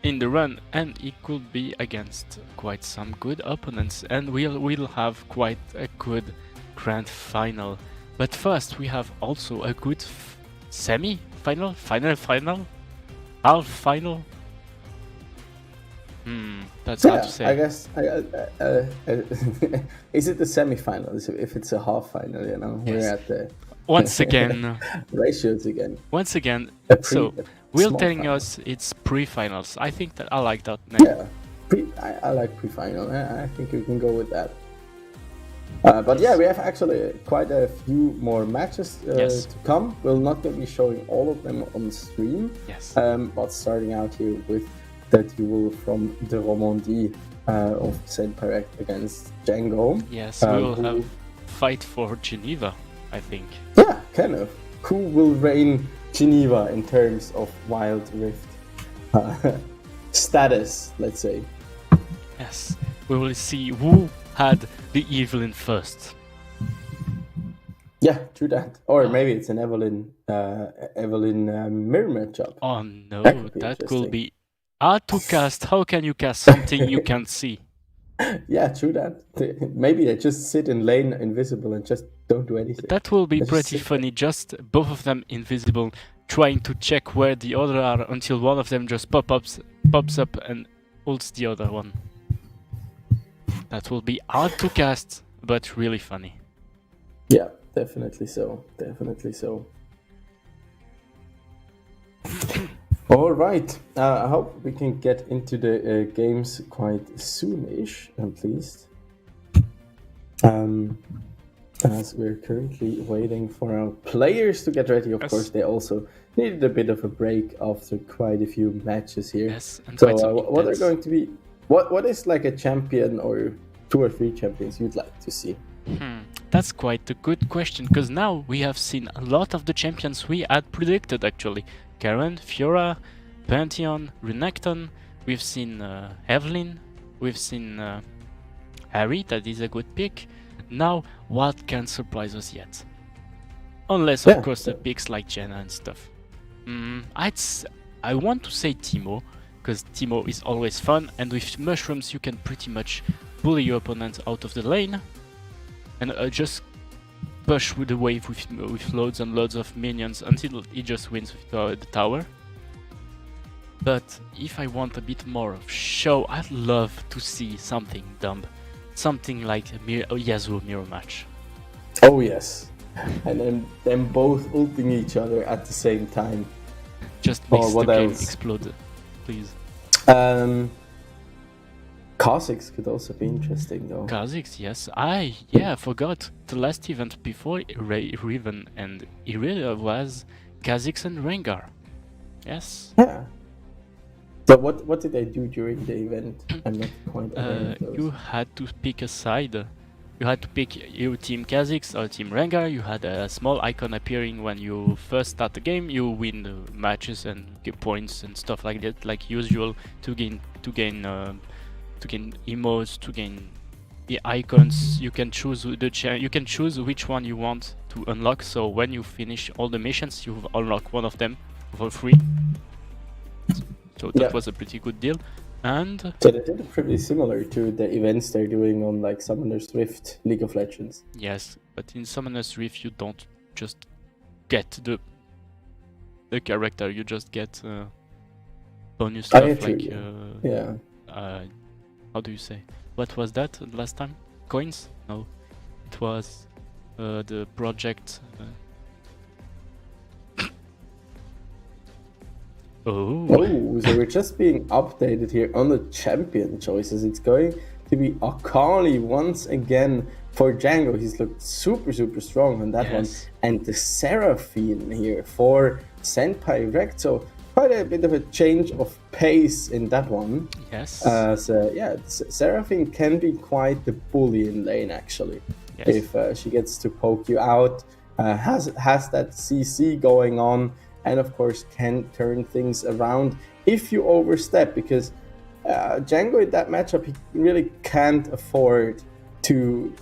in the run, and it could be against quite some good opponents, and we'll have quite a good grand final. But first we have also a good semi-final, final, half final. That's hard to say. I guess is it the semi-final? If it's a half final, you know, Yes. we're at the Once again, ratios again. So Will telling final. us it's pre-finals. I think that I like that name. Yeah, I like pre-final. I think you can go with that. But yeah, we have actually quite a few more matches Yes. to come. We're not going to be showing all of them on stream. Yes. But starting out here with the duel from the Romandie of Zenparek against Django. Yes, we will who- have fight for Geneva, I think. Yeah, kind of. Who will reign Geneva in terms of Wild Rift status, let's say. Yes, we will see who had the Evelyn first. Yeah, true that. Or maybe it's an Evelyn mirror matchup. Oh no, That could be that could interesting. be hard to cast. How can you cast something you can't see? Yeah, true that. Maybe they just sit in lane invisible and just don't do anything. That will be Just pretty sit funny. Just both of them invisible, trying to check where the other are until one of them just pops up and ults the other one. That will be hard to cast, but really funny. Yeah, Definitely so. Definitely so. All right. I hope we can get into the games quite soonish, at least. As we're currently waiting for our players to get ready. Of Yes. course, they also needed a bit of a break after quite a few matches here. Yes, and So, quite some what are intense. going to be? What is like a champion or 2 or 3 champions you'd like to see? That's quite a good question, because now we have seen a lot of the champions we had predicted actually. Garen, Fiora, Pantheon, Renekton, we've seen Evelyn, we've seen Harry, that is a good pick. Now, what can surprise us yet? Unless, of Yeah. course, the picks like Jenna and stuff. I want to say Teemo, because Teemo is always fun, and with mushrooms you can pretty much bully your opponent out of the lane, and just push with the wave with loads and loads of minions until he just wins with the tower. But if I want a bit more of show, I'd love to see something dumb. Something like a Yasuo mirror match. Oh yes, and then them both ulting each other at the same time. Just Or makes the what game else? explode, please. Kha'Zix could also be interesting though. Kha'Zix, yes. I forgot the last event before Riven and Irelia was Kha'Zix and Rengar. Yes. Yeah. So what did they do during the event? I'm not quite aware of those. You had to pick a side. You had to pick your team Kha'Zix or team Rengar. You had a small icon appearing when you first start the game. You win the matches and get points and stuff like that, like usual, to gain emotes, to gain the icons. You can choose you can choose which one you want to unlock. So when you finish all the missions, you unlock one of them for free. So that Yeah. was a pretty good deal. And So they did it pretty similar to the events they're doing on like Summoner's Rift, League of Legends. yes, but in Summoner's Rift you don't just get the character, you just get bonus Oh, stuff yeah, true, like Yeah. how do you say? What was that last time? Coins? No, it was the project. Oh, Oh, so we're just being updated here on the champion choices. It's going to be Akali once again for Django. He's looked super strong on that one. Yes. And the Seraphine here for Senpai Rect. So quite a bit of a change of pace in that one. yes. So yeah, Seraphine can be quite the bully in lane actually. Yes. If she gets to poke you out, has that CC going on, and of course can turn things around if you overstep, because Django in that matchup, he really can't afford to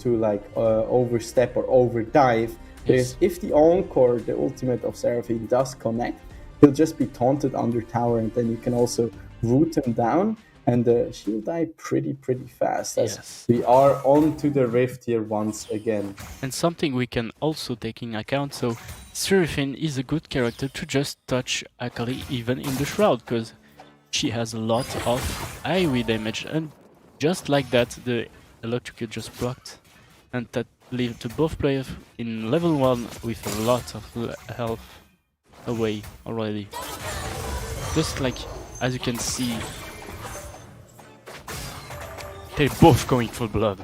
overstep or overdive, because if the Encore, the ultimate of Seraphine, does connect, he'll just be taunted under tower, and then you can also root him down, and she'll die pretty fast, as Yes. we are onto the Rift here once again. And something we can also take in account, so Seraphine is a good character to just touch Akali even in the Shroud, because she has a lot of AoE damage, and just like that the electrical just blocked, and that leaves to both players in level 1 with a lot of health away already. Just like, as you can see, they're both going for blood.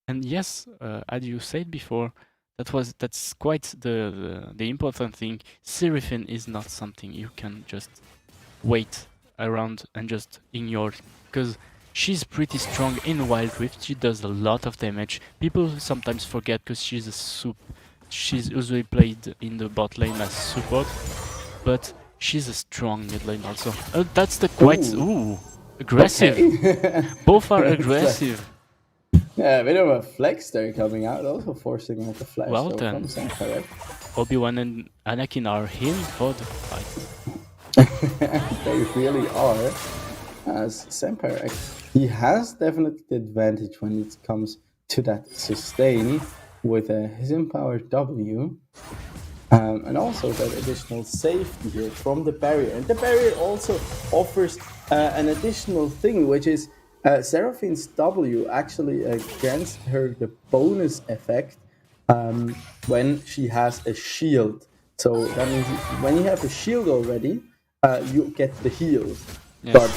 And yes, as you said before, that's quite the important thing. Seraphine is not something you can just wait around and just ignore, because she's pretty strong in Wild Rift. She does a lot of damage. People sometimes forget because she's a soup. She's usually played in the bot lane as support, but she's a strong mid lane also. That's the quite aggressive. Okay. Both are aggressive. Yeah, a bit of a flex there coming out, also forcing out the flash Well though, done. from Senpai. Obi-Wan and Anakin are here for the fight. They really are. As Senpai, he has definitely the advantage when it comes to that sustain with his empowered W. And also that additional safety here from the barrier. And the barrier also offers an additional thing, which is Seraphine's W actually grants her the bonus effect when she has a shield. So that means when you have a shield already, you get the heals. Yes. But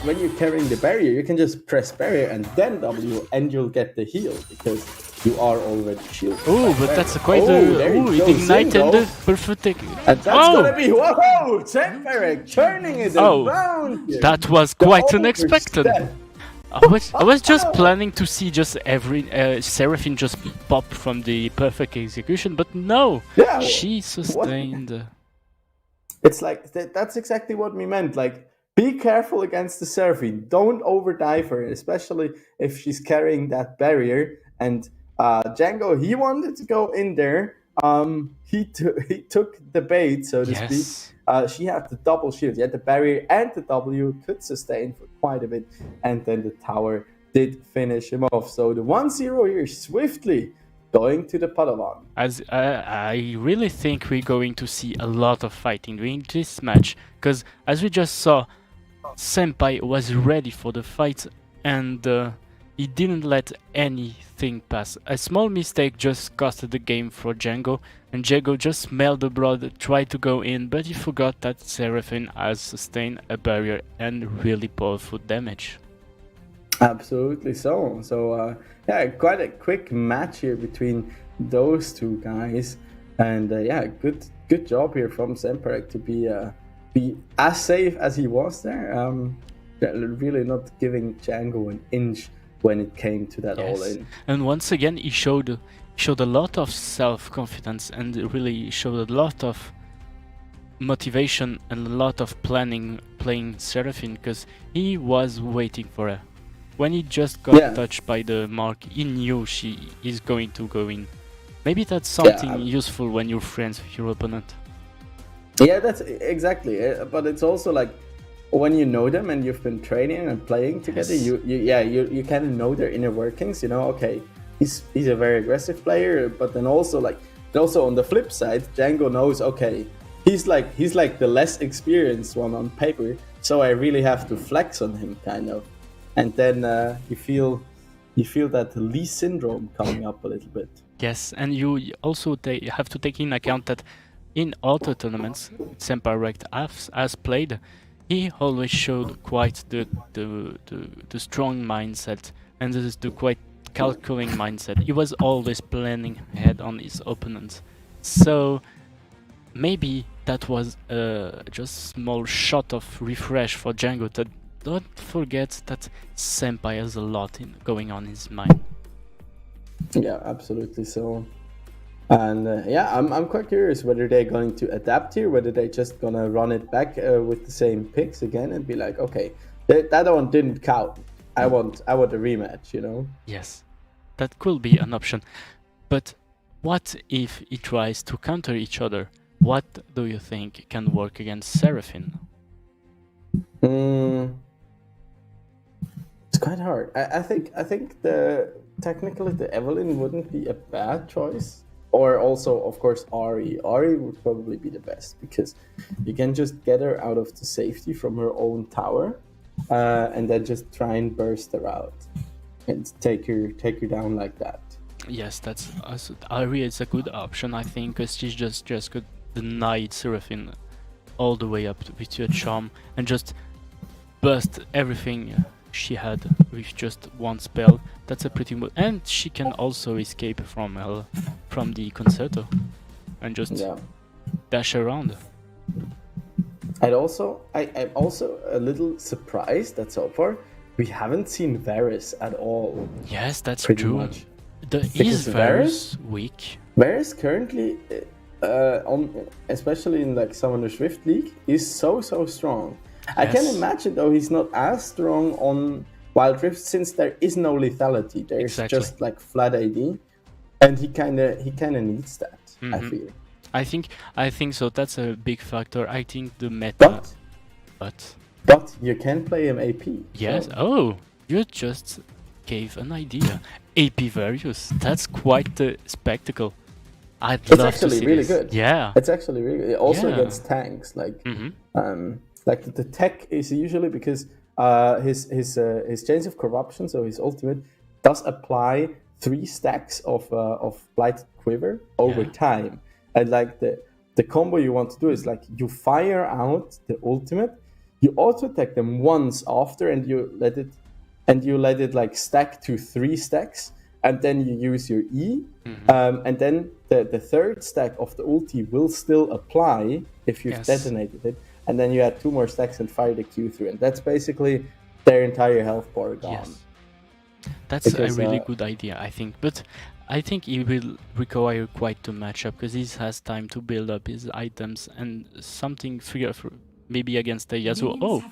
when you're carrying the barrier, you can just press barrier and then W, and you'll get the heal because you are already shielded. Oh, but that's quite there it he goes in, ignited though. the perfect. And that's gonna be whoa, Temperec turning it around. Here. That was The quite unexpected. overstep. I was just planning to see just every Seraphine just pop from the perfect execution, but no, Yeah, she sustained. It's like that's exactly what we meant. Like, be careful against the Seraphine. Don't overdive her, especially if she's carrying that barrier. And Django, he wanted to go in there. He took the bait, so to speak. She had the double shield. Yet the barrier and the W could sustain for quite a bit, and then the tower did finish him off. So the 1-0 here swiftly going to the Padawan. As I really think we're going to see a lot of fighting during this match, because as we just saw, Senpai was ready for the fight, and he didn't let anything pass. A small mistake just costed the game for Django, and Django just smelled the blood, tried to go in, but he forgot that Seraphine has sustained a barrier and really powerful damage. Absolutely so. So yeah, quite a quick match here between those two guys, and yeah, good job here from Semperek to be as safe as he was there. Really not giving Django an inch when it came to that all in. And once again, he showed a lot of self-confidence and really showed a lot of motivation and a lot of planning playing Seraphine, because he was waiting for her. When he just got touched by the mark, he knew she is going to go in. Maybe that's something useful when you're friends with your opponent. Yeah, that's exactly. But it's also like when you know them and you've been training and playing together, you kind of know their inner workings. You know, okay, he's a very aggressive player, but then also on the flip side, Django knows, okay, he's like the less experienced one on paper, so I really have to flex on him, kind of. And then you feel that Lee syndrome coming up a little bit. Yes, and you also have to take in account that in other tournaments Semperek has played, he always showed quite the strong mindset and the quite calculating mindset. He was always planning ahead on his opponents. So maybe that was just small shot of refresh for Django. That don't forget that Senpai has a lot going on in his mind. Yeah, absolutely so. And yeah, I'm quite curious whether they're going to adapt here, whether they're just gonna run it back with the same picks again and be like, okay, that one didn't count. I want a rematch, you know? Yes, that could be an option. But what if he tries to counter each other? What do you think can work against Seraphine? It's quite hard. I think technically the Evelyn wouldn't be a bad choice. Or also, of course, Ari. Ari would probably be the best because you can just get her out of the safety from her own tower, and then just try and burst her out and take her down like that. Yes, that's also, Ari is a good option, I think, because she's just could deny Seraphine all the way up with your charm and just burst everything she had with just one spell. That's a pretty and she can also escape from the concerto and just dash around. I'm also a little surprised that so far we haven't seen Varus at all. Yes, that's pretty true. Much. Is Varus weak? Varus currently especially in like Summoner's Rift League is so strong. Yes. I can imagine though he's not as strong on Wild Rift since there is no lethality. There's just like flat AD, and he kind of needs that. I feel. I think so. That's a big factor. I think the meta. But you can play him AP. Yes. So. Oh, you just gave an idea. AP Varius. That's quite the spectacle. I'd love to see actually really this. good. Yeah. It's actually really good. Also against tanks, like. Like the tech is usually because his Chains of Corruption, so his ultimate, does apply 3 stacks of Blighted Quiver over time. And like the combo you want to do is like you fire out the ultimate, you auto attack them once after, and you let it like stack to 3 stacks, and then you use your E, and then the third stack of the ulti will still apply if you've detonated it, and then you add 2 more stacks and fire the Q through, and that's basically their entire health bar gone. Yes. That's a really good idea, I think, but I think it will require quite a matchup because he has time to build up his items and something maybe against the Yasuo. Oh,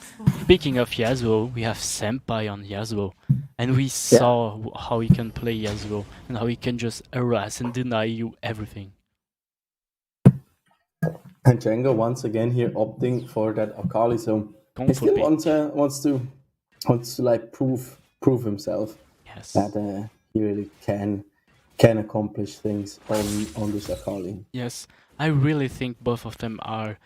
speaking of Yasuo, we have Senpai on Yasuo, and we saw how he can play Yasuo and how he can just harass and deny you everything. And Django once again here opting for that Akali, so he still wants to like prove himself that he really can accomplish things on this Akali. Yes, I really think both of them are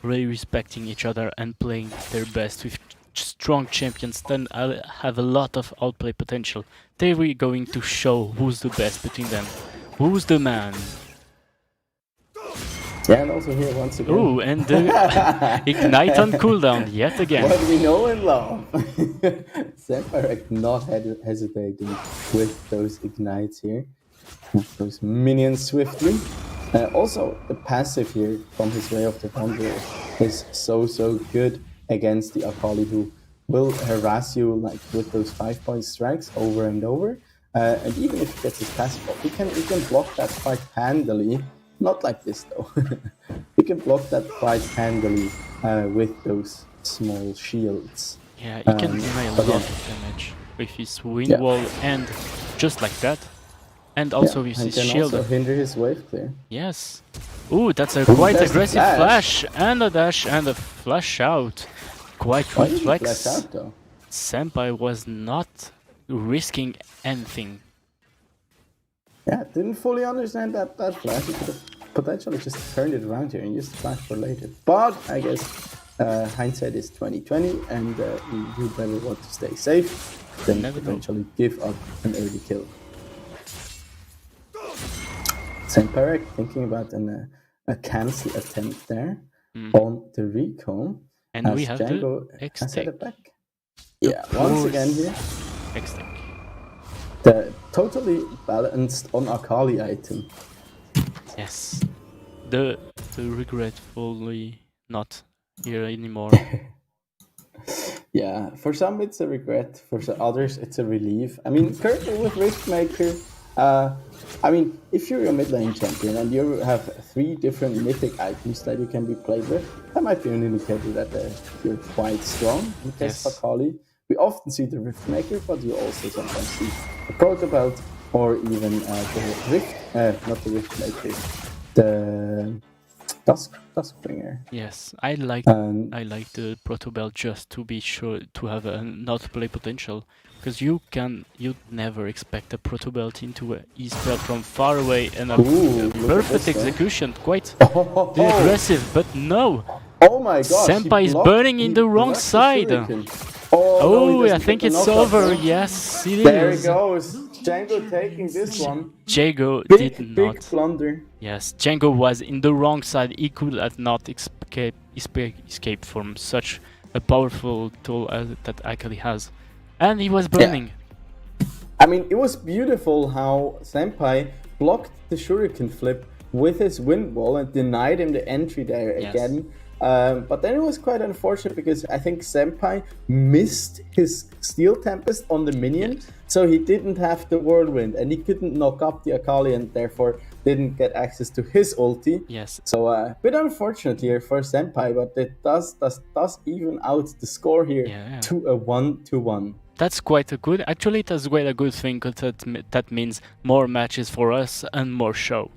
really respecting each other and playing their best with strong champions. Then I'll have a lot of outplay potential. They were going to show who's the best between them. Who's the man? Yeah, and also here once again. Oh, and the Ignite on cooldown yet again. What we know and love. Senpai not hesitating with those Ignites here. Those minions swiftly. Also, the passive here from his Way of the Wanderer is so good against the Akali, who will harass you like with those 5-point strikes over and over. And even if he gets his passive off, he can block that quite handily. Not like this though. He can block that quite handily with those small shields. Yeah, he can deny a lot of damage with his wind wall and just like that. And also with his shield. Also hinder his wave clear. Yes. Ooh, that's a quite aggressive flash and a dash and a flash out. Quite reflex. Flash out, though? Senpai was not risking anything. Yeah, didn't fully understand that flash. He could have potentially just turned it around here and used the flash for later. But I guess hindsight is 20/20, and you better want to stay safe than potentially give up an early kill. Senpai thinking about a cancel attempt there on the recon. And we have Django the X-Tech. back. Yeah, once again here. X-Tech. The totally balanced on Akali item. Yes. The regretfully not here anymore. Yeah, for some it's a regret, for others it's a relief. I mean, currently with Riftmaker, I mean, if you're a mid lane champion and you have 3 different mythic items that you can be played with, that might be an indicator that you're quite strong. In case of Akali, we often see the Riftmaker, but you also sometimes see the Protobelt or even the Rift, not the Riftmaker, the Duskbringer. Yes, I like the Protobelt just to be sure to have a not play potential, because you'd never expect a Protobelt into a E-spell from far away and a perfect execution, quite aggressive, but no. Oh my gosh! Senpai is burning in the wrong side. Oh, no, I think it's over. Yes, it is. There it goes. Django taking this one. Django did not. Big blunder. Yes, Django was in the wrong side. He could have not escaped from such a powerful tool that Akali has. And he was burning. Yeah. I mean, it was beautiful how Senpai blocked the Shuriken flip with his wind wall and denied him the entry there again. But then it was quite unfortunate because I think Senpai missed his Steel Tempest on the minion, so he didn't have the Whirlwind and he couldn't knock up the Akali and therefore didn't get access to his ulti. Yes. So a bit unfortunate here for Senpai, but it does even out the score here to a 1-1. That's quite a good. Actually, that's quite a good thing because that means more matches for us and more show.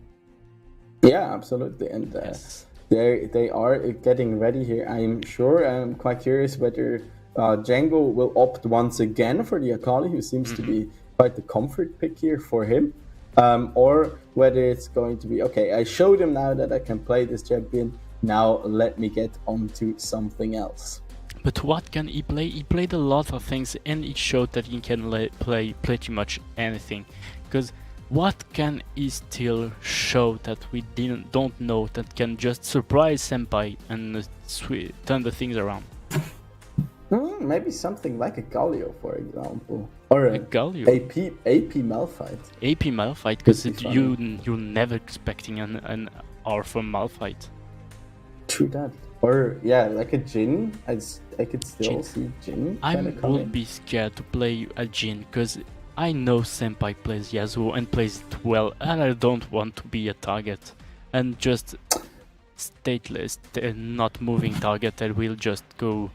Yeah, absolutely, and. They are getting ready here, I'm sure. I'm quite curious whether Django will opt once again for the Akali, who seems to be quite the comfort pick here for him. Or whether it's going to be, okay, I showed him now that I can play this champion, now let me get onto something else. But what can he play? He played a lot of things, and it showed that he can play pretty much anything. Because what can he still show that we don't know that can just surprise Senpai and turn the things around? Maybe something like a Galio, for example, or A Galio? AP Malphite. AP Malphite, because Could be funny. you're never expecting an R from Malphite. True that. Or yeah, like a Jin. I could still Jin. see Jin. I kinda would coming. be scared to play a Jin, because I know Senpai plays Yasuo and plays it well, and I don't want to be a target and just stateless, not moving target that will just go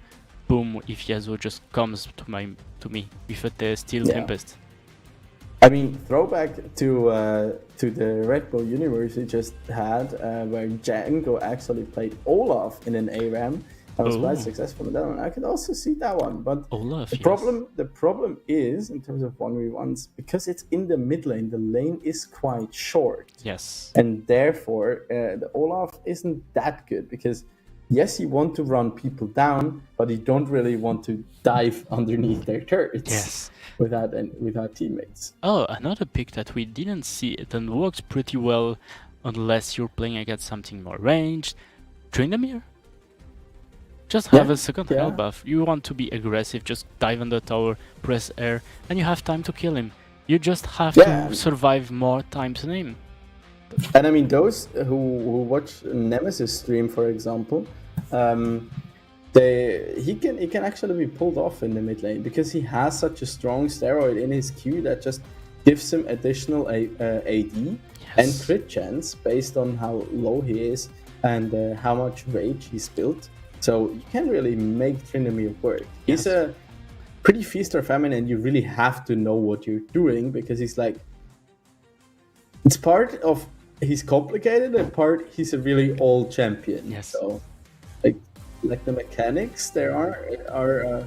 boom if Yasuo just comes to me with a Steel Yeah. Tempest. I mean, throwback to the Red Bull universe we just had, where Django actually played Olaf in an ARAM. That was quite Oh. successful in that one. I could also see that one, but Olaf, the yes. problem is in terms of 1v1s, because it's in the mid lane. The lane is quite short, Yes. and therefore the Olaf isn't that good because. Yes, you want to run people down, but you don't really want to dive underneath their turrets Yes. without teammates. Oh, another pick that we didn't see it and works pretty well unless you're playing against something more ranged. Tryndamere? Just have Yeah, a second yeah. health buff. You want to be aggressive, just dive on the tower, press air, and you have time to kill him. You just have Yeah. to survive more times than him. And I mean, those who watch Nemesis stream, for example, he can actually be pulled off in the mid lane because he has such a strong steroid in his Q that just gives him additional AD and Yes. crit chance based on how low he is and how much rage he's built. So you can really make Tryndamere work. He's Yes. a pretty feast or famine, and you really have to know what you're doing because he's like. It's part of he's complicated and part he's a really old champion. Yes. So like the mechanics there are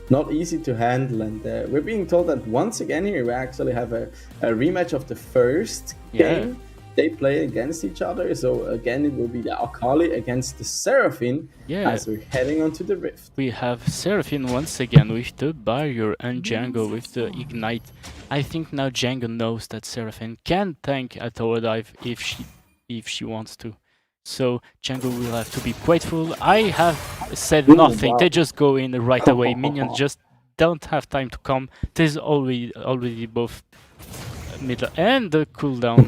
not easy to handle, and we're being told that once again here we actually have a rematch of the first Yeah. game they play against each other. So again it will be the Akali against the Seraphine Yeah. as we're heading onto the Rift. We have Seraphine once again with the barrier and Django with the ignite. I think now Django knows that Seraphine can tank a tower dive if she wants to. So Django will have to be grateful. I have said Ooh, nothing. wow. They just go in right away. Minions just don't have time to come. There's already both middle and the cooldown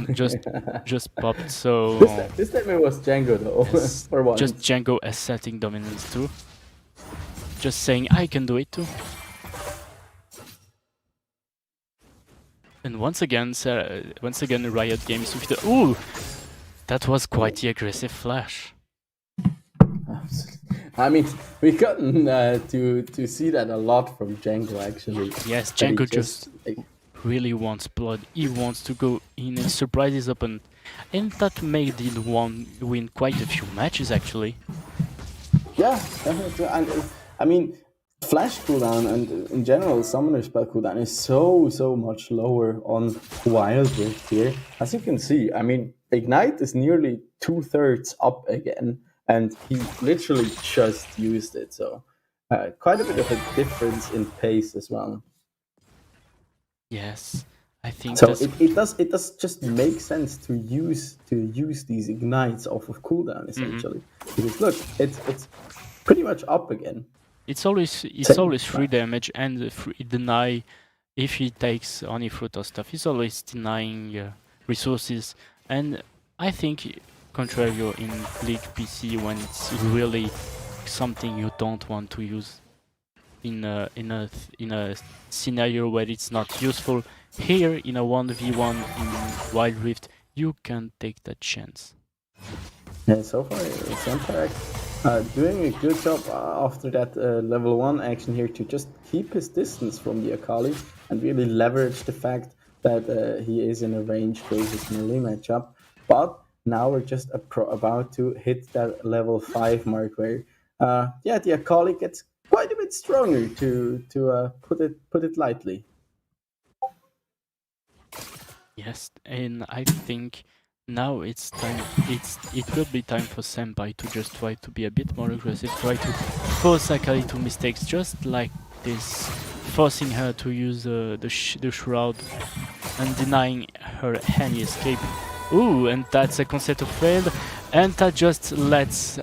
just popped. So This time it was Django though. yes, For once. just Django asserting dominance too. Just saying I can do it too. And once again Riot Games with the ooh, that was quite the aggressive flash. I mean, we've gotten to see that a lot from Django actually. Yes, That he Django just like, really wants blood. He wants to go in and surprise his opponent, and that made him win quite a few matches actually. yeah, definitely. And I mean, flash cooldown and in general summoner spell cooldown is so much lower on Wild Rift here. As you can see, I mean, Ignite is nearly 2/3 up again, and he literally just used it. So quite a bit of a difference in pace as well. Yes, I think So that's it does just make sense to use these ignites off of cooldown essentially. Because look, it's pretty much up again. it's always Same. free damage and free deny if he takes honey fruit or stuff. He's always denying resources, and I think Contrario in League PC when it's really something you don't want to use in a scenario where it's not useful. Here in a 1v1 in Wild Rift, you can take that chance. Yeah, so far Senpai doing a good job after that level 1 action here to just keep his distance from the Akali and really leverage the fact that he is in a range versus melee matchup. But now we're just about to hit that level 5 mark where the Akali gets quite a bit stronger to put it lightly. Yes, and I think Now it's time. It will be time for Senpai to just try to be a bit more aggressive, try to force Akali to mistakes, just like this, forcing her to use the shroud and denying her any escape. Ooh, and that second set of failed, and that just lets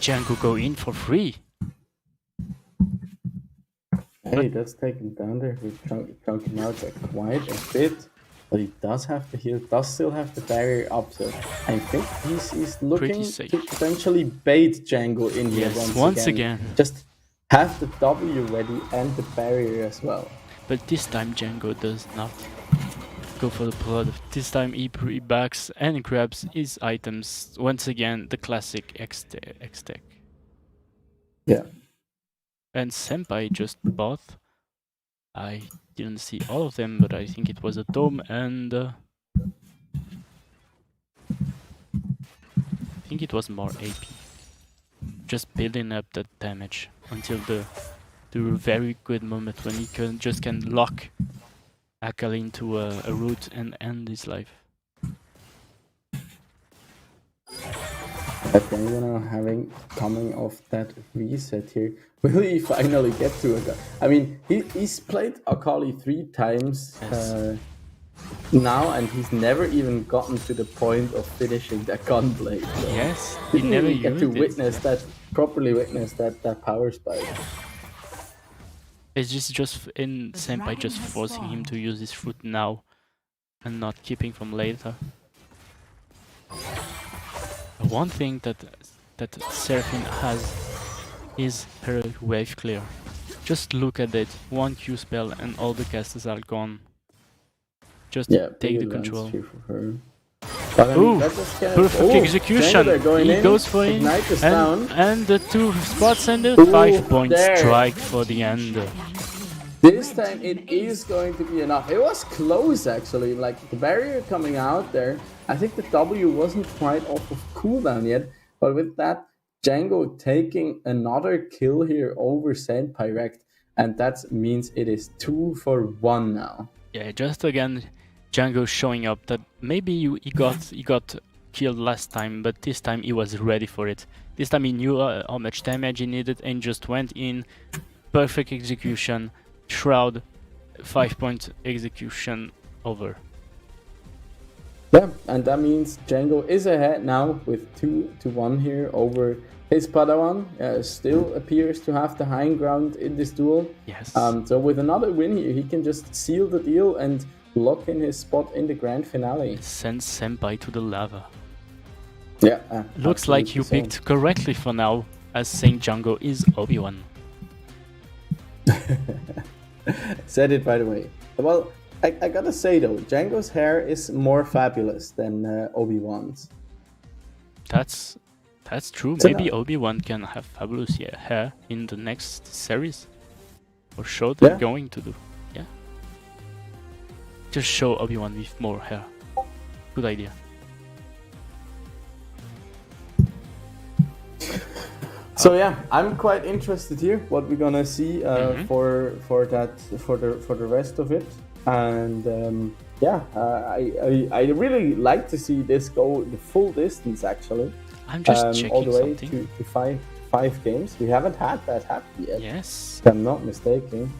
Django go in for free. Hey, that's taken down there. We're chunking out quite a bit. But he does have the heal, does still have the barrier up, so I think he's looking safe. to potentially bait Django in here Yes, once again. Just have the W ready and the barrier as well. But this time Django does not go for the blood. This time he backs and grabs his items. Once again, the classic X-Tech. Yeah. And Senpai just bought. I didn't see all of them, but I think it was a dome and I think it was more AP. Just building up that damage until the very good moment when he can lock Akali into a root and end his life. But then, coming off that reset here, will he finally get to a gun? I mean, he's played Akali 3 times now, and he's never even gotten to the point of finishing that gunblade. So Yes, he never get to used it. properly witness that power spike. It's just in Senpai just forcing him to use his fruit now and not keeping from later. One thing that Seraphine has is her wave clear. Just look at it, one Q spell and all the casters are gone. Just take the control. But, I mean, Ooh, perfect execution! He goes for it, and the 2 spots and the 5-point strike for the end. This time it is going to be enough. It was close actually, like the barrier coming out there. I think the W wasn't quite off of cooldown yet, but with that, Django taking another kill here over Senpai Rect, and that means it is 2 for 1 now. Yeah, just again, Django showing up that maybe he got killed last time, but this time he was ready for it. This time he knew how much damage he needed and just went in. Perfect execution, shroud, 5-point execution, over. Yeah, and that means Django is ahead now with 2-1 here over his Padawan. Still appears to have the high ground in this duel. Yes. So with another win here, he can just seal the deal and lock in his spot in the grand finale. Sends Senpai to the lava. Yeah. Looks like you picked correctly for now, as saying Django is Obi-Wan. Said it right away. Well, I gotta say though, Django's hair is more fabulous than Obi-Wan's. That's true. So maybe Obi-Wan can have fabulous hair in the next series, or show they're going to do. Yeah. Just show Obi-Wan with more hair. Good idea. So yeah, I'm quite interested here what we're gonna see for the rest of it, and I really like to see this go the full distance actually. I'm just checking all the way something. to five games. We haven't had that happen yet. Yes. If I'm not mistaken.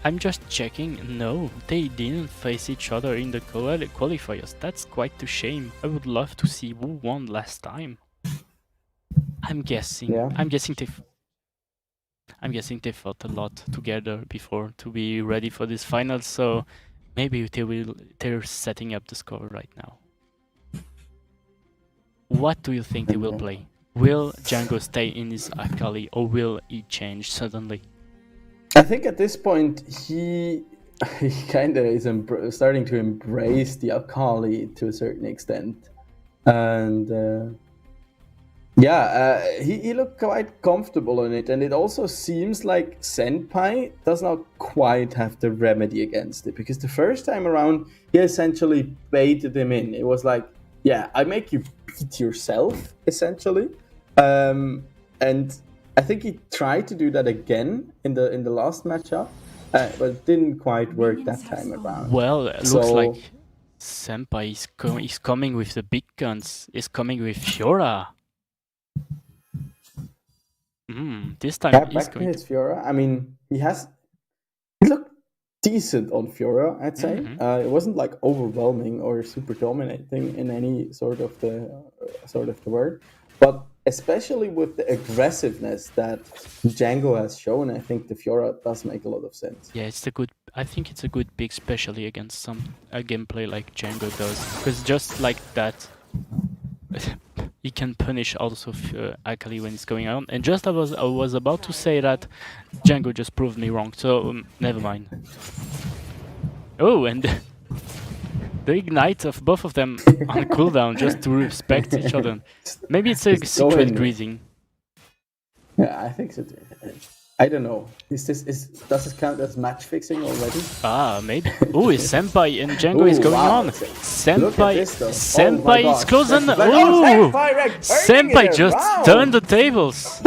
I'm just checking. No, they didn't face each other in the qualifiers. That's quite a shame. I would love to see who won last time. I'm guessing. Yeah. I'm guessing they fought a lot together before to be ready for this final. So maybe they're setting up the score right now. What do you think they will play? Will Django stay in his Akali or will he change suddenly? I think at this point he kind of is starting to embrace the Akali to a certain extent, and he looked quite comfortable in it, and it also seems like Senpai does not quite have the remedy against it, because the first time around he essentially baited him in. It was like, yeah, I make you beat yourself essentially, and I think he tried to do that again in the last matchup, but it didn't quite work that time around. Well, it looks like Senpai is coming with the big guns. Is coming with Fiora. This time Yeah, he's back to going. his Fiora. I mean, he looked decent on Fiora, I'd say. It wasn't like overwhelming or super dominating in any sort of the word, but especially with the aggressiveness that Django has shown, I think the Fiora does make a lot of sense. Yeah, it's a good. I think it's a good pick, especially against a gameplay like Django does, because just like that, he can punish also Akali when it's going on. And just I was about to say that Django just proved me wrong, so never mind. Oh, and the ignite of both of them on cooldown just to respect each other. Maybe it's a secret greeting. Yeah, I think so too. I don't know. Does this count as match fixing already? Ah, maybe. Oh, is Senpai and Django is going on. Senpai is close and Senpai just turned the tables.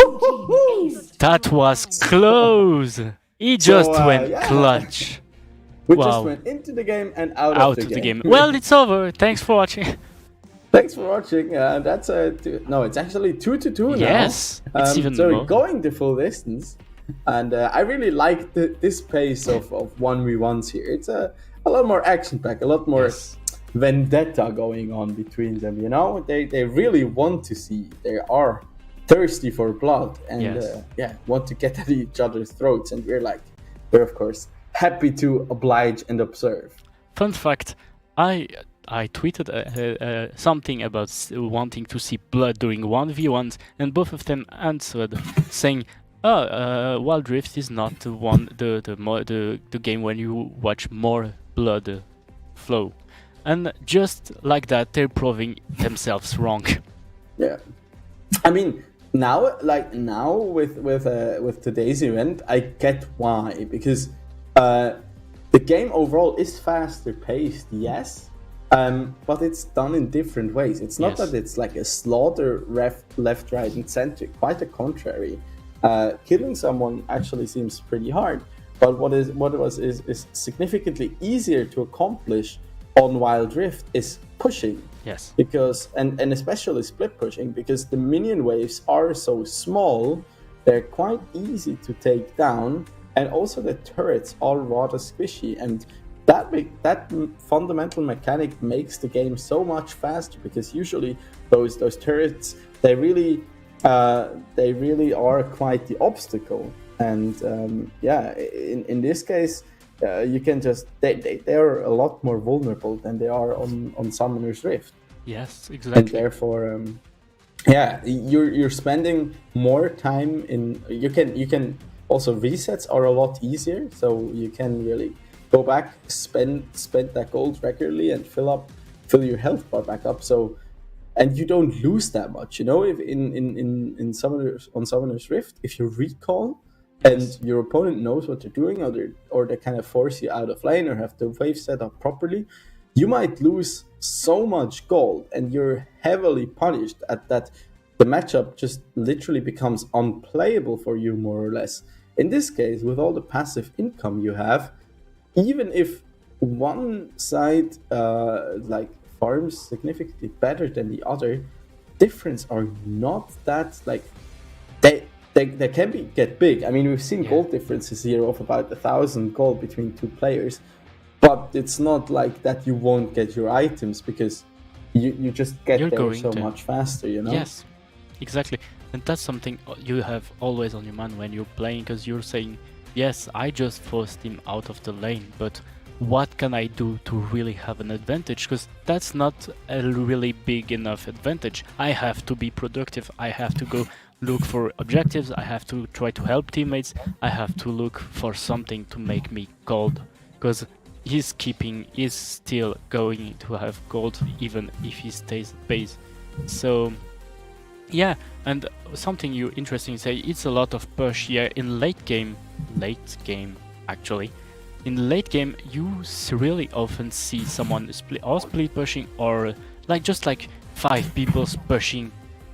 That was close. He just went clutch. We just went into the game and out of the game. Well, it's over. Thanks for watching. Thanks for watching. That's it's actually 2-2 now. Yes, it's even so more. We're going the full distance, and I really like this pace of 1v1s here. It's a lot more action packed, a lot more vendetta going on between them. You know, they really want to see. They are thirsty for blood and want to get at each other's throats, and we're of course happy to oblige and observe. Fun fact: I tweeted something about wanting to see blood during 1v1s, and both of them answered saying, Wild Rift is not the game when you watch more blood flow. And just like that, they're proving themselves wrong. Yeah. I mean, now with today's event, I get why, because the game overall is faster paced, yes, but it's done in different ways. It's not that it's like a slaughter left, right, and center. Quite the contrary. Killing someone actually seems pretty hard, but what is significantly easier to accomplish on Wild Rift is pushing. Yes. Because and especially split pushing, because the minion waves are so small, they're quite easy to take down. And also the turrets are rather squishy, and that fundamental mechanic makes the game so much faster, because usually those turrets they really are quite the obstacle. And in this case, you can just they are a lot more vulnerable than they are on Summoner's Rift. Yes, exactly. And therefore, you're spending more time in. You can. Also, resets are a lot easier, so you can really go back, spend that gold regularly, and fill your health bar back up. So, and you don't lose that much. You know, if in Summoner's Rift, if you recall and your opponent knows what they're doing, or they kind of force you out of lane or have the wave set up properly, you might lose so much gold, and you're heavily punished at that. The matchup just literally becomes unplayable for you, more or less. In this case, with all the passive income you have, even if one side farms significantly better than the other, difference are not that they can get big. I mean, we've seen gold differences here of about 1,000 gold between two players, but it's not like that you won't get your items, because you just get there so much faster, you know? Yes, exactly. And that's something you have always on your mind when you're playing, because you're saying, yes, I just forced him out of the lane, but what can I do to really have an advantage? Because that's not a really big enough advantage. I have to be productive, I have to go look for objectives, I have to try to help teammates, I have to look for something to make me gold, because his keeping is still going to have gold even if he stays base. So yeah, and something you interesting say, it's a lot of push here in late game actually. In late game you really often see someone split pushing, or just 5 people pushing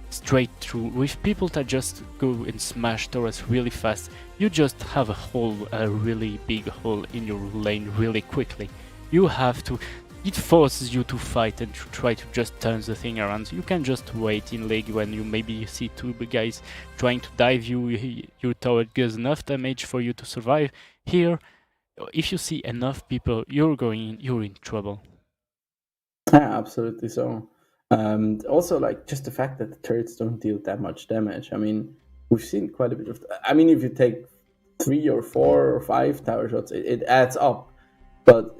straight through with people that just go and smash turrets really fast. You just have a really big hole in your lane really quickly. You have to it forces you to fight and to try to just turn the thing around. You can just wait in lane when you maybe see two guys trying to dive you. Your tower does enough damage for you to survive. Here, if you see enough people, you're in trouble. Yeah, absolutely so. Also, like just the fact that the turrets don't deal that much damage. I mean, we've seen quite a bit of. I mean, if you take 3 or 4 or 5 tower shots, it adds up. But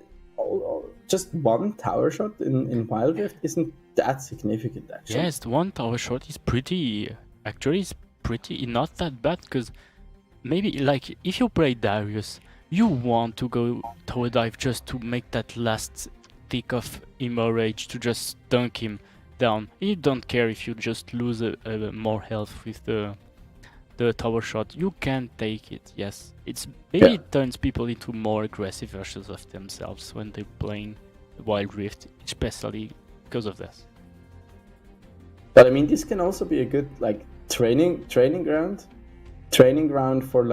just one tower shot in Wild Rift isn't that significant, actually. Yes, one tower shot is pretty. Actually, it's pretty not that bad, because maybe like if you play Darius, you want to go tower dive just to make that last tick of emo rage to just dunk him down. You don't care if you just lose more health with the tower shot. You can take it. Yes, it turns people into more aggressive versions of themselves when they're playing Wild Rift, especially because of this. But I mean, this can also be a good like training ground for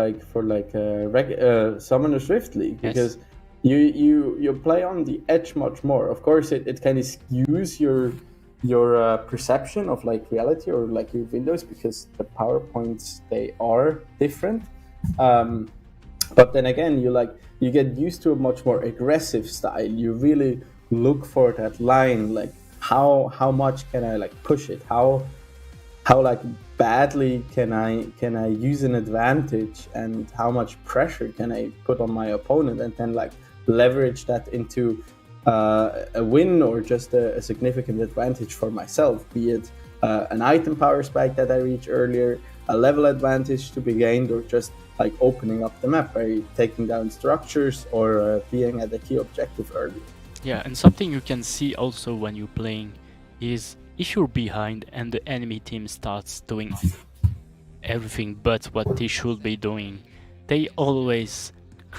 Summoner's Rift League, because you play on the edge much more. Of course, it kind of skews your perception of like reality or like your windows, because the power points, they are different. But then again, you get used to a much more aggressive style. You really look for that line, like how much can I like push it? How like badly can I use an advantage, and how much pressure can I put on my opponent, and then like leverage that into a win or just a significant advantage for myself, be it an item power spike that I reached earlier, a level advantage to be gained, or just like opening up the map by taking down structures or being at a key objective early. Yeah, and something you can see also when you're playing is if you're behind and the enemy team starts doing everything but what they should be doing, they always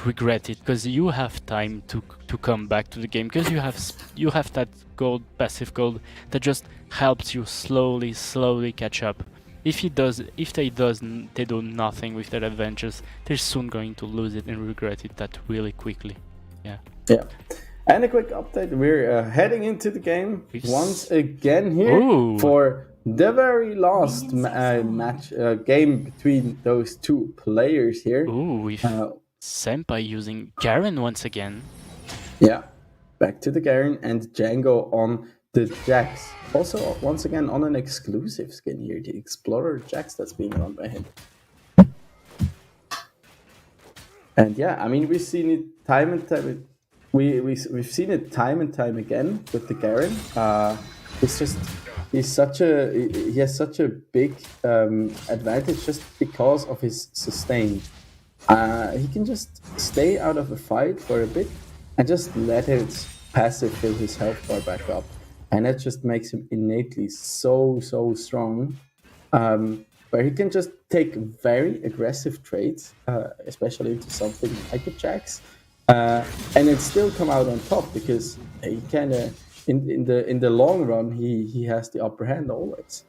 regret it, because you have time to come back to the game, because you have that passive gold that just helps you slowly catch up. If they do nothing with their adventures, they're soon going to lose it and regret it that really quickly. Yeah. And a quick update, we're heading into the game once again here. Ooh. For the very last game between those two players here. Ooh, with Senpai using Garen once again. Yeah, back to the Garen and Django on the Jax. Also, once again, on an exclusive skin here, the Explorer Jax that's being run by him. And yeah, I mean, we've seen it time and time. We've seen it time and time again with the Garen. He has such a big advantage just because of his sustain. He can just stay out of a fight for a bit and just let his passive fill his health bar back up, and that just makes him innately so strong. Where he can just take very aggressive trades, especially into something like a Jax, and then still come out on top, because he kind of in the long run he has the upper hand always.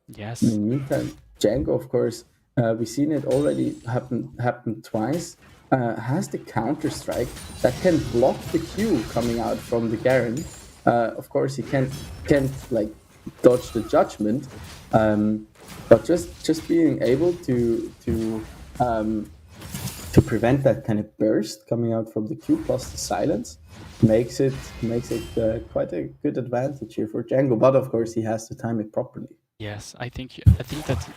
Yes. In the meantime, Django, of course, we've seen it already happen twice. Has the counter strike that can block the Q coming out from the Garen. Of course, he can't like dodge the judgment, but just being able to prevent that kind of burst coming out from the Q plus the silence makes it quite a good advantage here for Django. But of course, he has to time it properly. Yes, I think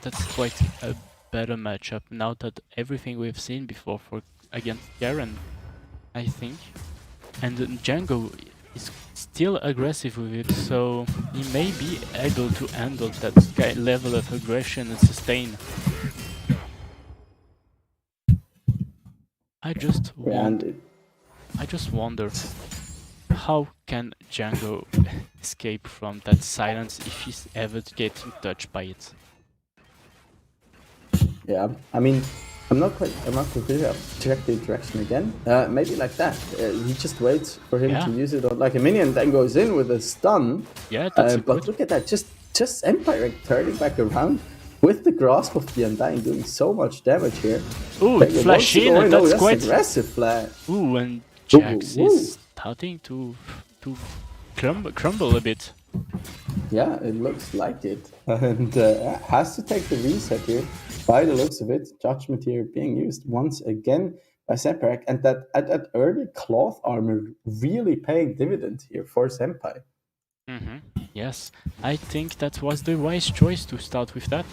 that's quite a better matchup now that everything we've seen before against Garen, I think. And Django is still aggressive with it, so he may be able to handle that level of aggression and sustain. I just wonder how can Django escape from that silence if he's ever getting touched by it. Yeah, I mean, I'm not completely up to check the interaction again. Maybe like that. He just waits for him to use it on like a minion, then goes in with a stun. Yeah, that's but look at that, just Empire turning back around with the grasp of the Undying, doing so much damage here. Ooh, flash in, that's quite aggressive flash. Ooh, and Jax is starting to crumble a bit. Yeah, it looks like it. And has to take the reset here. By the looks of it, Judgment here being used once again by Senpai. And that early cloth armor really paying dividends here for Senpai. Yes, I think that was the wise choice to start with that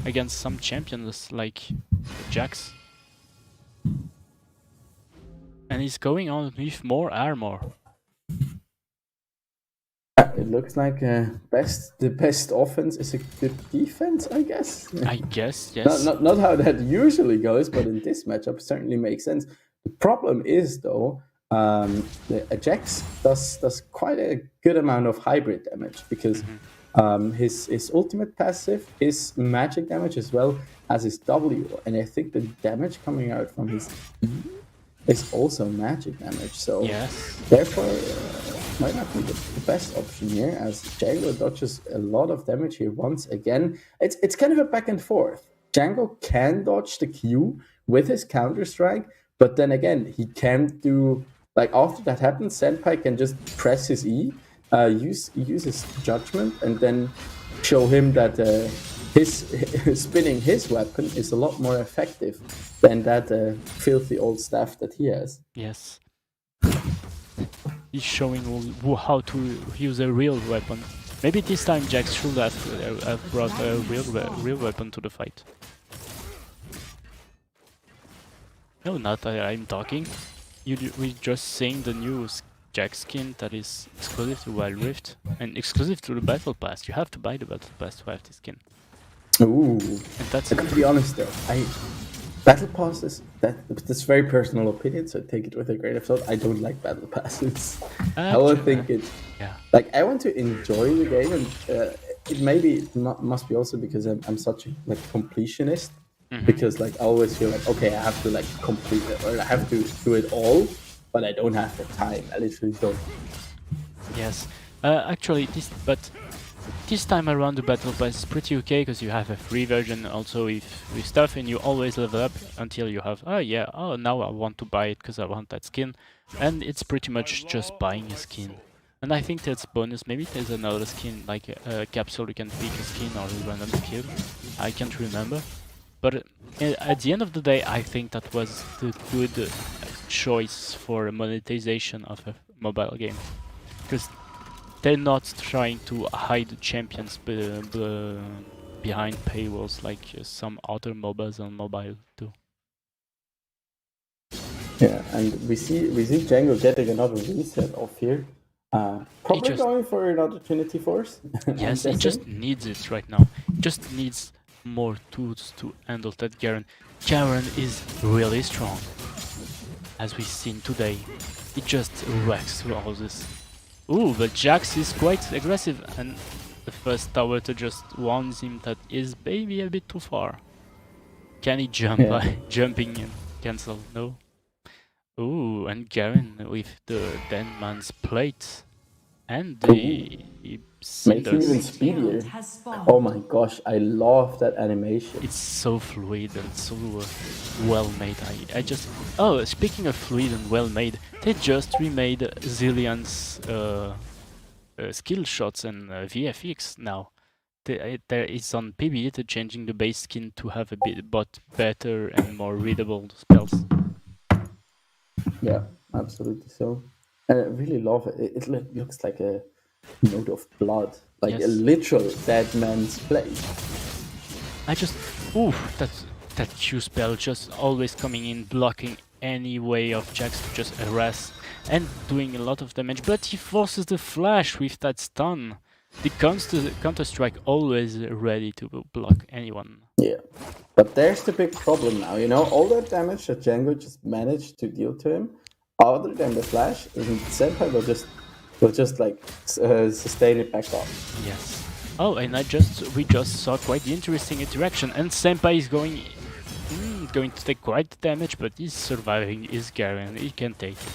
against some champions like Jax. And he's going on with more armor. It looks like the best offense is a good defense, I guess. I guess, yes. Not how that usually goes, but in this matchup certainly makes sense. The problem is though, the Ajax does quite a good amount of hybrid damage because his ultimate passive is magic damage as well as his W, and I think the damage coming out from his E is also magic damage. So yes. Therefore, might not be the best option here, as Django dodges a lot of damage here once again. It's kind of a back and forth. Django can dodge the Q with his counter strike, but then again, he can't do, like, after that happens, Senpai can just press his E, use his judgment, and then show him that his spinning his weapon is a lot more effective than that filthy old staff that he has. Yes. He's showing how to use a real weapon. Maybe this time Jax should have brought a real weapon to the fight. No, not that I'm talking. We just saying the new Jax skin that is exclusive to Wild Rift and exclusive to the Battle Pass. You have to buy the Battle Pass to have this skin. Ooh. And that's to be honest though, Battle Passes, that's very personal opinion, so take it with a grain of salt. I don't like Battle Passes. I don't think it. Yeah. Like, I want to enjoy the game, and it must be also because I'm such a completionist. Because I always feel like, okay, I have to complete it, or I have to do it all, but I don't have the time. I literally don't. Yes. Actually, this time around the Battle Pass is pretty okay because you have a free version also with stuff, and you always level up until you have, now I want to buy it because I want that skin, and it's pretty much just buying a skin. And I think that's bonus. Maybe there's another skin, like a capsule you can pick a skin or a random kill. I can't remember. But at the end of the day, I think that was the good choice for monetization of a mobile game. Because they're not trying to hide champions behind paywalls like some other MOBAs on mobile do. Yeah, and we see Django getting another reset off here. Probably going for another Trinity Force. Yes, it just needs it right now. It just needs more tools to handle that Garen. Garen is really strong. As we've seen today, he just wrecks through all this. Ooh, but Jax is quite aggressive, and the first tower to just warns him that is maybe a bit too far. Can he jump by jumping and cancel? No. Ooh, and Garen with the Dead Man's plate and the makes him even speedier. Oh my gosh, I love that animation. It's so fluid and so well made. I just speaking of fluid and well made, they just remade Zillion's skill shots and VFX now. There is on PB, they're changing the base skin to have a bit better and more readable spells. Yeah, absolutely so. And I really love it. It looks like a note of blood, like a literal dead man's plate. That Q spell just always coming in, blocking any way of Jax to just harass and doing a lot of damage, but he forces the flash with that stun. The counter strike always ready to block anyone. Yeah, but there's the big problem now. All that damage that Django just managed to deal to him, other than the flash, Senpai will just sustain it back up. Yes. Oh, and we just saw quite the interesting interaction, and Senpai is going to take quite the damage, but he's surviving his Garen. He can take it.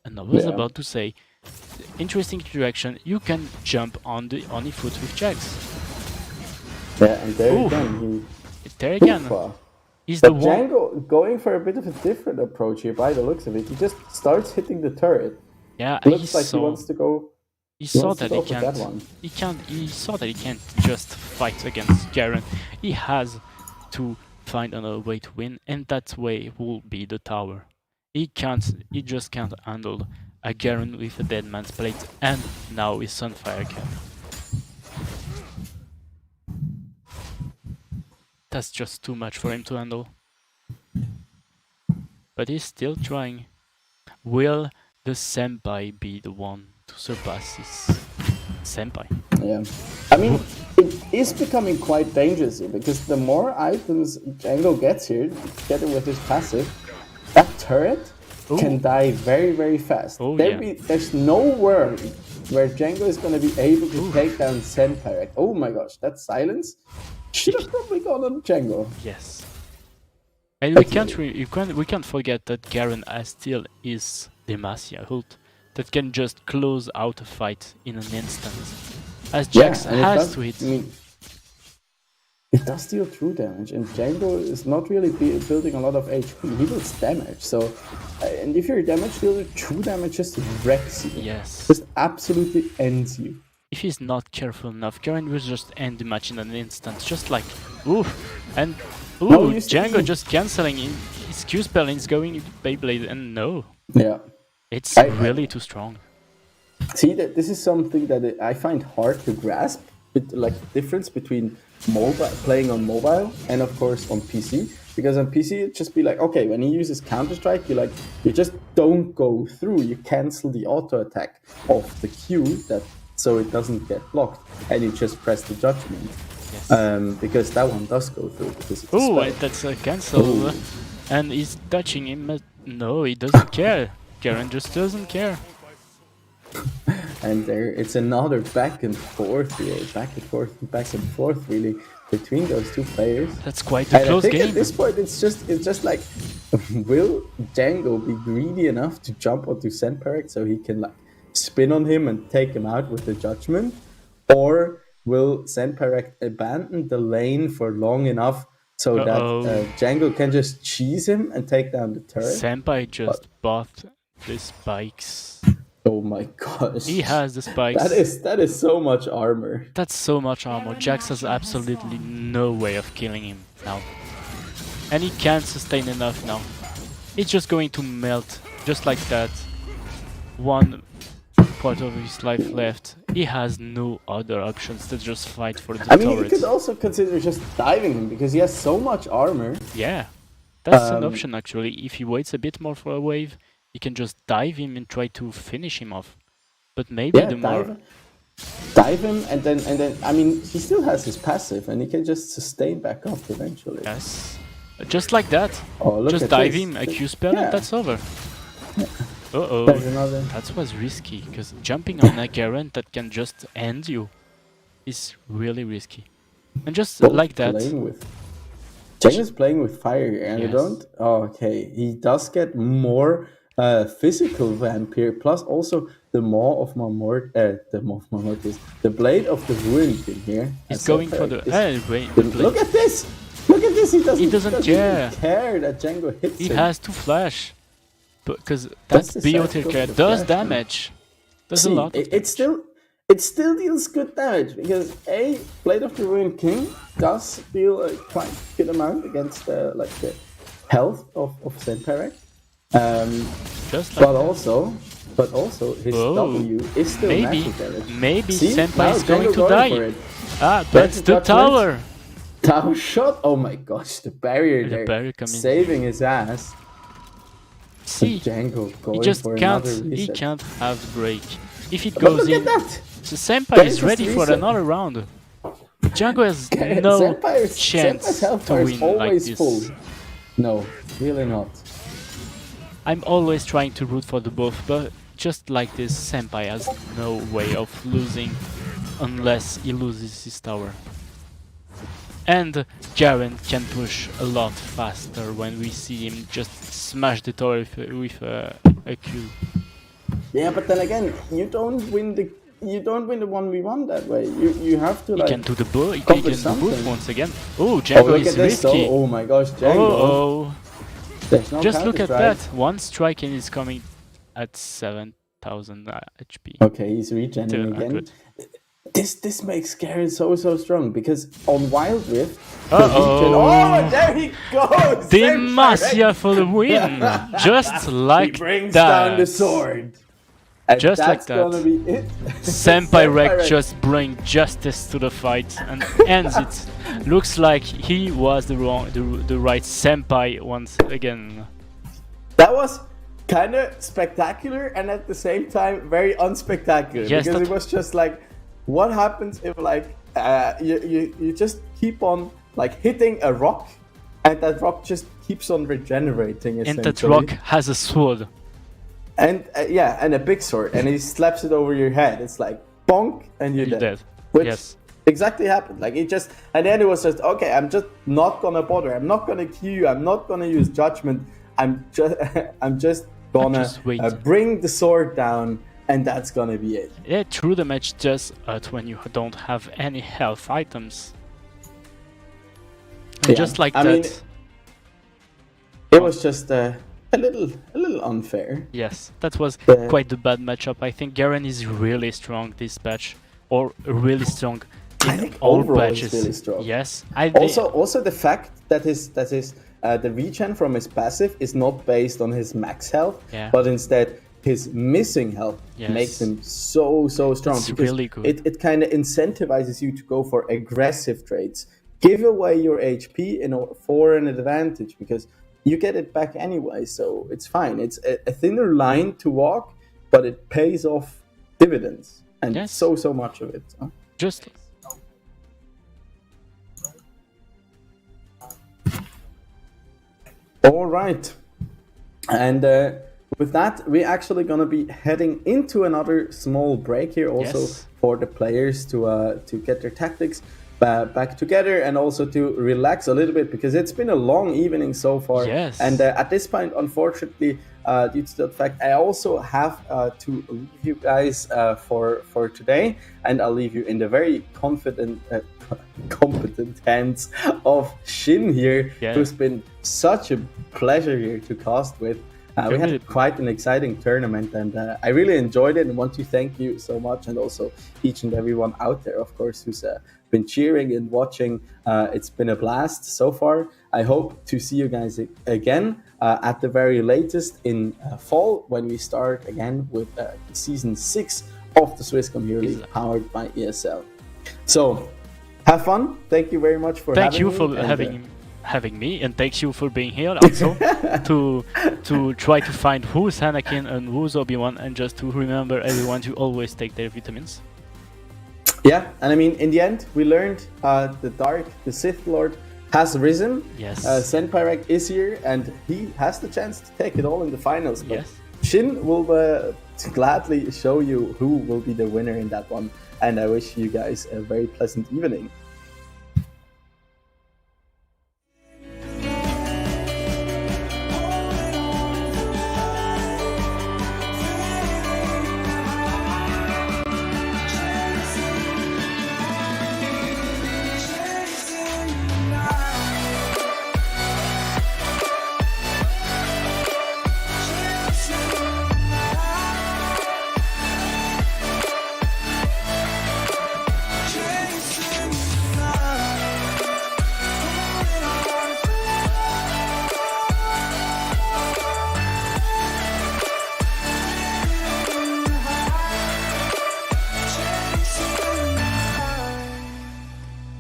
And I was about to say, interesting interaction. You can jump on the foot with Jax. Yeah, and there again, there again. He's But the one. Django going for a bit of a different approach here by the looks of it. He just starts hitting the turret. Yeah, Looks like he wants to go. He saw wants to that go he for that can't. one. He saw that he can't just fight against Garen. He has to find another way to win, and that way will be the tower. He can't. He just can't handle a Garen with a dead man's plate, and now his Sunfire cap. That's just too much for him to handle. But he's still trying. Will the Senpai be the one to surpass his Senpai? Yeah. I mean, it is becoming quite dangerous here because the more items Django gets here, together with his passive, that turret can die very, very fast. Oh, yeah. There's no world where Django is going to be able to take down Senpai. Oh my gosh, that silence should have probably gone on Django. Yes. And we can't forget that Garen has still his Demacia ult that can just close out a fight in an instant. As Jax has to hit. I mean, it does deal true damage, and Django is not really building a lot of HP. He deals damage, so and if you're a damage dealer, true damage just wrecks you. Yes. Just absolutely ends you. If he's not careful enough, Garen will just end the match in an instant, just like ooh, and ooh, No, Django just cancelling his Q spell and he's going into Beyblade, and no, Yeah. it's really too strong. See, that this is something that I find hard to grasp. Like the difference between playing on mobile and of course on PC. Because on PC it'd just be like, okay, when he uses Counter-Strike, you just don't go through. You cancel the auto attack of the Q so it doesn't get blocked, and you just press the judgment. Yes. Because that one does go through. Because it's Oh, that's a cancel, and he's touching him. No, he doesn't care. Garen just doesn't care. And it's another back and forth here, back and forth, really, between those two players. That's quite a close I think game. at this point, it's just like, will Django be greedy enough to jump onto Senpai so he can spin on him and take him out with the judgment, or will Senpai abandon the lane for long enough so that Django can just cheese him and take down the turret? Senpai just bought the spikes. Oh my gosh. He has the spikes. That is so much armor. That's so much armor. Jax has absolutely no way of killing him now. And he can't sustain enough now. It's just going to melt, just like that. One part of his life left. He has no other options to just fight for the turret. You could also consider just diving him, because he has so much armor. Yeah, that's an option actually. If he waits a bit more for a wave, he can just dive him and try to finish him off. But maybe dive him, and then I mean, he still has his passive, and he can just sustain back up eventually. Yes, just like that. Oh, look just at dive this. him, a Q spell, and that's over. Uh-oh, that was risky, because jumping on a Garen that can just end you is really risky. And just like that... Jen is playing with fire, and he does get more physical vampire, plus also the Maw of Marmort, the Blade of the Ruin King here. He's going for the... Look at this! Look at this! He doesn't care that Django hits him. He has to flash. Because that BOTK does damage. Does a lot of damage. It still deals good damage, because Blade of the Ruined King does deal a quite good amount against the health of Senpai. But also his W is still magic damage. Maybe Senpai is going to die. That's the tower. Tower shot. Oh my gosh, the barrier there, saving his ass. See, Django going he just for can't. He can't have break. If it goes in, the Senpai is ready for another round. Django has no chance to win like this. Full. No, really not. I'm always trying to root for the both, but just like this, Senpai has no way of losing unless he loses his tower. And Garen can push a lot faster when we see him just smash the tower with a Q. Yeah, but then again, you don't win you don't win the 1v1 that way. You have to He like. can do the boot. He come can with do boot something. once again. Oh, Oh, Django look is at this! risky. Oh my gosh, Django! Oh, There's no just look at counter-strike. that. One strike and he's coming at 7,000 HP. Okay, he's regenerating again. 200. This makes Garen so strong because on Wild Rift, the Uh-oh. regen. Oh, there he goes! Demacia for the win! Just He like brings that. down the sword. And Just like that's that. gonna be it. Senpai Rek just bring justice to the fight and ends it. Looks like he was the right senpai once again. That was kind of spectacular and at the same time very unspectacular. Yes, because that- it was just like, what happens if like you just keep on like hitting a rock and that rock just keeps on regenerating And essentially. that rock has a sword. And yeah, and a big sword, and he slaps it over your head. It's like bonk, and you're You're dead. dead. Which Yes. exactly happened. Like it just, and then it was just okay. I'm just not gonna bother. I'm not gonna Q. I'm not gonna use judgment. I'm just, I'm just gonna Just wait. bring the sword down, and that's gonna be it. Yeah, through the match just when you don't have any health items. And Yeah, just like I that. mean, it was just a little unfair. Yes, that was Yeah. quite the bad matchup. I think Garen is really strong this patch, or really strong I in think all overall he's patches. really strong. Yes, Also the fact that his the regen from his passive is not based on his max health, Yeah. but instead his missing health Yes. makes him so strong. It's because really good. It kind of incentivizes you to go for aggressive trades. Give away your HP for an advantage because you get it back anyway, so it's fine. It's a thinner line to walk, but it pays off dividends, and Yes. so much of it. So. just All right. And with that, we're actually going to be heading into another small break here also Yes. for the players to get their tactics back together and also to relax a little bit because it's been a long evening so far. Yes. And at this point, unfortunately, due to the fact I also have to leave you guys for today, and I'll leave you in the very competent hands of Shin here, Yeah. who's been such a pleasure here to cast with. We Really- had quite an exciting tournament, and I really enjoyed it and want to thank you so much, and also each and everyone out there, of course, who's been cheering and watching. It's been a blast so far. I hope to see you guys again at the very latest in fall when we start again with season 6 of the Swisscom Hero League powered by ESL. So have fun. Thank you very much for thank having you me, for and, having me, and thank you for being here also to try to find who's Anakin and who's Obi-Wan, and just to remember everyone to always take their vitamins. Yeah, and I mean, in the end, we learned the Sith Lord has risen. Yes. Senpai Rek is here, and he has the chance to take it all in the finals. But Yes. Shin will gladly show you who will be the winner in that one. And I wish you guys a very pleasant evening.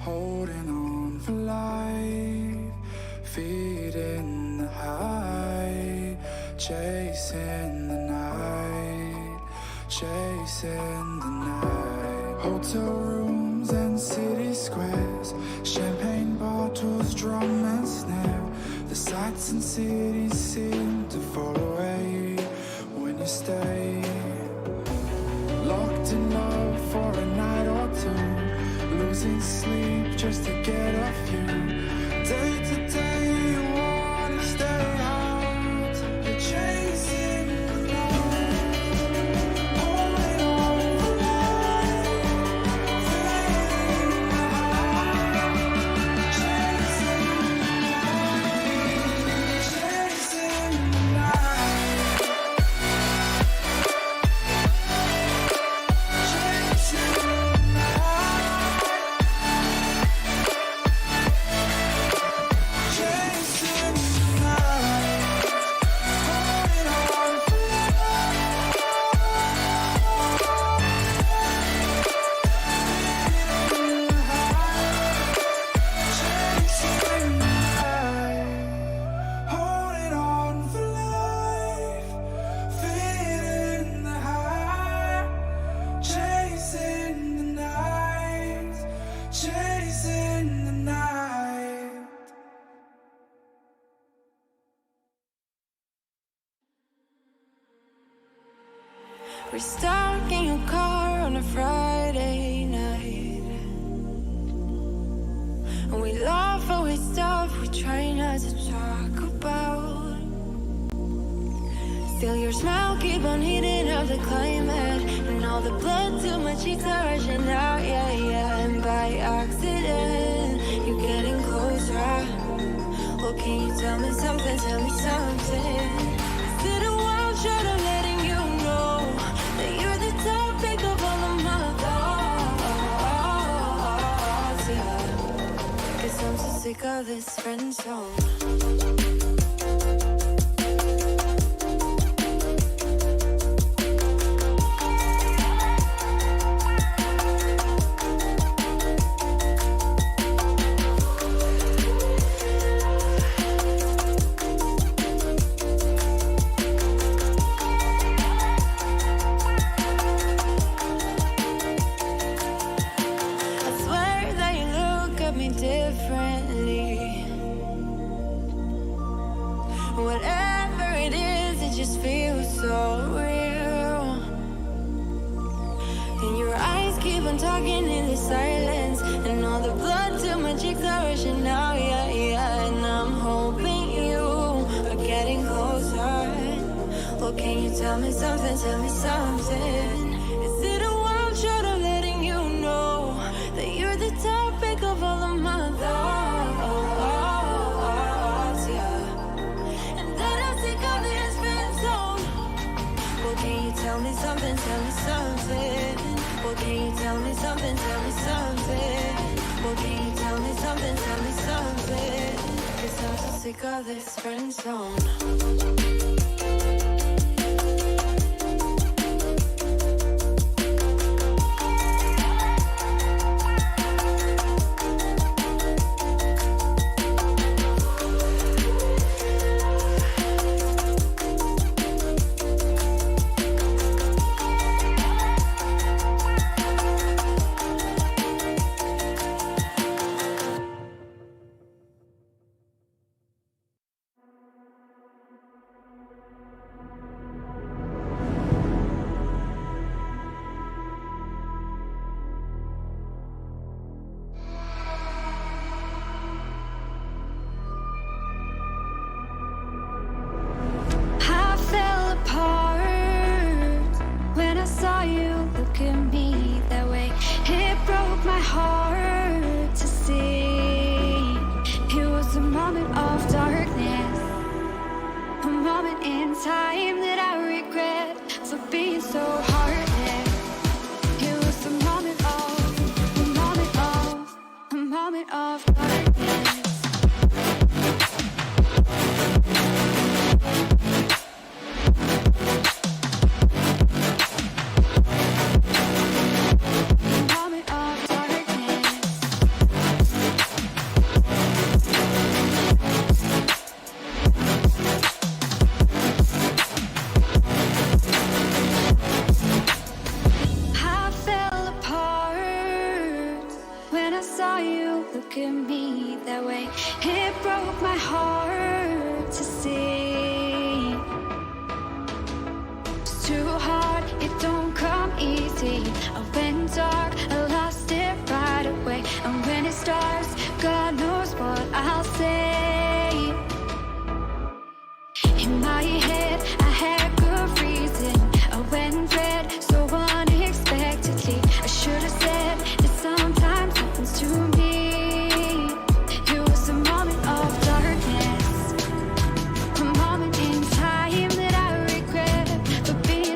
Holding on for life, feeding the high, chasing the night, chasing the night. Hotel rooms and city squares, champagne bottles, drum and snare. The sights and cities seem to fall away when you stay. Locked in love for a night or two, losing sleep just to get off you. Day to day you wanna stay out, you're chasing the light. Holding on for life. We're stuck in your car on a Friday night, and we laugh away stuff we try not to talk about. Still your smile keep on heating up the climate, and all the blood to my cheeks are rushing out, yeah, yeah. And by accident, you're getting closer. Well, can you tell me something, tell me something? Is it a wild shot of letting you know that you're the topic of all of my thoughts, yeah? 'Cause I'm so sick of this friend zone. Differently, whatever it is, it just feels so real. And your eyes keep on talking in the silence, and all the blood to my cheeks are rushing out, yeah, yeah. And I'm hoping you are getting closer. Well, can you tell me something, tell me something? Is it a wild shot of letting you know that you're the topic of all of my thoughts, yeah? And that I'm sick of this friend zone. Well, can you tell me something, tell me something? Well, can you tell me something, tell me something? Well, can you tell me something, tell me something? 'Cause I'm so sick of this friend zone.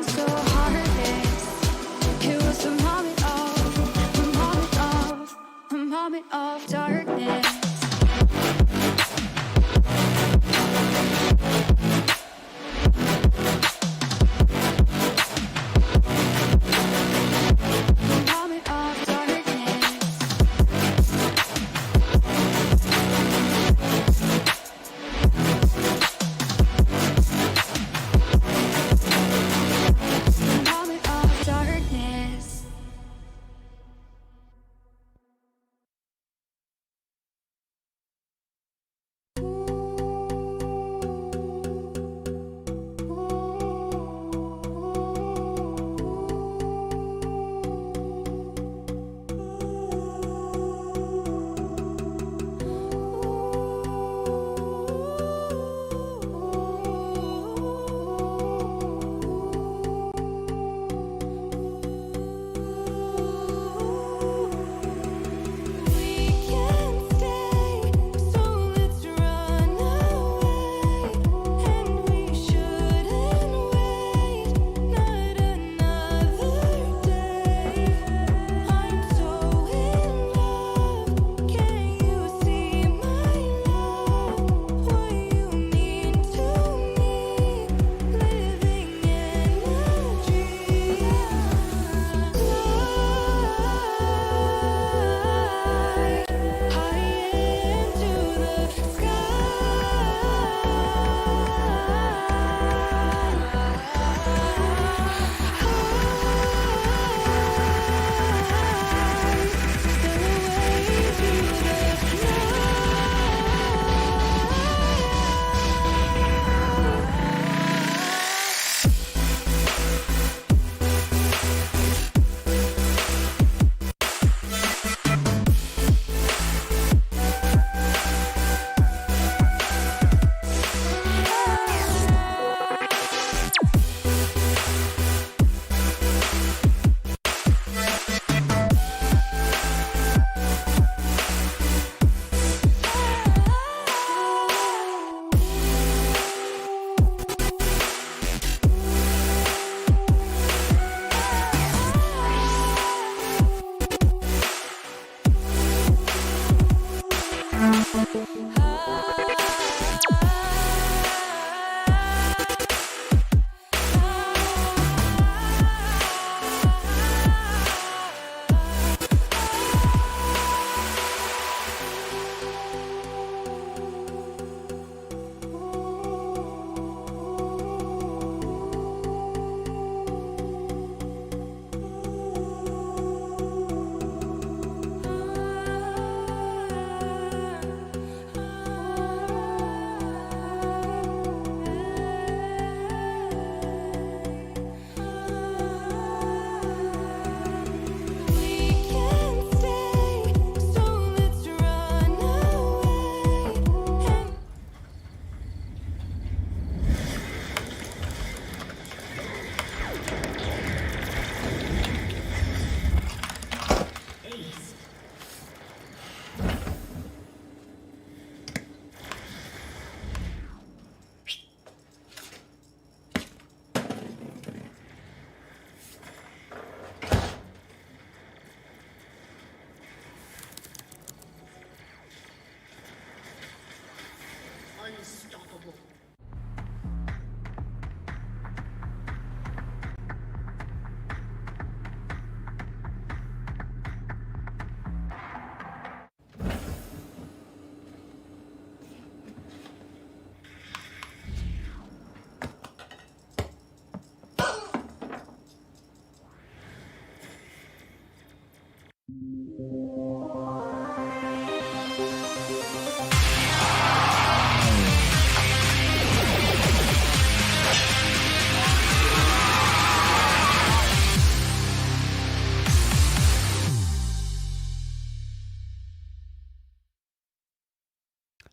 So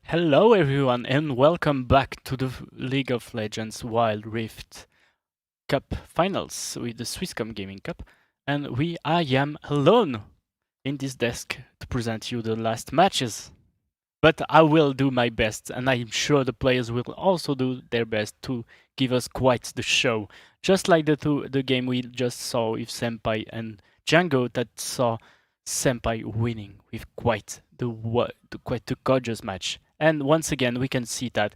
Hello everyone and welcome back to the League of Legends Wild Rift Cup Finals with the Swisscom Gaming Cup, and I am alone in this desk to present you the last matches. But I will do my best, and I'm sure the players will also do their best to give us quite the show. Just like the game we just saw with Senpai and Django, that saw Senpai winning with quite the gorgeous match. And once again, we can see that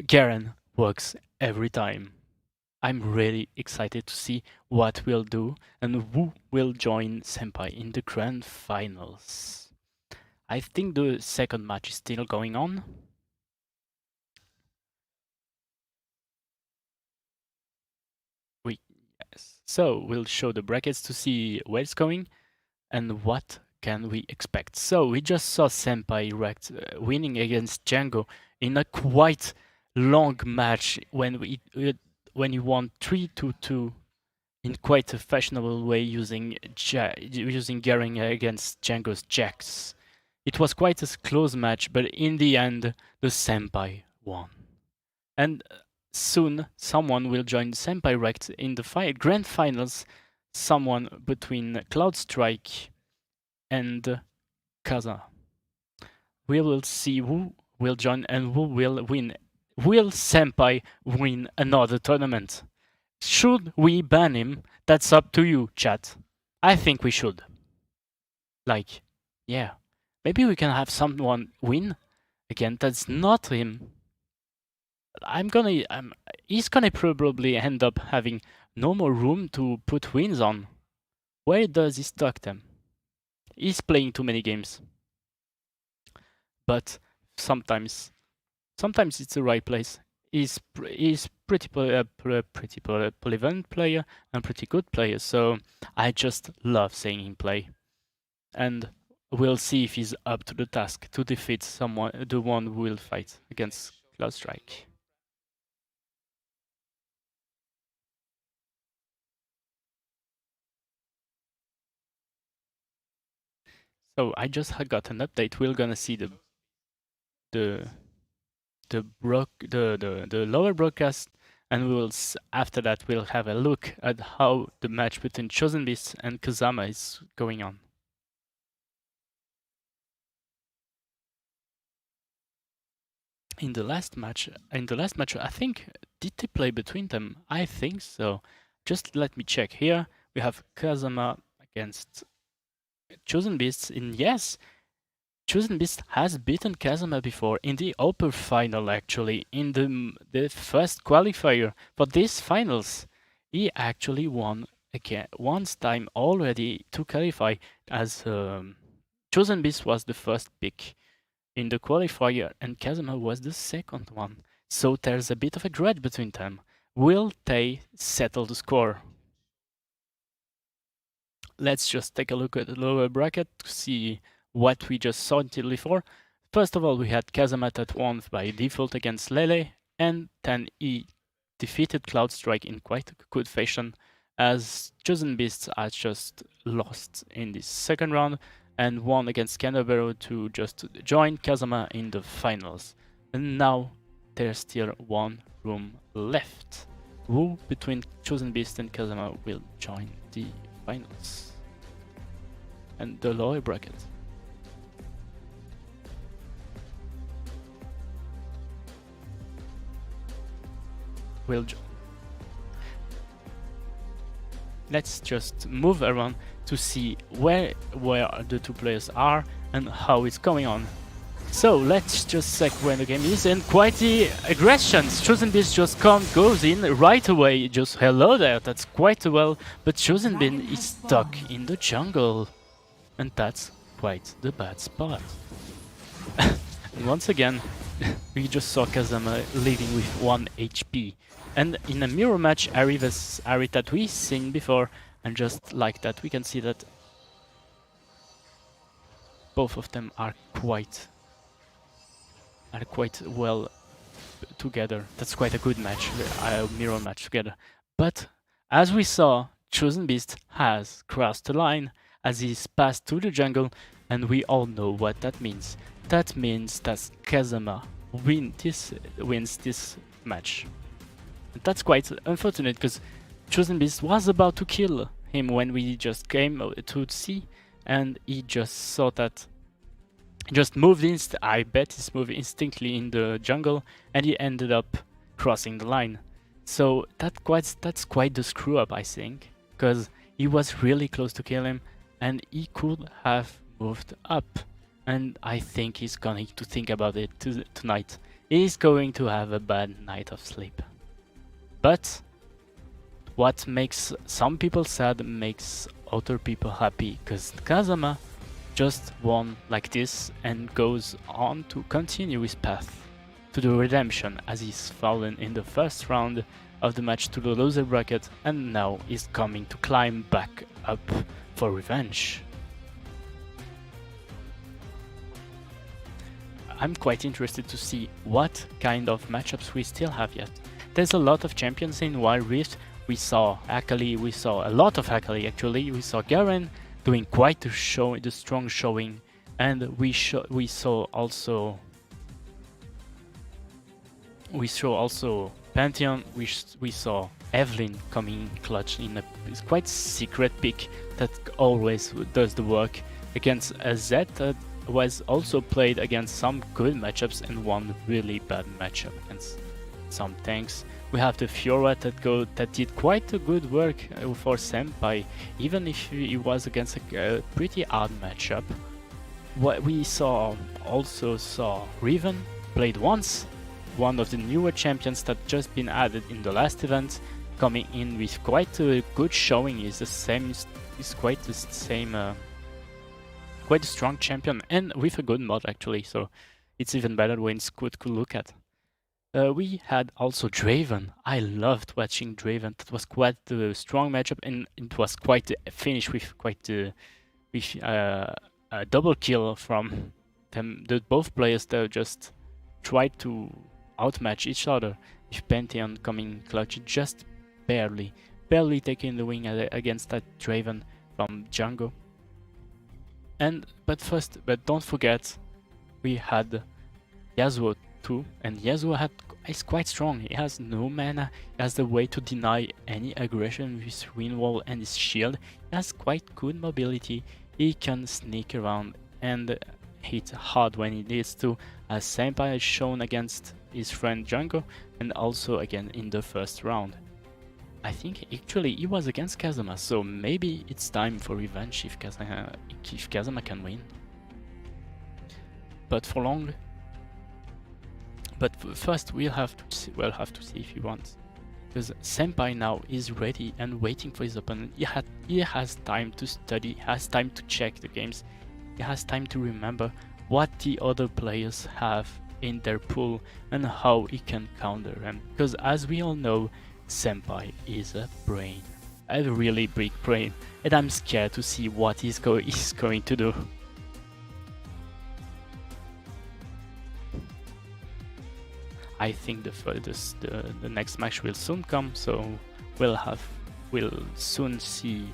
Garen works every time. I'm really excited to see what we'll do and who will join Senpai in the grand finals. I think the second match is still going on. Yes. So we'll show the brackets to see where it's going and what can we expect. So we just saw Senpai winning against Django in a quite long match when he won 3-2 in quite a fashionable way using Garen against Django's Jax. It was quite a close match, but in the end the Senpai won. And soon someone will join Senpai Rect in the grand finals, someone between Cloudstrike and Kaza. We will see who will join and who will win. Will Senpai win another tournament? Should we ban him? That's up to you, chat. I think we should. Like, yeah. Maybe we can have someone win again that's not him. He's gonna probably end up having no more room to put wins on. Where does he stock them? He's playing too many games. But sometimes it's the right place. He's pretty polyvalent player and pretty good player, so I just love seeing him play. And we'll see if he's up to the task to defeat the one who will fight against Cloudstrike. So I just got an update. We're gonna see the lower broadcast, and we will after that we'll have a look at how the match between Chosen Beast and Kazama is going on. In the last match, I think, did they play between them? I think so. Just let me check here. We have Kazama against Chosen Beasts, and yes, Chosen Beast has beaten Kazama before in the upper final, actually, in the first qualifier for these finals. He actually won again once time already to qualify, as Chosen Beast was the first pick in the qualifier and Kazama was the second one. So there's a bit of a grudge between them. Will they settle the score? Let's just take a look at the lower bracket to see what we just saw until before. First of all, we had Kazama that won by default against Lele, and then he defeated Cloudstrike in quite a good fashion, as Chosen Beasts has just lost in the second round and won against Canterbury to just join Kazama in the finals. And now there's still one room left. Who between Chosen Beast and Kazama will join the finals? And the lower bracket. Will join. Let's just move around to see where the two players are and how it's going on. So let's just check when the game is, and quite the aggressions. Chosen Beast just goes in right away, just hello there, that's quite well, but Chosen Beast is stuck in the jungle, and that's quite the bad spot. And once again, we just saw Kazama leaving with 1 HP, and in a mirror match, Ari vs Ari that we've seen before, and just like that we can see that both of them are quite well together. That's quite a good match, mirror match together. But as we saw, Chosen Beast has crossed the line as he's passed to the jungle, and we all know what that means. That means that Kazama wins this match. And that's quite unfortunate because Chosen Beast was about to kill him when we just came to see, and he just saw that. Just moved I bet he's moved instinctively in the jungle, and he ended up crossing the line. So that's quite the screw up, I think, because he was really close to kill him, and he could have moved up. And I think he's going to think about it tonight. He's going to have a bad night of sleep. But what makes some people sad makes other people happy, because Kazama just won like this and goes on to continue his path to the redemption, as he's fallen in the first round of the match to the loser bracket, and now is coming to climb back up for revenge. I'm quite interested to see what kind of matchups we still have yet. There's a lot of champions in Wild Rift. We saw Akali, we saw a lot of Akali actually, we saw Garen doing quite the strong showing, and we saw also Pantheon. We saw Evelyn coming in clutch in a quite secret pick that always does the work against a Zed that was also played against some good matchups and one really bad matchup against some tanks. We have the Fiora that did quite a good work for Senpai, even if he was against a pretty hard matchup. What we also saw Riven played once, one of the newer champions that just been added in the last event, coming in with quite a good showing. Is quite the same, quite a strong champion, and with a good mod actually. So it's even better when it's good to look at. We had also Draven. I loved watching Draven. That was quite a strong matchup, and it was quite a finish with a double kill from them. Both players that just tried to outmatch each other, with Pantheon coming clutch just barely taking the win against that Draven from Django. But don't forget, we had Yasuo too, and Yasuo is quite strong. He has no mana, he has the way to deny any aggression with his wind wall and his shield. He has quite good mobility, he can sneak around and hit hard when he needs to, as Senpai has shown against his friend Django, and also again in the first round. I think actually he was against Kazama, so maybe it's time for revenge if Kazama can win. But for long. But first we'll have to see if he wants, because Senpai now is ready and waiting for his opponent. He has time to study, he has time to check the games, he has time to remember what the other players have in their pool and how he can counter them. Because as we all know, Senpai is a brain, a really big brain, and I'm scared to see what he's going to do. I think the next match will soon come, so we'll soon see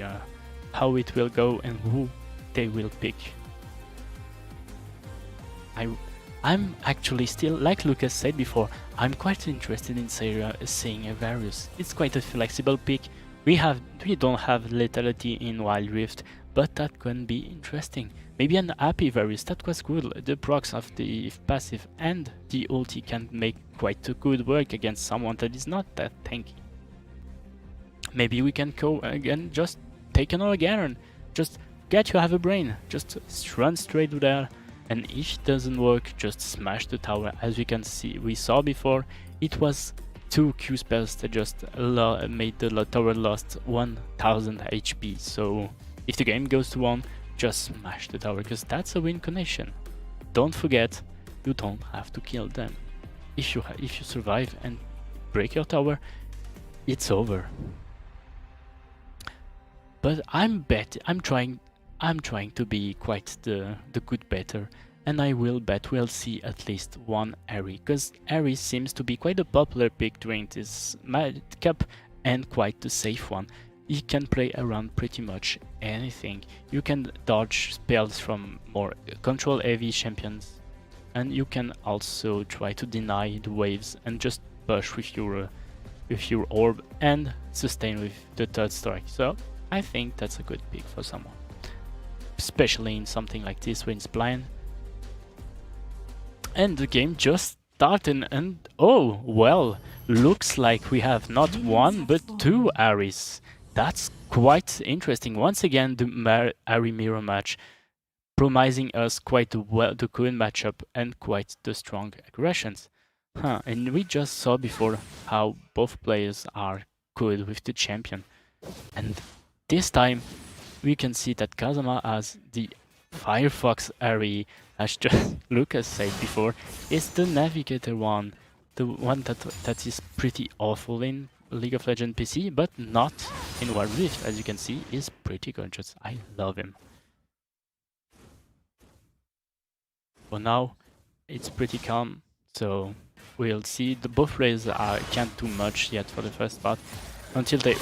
how it will go and who they will pick. I'm actually still, like Lucas said before, I'm quite interested in seeing a Varus. It's quite a flexible pick. We don't have lethality in Wild Rift, but that can be interesting. Maybe an happy Varus, that was good. The procs of the passive and the ulti can make quite a good work against someone that is not that tanky. Maybe we can go again, just take another Garen. Just get you have a brain, just run straight to there and if it doesn't work, just smash the tower. As we can see, we saw before, it was 2 Q spells that just made the tower lost 1000 HP. So if the game goes to 1, just smash the tower, because that's a win condition. Don't forget, you don't have to kill them. If you survive and break your tower, it's over. But I'm trying to be quite the good better, and I will bet we'll see at least one Ahri, because Ahri seems to be quite a popular pick during this cup and quite the safe one. You can play around pretty much anything. You can dodge spells from more control heavy champions, and you can also try to deny the waves and just push with your orb and sustain with the third strike. So I think that's a good pick for someone, especially in something like this when it's blind. And the game just started, and oh well, looks like we have not one but 2 Ahris. That's quite interesting. Once again, the Ahri mirror match promising us quite the good matchup and quite the strong aggressions. And we just saw before how both players are good with the champion. And this time we can see that Kazama has the Firefox Ahri, as just Lucas said before, is the navigator one. The one that is pretty awful in League of Legends PC, but not in Wild Rift, as you can see, is pretty gorgeous. I love him. For now, it's pretty calm, so we'll see. The both players can't do much yet for the first part until they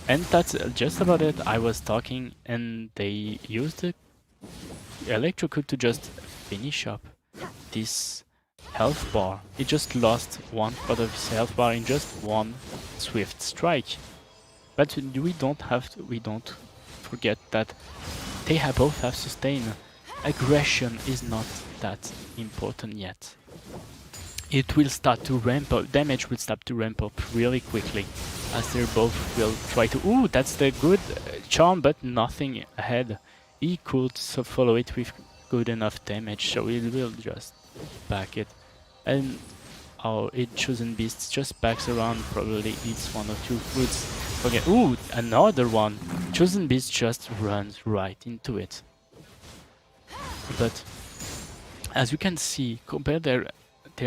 and that's just about it. I was talking and they used the Electrocute to just finish up this health bar. He just lost 1 part of his health bar in just one swift strike. But we don't forget that they both have sustain. Aggression is not that important yet. It will start to ramp up, damage will start to ramp up really quickly, as they both will try to... that's the good charm, but nothing ahead. He could follow it with good enough damage, so he will just back it. And Chosen Beast just backs around, probably eats 1 or 2 foods. Okay, another one! Chosen Beast just runs right into it. But as you can see, compare their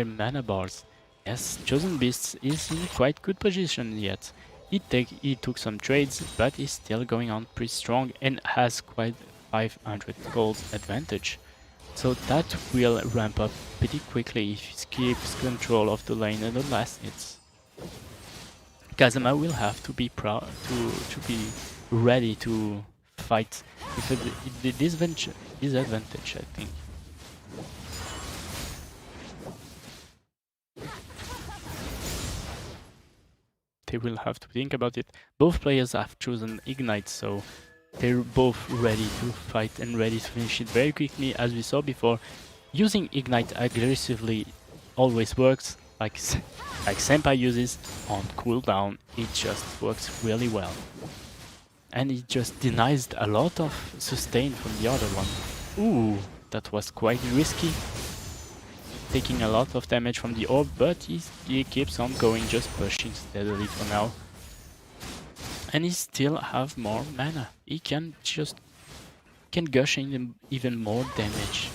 mana bars. Yes, Chosen Beast is in a quite good position yet. He took some trades, but he's still going on pretty strong and has quite 500 gold advantage. So that will ramp up pretty quickly if he keeps control of the lane and the last hits. Kazama will have to be ready to fight with the disadvantage, I think. They will have to think about it. Both players have chosen Ignite, so they're both ready to fight and ready to finish it very quickly. As we saw before, using Ignite aggressively always works, like Senpai uses on cooldown. It just works really well. And it just denies a lot of sustain from the other one. That was quite risky. Taking a lot of damage from the orb, but he keeps on going, just pushing steadily for now. And he still have more mana. He can gush in even more damage.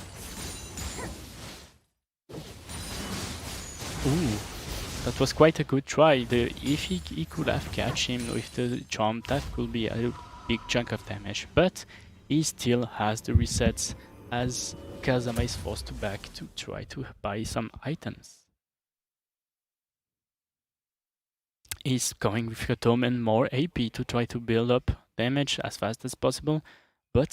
That was quite a good try. If he could have catch him with the charm, that could be a big chunk of damage. But he still has the resets, as Kazama is forced to back to try to buy some items. He's going with Phantom and more AP to try to build up damage as fast as possible, but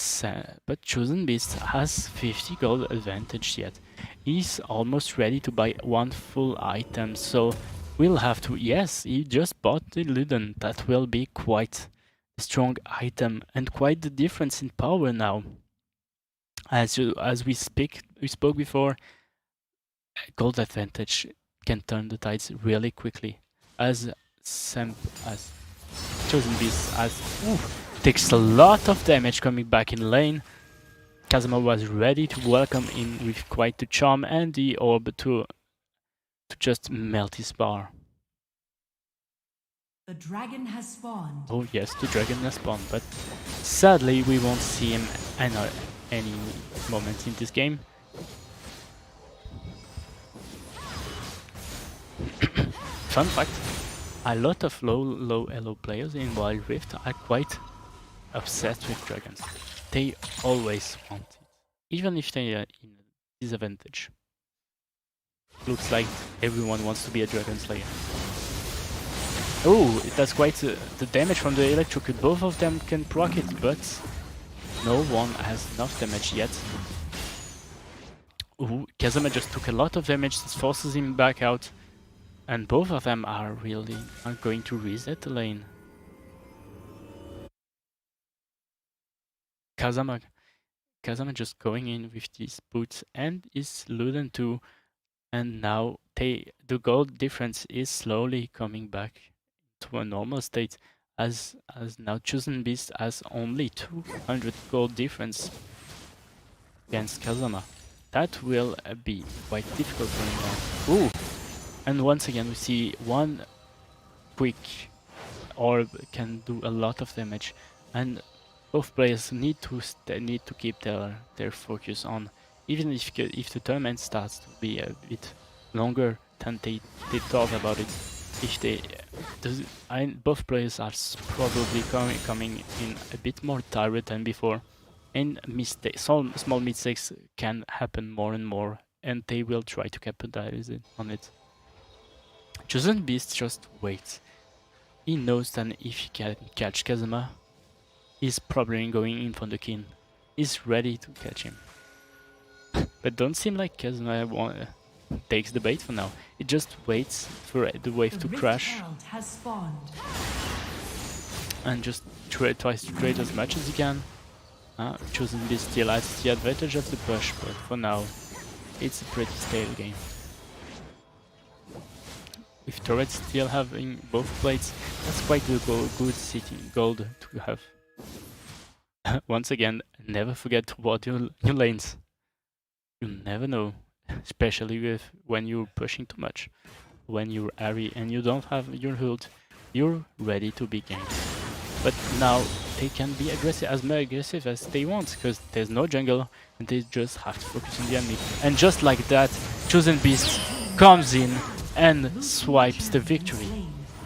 Chosen Beast has 50 gold advantage yet. He's almost ready to buy 1 full item, so we'll have to... Yes, he just bought the Luden. That will be quite a strong item and quite the difference in power now. As we spoke before, gold advantage can turn the tides really quickly. As Chosen Beast takes a lot of damage coming back in lane. Kazama was ready to welcome in with quite the charm and the orb to just melt his bar. The dragon has spawned. Oh yes, the dragon has spawned, but sadly we won't see him any moment in this game. Fun fact, a lot of low elo players in Wild Rift are quite obsessed with dragons. They always want it, even if they are in a disadvantage. Looks like everyone wants to be a dragon slayer. Oh, that's quite the damage from the electrocute. Both of them can proc it, but no one has enough damage yet. Ooh, Kazama just took a lot of damage, this forces him back out. And both of them are going to reset the lane. Kazama just going in with these boots and is Luden too. And now the gold difference is slowly coming back to a normal state, as now Chosen Beast has only 200 gold difference against Kazama. That will be quite difficult for him now. Ooh! And once again we see one quick orb can do a lot of damage, and both players need to keep their focus on, even if the tournament starts to be a bit longer than they thought about it. Both players are probably coming in a bit more tired than before, and small mistakes can happen more and more, and they will try to capitalize on it. Chosen Beast just waits. He knows that if he can catch Kazama, he's probably going in for the king. He's ready to catch him. But don't seem like Kazama takes the bait for now. It just waits for the wave to crash Has spawned. and just tries to trade as much as he can. Chosen Beast still has the advantage of the push, but for now it's a pretty stale game. With turrets still having both plates, that's quite a good city gold to have. Once again, never forget to ward your lanes. You never know, especially when you're pushing too much. When you're Ari and you don't have your ult, you're ready to be ganked. But now they can be as aggressive as they want, because there's no jungle and they just have to focus on the enemy. And just like that, Chosen Beast comes in and swipes the victory.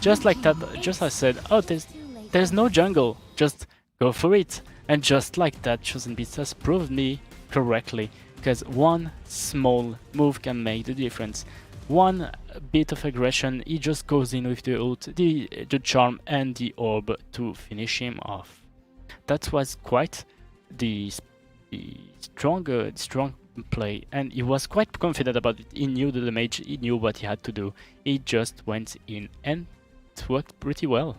Just like that, just as I said, oh, there's no jungle, just go for it. And just like that, Chosen Beast has proved me correctly, because one small move can make the difference. One bit of aggression, he just goes in with the ult, the charm and the orb to finish him off. That was quite the strong play, and he was quite confident about it. He knew the damage, he knew what he had to do. He just went in and it worked pretty well.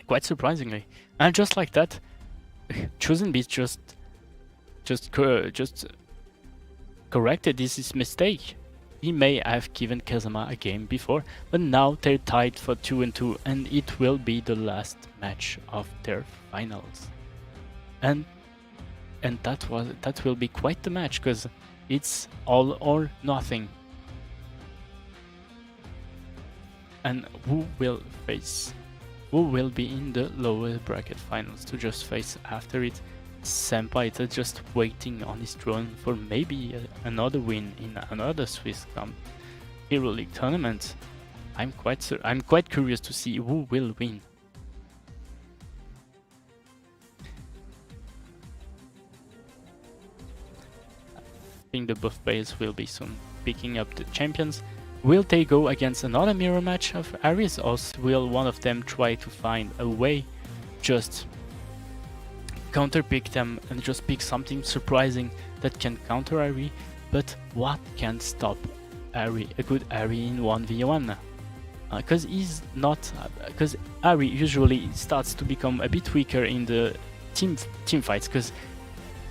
Quite surprisingly. And just like that, Chosen Beast just corrected his mistake. He may have given Kazama a game before, but now they're tied for 2-2, and it will be the last match of their finals. And that will be quite the match, because it's all or nothing. And who will be in the lower bracket finals to just face after it? Senpai is just waiting on his throne for maybe another win in another Swisscom Hero League tournament. I'm quite curious to see who will win. I think the both players will be soon picking up the champions. Will they go against another mirror match of Ares, or will one of them try to find a way just counter pick them and just pick something surprising that can counter Ari? But what can stop Ari, a good Ari in 1v1? Because because Ari usually starts to become a bit weaker in the team fights, because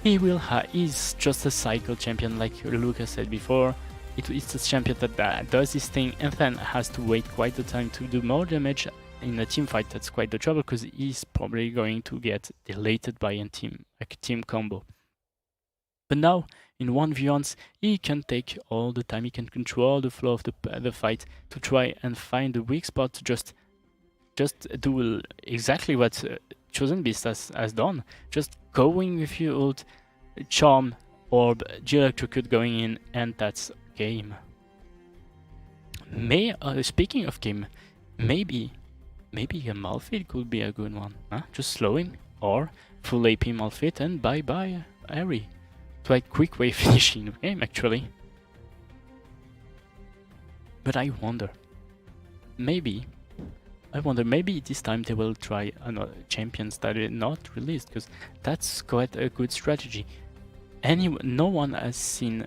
he's just a cycle champion, like Lucas said before. It's a champion that does this thing and then has to wait quite the time to do more damage. In a team fight, that's quite the trouble, because he's probably going to get deleted by a team combo. But now, in 1v1s, he can take all the time, he can control the flow of the fight to try and find the weak spot to just do exactly what Chosen Beast has done. Just going with your ult, Charm, Orb, G-Electrocute going in, and that's game. Speaking of game, maybe a Malphite could be a good one. Huh? Just slowing, or full AP Malphite, and bye-bye Airy. It's like quick way finishing the game, actually. But I wonder, maybe this time they will try another champions that are not released, because that's quite a good strategy. No one has seen.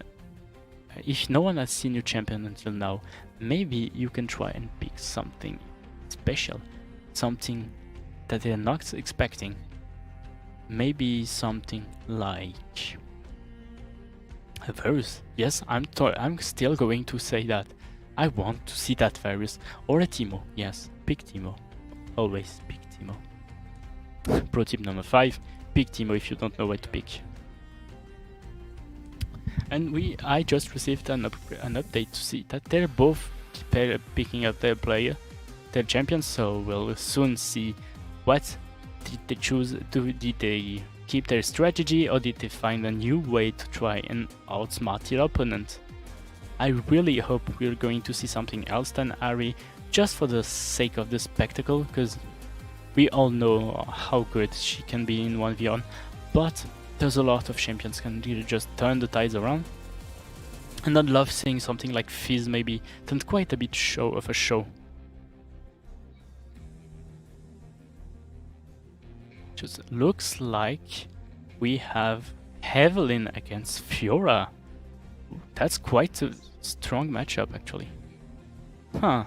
If no one has seen your champion until now, maybe you can try and pick something special, something that they're not expecting. Maybe something like a Varus. Yes, I'm still going to say that. I want to see that Varus or a Teemo. Yes, pick Teemo. Always pick Teemo. Pro tip number 5: pick Teemo if you don't know what to pick. And I just received an update to see that they're both picking up their champions, so we'll soon see what did they choose. Did they keep their strategy, or did they find a new way to try and outsmart their opponent? I really hope we're going to see something else than Ahri, just for the sake of the spectacle, because we all know how good she can be in 1v1, but there's a lot of champions can really just turn the tides around. And I'd love seeing something like Fizz maybe turn quite a bit of a show. Just looks like we have Evelynn against Fiora. That's quite a strong matchup, actually. Huh.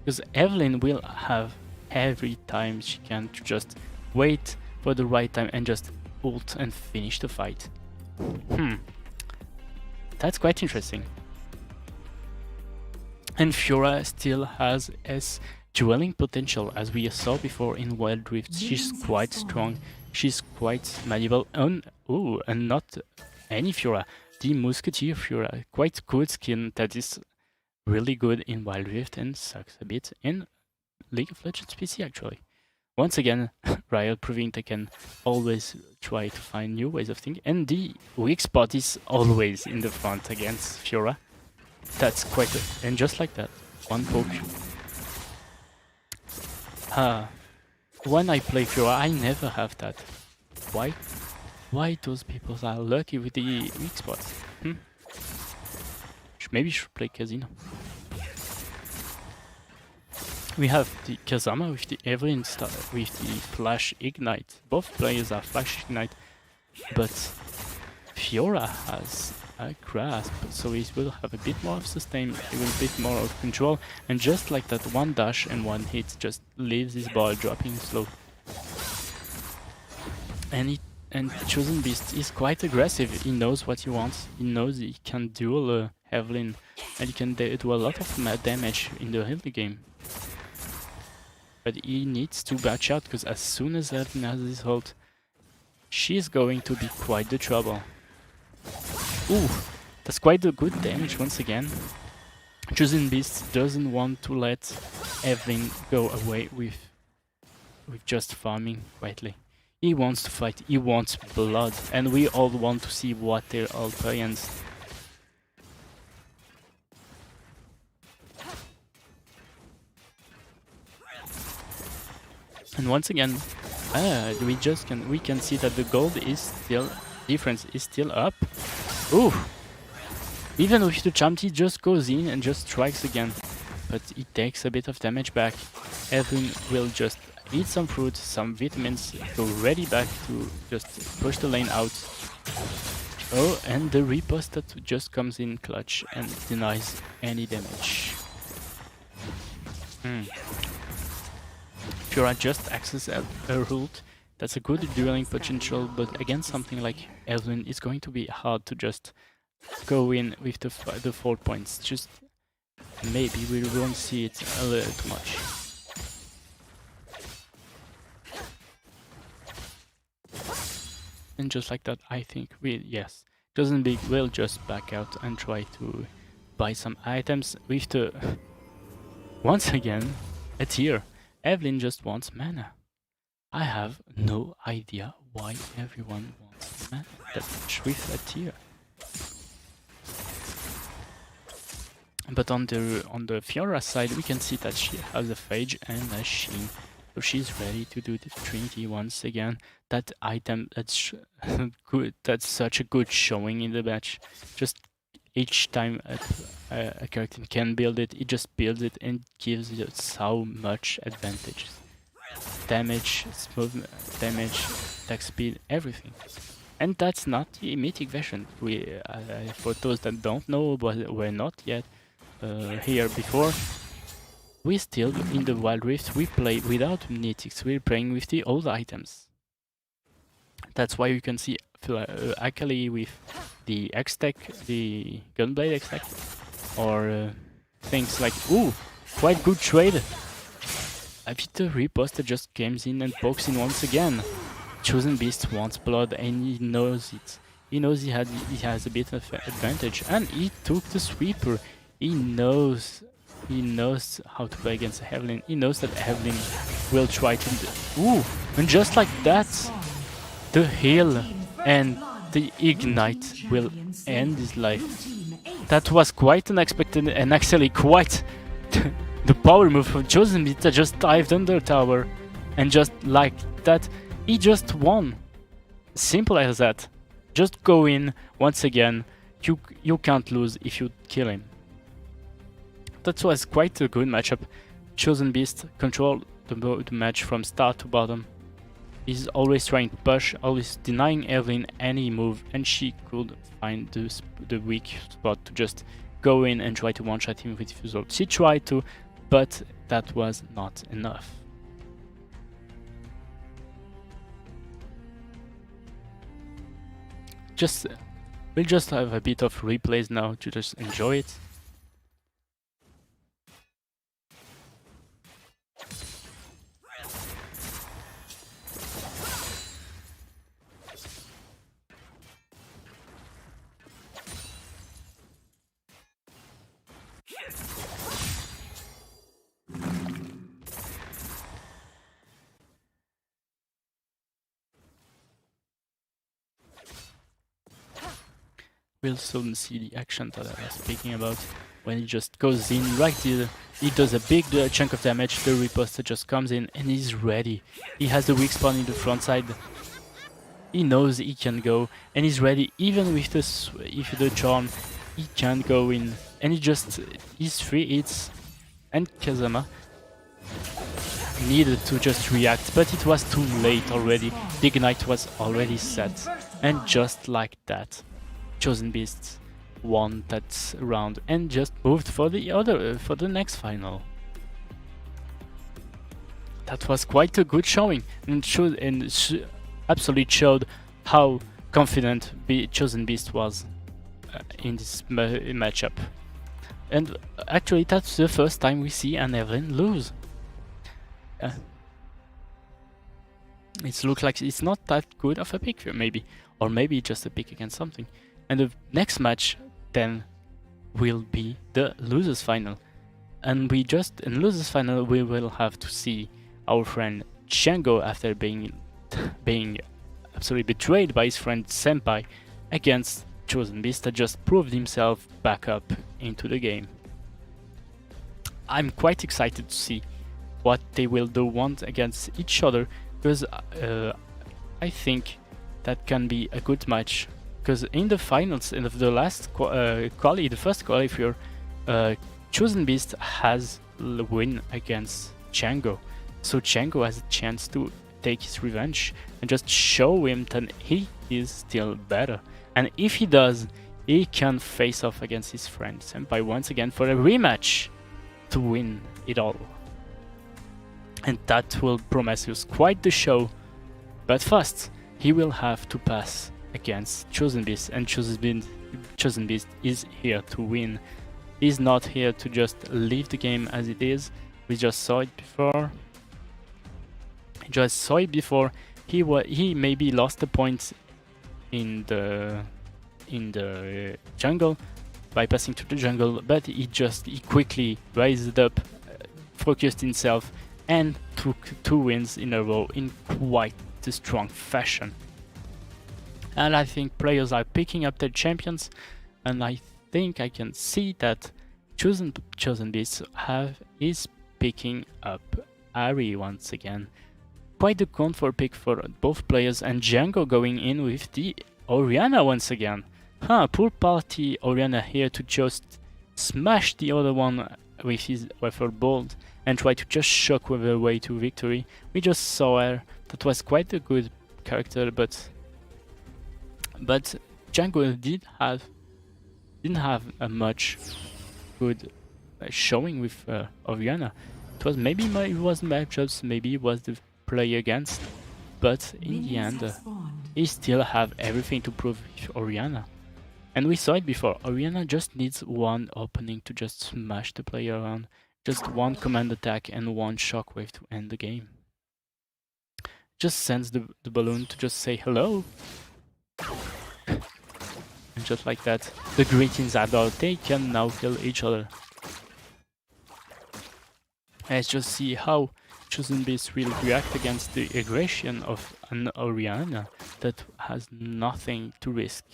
Because Evelynn will have every time she can to just wait for the right time and just ult and finish the fight. That's quite interesting. And Fiora still has dueling potential, as we saw before in Wild Rift. She's quite strong, she's quite malleable, and not any Fiora, the Musketeer Fiora, quite good skin that is really good in Wild Rift and sucks a bit in League of Legends PC, actually. Once again, Riot proving they can always try to find new ways of thinking, and the weak spot is always in the front against Fiora. That's quite and just like that, one poke. When I play Fiora, I never have that. Why? Why those people are lucky with the weak spots? Maybe should play Casino. We have the Kazama with the Evelynn with the Flash Ignite. Both players are Flash Ignite, but Fiora has a grasp, so he will have a bit more of sustain, a bit more of control, and just like that, one dash and one hit just leaves his ball dropping slow. And Chosen Beast is quite aggressive. He knows what he wants. He knows he can duel Evelynn, and he can do a lot of damage in the early game. But he needs to batch out, because as soon as Evelynn has his ult, she's going to be quite the trouble. Ooh, that's quite a good damage once again. Chosen Beast doesn't want to let Evelynn go away with just farming quietly. He wants to fight, he wants blood, and we all want to see what they're all against. And once again, we can see that the gold is still difference is still up. Ooh! Even with the Champ, he just goes in and just strikes again, but he takes a bit of damage back. Evelynn will just eat some fruit, some vitamins, go ready back to just push the lane out. Oh, and the riposte that just comes in clutch and denies any damage. Fiora just access her ult. That's a good dueling potential, but against something like Evelynn, it's going to be hard to just go in with the 4 points. Just maybe we won't see it a little too much. And just like that, I think yes, Chosen Big will just back out and try to buy some items with the once again a tier. Evelyn just wants mana. I have no idea why everyone wants mana that much with a tier. But on the Fiora side, we can see that she has a Phage and a Sheen, so she's ready to do the Trinity once again. That item, that's good. That's such a good showing in the match. Just each time a character can build it, it just builds it and gives you so much advantage. Damage, smooth damage, attack speed, everything. And that's not the mythic version. For those that don't know, but were not yet here before, we still in the Wild Rift we play without mythics. We're playing with the old items. That's why you can see Akali with the X-Tech, the Gunblade X-Tech, or things like, ooh, quite good trade. Avita Riposte just comes in and pokes in once again. Chosen Beast wants blood and he knows it. He knows he has a bit of advantage, and he took the sweeper. He knows how to play against Evelyn. He knows that Evelyn will try to ooh, and just like that, the heal and the ignite will end his life. That was quite unexpected and actually quite the power move from Chosen Beast that just dived under tower, and just like that, he just won. Simple as that. Just go in once again. You can't lose if you kill him. That was quite a good matchup. Chosen Beast controlled the match from start to bottom. He's always trying to push, always denying Evelyn any move, and she could find the weak spot to just go in and try to one-shot him with Fusel. She tried to, but that was not enough. We'll just have a bit of replays now to just enjoy it. We'll soon see the action that I was speaking about, when he just goes in right here. He does a big chunk of damage, the riposte just comes in and he's ready. He has the weak spot in the front side. He knows he can go and he's ready. Even with the charm, he can go in, and he's 3 hits, and Kazama needed to just react, but it was too late already. The ignite was already set, and just like that, Chosen Beast won that round and just moved for the next final. That was quite a good showing, and absolutely showed how confident Chosen Beast was in this matchup. And actually, that's the first time we see an Evelyn lose. It looks like it's not that good of a pick, maybe, or maybe just a pick against something. And the next match then will be the losers final, and in losers final we will have to see our friend Django, after being absolutely betrayed by his friend Senpai, against Chosen Beast that just proved himself back up into the game. I'm quite excited to see what they will do once against each other, because I think that can be a good match. Because in the finals, in the last the first qualifier, Chosen Beast has the win against Django, so Django has a chance to take his revenge and just show him that he is still better. And if he does, he can face off against his friend Senpai once again for a rematch to win it all. And that will promise us quite the show. But first, he will have to pass against Chosen Beast, and Chosen Beast is here to win. He's not here to just leave the game as it is. We just saw it before. He maybe lost the points in the in the jungle, bypassing to the jungle, but he quickly raised up, focused himself, and took 2 wins in a row in quite a strong fashion. And I think players are picking up their champions, and I think I can see that Chosen Beast is picking up Ari once again. Quite a comfort pick for both players, and Django going in with the Orianna once again. Poor party Orianna here to just smash the other one with her bolt and try to just shockwave her way to victory. We just saw her. That was quite a good character, but Django didn't have a much good showing with Orianna. It was maybe it was matchups, maybe it was the play against, but in the end he still have everything to prove with Orianna. And we saw it before, Orianna just needs one opening to just smash the player around, just one command attack and one shockwave to end the game. Just sends the balloon to just say hello. And just like that, the greetings are all taken, now kill each other. Let's just see how Chosen Beast will react against the aggression of an Orianna that has nothing to risk.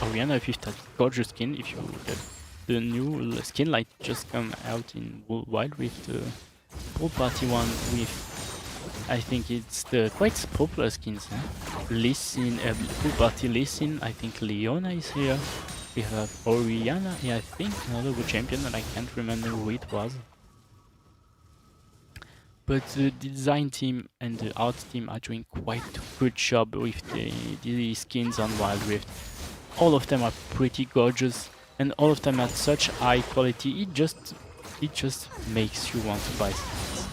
Orianna with that gorgeous skin, if you the new skin light just come out in Wild Rift, Pool Party one with, I think it's the quite popular skins. Lee Sin, Pool Party Lee Sin, I think Leona is here. We have Orianna, yeah, I think another good champion, and I can't remember who it was. But the design team and the art team are doing quite a good job with the skins on Wild Rift. All of them are pretty gorgeous, and all of them at such high quality. It just makes you want to buy skins.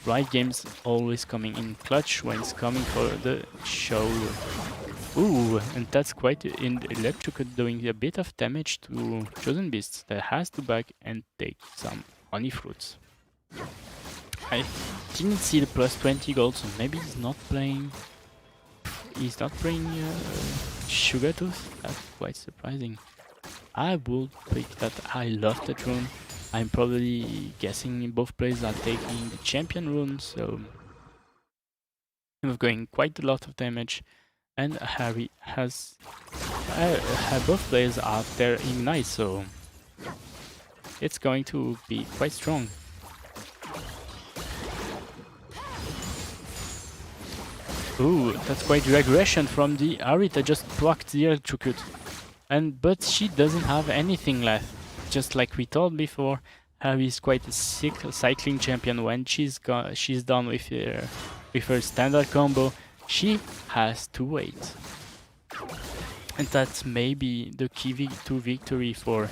Riot Games always coming in clutch when it's coming for the show. Ooh, and that's quite in Electrical doing a bit of damage to Chosen Beasts that has to back and take some honey fruits. I didn't see the plus 20 gold, so maybe he's not playing. He's not playing Sugar Tooth. That's quite surprising. I would pick that. I love that rune. I'm probably guessing both players are taking the champion rune, so we're going quite a lot of damage. And Harry has both players are there Ignite, so it's going to be quite strong. Ooh, that's quite the aggression from the Ari that just blocked the electrocute. But she doesn't have anything left. Just like we told before, Harry is quite a sick cycling champion. When she's done with her standard combo, she has to wait. And that's maybe the key to victory for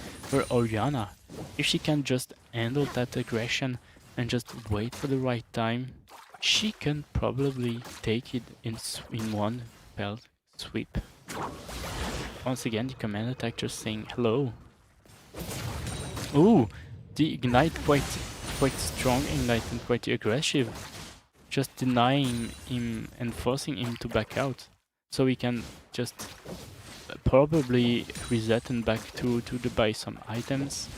Orianna. If she can just handle that aggression and just wait for the right time, she can probably take it in one fell sweep. Once again, the command attack just saying hello. Ooh, the ignite quite strong ignite and quite aggressive. Just denying him and forcing him to back out. So we can just probably reset and back to buy some items.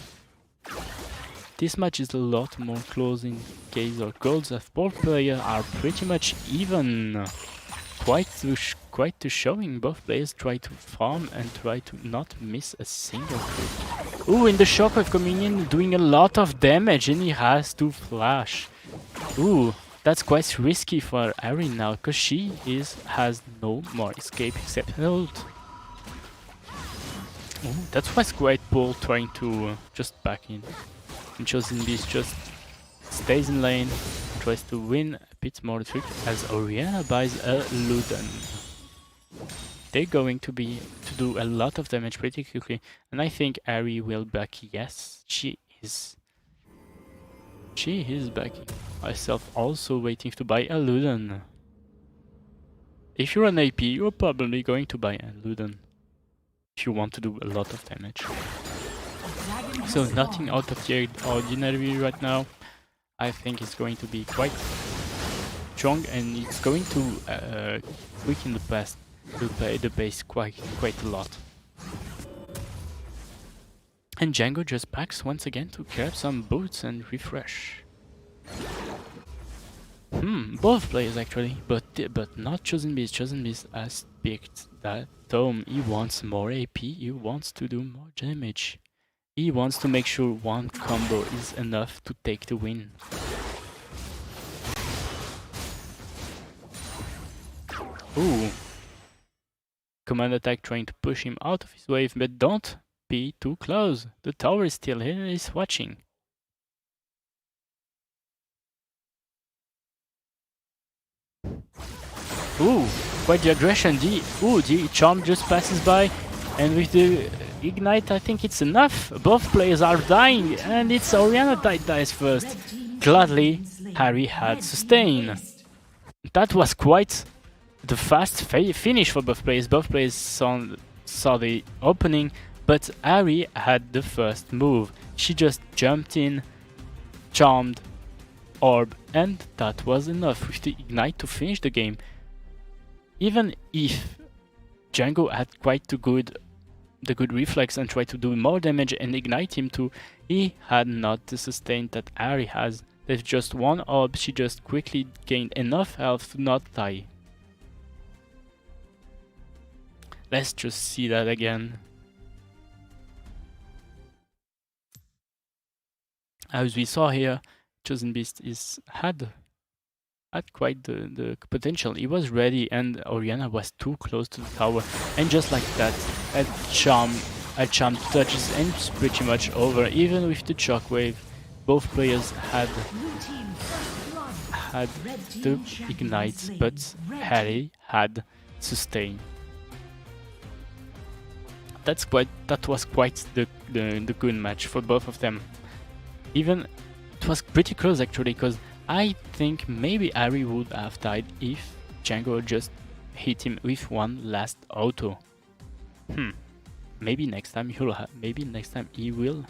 This match is a lot more close in case of golds, as both players are pretty much even. Quite the showing. Both players try to farm and try to not miss a single crit. Ooh, in the shockwave coming in, doing a lot of damage, and he has to flash. Ooh, that's quite risky for Erin now, because she has no more escape except her ult. Ooh, that was quite bold trying to just back in. And Chosen Beast just stays in lane, tries to win a bit more trick as Orianna buys a Luden. They're going to do a lot of damage pretty quickly, and I think Ari will back. Yes, she is. She is backing. Myself also waiting to buy a Luden. If you're an AP, you're probably going to buy a Luden if you want to do a lot of damage. So nothing out of the ordinary right now. I think it's going to be quite strong, and it's going to weaken the base quite a lot. And Django just backs once again to grab some boots and refresh. Both players actually, but not Chosen Beast. Chosen Beast has picked that Tome. He wants more AP, he wants to do more damage. He wants to make sure one combo is enough to take the win. Ooh. Command attack trying to push him out of his wave, but don't be too close. The tower is still here, he's watching. Ooh, quite the aggression. The charm just passes by, and with the ignite I think it's enough. Both players are dying, and it's Orianna that dies first. Gladly, Harry had sustain. That was quite the fast finish for both players. Both players saw the opening, but Harry had the first move. She just jumped in, charmed, orb, and that was enough with the ignite to finish the game. Even if Django had quite the good reflex and tried to do more damage and ignite him too, he had not the sustain that Ahri has. With just one orb, she just quickly gained enough health to not die. Let's just see that again. As we saw here, Chosen Beast had quite the potential. He was ready, and Orianna was too close to the tower, and just like that, a charm touches, and it's pretty much over. Even with the shockwave, both players had the ignite, but Harry had sustain. That was quite the good match for both of them. Even it was pretty close actually, because I think maybe Ahri would have died if Django just hit him with one last auto. Maybe next time he will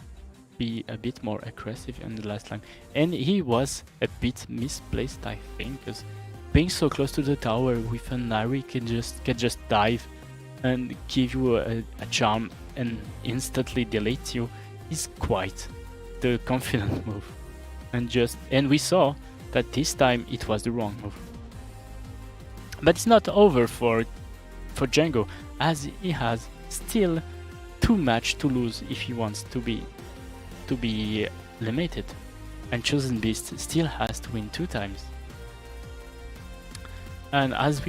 be a bit more aggressive in the last time. And he was a bit misplaced, I think, because being so close to the tower with an Ahri can just dive and give you a charm and instantly delete you is quite the confident move. And we saw that this time it was the wrong move. But it's not over for Django, as he has still 2 matches to lose if he wants to be limited, and Chosen Beast still has to win 2 times. And as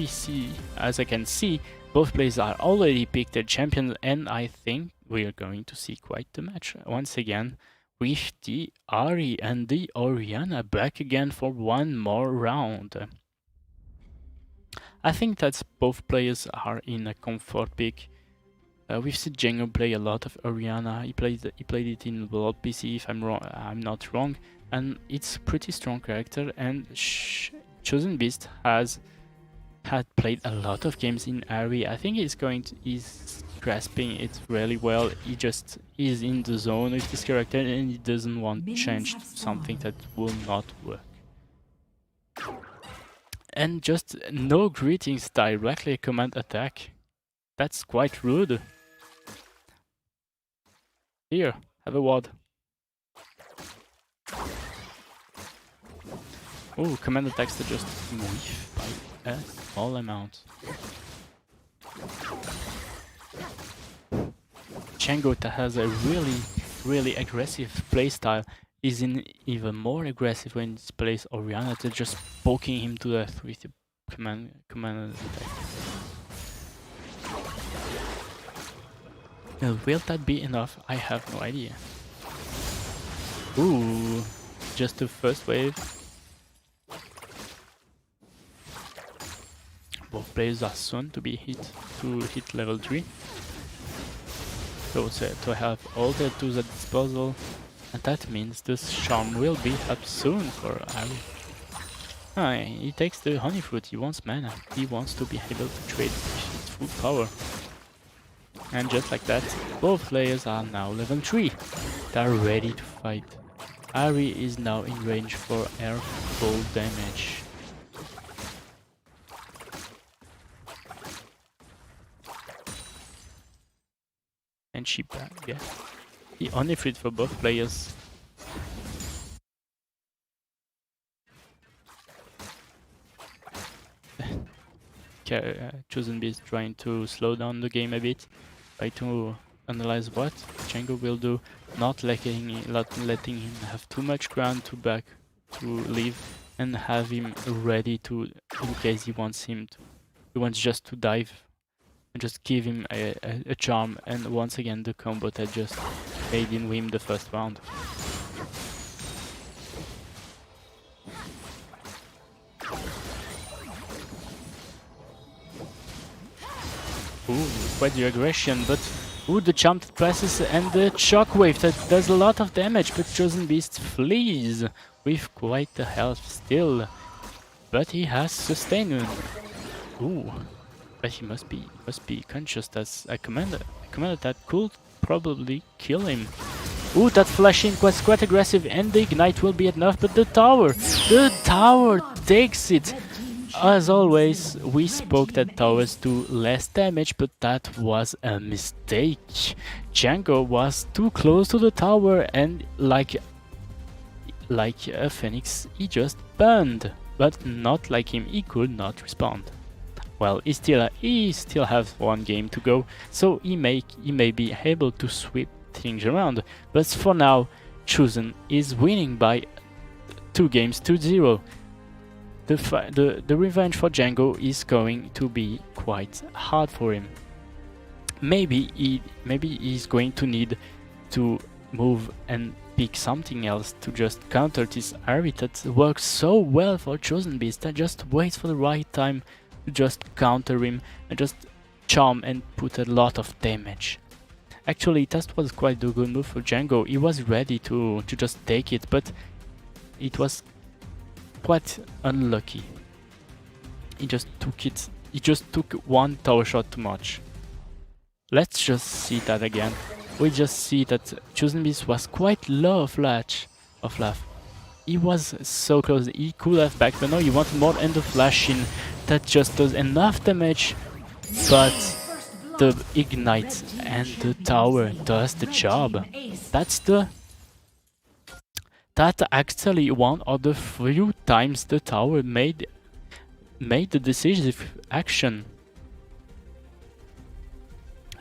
I can see, both players are already picked their champions, and I think we are going to see quite the match once again, with the Ahri and the Orianna back again for one more round. I think that both players are in a comfort pick. We've seen Django play a lot of Orianna. He played it in World PC, if I'm not wrong, and it's a pretty strong character. And Chosen Beast had played a lot of games in Ahri. I think he's grasping it really well. He just is in the zone with this character, and he doesn't want to change something that will not work. And just no greetings, directly command attack. That's quite rude. Here, have a ward. Oh, command attacks that just whiff by a small amount. Django, that has a really aggressive playstyle, is even more aggressive when it plays Orianna, to just poking him to death with the command attack. Now, will that be enough? I have no idea. Ooh, just the first wave. Both players are soon to hit level 3. So to have all their tools at disposal, and that means this charm will be up soon for Ahri. He takes the honey fruit, he wants mana, he wants to be able to trade his full power. And just like that, both players are now level 3. They're ready to fight. Ari is now in range for air full damage. And she yeah. He only freed for both players. Chosen Beast trying to slow down the game a bit, try to analyze what Django will do, not letting him have too much ground to leave, and have him ready to, in case he wants just to dive, and just give him a charm, and once again the combo that just made him win the first round. Ooh, quite the aggression, but ooh, the charm that passes and the shockwave that does a lot of damage, but Chosen Beast flees with quite the health still. But he has sustained. Ooh, but he must be conscious. That's a commander that could probably kill him. Ooh, that flash in was quite aggressive, and the ignite will be enough, but the tower takes it. As always, we spoke that towers do less damage, but that was a mistake. Django was too close to the tower, and like a phoenix, he just burned. But not like him, he could not respond. Well, he still has one game to go, so he may be able to sweep things around. But for now, Chosen is winning by 2 games to 0. The revenge for Django is going to be quite hard for him. Maybe he's going to need to move and pick something else to just counter this Ari that works so well for Chosen Beast, that just waits for the right time to just counter him and just charm and put a lot of damage. Actually, that was quite a good move for Django. He was ready to just take it, but it was quite unlucky. He just took one tower shot too much. Let's just see that again. We just see that Chosen Beast was quite low of life. He was so close, he could have backed, but no, he wanted more, and the flash in that just does enough damage, but the ignite and the tower does the job. That's actually one of the few times the tower made the decisive action.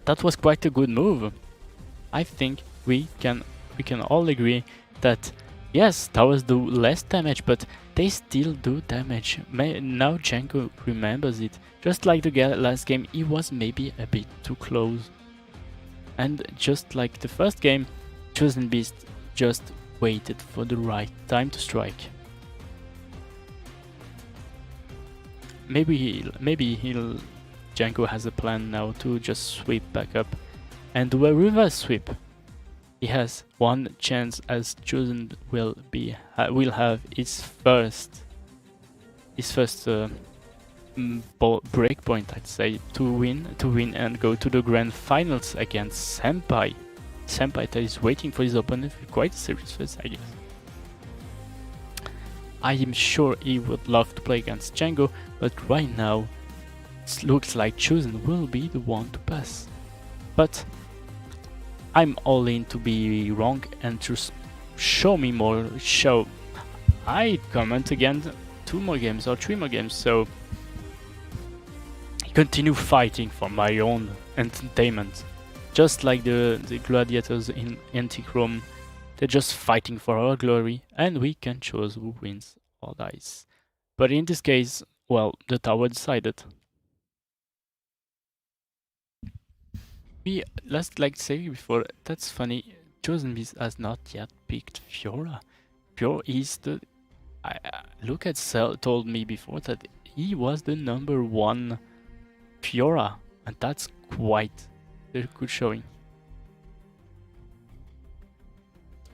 That was quite a good move. I think we can all agree that yes, towers do less damage, but they still do damage. Now Django remembers it. Just like the last game, he was maybe a bit too close. And just like the first game, Chosen Beast just waited for the right time to strike. Maybe Django has a plan now to just sweep back up and do a reverse sweep. He has one chance, as Chosen will have his first breakpoint, I'd say, to win and go to the grand finals against Senpai. Senpai that is waiting for his opponent with quite a serious face, I guess. I am sure he would love to play against Django, but right now it looks like Chosen will be the one to pass. But I'm all in to be wrong and to show me more. I comment again 2 more games or 3 more games, so continue fighting for my own entertainment. Just like the gladiators in Antichrome, they're just fighting for our glory, and we can choose who wins or dies. But in this case, well, the tower decided. Let's like say before, that's funny, Chosen Beast has not yet picked Fiora. Fiora is the... Look at Cell told me before that he was the #1 Fiora, and that's quite a good showing.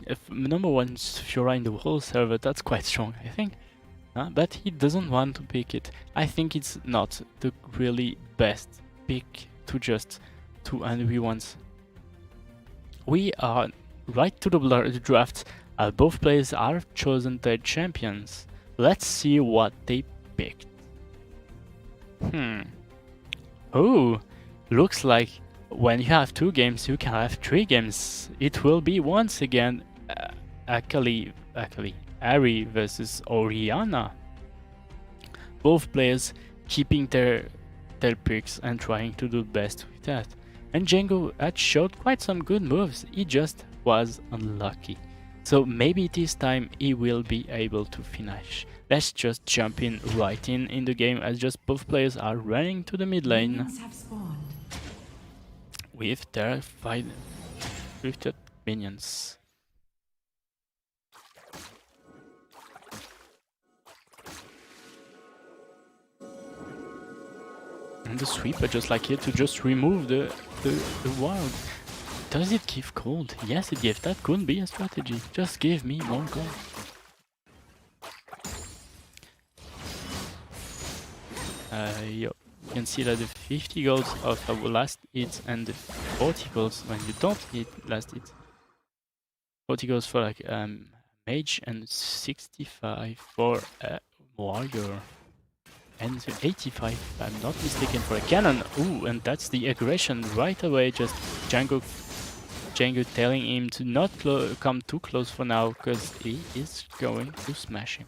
If #1 Fiora in the whole server, that's quite strong, I think. But he doesn't want to pick it. I think it's not the really best pick to just 2 and we are right to the draft. Both players are chosen their champions. Let's see what they picked. Oh, looks like when you have 2 games, you can have 3 games. It will be once again Ari versus Oriana. Both players keeping their picks and trying to do best with that. And Django had showed quite some good moves, he just was unlucky. So maybe this time he will be able to finish. Let's just jump in right in the game as just both players are running to the mid lane Minions have spawned. with their minions. And the sweeper just like here to just remove the ward. Does it give gold? Yes, it gives. That could be a strategy. Just give me more gold. You can see that the 50 golds of our last hit and the 40 golds when you don't hit last hit. 40 golds for like mage and 65 for a warrior. And 85, if I'm not mistaken, for a cannon. Ooh, and that's the aggression right away. Just Django telling him to not come too close for now, because he is going to smash him.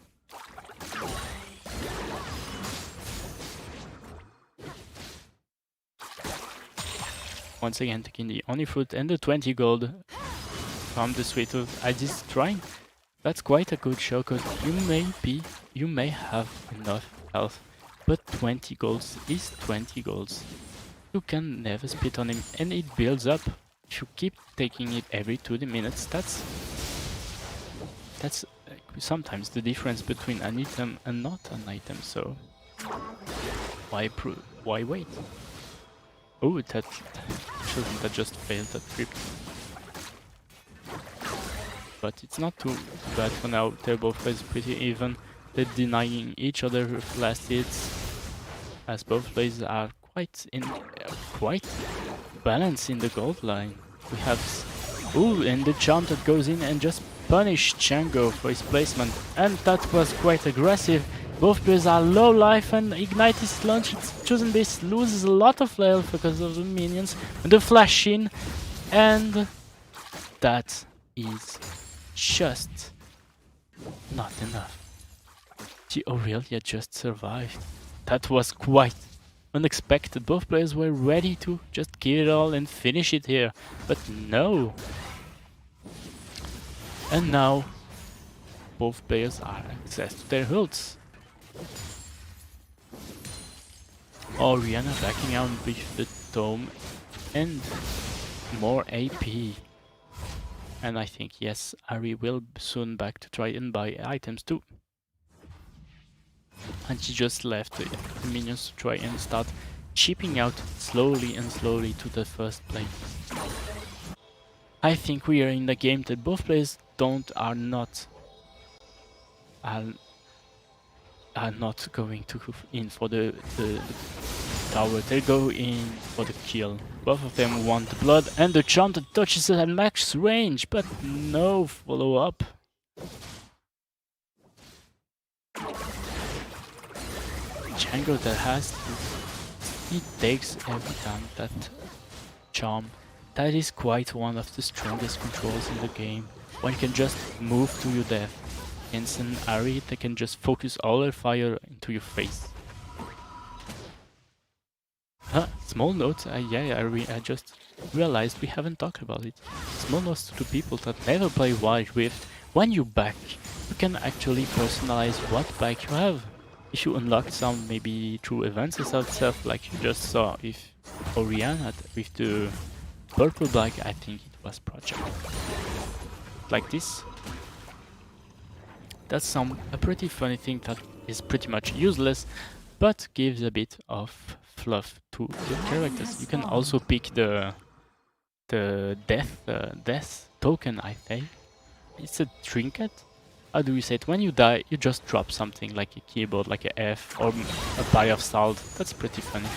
Once again, taking the only fruit and the 20 gold from the sweet tooth. I just trying. That's quite a good show, because you may have enough health. But 20 golds is 20 golds. You can never spit on him, and it builds up. If you keep taking it every 20 minutes, that's sometimes the difference between an item and not an item. So why wait? Oh, that shouldn't have just failed that trip. But it's not too bad for now. They're both players pretty even. They're denying each other with last hits, as both players are quite balanced in the gold line. We have and the jump that goes in and just punish Django for his placement, and that was quite aggressive. Both players are low life, and Ignite is launched. It's chosen base loses a lot of health because of the minions and the flash in, and that is just not enough. The Aurelia just survived. That was quite unexpected. Both players were ready to just kill it all and finish it here, but no. And now both players are access to their ults. Oriana backing out with the Tome and more AP. And I think, yes, Ari will soon back to try and buy items too. And she just left the minions to try and start chipping out slowly and slowly to the first plane. I think we are in the game that both players are not going to in for the tower. They go in for the kill. Both of them want the blood and the jump that touches at max range, but no follow up. Django that has to, he takes every time that charm. That is quite one of the strongest controls in the game. When you can just move to your death. Against an Ari that can just focus all their fire into your face. Small note, I just realized we haven't talked about it. Small notes to the people that never play Wild Rift. When you back, you can actually personalize what back you have. If you unlock some, maybe through events itself, like you just saw with Oriana with the purple black, I think it was Project. Like this. That's a pretty funny thing that is pretty much useless, but gives a bit of fluff to the characters. You can also pick the death token, I think. It's a trinket. How do we say it? When you die, you just drop something like a keyboard, like a F or a bar of salt. That's pretty funny.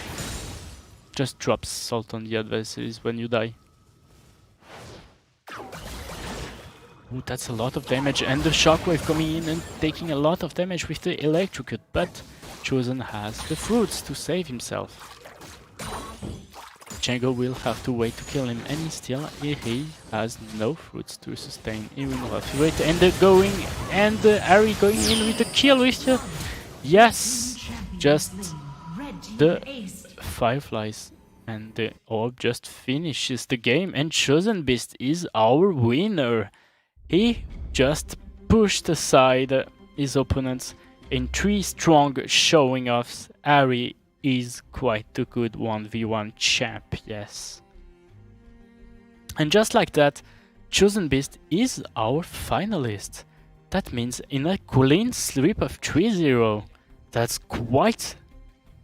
Just drops salt on the adversaries when you die. Ooh, that's a lot of damage, and the shockwave coming in and taking a lot of damage with the electrocute, but Chosen has the fruits to save himself. Django will have to wait to kill him, and he has no fruits to sustain. He will have to wait, and the Ari going in with the kill with the... Yes! Just the Fireflies, and the orb just finishes the game, and Chosen Beast is our winner. He just pushed aside his opponents in 3 strong showing-offs. Ari is quite a good 1v1 champ, yes. And just like that, Chosen Beast is our finalist. That means in a clean sweep of 3-0. That's quite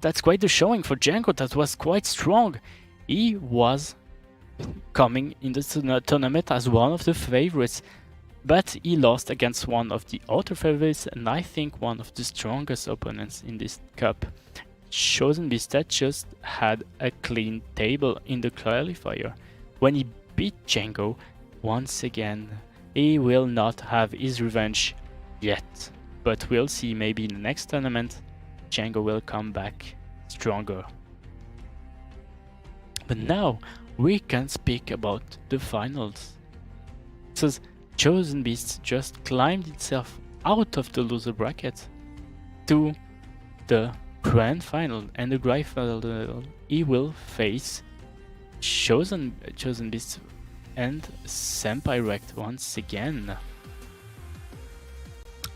the showing for Django. That was quite strong. He was coming in the tournament as one of the favorites, but he lost against one of the other favorites, and I think one of the strongest opponents in this cup. Chosen Beast that just had a clean table in the qualifier. When he beat Django, once again, he will not have his revenge yet. But we'll see, maybe in the next tournament, Django will come back stronger. But now, we can speak about the finals. So, Chosen Beast just climbed itself out of the loser bracket to the grand final, and the grand final he will face Chosen Beast and Senpai Rect once again.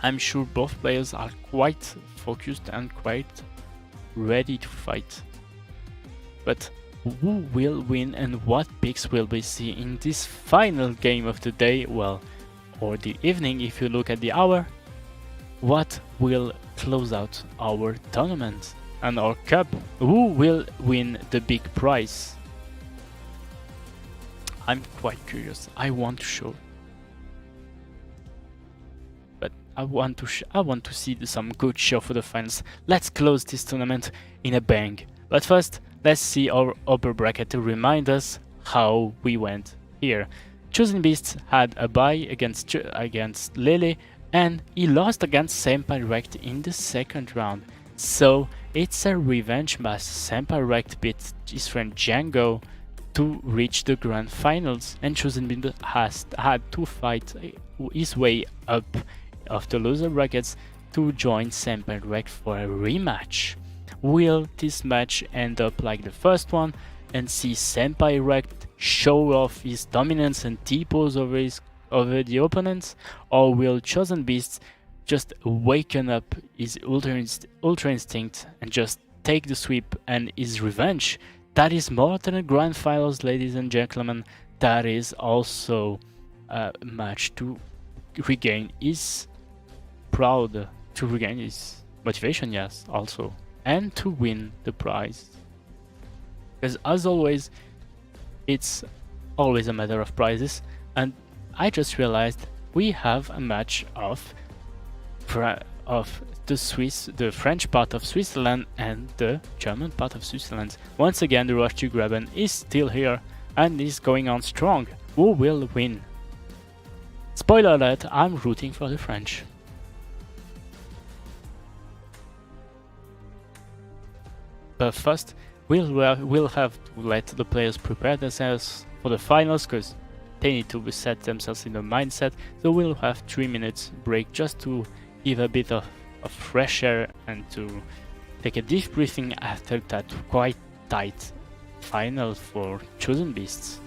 I'm sure both players are quite focused and quite ready to fight. But who will win and what picks will we see in this final game of the day, well, or the evening if you look at the hour? What will close out our tournament and our cup? Who will win the big prize? I'm quite curious. I want to show, but I want to see some good show for the fans. Let's close this tournament in a bang. But first, let's see our upper bracket to remind us how we went here. Chosen Beast had a bye against Lily, and he lost against Senpai Rect in the second round. So it's a revenge match. Senpai Rect beat his friend Django to reach the grand finals, and Chosen Beast has had to fight his way up of the loser brackets to join Senpai Rect for a rematch. Will this match end up like the first one and see Senpai Rect show off his dominance and T-pose over the opponents, or will Chosen Beast just waken up his ultra instinct and just take the sweep and his revenge? That is more than a grand finals, ladies and gentlemen. That is also a match to regain his to regain his motivation, yes, also, and to win the prize. Because as always, it's always a matter of prizes, and I just realized we have a match of the French part of Switzerland and the German part of Switzerland. Once again, the rush to Graben is still here and is going on strong. Who will win? Spoiler alert, I'm rooting for the French. But first, we'll have to let the players prepare themselves for the finals, because they need to set themselves in the mindset. So we'll have 3 minutes break just to give a bit of fresh air and to take a deep breathing after that quite tight final for Chosen Beasts.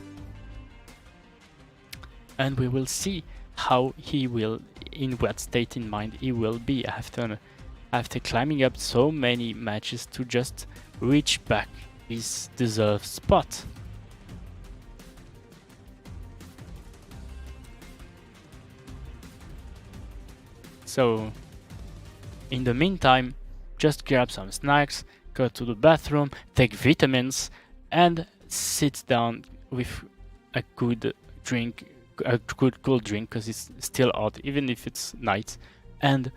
And we will see how he will, in what state in mind he will be after climbing up so many matches to just reach back his deserved spot. So in the meantime, just grab some snacks, go to the bathroom, take vitamins, and sit down with a good drink, a good cool drink, because it's still hot even if it's night. And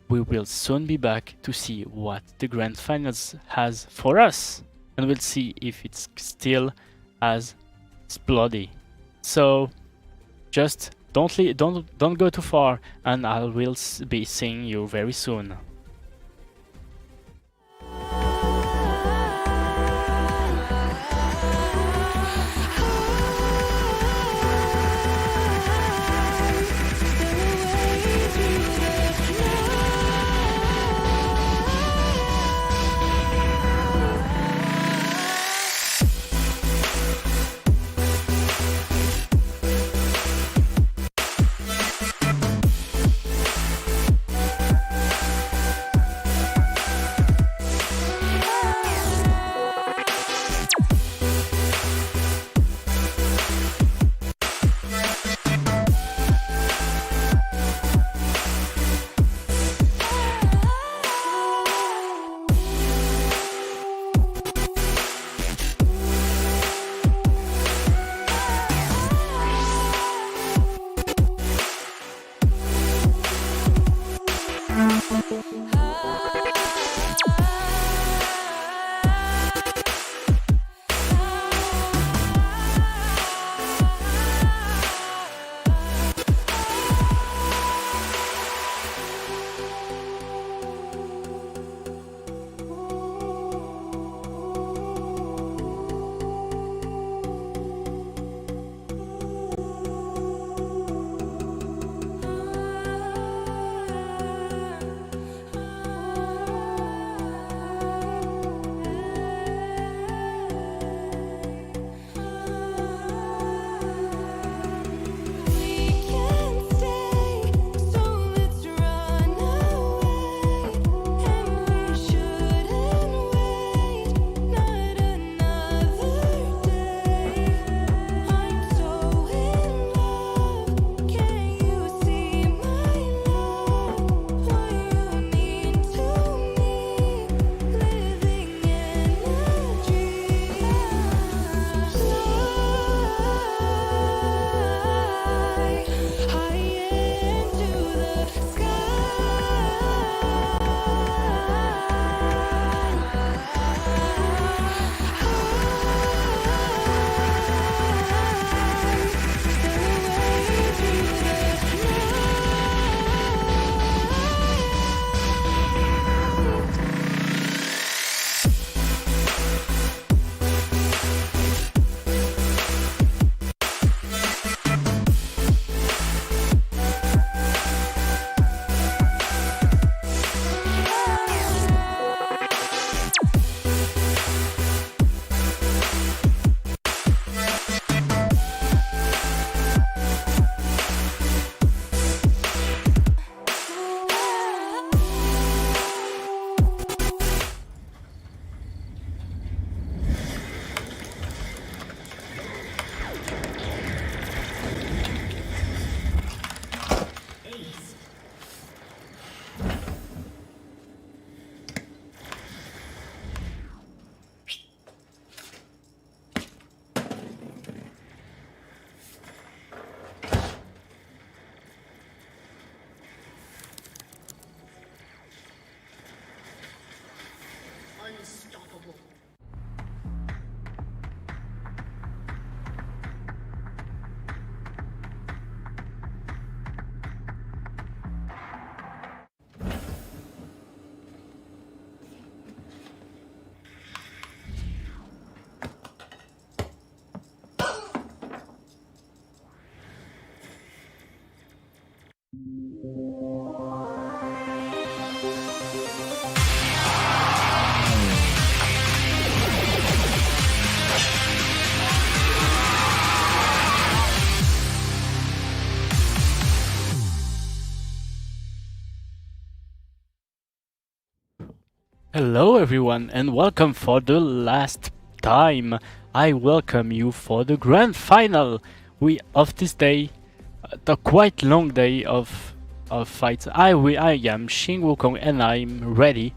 we will soon be back to see what the grand finals has for us, and we'll see if it's still as bloody. So just don't go too far, and I will be seeing you very soon. Hello everyone and welcome for the last time. I welcome you for the grand final of this day, the quite long day of fights. I am Shin Wukong and I'm ready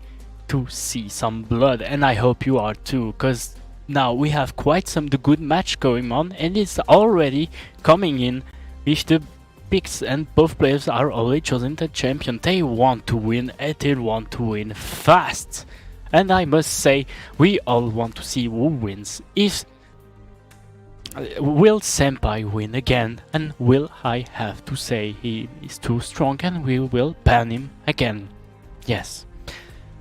to see some blood, and I hope you are too, cause now we have quite some good match going on and it's already coming in with the picks, and both players are already chosen the champion. They want to win and they want to win fast. And I must say, we all want to see who wins. If Will Senpai win again? And will I have to say he is too strong and we will ban him again? Yes.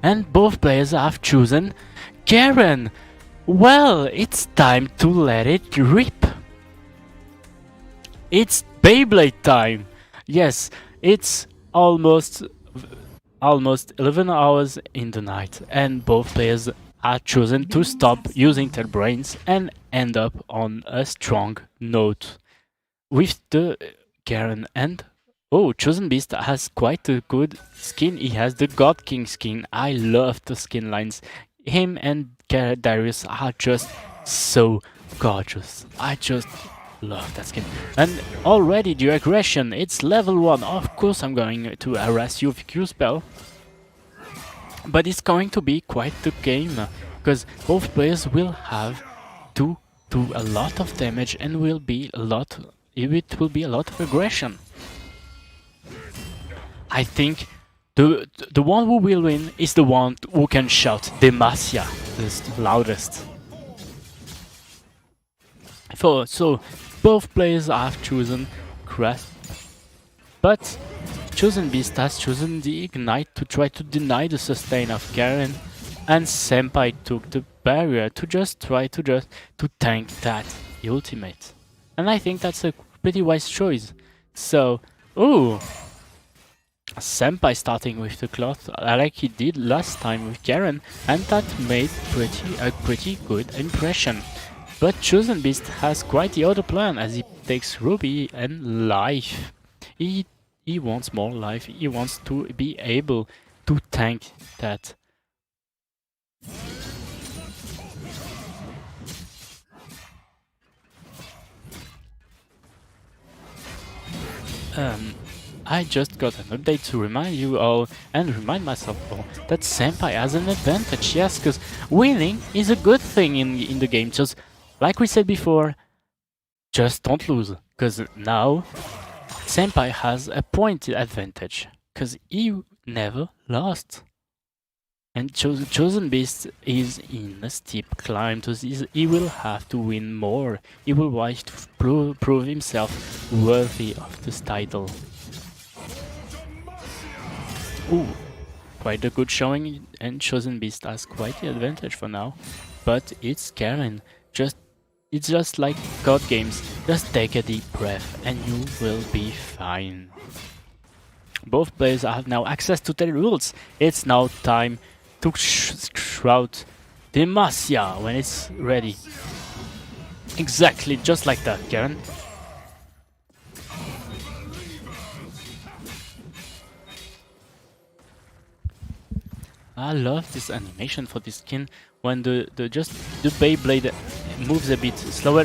And both players have chosen Garen. Well, it's time to let it rip. It's Beyblade time. Yes, it's almost 11 hours in the night, and both players are chosen to stop using their brains and end up on a strong note with the Garen. And oh, Chosen Beast has quite a good skin. He has the God King skin. I love the skin lines. Him and Darius are just so gorgeous. I just love that skin. And already the aggression, it's level 1. Of course I'm going to harass you with Q spell. But it's going to be quite the game, because both players will have to do a lot of damage and it will be a lot of aggression. I think the one who will win is the one who can shout Demacia the loudest. So both players have chosen Crest, but Chosen Beast has chosen the Ignite to try to deny the sustain of Garen, and Senpai took the barrier to just try to tank that ultimate. And I think that's a pretty wise choice. So, ooh, Senpai starting with the cloth like he did last time with Garen, and that made a pretty good impression. But Chosen Beast has quite the other plan, as he takes Ruby and life. He wants more life, he wants to be able to tank that. I just got an update to remind you all, and remind myself all, that Senpai has an advantage, yes, because winning is a good thing in the game. Just like we said before, just don't lose, because now Senpai has a point advantage, because he never lost. And Chosen Beast is in a steep climb, so he will have to win more. He will want to prove himself worthy of this title. Ooh, quite a good showing, and Chosen Beast has quite the advantage for now. But it's Garen. It's just like God games. Just take a deep breath and you will be fine. Both players have now access to their rules. It's now time to shout Demacia when it's ready. Exactly, just like that, Garen. I love this animation for this skin when the Beyblade moves a bit slower.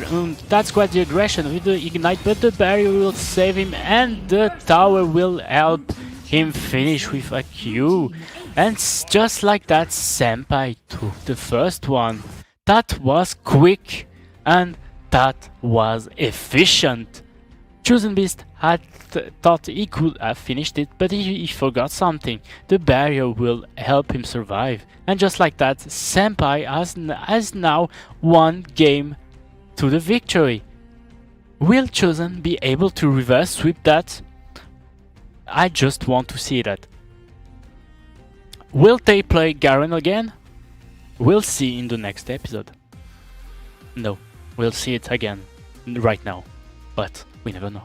That's quite the aggression with the Ignite, but the barrier will save him and the tower will help him finish with a Q. And just like that, Senpai took the first one. That was quick and that was efficient. Chosen Beast had thought he could have finished it, but he forgot something. The barrier will help him survive. And just like that, Senpai has now one game to the victory. Will Chosen be able to reverse sweep that? I just want to see that. Will they play Garen again? We'll see in the next episode. No, we'll see it again right now. But we never know.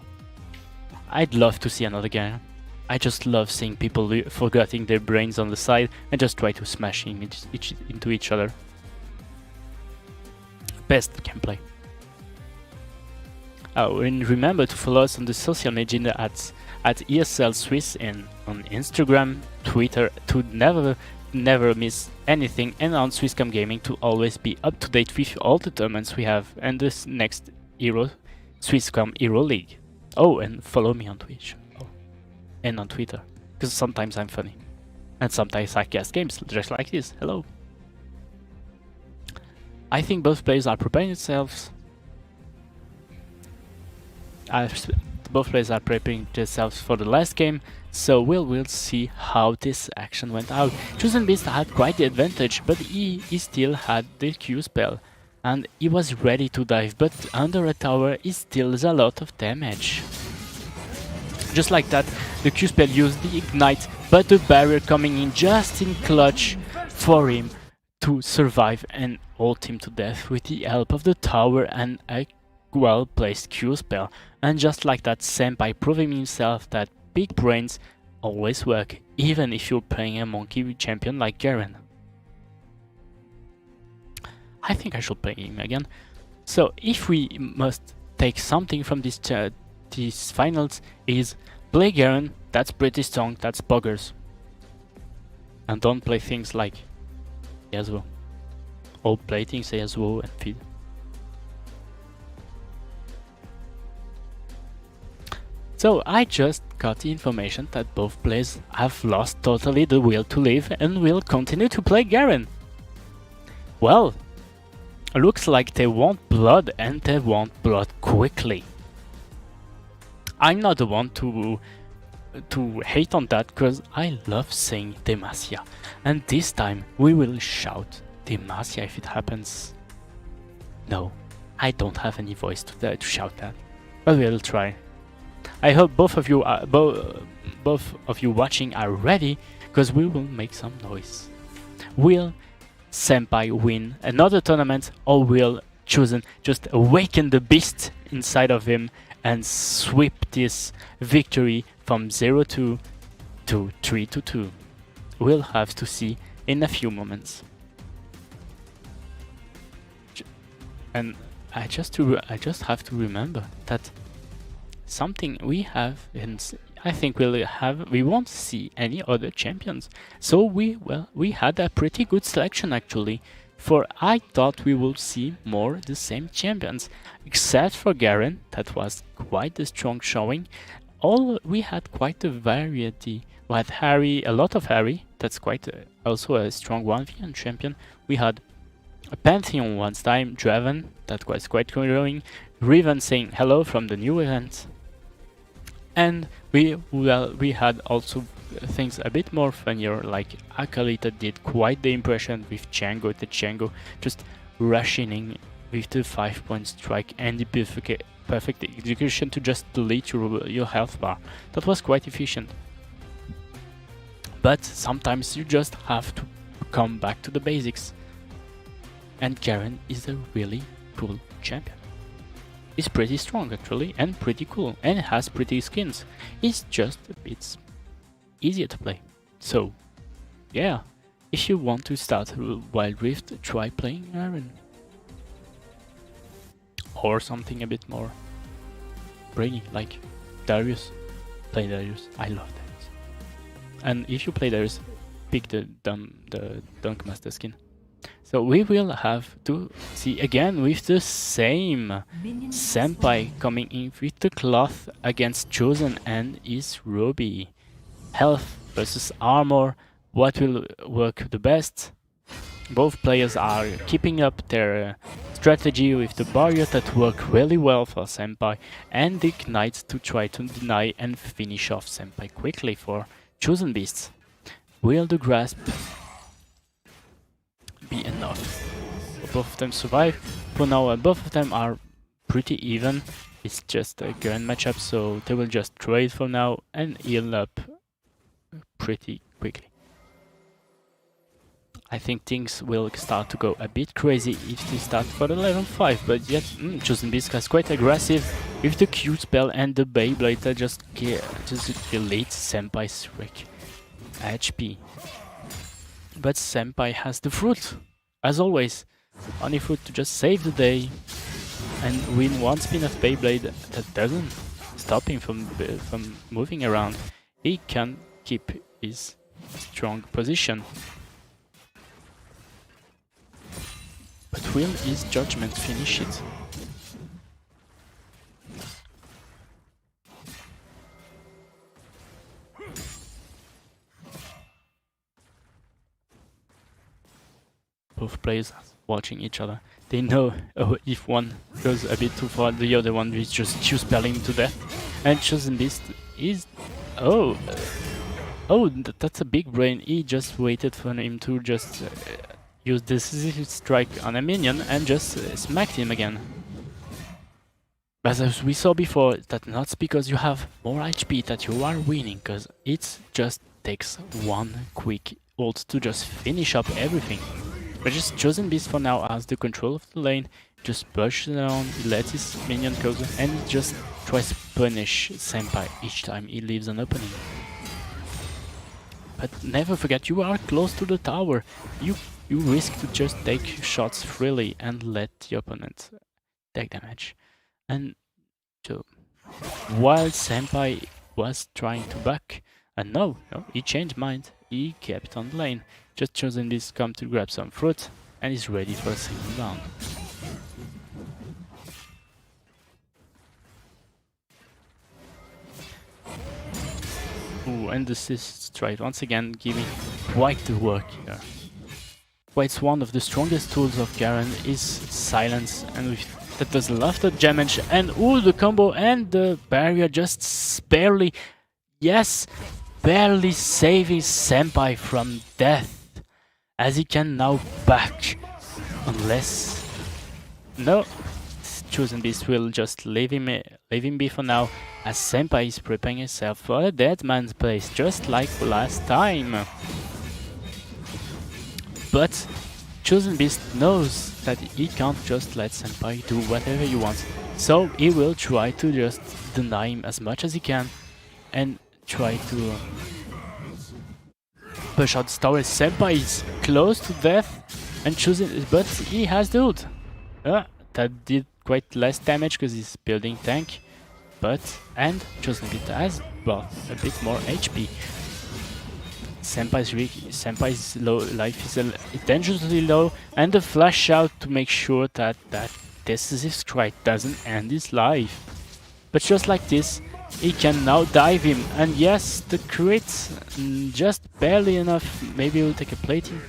I'd love to see another Garen. I just love seeing people forgetting their brains on the side and just try to smash into each other. Best gameplay. Oh, and remember to follow us on the social media at ESL Swiss and on Instagram, Twitter to never miss anything, and on Swisscom Gaming to always be up to date with all the tournaments we have and this next Swisscom Hero League. Oh, and follow me on Twitch and on Twitter, because sometimes I'm funny and sometimes I cast games just like this. Hello. I think both players are preparing themselves. Both players are preparing themselves for the last game, so we'll see how this action went out. Chosen Beast had quite the advantage, but he still had the Q spell. and he was ready to dive, but under a tower it still does a lot of damage. Just like that, the Q spell used the ignite, but the barrier coming in just in clutch for him to survive and ult him to death with the help of the tower and a well placed Q spell. And just like that, Senpai proving himself that big brains always work, even if you're playing a monkey champion like Garen. I think I should play him again. So if we must take something from these finals, is play Garen, that's pretty strong, that's buggers. And don't play things like Yasuo. Or play things Yasuo and feed. So I just got the information that both players have lost totally the will to live and will continue to play Garen. Well, looks like they want blood, and they want blood quickly. I'm not the one to hate on that, because I love saying Demacia. And this time we will shout Demacia if it happens. No, I don't have any voice to shout that, but we'll try. I hope both of you watching are ready, because we will make some noise. Will Senpai win another tournament, or will Chosen just awaken the beast inside of him and sweep this victory from 0-2 to 3-2? We'll have to see in a few moments. And I just have to remember that something we have, and I think we won't see any other champions. So we had a pretty good selection actually, for I thought we would see more the same champions, except for Garen. That was quite a strong showing. We had quite a variety. We had Harry, a lot of Harry. That's quite also a strong 1v1 champion. We had a Pantheon once time, Draven, that was quite growing. Riven saying hello from the new event. And we had also things a bit more funnier, like Akalita did quite the impression with Django, the Django just rushing in with the 5-point strike and the perfect execution to just delete your health bar. That was quite efficient. But sometimes you just have to come back to the basics. And Garen is a really cool champion. He's pretty strong actually, and pretty cool, and has pretty skins. It's just a bit easier to play. So yeah, if you want to start Wild Rift, try playing Garen. Or something a bit more brainy, like Darius. Play Darius. I love Darius. And if you play Darius, pick the Dunk Master skin. So we will have to see again with the same Senpai coming in with the cloth against Chosen and his Ruby. Health versus armor, what will work the best? Both players are keeping up their strategy with the barrier that work really well for Senpai, and the Ignite to try to deny and finish off Senpai quickly for Chosen Beasts. Will the Grasp be enough? Both of them survive. For now, both of them are pretty even. It's just a grand matchup, so they will just trade for now and heal up pretty quickly. I think things will start to go a bit crazy if they start for the level 5, but yet Chosen Beast is quite aggressive with the Q spell and the Beyblade that just delete Senpai's HP. But Senpai has the fruit, as always. Only fruit to just save the day and win one spin of Beyblade that doesn't stop him from moving around. He can keep his strong position. But will his judgment finish it? Both players watching each other. They know if one goes a bit too far, the other one is just Q-spelling to death. And Chosen Beast is... that's a big brain. He just waited for him to just use decisive strike on a minion and just smacked him again. But as we saw before, that's not because you have more HP that you are winning, because it just takes one quick ult to just finish up everything. But just Chosen Beast for now has the control of the lane, just push down, let his minion go, and just tries to punish Senpai each time he leaves an opening. But never forget, you are close to the tower. You risk to just take shots freely and let the opponent take damage. And so, while Senpai was trying to back, and no, he changed mind. He kept on the lane, just Chosen this come to grab some fruit, and is ready for a second round. Ooh, and the assist strike once again giving quite the work here. Quite one of the strongest tools of Garen is silence, and with that does a lot of damage, and ooh, the combo and the barrier just barely, yes, barely saving Senpai from death, as he can now back, unless, no, Chosen Beast will just leave him be for now, as Senpai is preparing himself for a dead man's place, just like last time. But Chosen Beast knows that he can't just let Senpai do whatever he wants, so he will try to just deny him as much as he can and try to push out the tower. Senpai is close to death and Chosen, but he has the ult. That did quite less damage because he's building tank, and Chosen Beast has, well, a bit more HP. Senpai's low life is dangerously low, and the flash out to make sure that decisive strike doesn't end his life. But just like this, he can now dive him, and yes, the crit just barely enough. Maybe we'll take a plating.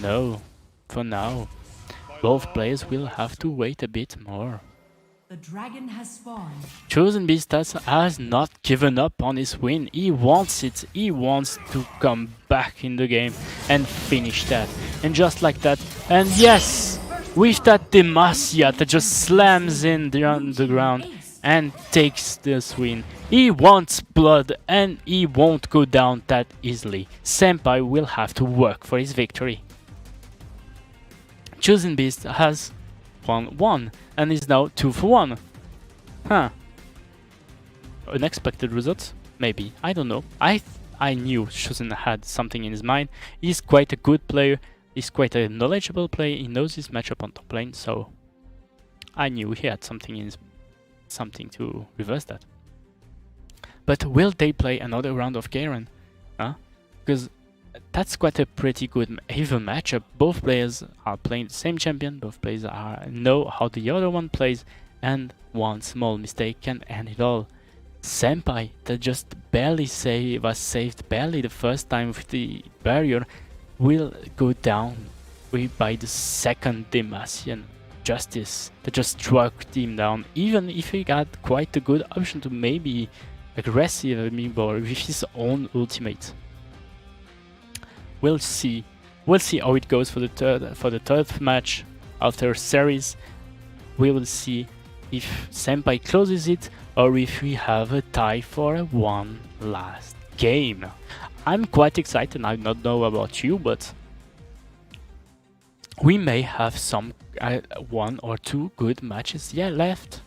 No, for now, both players will have to wait a bit more. The dragon has spawned. Chosen Beast has not given up on his win. He wants it. He wants to come back in the game and finish that. And just like that, and yes, with that Demacia that just slams in on the ground and takes this win. He wants blood and he won't go down that easily. Senpai will have to work for his victory. Chosen Beast has won 1 and is now 2 for 1. Huh. Unexpected results? Maybe. I don't know. I knew Chosen had something in his mind. He's quite a good player. He's quite a knowledgeable player. He knows his matchup on top lane, so I knew he had something in his something to reverse that. But will they play another round of Garen? Because that's quite a pretty good even matchup. Both players are playing the same champion, both players know how the other one plays, and one small mistake can end it all. Senpai, that just barely was saved barely the first time with the barrier, will go down by the second Demacian Justice that just struck him down, even if he got quite a good option to maybe aggressive with his own ultimate. We'll see how it goes for the third match after a series. We will see if Senpai closes it or if we have a tie for one last game. I'm quite excited. I don't know about you, but we may have some 1 or 2 good matches left.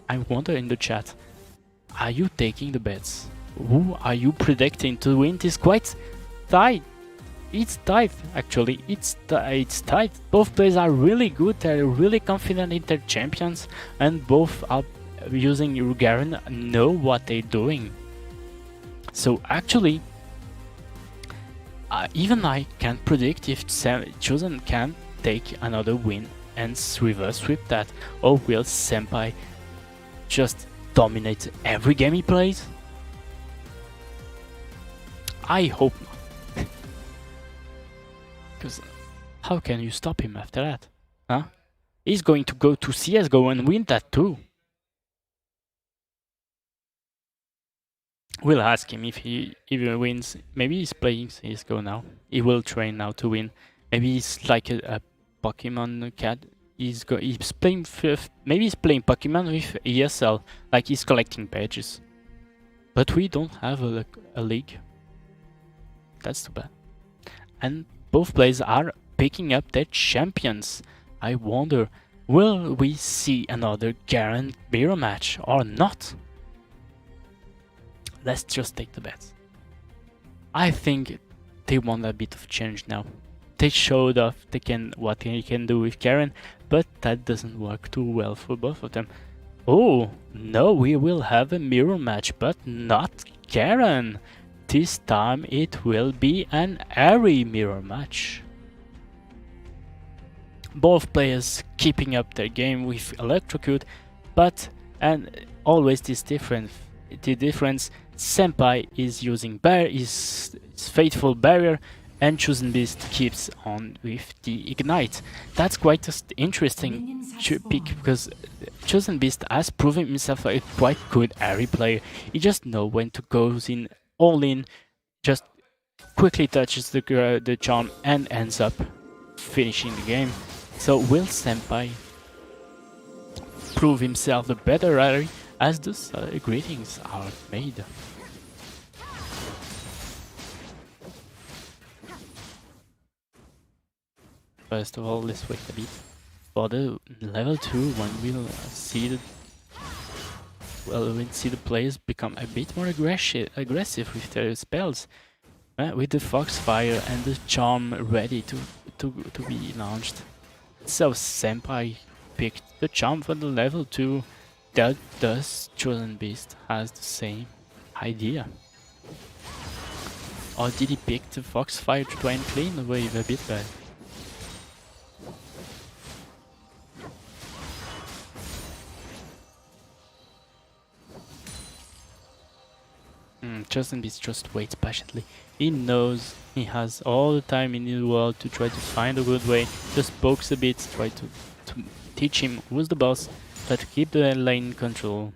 I wonder in the chat, are you taking the bets? Who are you predicting to win? It is quite tight. It's tight, actually. It's tight. Both players are really good. They're really confident in their champions, and both are using Garen, know what they're doing. So actually, even I can predict if Chosen can take another win and reverse sweep that, or will Senpai just dominate every game he plays? I hope not. Because how can you stop him after that? Huh? He's going to go to CSGO and win that too. We'll ask him if he wins. Maybe he's playing CSGO now. He will train now to win. Maybe he's like a Pokemon cat. He's playing maybe he's playing Pokemon with ESL, like he's collecting badges. But we don't have a league. That's too bad. And both players are picking up their champions. I wonder, will we see another Garen mirror match or not? Let's just take the bets. I think they want a bit of change now. They showed off what they can do with Garen, but that doesn't work too well for both of them. Oh, no, we will have a mirror match, but not Garen. This time it will be an Ahri mirror match. Both players keeping up their game with Electrocute, but and always this difference. The difference: Senpai is using his faithful barrier, and Chosen Beast keeps on with the ignite. That's quite interesting pick because Chosen Beast has proven himself a quite good Ahri player. He just knows when to go in all in, just quickly touches the charm and ends up finishing the game. So will Senpai prove himself the better Ahri as the greetings are made? First of all, let's wait a bit for the level 2 when we'll see the players become a bit more aggressive with their spells, with the Foxfire and the Charm ready to be launched. So Senpai picked the Charm for the level 2. Does Chosen Beast has the same idea? Or did he pick the Foxfire to try and clean the wave a bit better? Chosen Beast just waits patiently. He knows he has all the time in the world to try to find a good way. Just pokes a bit, try to teach him who's the boss, but to keep the lane control.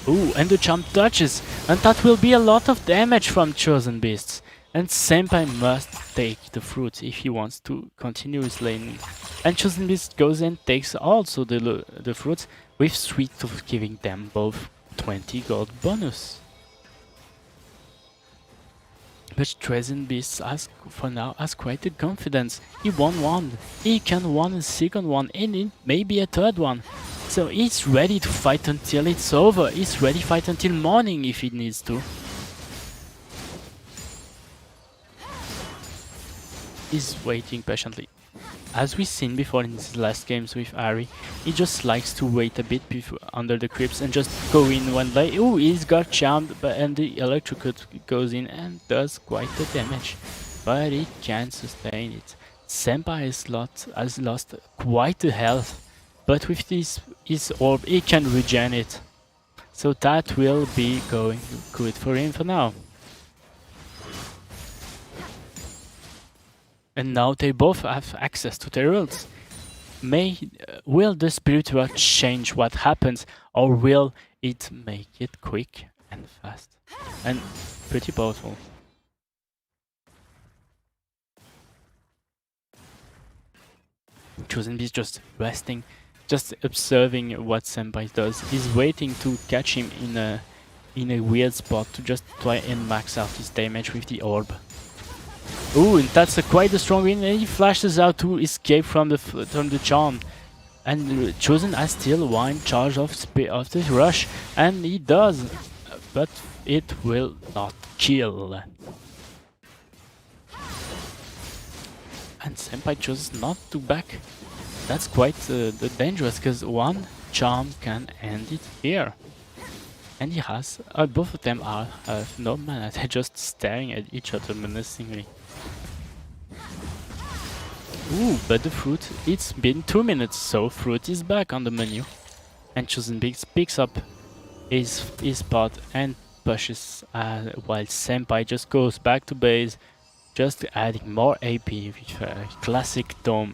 Ooh, and the charm touches, and that will be a lot of damage from Chosen Beasts. And Senpai must take the fruit if he wants to continue his laning. And Chosen Beast goes and takes also the fruits, with Sweet of giving them both 20 gold bonus. But Chosen Beast for now has quite the confidence. He won one, he can win a second one, and maybe a third one. So he's ready to fight until it's over. He's ready to fight until morning if he needs to. He's waiting patiently. As we've seen before in his last games with Ahri, he just likes to wait a bit under the creeps and just go in one lane. Ooh, he's got charmed, and the electrocute goes in and does quite the damage. But he can't sustain it. Senpai has lost quite the health, but with his orb he can regen it. So that will be going good for him for now. And now they both have access to their ults. Will the spiritual change what happens, or will it make it quick and fast and pretty powerful? Chosen Beast just resting, just observing what Senpai does. He's waiting to catch him in a weird spot to just try and max out his damage with the orb. Ooh, and that's quite a strong win, and he flashes out to escape from the charm. And Chosen has still one charge of the rush, and he does, but it will not kill. And Senpai chooses not to back. That's quite dangerous, because one charm can end it here. And he has, both of them have no mana, they're just staring at each other menacingly. Ooh, but the fruit, it's been 2 minutes, so fruit is back on the menu. And Chosen Beast picks up his pot and pushes, while Senpai just goes back to base, just adding more AP with a classic dome.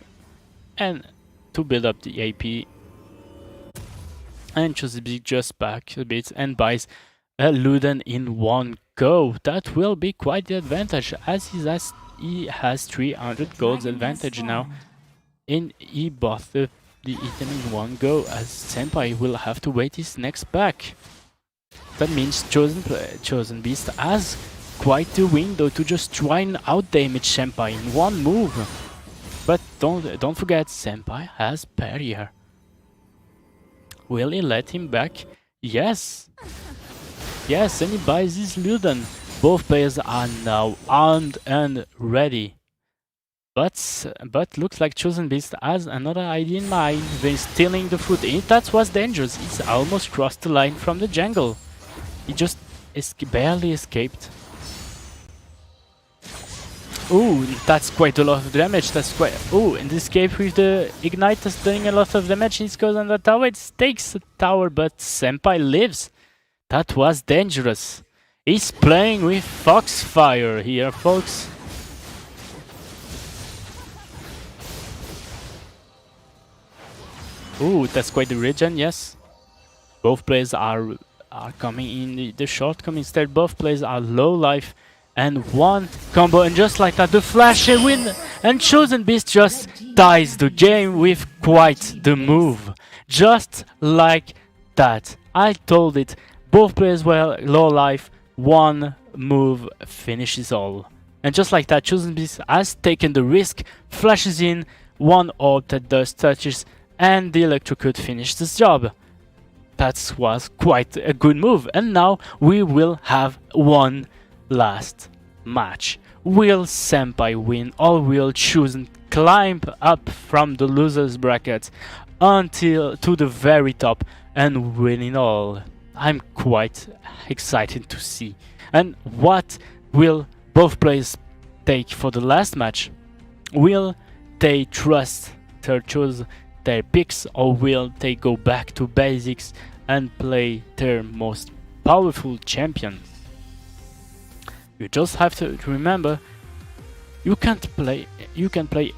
And to build up the AP, And Chosen Beast just back a bit and buys a Luden in one go. That will be quite the advantage, as he has 300 golds advantage now. And he bought the item in one go, as Senpai will have to wait his next back. That means Chosen Beast has quite the window to just try and out-damage Senpai in one move. But don't forget, Senpai has barrier. Will he let him back? Yes! Yes, and he buys his Luden. Both players are now armed and ready. But looks like Chosen Beast has another idea in mind. They're stealing the fruit. That was dangerous. He's almost crossed the line from the jungle. He just barely escaped. Ooh, that's quite a lot of damage. That's quite. Ooh, and escape with the Ignite is doing a lot of damage. He goes on the tower. It takes the tower, but Senpai lives. That was dangerous. He's playing with Foxfire here, folks. Ooh, that's quite the regen, yes. Both players are coming in the shortcoming instead. Both players are low life. And one combo, and just like that, the flash win, and Chosen Beast just ties the game with quite the move. Just like that. I told it. Both players were low life. One move finishes all. And just like that, Chosen Beast has taken the risk, flashes in, one orb that does touches, and the electrocute finished this job. That was quite a good move. And now we will have one last match. Will Senpai win, or will Chosen climb up from the losers bracket until to the very top and win it all? I'm quite excited to see. And what will both players take for the last match? Will they trust choose their picks, or will they go back to basics and play their most powerful champion? You just have to remember, you can play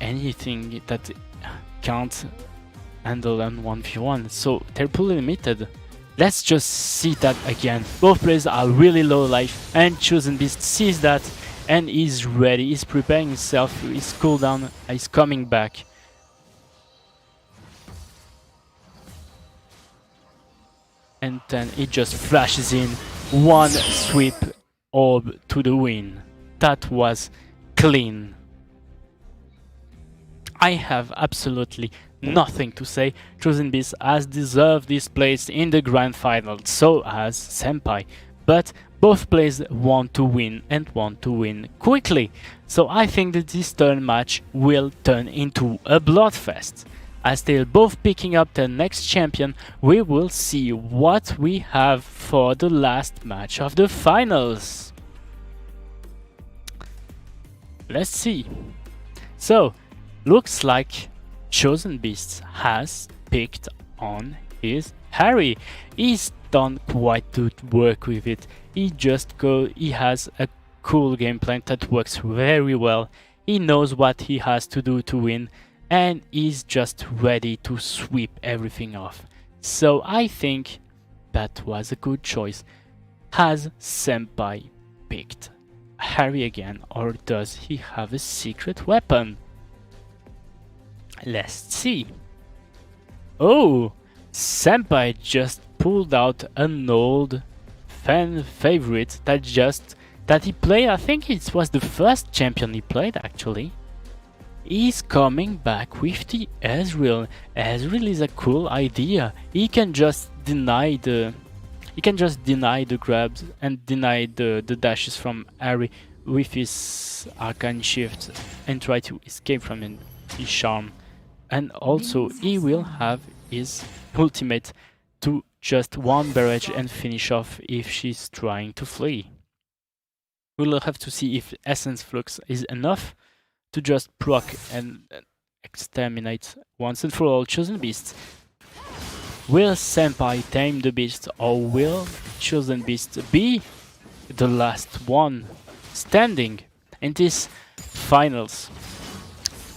anything that can't handle on 1v1, so they're pretty limited. Let's just see that again. Both players are really low life, and Chosen Beast sees that and is ready. He's preparing himself, his cooldown is coming back. And then it just flashes in one sweep orb to the win. That was clean. I have absolutely nothing to say. Chosen Beast has deserved this place in the grand final, so has Senpai. But both players want to win, and want to win quickly. So I think that this turn match will turn into a bloodfest. As they're both picking up their next champion, we will see what we have for the last match of the finals. Let's see. So, looks like Chosen Beast has picked on his Harry. He's done quite good work with it. He has a cool game plan that works very well. He knows what he has to do to win, and he's just ready to sweep everything off. So I think that was a good choice. Has Senpai picked Harry again, or does he have a secret weapon? Let's see. Oh, Senpai just pulled out an old fan favorite that he played. I think it was the first champion he played actually. He's coming back with the Ezreal. Ezreal is a cool idea. He can just deny the grabs and deny the dashes from Harry with his Arcane Shift and try to escape from his charm. And also he will have his ultimate to just one barrage and finish off if she's trying to flee. We'll have to see if Essence Flux is enough to just proc and exterminate once and for all Chosen Beast. Will Senpai tame the beast, or will Chosen Beast be the last one standing in this finals?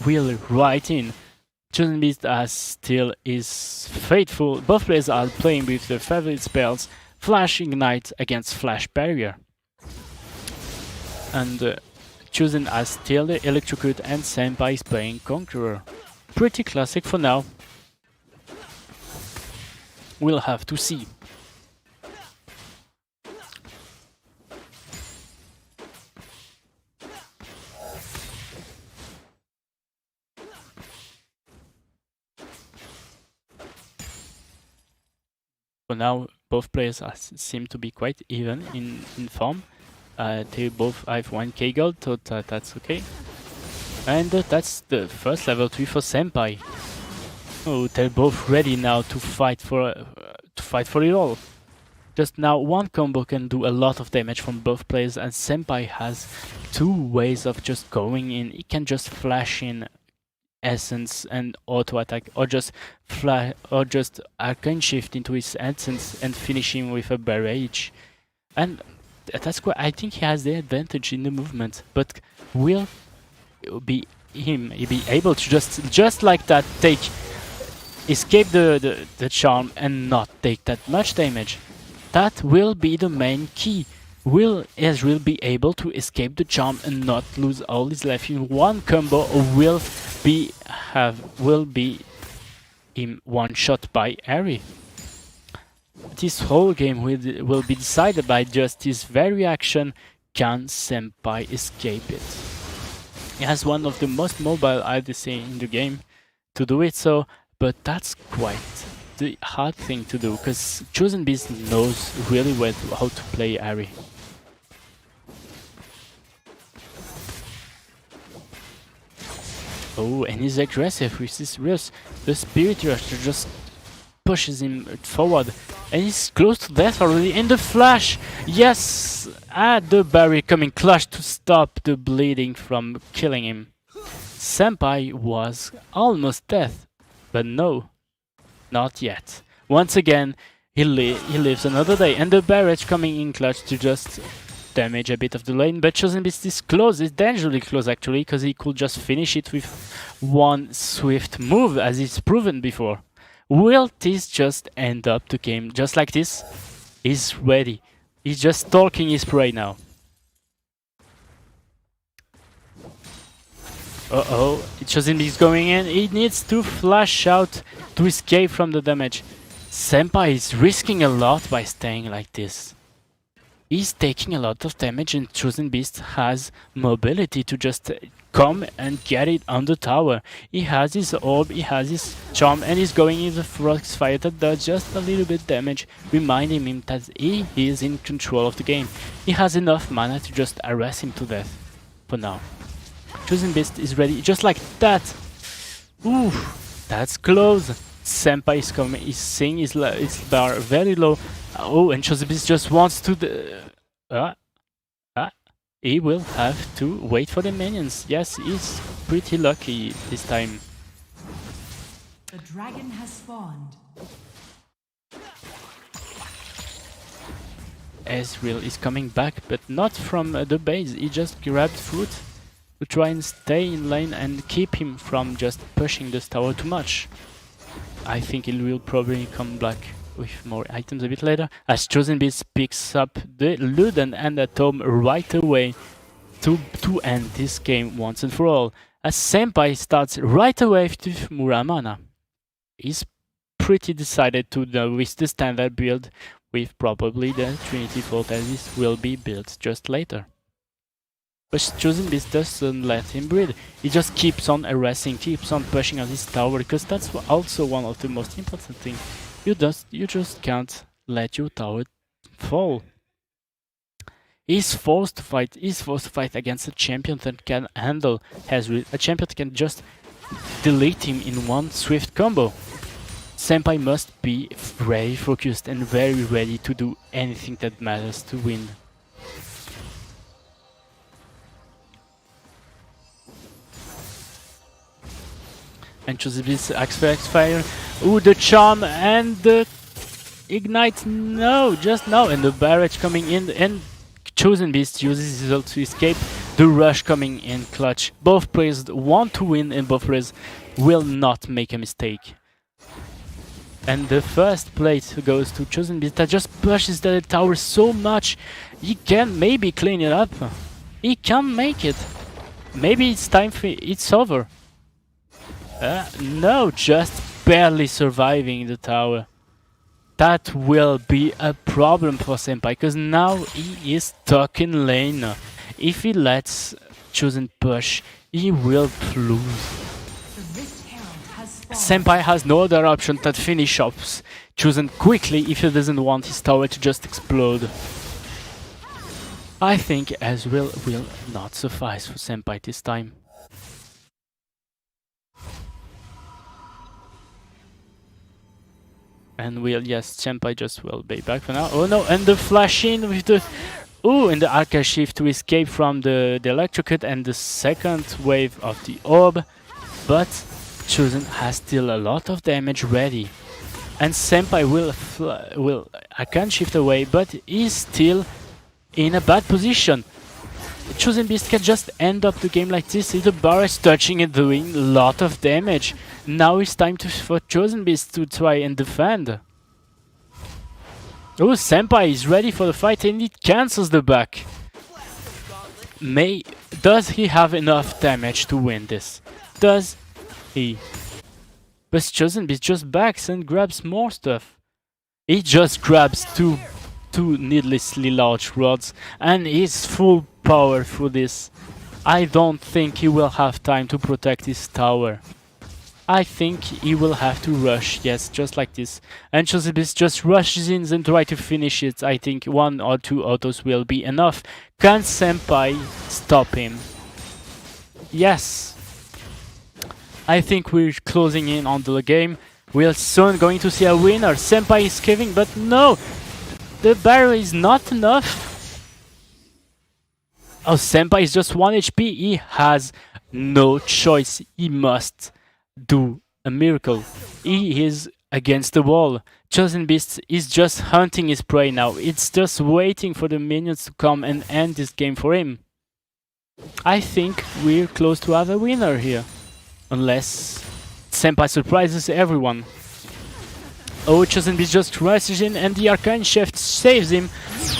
We'll write in Chosen Beast as still is faithful. Both players are playing with their favorite spells, Flash Ignite against Flash Barrier. And Chosen as still the Electrocute, and Senpai is playing Conqueror. Pretty classic for now. We'll have to see. For now, both players seem to be quite even in form. They both have 1k gold, so that's okay. And that's the first level 3 for Senpai. Oh, they're both ready now to fight for it all. Just now, one combo can do a lot of damage from both players, and Senpai has 2 ways of just going in. He can just flash in Essence and auto attack, or just Arcane Shift into his Essence and finish him with a Barrage. And that's why I think he has the advantage in the movement. But will be able to just like that escape the charm and not take that much damage? That will be the main key. Will Ezreal be able to escape the charm and not lose all his life in one combo, or will be him one shot by Ahri? This whole game will be decided by just his very action. Can Senpai escape it? He has one of the most mobile ADC in the game to do it so, but that's quite the hard thing to do, because Chosen Beast knows really well how to play Ahri. Oh, and he's aggressive with his Rush. The Spirit Rush just pushes him forward, and he's close to death already. In the flash, yes, the barrier coming clutch to stop the bleeding from killing him. Senpai was almost dead, but no, not yet. Once again, he lives another day, and the barrage coming in clutch to just damage a bit of the lane. But Chosen Beast is close, it's dangerously close actually, because he could just finish it with one swift move, as he's proven before. Will this just end up the game just like this? He's ready. He's just stalking his prey now. Uh-oh, Chosen Beast going in. He needs to flash out to escape from the damage. Senpai is risking a lot by staying like this. He's taking a lot of damage, and Chosen Beast has mobility to just come and get it on the tower. He has his orb, he has his charm, and he's going in the Foxfire that does just a little bit damage, reminding him that he is in control of the game. He has enough mana to just harass him to death for now. Chosen Beast is ready, just like that. Ooh, that's close. Senpai is coming, he's seeing his bar very low. Oh, and Chosen Beast just wants to... he will have to wait for the minions. Yes, he's pretty lucky this time. The dragon has spawned. Ezreal is coming back, but not from the base. He just grabbed fruit to try and stay in lane and keep him from just pushing this tower too much. I think he will probably come back with more items a bit later, as Chosen Beast picks up the Luden and the Tome right away to end this game once and for all, as Senpai starts right away with Muramana. He's pretty decided to with the standard build, with probably the Trinity Fortresses will be built just later. But Chosen Beast doesn't let him breathe. He just keeps on harassing, keeps on pushing on his tower, because that's also one of the most important things. You just can't let your tower fall. He's forced to fight against a champion that can handle Ezreal. A champion that can just delete him in one swift combo. Senpai must be very focused and very ready to do anything that matters to win. And Chosen Beast X-Fire. Ooh, the charm and the ignite. No, just now. And the barrage coming in, and Chosen Beast uses his ult to escape. the rush coming in clutch. Both players want to win and both players will not make a mistake. And the first plate goes to Chosen Beast that just pushes the tower so much. He can maybe clean it up. He can make it. Maybe it's time for it's over. No, just barely surviving the tower. That will be a problem for Senpai, because now he is stuck in lane. If he lets Chosen push, he will lose. The Rift Herald has spawned. Senpai has no other option than finish off Chosen quickly if he doesn't want his tower to just explode. I think Ezreal will not suffice for Senpai this time. And yes, Senpai just will be back for now. Oh no, and the flash in with the... Ooh, and the Arca Shift to escape from the electrocute and the second wave of the orb. But Chosen has still a lot of damage ready. And Senpai will Arcan Shift away, but he's still in a bad position. Chosen Beast can just end up the game like this. The bar is touching and doing a lot of damage. Now it's time for Chosen Beast to try and defend. Oh, Senpai is ready for the fight and it cancels the back. Does he have enough damage to win this? Does he? But Chosen Beast just backs and grabs more stuff. He just grabs two needlessly large rods and is full power for this. I don't think he will have time to protect his tower. I think he will have to rush, yes, just like this. And Chosen Beast just rushes in and try to finish it. I think 1 or 2 autos will be enough. Can Senpai stop him? Yes. I think we're closing in on the game. We're soon going to see a winner. Senpai is caving, but no! The barrier is not enough. Oh, Senpai is just 1 HP. He has no choice. He must do a miracle. He is against the wall. Chosen Beast is just hunting his prey now. It's just waiting for the minions to come and end this game for him. I think we're close to have a winner here. Unless Senpai surprises everyone. Oh, Chosen Beast just rushes in and the Arcane Shift saves him,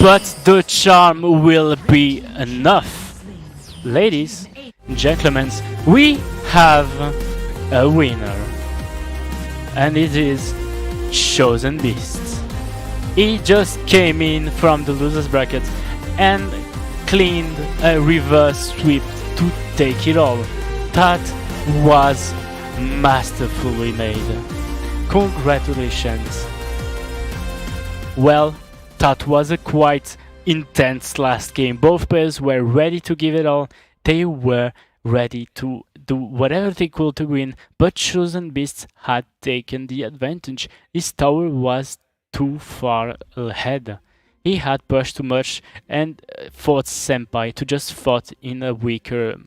but the charm will be enough. Ladies and gentlemen, we have a winner. And it is Chosen Beast. He just came in from the losers bracket and cleaned a reverse sweep to take it all. That was masterfully made. Congratulations. Well, that was a quite intense last game. Both players were ready to give it all. They were ready to do whatever they could to win, but Chosen Beast had taken the advantage. His tower was too far ahead. He had pushed too much and forced Senpai to just fight in a weaker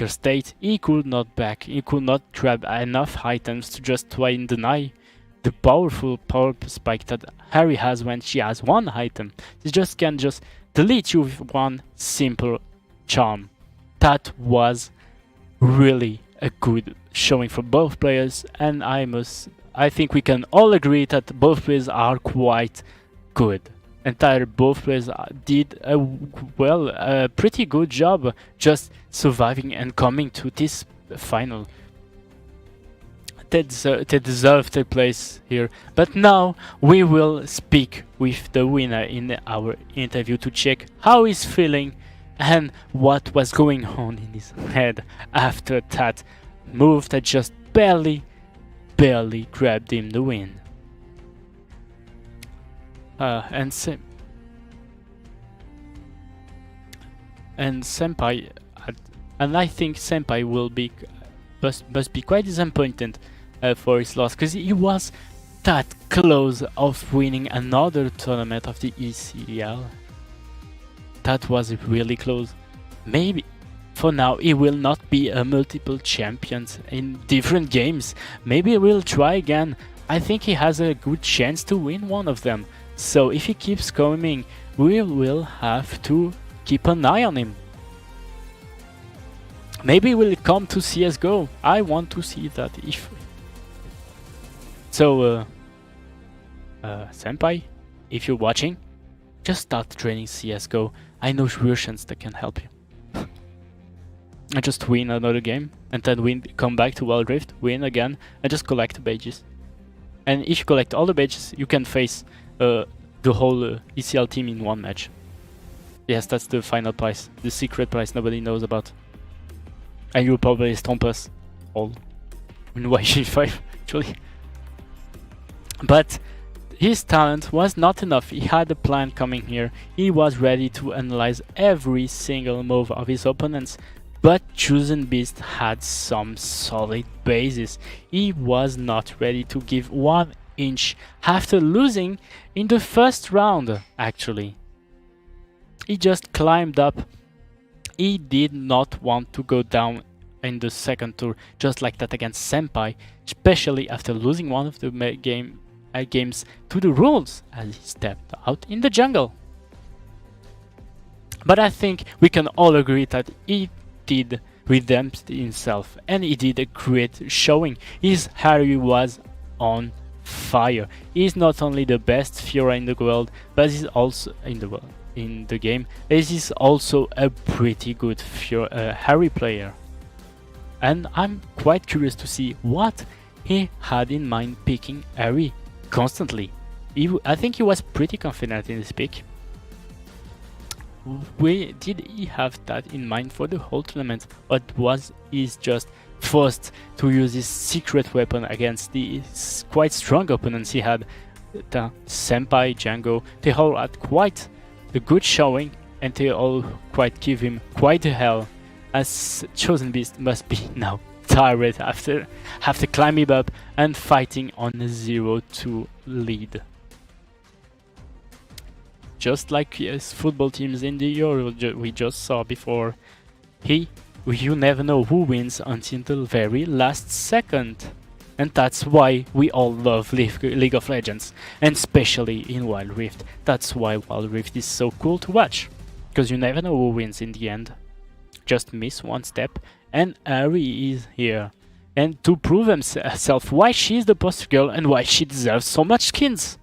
state. He could not back, he could not grab enough items to just try and deny the powerful power spike that Harry has when she has one item. She just can just delete you with one simple charm. That was really a good showing for both players, and I think we can all agree that both players are quite good. Both players did a pretty good job just surviving and coming to this final. They deserve their place here. But now we will speak with the winner in our interview to check how he's feeling and what was going on in his head after that move that just barely grabbed him the win. Senpai, and I think Senpai will be must be quite disappointed for his loss, because he was that close of winning another tournament of the ECL. That was really close. Maybe for now he will not be a multiple champions in different games. Maybe he will try again. I think he has a good chance to win one of them. So if he keeps coming, we will have to keep an eye on him. Maybe we'll come to CSGO. I want to see that if. So, Senpai, if you're watching, just start training CSGO. I know Russians that can help you. And just win another game, and then come back to Wild Rift, win again, and just collect the badges. And if you collect all the badges, you can face the whole ECL team in one match. Yes, that's the final prize, the secret prize nobody knows about. And you'll probably stomp us all in YG5, actually. But his talent was not enough. He had a plan coming here. He was ready to analyze every single move of his opponents. But Chosen Beast had some solid bases. He was not ready to give 1 inch after losing in the first round, actually. He just climbed up. He did not want to go down in the second tour just like that against Senpai, especially after losing one of the games to the rules as he stepped out in the jungle. But I think we can all agree that he did redeem himself and he did a great showing. His Harry was on fire. He's not only the best Fiora in the world, but he's also in the game. He's also a pretty good Harry player. And I'm quite curious to see what he had in mind picking Harry constantly. I think he was pretty confident in his pick. Did he have that in mind for the whole tournament, or was he just forced to use his secret weapon against the quite strong opponents he had? The Senpai, Django, they all had quite a good showing, and they all quite give him quite a hell, as Chosen Beast must be now tired after climbing up and fighting on a 0-2 lead. Just like football teams in the Euro we just saw before. You never know who wins until the very last second. And that's why we all love League of Legends, and especially in Wild Rift. That's why Wild Rift is so cool to watch, because you never know who wins in the end. Just miss one step and Ari is here. And to prove herself why she's the poster girl and why she deserves so much skins.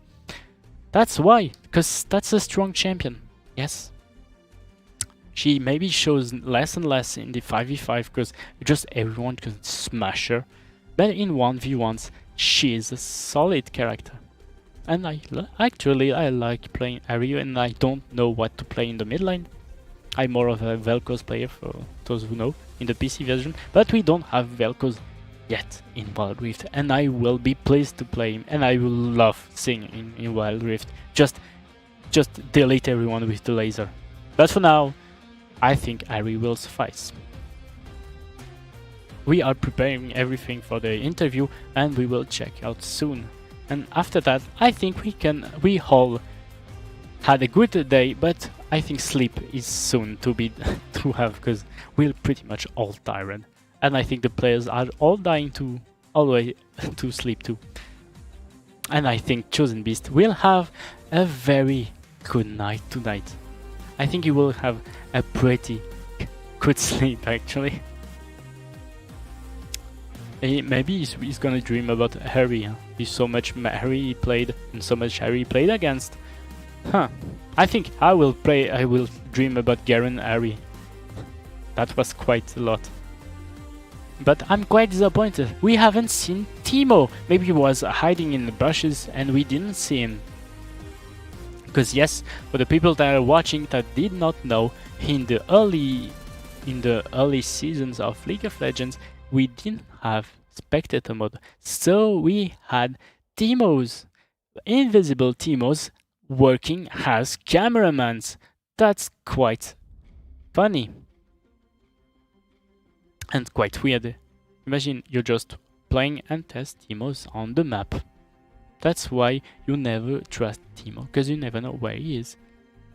That's why, because that's a strong champion, yes. She maybe shows less and less in the 5v5 because just everyone can smash her. But in 1v1s, she is a solid character. And I like playing Ario, and I don't know what to play in the mid lane. I'm more of a Vel'Koz player for those who know, in the PC version. But we don't have Vel'Koz yet in Wild Rift, and I will be pleased to play him, and I will love seeing in Wild Rift. Just delete everyone with the laser. But for now, I think Ari will suffice. We are preparing everything for the interview, and we will check out soon. And after that, I think we all had a good day, but I think sleep is soon to have, because we're pretty much all tired. And I think the players are all dying to sleep too. And I think Chosen Beast will have a very good night tonight. I think he will have a pretty good sleep, actually. Maybe he's gonna dream about Harry. Huh? He's so much Harry he played and so much Harry he played against. Huh. I think I will dream about Garen Harry. That was quite a lot. But I'm quite disappointed. We haven't seen Teemo. Maybe he was hiding in the bushes and we didn't see him. Because yes, for the people that are watching that did not know, in the early seasons of League of Legends, we didn't have spectator mode. So we had Teemos, invisible Teemos, working as cameramans. That's quite funny. And quite weird. Imagine you're just playing and test Teemos on the map. That's why you never trust Teemo, because you never know where he is.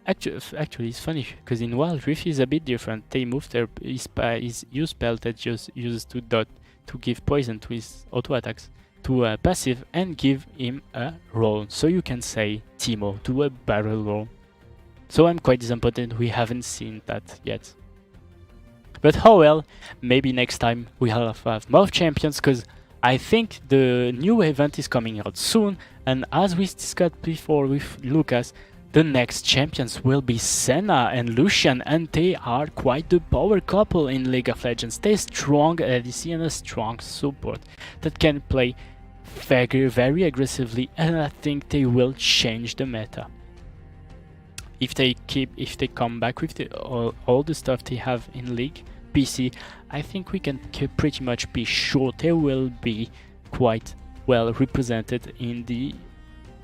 Actually, it's funny, because in Wild Rift is a bit different. They moved his use spell that just uses to give poison to his auto attacks to a passive and give him a roll. So you can say Teemo do a barrel roll. So I'm quite disappointed we haven't seen that yet. But oh well, maybe next time we'll have more champions, because I think the new event is coming out soon, and as we discussed before with Lucas, the next champions will be Senna and Lucian, and they are quite the power couple in League of Legends. They're strong ADC and a strong support that can play very aggressively, and I think they will change the meta. If they come back with all the stuff they have in League PC, I think we can pretty much be sure they will be quite well represented in the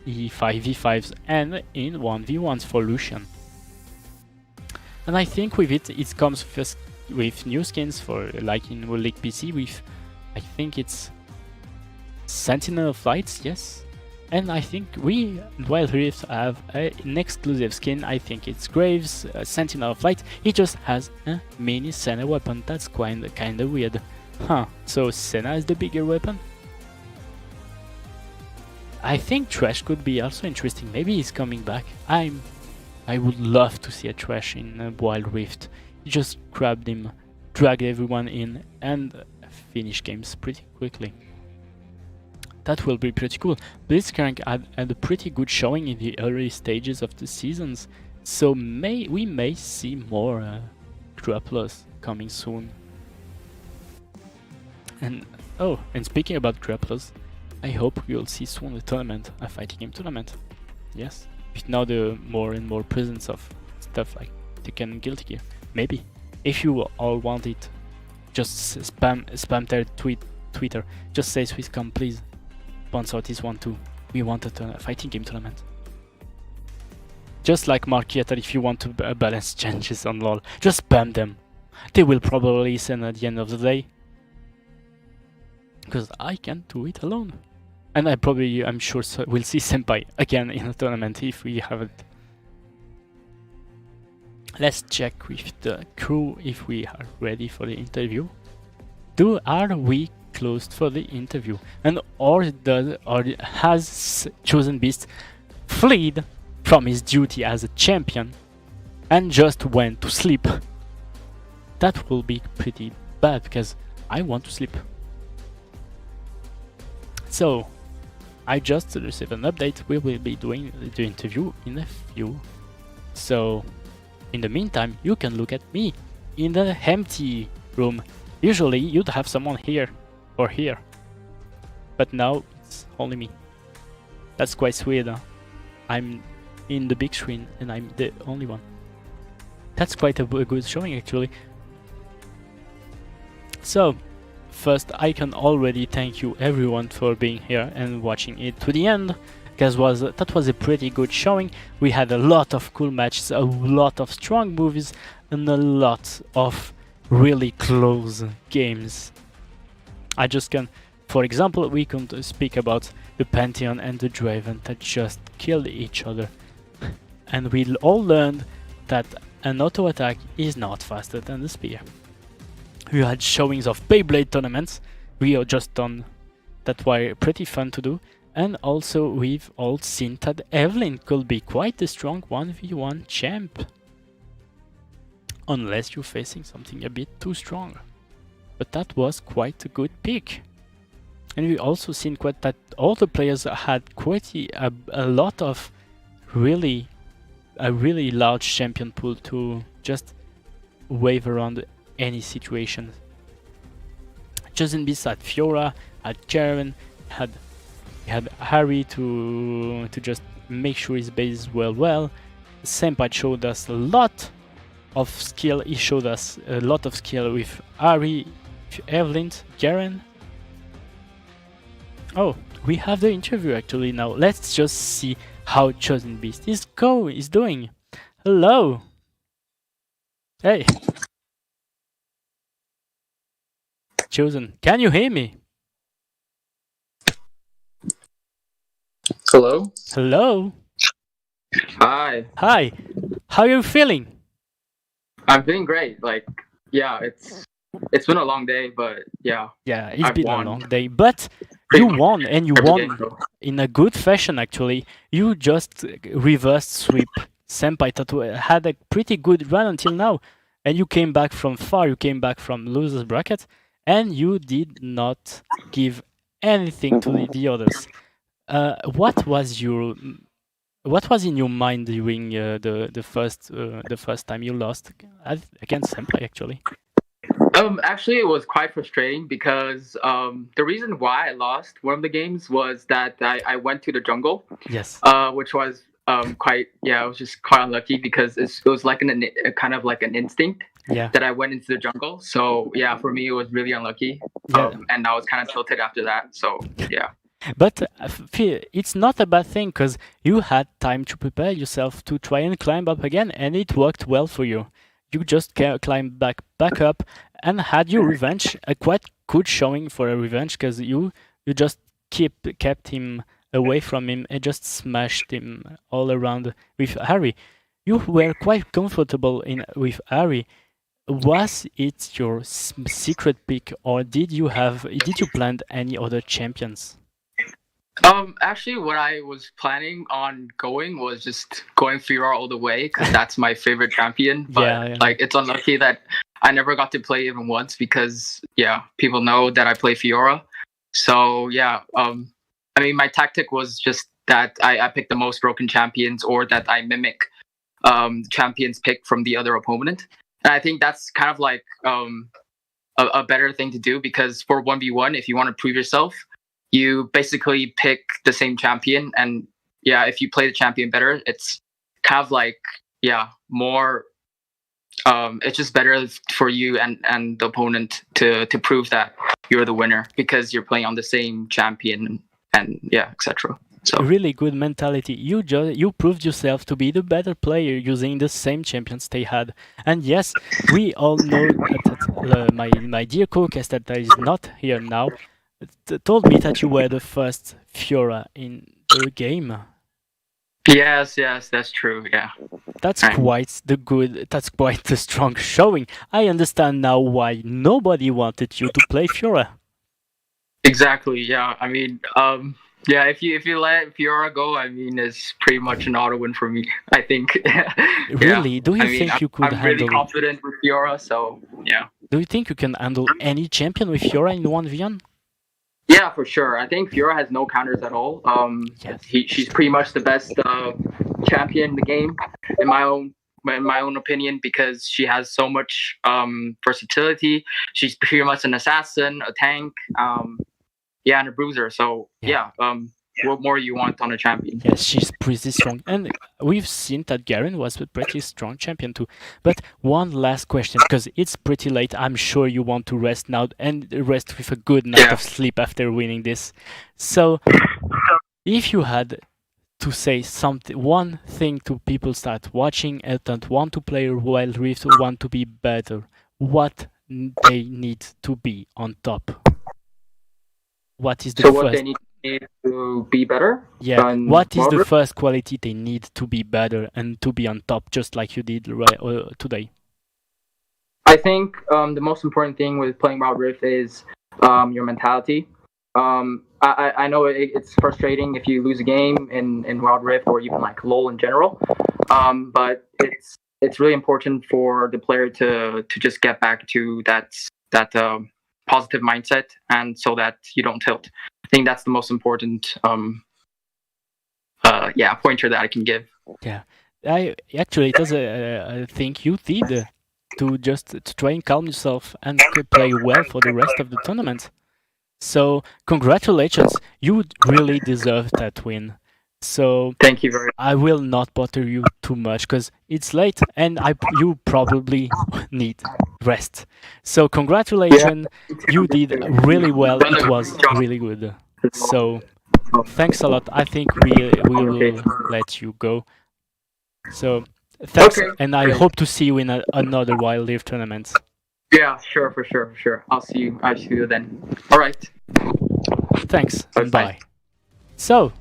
E5v5s and in 1v1s for Lucian. And I think with it comes first with new skins for, like in League PC, with, I think it's Sentinel of Lights, yes. And I think we, Wild Rift, have an exclusive skin. I think it's Graves, Sentinel of Light. He just has a mini Senna weapon. That's kinda weird. Huh, so Senna is the bigger weapon? I think Trash could be also interesting. Maybe he's coming back. I would love to see a Trash in Wild Rift. You just grabbed him, dragged everyone in, and finish games pretty quickly. That will be pretty cool. Blitzcrank had a pretty good showing in the early stages of the seasons, so we may see more grapplers coming soon. And speaking about grapplers, I hope we'll see soon a fighting game tournament. Yes, with now the more and more presence of stuff like Tekken and Guilty Gear. Maybe, if you all want it, just spam their Twitter. Just say Swisscom, please sponsor this one too. We want a fighting game tournament. Just like Markieta, if you want to balance changes on LoL, just spam them. They will probably listen at the end of the day, because I can't do it alone. And I'm sure we'll see Senpai again in a tournament if we have it. Let's check with the crew if we are ready for the interview. Are we closed for the interview? And has Chosen Beast fled from his duty as a champion and just went to sleep? That will be pretty bad, because I want to sleep. So, I just received an update. We will be doing the interview in a few. So, in the meantime, you can look at me in the empty room. Usually, you'd have someone here or here, but now it's only me. That's quite weird. Huh? I'm in the big screen and I'm the only one. That's quite a good showing, actually. So, first, I can already thank you everyone for being here and watching it to the end, because that was a pretty good showing. We had a lot of cool matches, a lot of strong moves, and a lot of really close games. I just can, for example, we can speak about the Pantheon and the Draven that just killed each other. And we all learned that an auto attack is not faster than the spear. We had showings of Beyblade tournaments. We are just done. That were pretty fun to do. And also we've all seen that Evelyn could be quite a strong 1v1 champ. Unless you're facing something a bit too strong. But that was quite a good pick. And we also seen quite that all the players had quite a lot of a really large champion pool to just wave around any situation. Chosen Beast had Fiora, had Karen, had Harry to just make sure his base is well. Senpai showed us a lot of skill. He showed us a lot of skill with Harry, Evelyn, Garen. Oh, we have the interview actually now. Let's just see how Chosen Beast is doing. Hello. Hey. Chosen, can you hear me? Hello? Hello. Hi. Hi. How are you feeling? I'm feeling great. It's been a long day, but yeah. Yeah, it's I've been won. a long day, but Pretty you much won, and you every won game, so. in a good fashion actually. You just reversed sweep Senpai that had a pretty good run until now, and you came back from far. You came back from losers bracket, and you did not give anything to the others. What was in your mind during the first time you lost against Senpai actually? Actually, it was quite frustrating because the reason why I lost one of the games was that I went to the jungle, Yes. which was quite, yeah, I was just quite unlucky because it was like a kind of like an instinct Yeah. that I went into the jungle. So yeah, for me it was really unlucky, Yeah. and I was kind of tilted after that. So yeah. But it's not a bad thing because you had time to prepare yourself to try and climb up again, and it worked well for you. You just climbed back up and had your revenge, a quite good showing for a revenge because you just kept him away from him and just smashed him all around with Harry. You were quite comfortable with Harry. Was it your secret pick, or did you plan any other champions? Actually, what I was planning on going was just going Fiora all the way because that's my favorite champion. But Yeah. like, it's unlucky that I never got to play even once because yeah, people know that I play Fiora. So yeah, I mean, my tactic was just that I pick the most broken champions or that I mimic champions pick from the other opponent, and I think that's kind of like a better thing to do because for 1v1, if you want to prove yourself, you basically pick the same champion, and yeah, if you play the champion better, it's kind of like, yeah, more it's just better for you and the opponent to prove that you're the winner because you're playing on the same champion and yeah, etc. So really good mentality. You proved yourself to be the better player using the same champions they had. And yes, we all know that my dear co-cast that is not here now told me that you were the first Fiora in the game. yes, that's true. Yeah, That's quite the strong showing. I understand now why nobody wanted you to play Fiora. exactly. Yeah, I mean, yeah, if you let Fiora go, I mean, it's pretty much an auto win for me. I think. Really? Yeah. Do you I mean, think you could I'm really handle? confident with Fiora, so yeah. Do you think you can handle any champion with Fiora in 1v1? Yeah, for sure. I think Fiora has no counters at all. Yes. She's pretty much the best champion in the game, in my own opinion, because she has so much versatility. She's pretty much an assassin, a tank, yeah, and a bruiser. So yeah, what more you want on a champion? Yes, she's pretty strong, and we've seen that Garen was a pretty strong champion too. But one last question, because it's pretty late. I'm sure you want to rest now and rest with a good night of sleep after winning this. So, if you had to say one thing to people start watching and that want to play Wild Rift, want to be better, what they need to be on top? What is the So first? what they need to be better? Yeah. What is the first quality they need to be better and to be on top, just like you did today? I think the most important thing with playing Wild Rift is your mentality. I know it's frustrating if you lose a game in Wild Rift or even like LoL in general, but it's really important for the player to just get back to that positive mindset, and so that you don't tilt. I think that's the most important pointer that I can give. Yeah, it was a thing you did to try and calm yourself and play well for the rest of the tournament. So congratulations, you really deserve that win. So thank you very much. I will not bother you too much because it's late and you probably need rest. So congratulations, you did really well. It was really good. So thanks a lot. I think we will let you go. So thanks, and I hope to see you in another Wild Rift tournament. Yeah, sure, for sure. I'll see you then. All right. Thanks. Bye. So,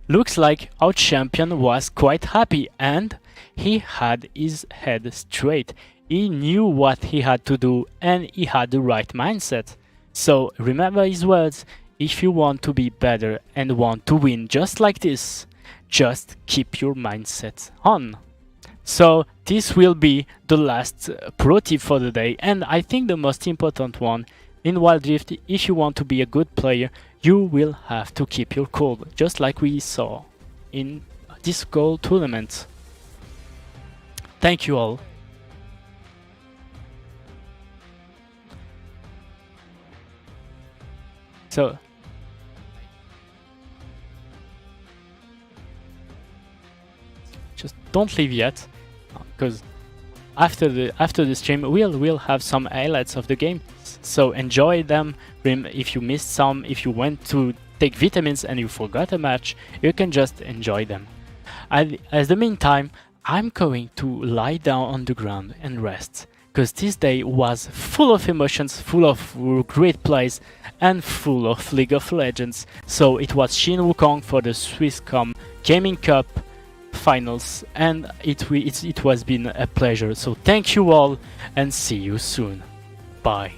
looks like our champion was quite happy and he had his head straight. He knew what he had to do and he had the right mindset. So, remember his words. If you want to be better and want to win just like this, just keep your mindset on. So this will be the last pro tip for the day, and I think the most important one in Wild Rift. If you want to be a good player, you will have to keep your cool, just like we saw in this goal tournament. Thank you all. So just don't leave yet, because after the stream we'll have some highlights of the game, so enjoy them. If you missed some, if you went to take vitamins and you forgot a match, you can just enjoy them. As the meantime, I'm going to lie down on the ground and rest, because this day was full of emotions, full of great plays, and full of League of Legends. So it was Shin Wukong for the Swisscom Gaming Cup finals, and it was been a pleasure. So thank you all, and see you soon. Bye.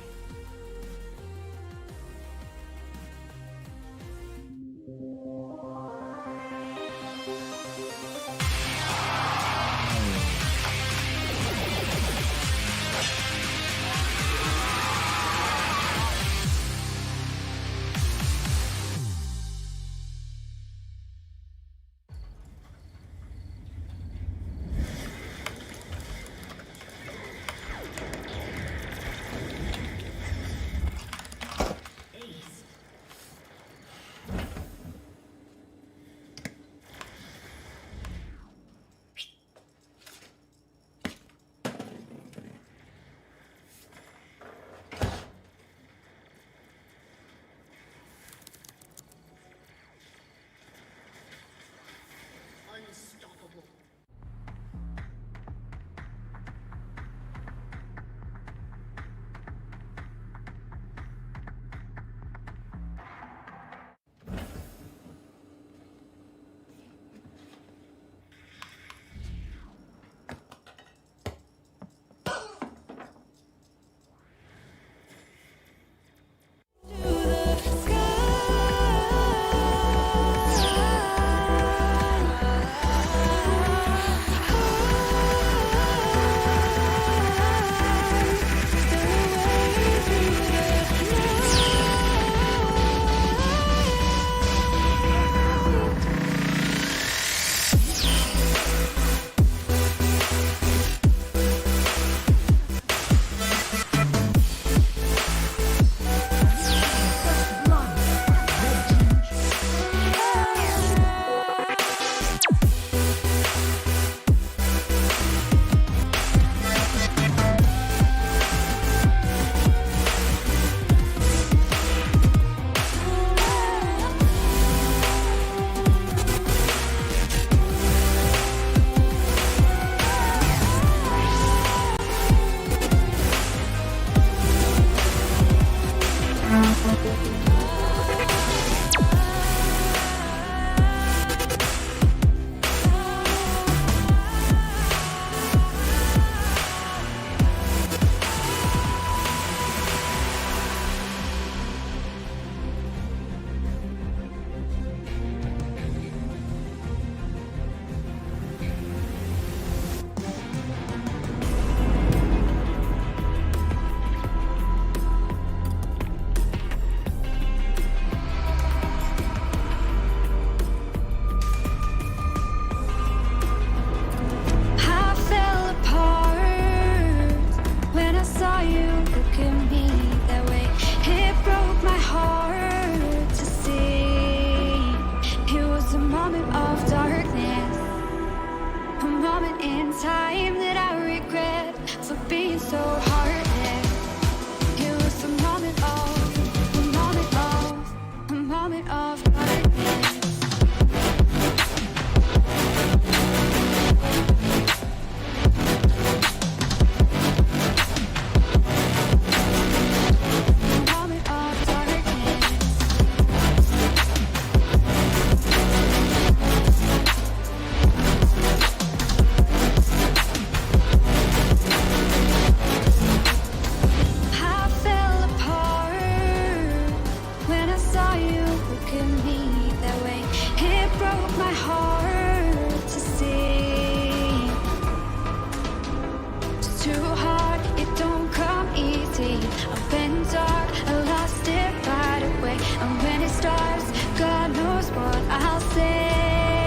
too hard, it don't come easy. I've been dark, I lost it right away. And when it starts, God knows what I'll say.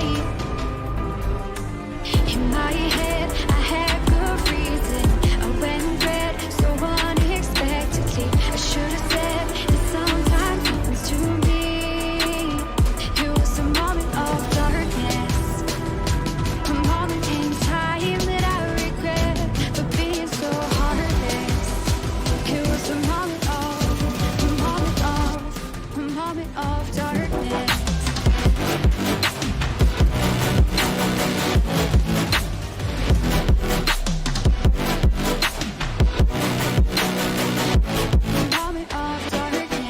In my head, I had good reason. I went red so unexpectedly. I should have said that sometimes happens to me. It was a moment of darkness, a moment in time that I regret for being so heartless. It was a moment of darkness. Moment of darkness. Moment of darkness.